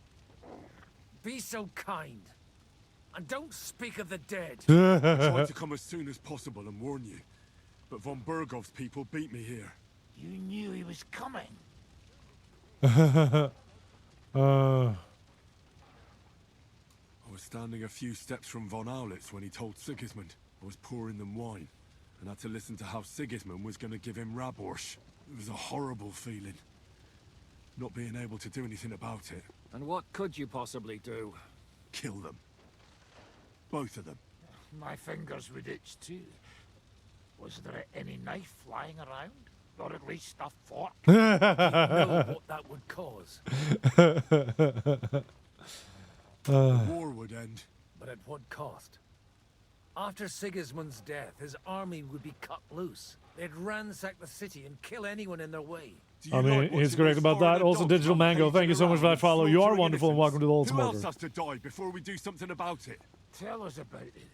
Be so kind. And don't speak of the dead. I tried to come as soon as possible and warn you, but von Bergov's people beat me here. You knew he was coming. I was standing a few steps from von Aulitz when he told Sigismund I was pouring them wine, and had to listen to how Sigismund was going to give him Raborsch. It was a horrible feeling, not being able to do anything about it. And what could you possibly do? Kill them. Both of them. My fingers would itch too. Was there any knife lying around? Or at least a fork? You know what that would cause. The war would end. But at what cost? After Sigismund's death, his army would be cut loose. They'd ransack the city and kill anyone in their way. I mean, he's correct about that. Also, Digital Mango, thank you so much for that follow. You are wonderful and welcome to the Old Who else Smoker. has to die before we do something about it? Tell us about it.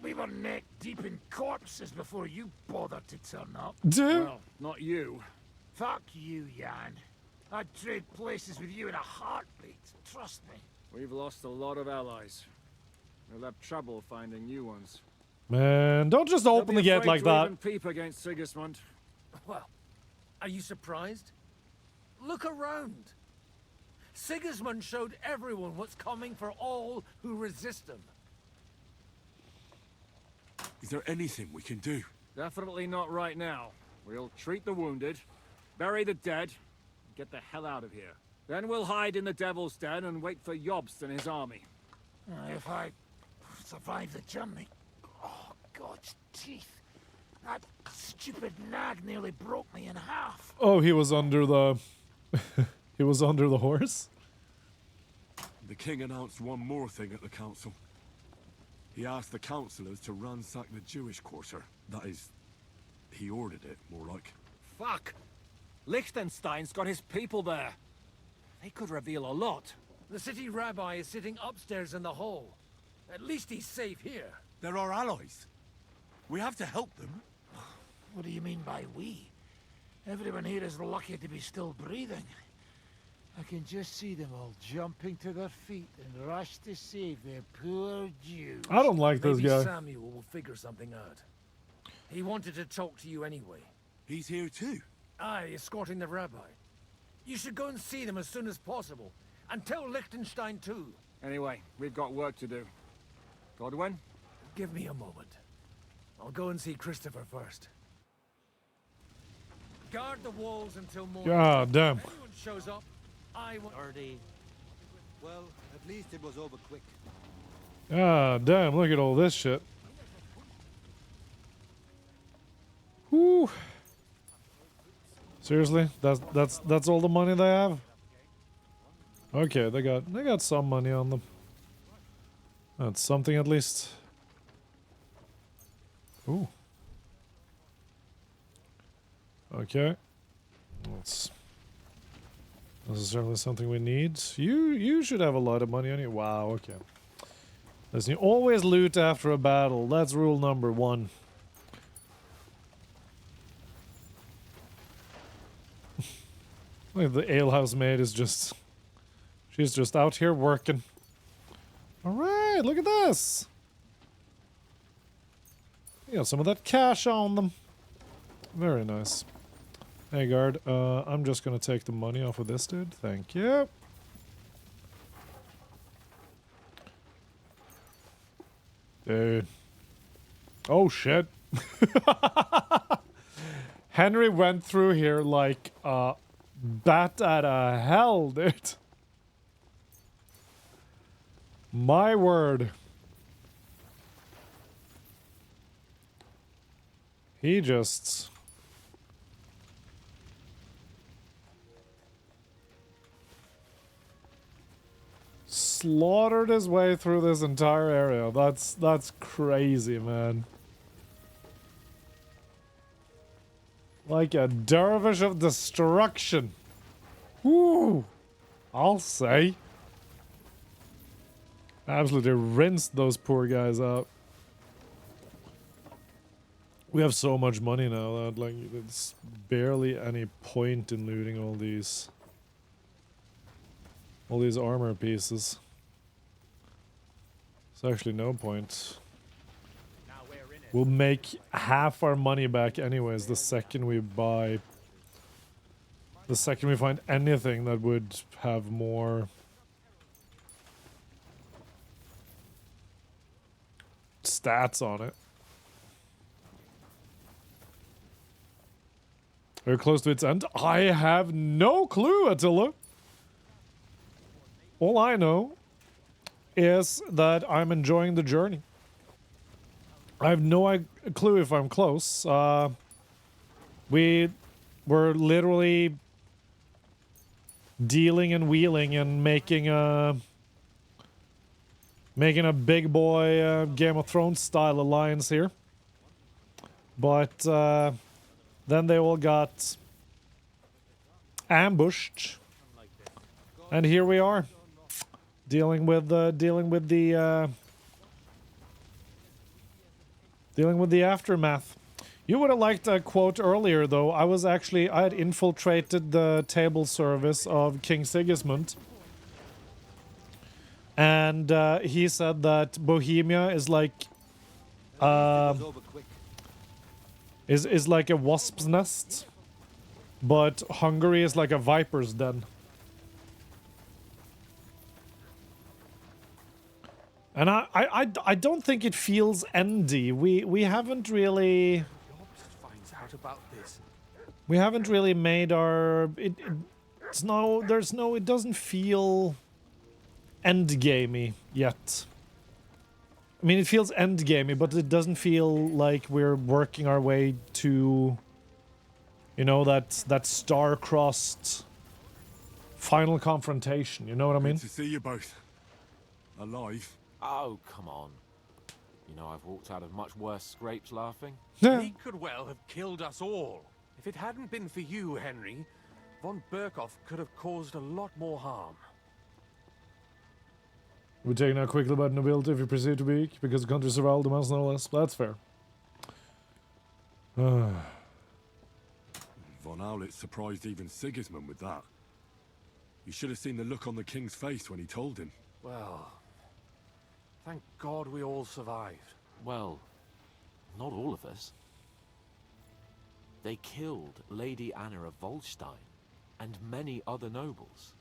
We were neck deep in corpses before you bothered to turn up. Well, not you. Fuck you, Jan. I'd trade places with you in a heartbeat. Trust me. We've lost a lot of allies. We'll have trouble finding new ones. Man, don't just open the gate like that. Even peep against Sigismund. Well, are you surprised? Look around. Sigismund showed everyone what's coming for all who resist him. Is there anything we can do? Definitely not right now. We'll treat the wounded, bury the dead, and get the hell out of here. Then we'll hide in the Devil's Den and wait for Jobst and his army. If I survive the journey... Oh, God's teeth. That stupid nag nearly broke me in half. Oh, he was under the... he was under the horse? The king announced one more thing at the council. He asked the councillors to ransack the Jewish quarter. That is, he ordered it, more like. Fuck! Liechtenstein's got his people there. They could reveal a lot. The city rabbi is sitting upstairs in the hall. At least he's safe here. They're our allies. We have to help them. What do you mean by we? Everyone here is lucky to be still breathing. I can just see them all jumping to their feet and rush to save their poor Jews. I don't like this Maybe guy. Samuel will figure something out. He wanted to talk to you anyway. He's here too? Aye, escorting the rabbi. You should go and see them as soon as possible. And tell Liechtenstein too. Anyway, we've got work to do. Godwin? Give me a moment. I'll go and see Christopher first. Guard the walls until morning. God damn. If anyone shows up, I will... Well, at least it was over quick. Ah, damn, look at all this shit. Whew. Seriously? That's all the money they have? Okay, they got some money on them. That's something at least. Ooh. Okay. That's necessarily something we need. You should have a lot of money on you. Wow, okay. Listen, you always loot after a battle. That's rule number 1. Like the alehouse maid is just... She's just out here working. Alright, look at this! You got some of that cash on them. Very nice. Hey guard, I'm just gonna take the money off of this dude. Thank you. Dude. Oh shit. Henry went through here like a bat out of hell, dude. My word. He just... slaughtered his way through this entire area. That's crazy, man. Like a dervish of destruction. Woo! I'll say. Absolutely rinsed those poor guys out. We have so much money now that like it's barely any point in looting all these armor pieces. There's actually no point. We'll make half our money back anyways the second we buy. The second we find anything that would have more stats on it. We're close to its end. I have no clue, Attila. All I know is that I'm enjoying the journey. I have no clue if I'm close. We were literally dealing and wheeling and making a big boy Game of Thrones style alliance here. But then they all got ambushed, and here we are, dealing with the aftermath. You would have liked a quote earlier, though. I had infiltrated the table service of King Sigismund, and he said that Bohemia is like is like a wasp's nest, but Hungary is like a viper's den. And I don't think it feels endy. We haven't really made our it doesn't feel endgamey yet. I mean, it feels endgamey, but it doesn't feel like we're working our way to, you know, that star-crossed final confrontation. You know what I mean? Good to see you both alive. Oh, come on. You know, I've walked out of much worse scrapes laughing. He could well have killed us all. If it hadn't been for you, Henry, von Berkhoff could have caused a lot more harm. We're taking out quickly about nobility if you perceive to be weak, because the country survival demands no less. That's fair. Von Aulitz surprised even Sigismund with that. You should have seen the look on the king's face when he told him. Well, thank God we all survived. Well, not all of us. They killed Lady Anna of Volstein and many other nobles.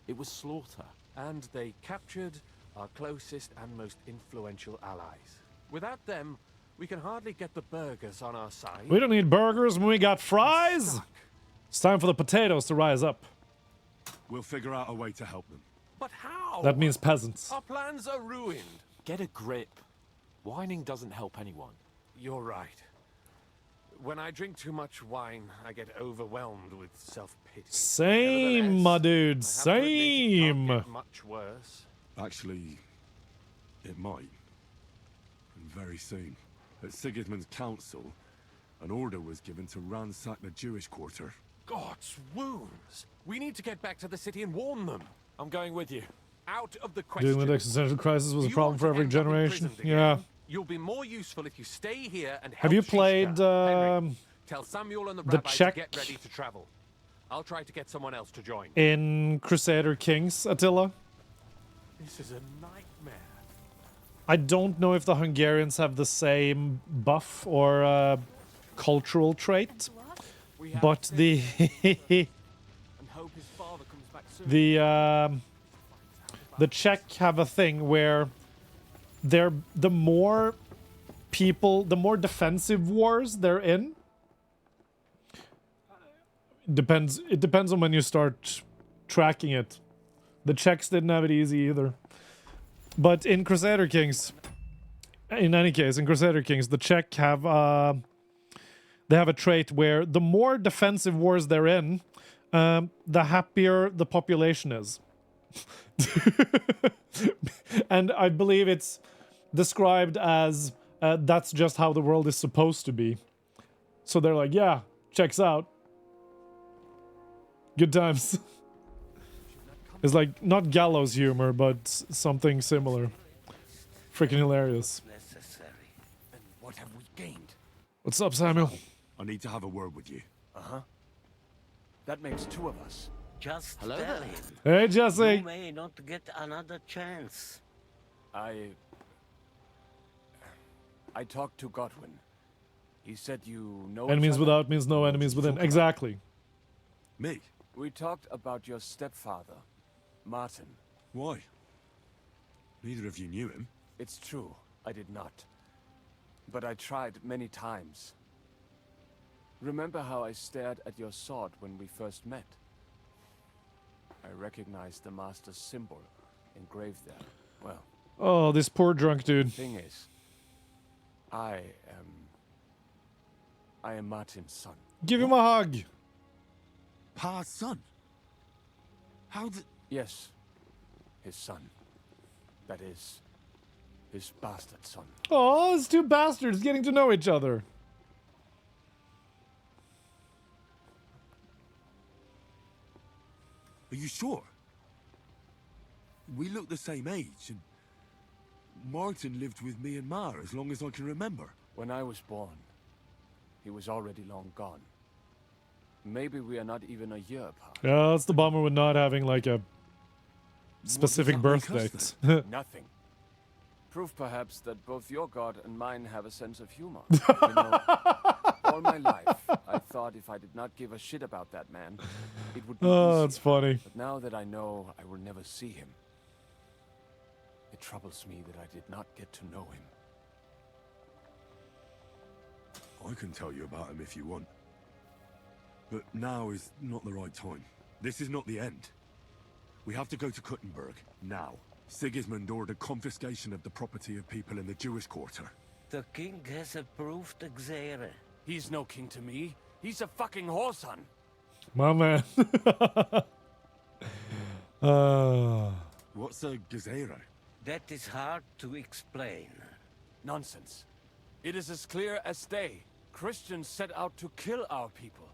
It was slaughter. And they captured our closest and most influential allies. Without them, we can hardly get the burghers on our side. We don't need burgers when we got fries. It's time for the potatoes to rise up. We'll figure out a way to help them. But how? That means peasants. Our plans are ruined. Get a grip. Whining doesn't help anyone. You're right. When I drink too much wine, I get overwhelmed with self-pity. Same, my dude. Same. Much worse. Actually, it might. And very soon. At Sigismund's council, an order was given to ransack the Jewish quarter. God's wounds. We need to get back to the city and warn them. I'm going with you. Out of the question. Dealing with existential crisis was a problem for every generation. Yeah. You'll be more useful if you stay here and help. Have you played Tell Samuel and the rabbi Czech to get ready to travel. I'll try to get someone else to join. in Crusader Kings, Attila? This is a nightmare. I don't know if the Hungarians have the same buff or cultural trait, but the the Czech have a thing where the more defensive wars they're in. It depends on when you start tracking it. The Czechs didn't have it easy either. But in Crusader Kings, in any case, in Crusader Kings, the Czech have they have a trait where the more defensive wars they're in, the happier the population is. And I believe it's described as that's just how the world is supposed to be. So they're like, yeah, checks out. Good times. It's like not gallows humor, but something similar. Freaking hilarious. Necessary. And what have we gained? What's up, Samuel? I need to have a word with you. Uh-huh. That makes two of us. Just Hello tell there. him. Hey, Jesse. You may not get another chance. I talked to Godwin. He said you know Enemies each other? without means no enemies within. Exactly. Me? We talked about your stepfather, Martin. Why? Neither of you knew him. It's true, I did not. But I tried many times. Remember how I stared at your sword when we first met? I recognized the Master's symbol engraved there. Well, Oh, this poor drunk dude. thing is, I am Martin's son. Give him a hug. Pa's son? How did... Yes, his son. That is, his bastard son. Oh, it's two bastards getting to know each other. Are you sure? We look the same age, and Martin lived with me and Ma as long as I can remember. When I was born, he was already long gone. Maybe we are not even a year apart. Yeah, that's the bummer with not having like a specific birth date. Nothing. Proof perhaps that both your god and mine have a sense of humor. You know, all my life, I thought if I did not give a shit about that man, it would be Oh, easier. that's funny. But now that I know I will never see him, it troubles me that I did not get to know him. I can tell you about him if you want. But now is not the right time. This is not the end. We have to go to Kuttenberg, now. Sigismund ordered confiscation of the property of people in the Jewish quarter. The king has approved Xere. He's no king to me. He's a fucking whoreson. My man. What's a Gezerah? That is hard to explain. Nonsense. It is as clear as day. Christians set out to kill our people.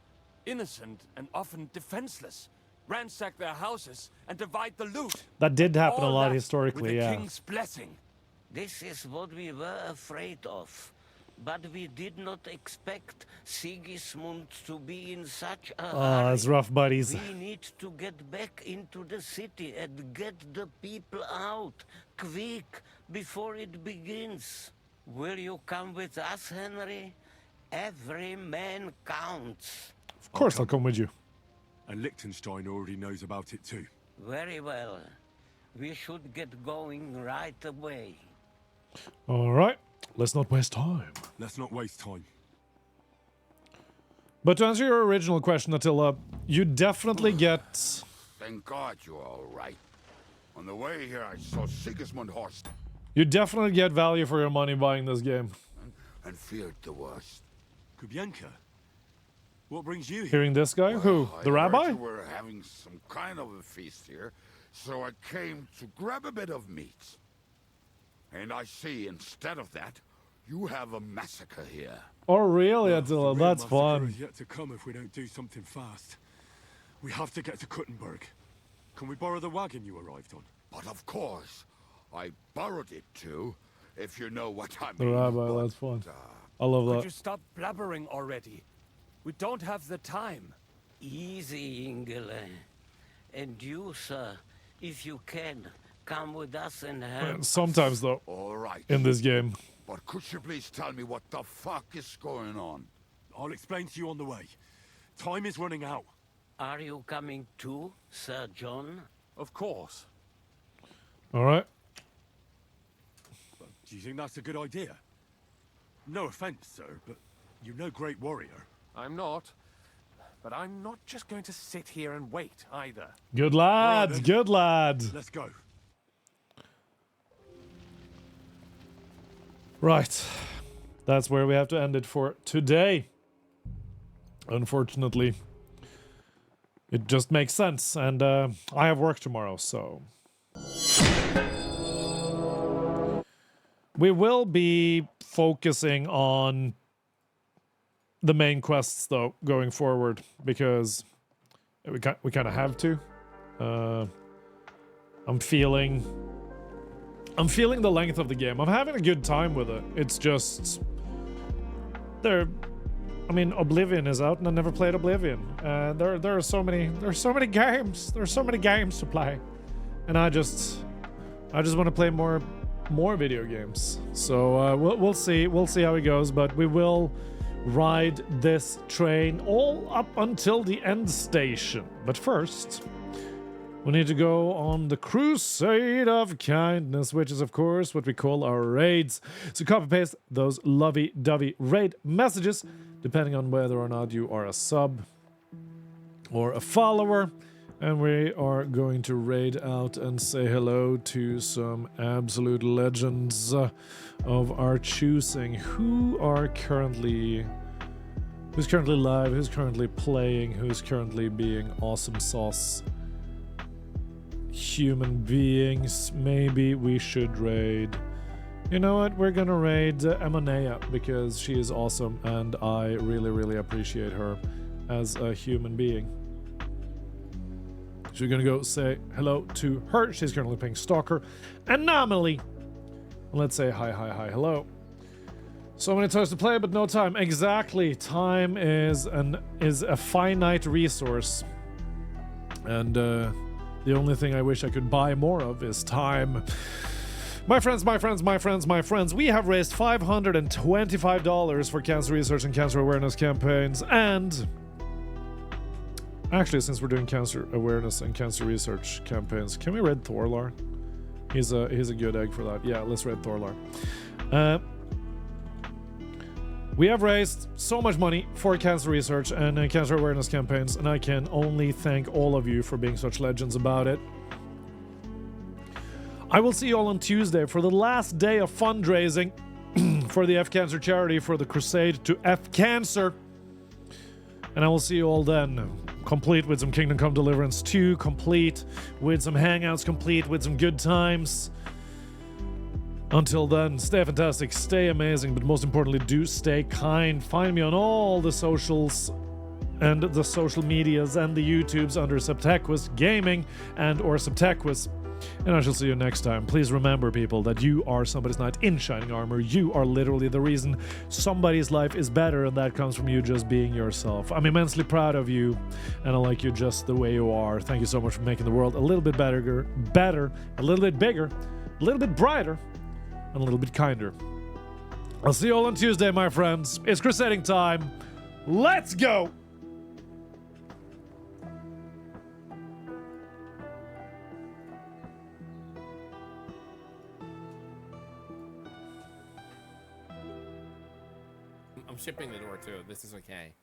Innocent and often defenseless. Ransack their houses and divide the loot. That did happen a All lot that historically, with the yeah. king's blessing. This is what we were afraid of. But we did not expect Sigismund to be in such a Oh, hurry. that's rough, buddies. We need to get back into the city and get the people out, quick, before it begins. Will you come with us, Henry? Every man counts. Of course I'll come with you. And Liechtenstein already knows about it too. Very well. We should get going right away. Alright, let's not waste time. Let's not waste time. But to answer your original question, Attila, you definitely get... Thank God you're all right. On the way here, I saw Sigismund Horst You definitely get value for your money buying this game. and feared the worst. Kubienka? What brings you here? Hearing this guy? Who? I The heard rabbi? you were having some kind of a feast here, so I came to grab a bit of meat. And I see, instead of that, you have a massacre here. Oh, really, Attila? The real That's massacre fun. is yet to come if we don't do something fast. We have to get to Kuttenberg. Can we borrow the wagon you arrived on? But of course, I borrowed it too, if you know what I The mean. rabbi, that's fun. I love Could that. you stop blabbering already? We don't have the time. Easy, Ingele. And you, sir, if you can, come with us and help. Sometimes, though, All right. in this game. But could you please tell me what the fuck is going on? I'll explain to you on the way. Time is running out. Are you coming too, Sir John? Of course. Alright. Do you think that's a good idea? No offense, sir, but you're no great warrior. I'm not. But I'm not just going to sit here and wait either. Good lad, good lad. Let's go. Right. That's where we have to end it for today. Unfortunately. It just makes sense, and I have work tomorrow, so... We will be focusing on the main quests though going forward, because we kind of have to. I'm feeling the length of the game. I'm having a good time with it. It's just I mean, Oblivion is out, and I never played Oblivion. There are so many games. There's so many games to play, and I just want to play more video games. So we'll see how it goes, but we will ride this train all up until the end station. But first, we need to go on the crusade of kindness, which is of course what we call our raids. So copy paste those lovey-dovey raid messages, depending on whether or not you are a sub or a follower. And we are going to raid out and say hello to some absolute legends of our choosing. Who's currently live, who's currently playing, who's currently being awesome sauce human beings. Maybe we should raid. You know what? We're gonna raid Emanea because she is awesome and I really appreciate her as a human being. So we're gonna go say hello to her. She's currently playing Stalker. And nominally, let's say hi, hello. So many times to play, but no time. Exactly. Time is a finite resource. And the only thing I wish I could buy more of is time. My friends, we have raised $525 for cancer research and cancer awareness campaigns. And actually, since we're doing cancer awareness and cancer research campaigns, can we raid Thorlar? He's a good egg for that. Yeah, let's raid Thorlar. We have raised so much money for cancer research and cancer awareness campaigns, and I can only thank all of you for being such legends about it. I will see you all on Tuesday for the last day of fundraising for the F Cancer charity for the crusade to F Cancer. And I will see you all then, complete with some Kingdom Come Deliverance 2, complete with some hangouts, complete with some good times. Until then, stay fantastic, stay amazing, but most importantly, do stay kind. Find me on all the socials and the social medias and the YouTubes under Subtequus Gaming and or Subtequus. And I shall see you next time. Please remember, people, that you are somebody's knight in shining armor. You are literally the reason somebody's life is better, and that comes from you just being yourself. I'm immensely proud of you, and I like you just the way you are. Thank you so much for making the world a little bit better, a little bit bigger, a little bit brighter, and a little bit kinder. I'll see you all on Tuesday, my friends. It's crusading time. Let's go! I'm shipping the door too. This is okay.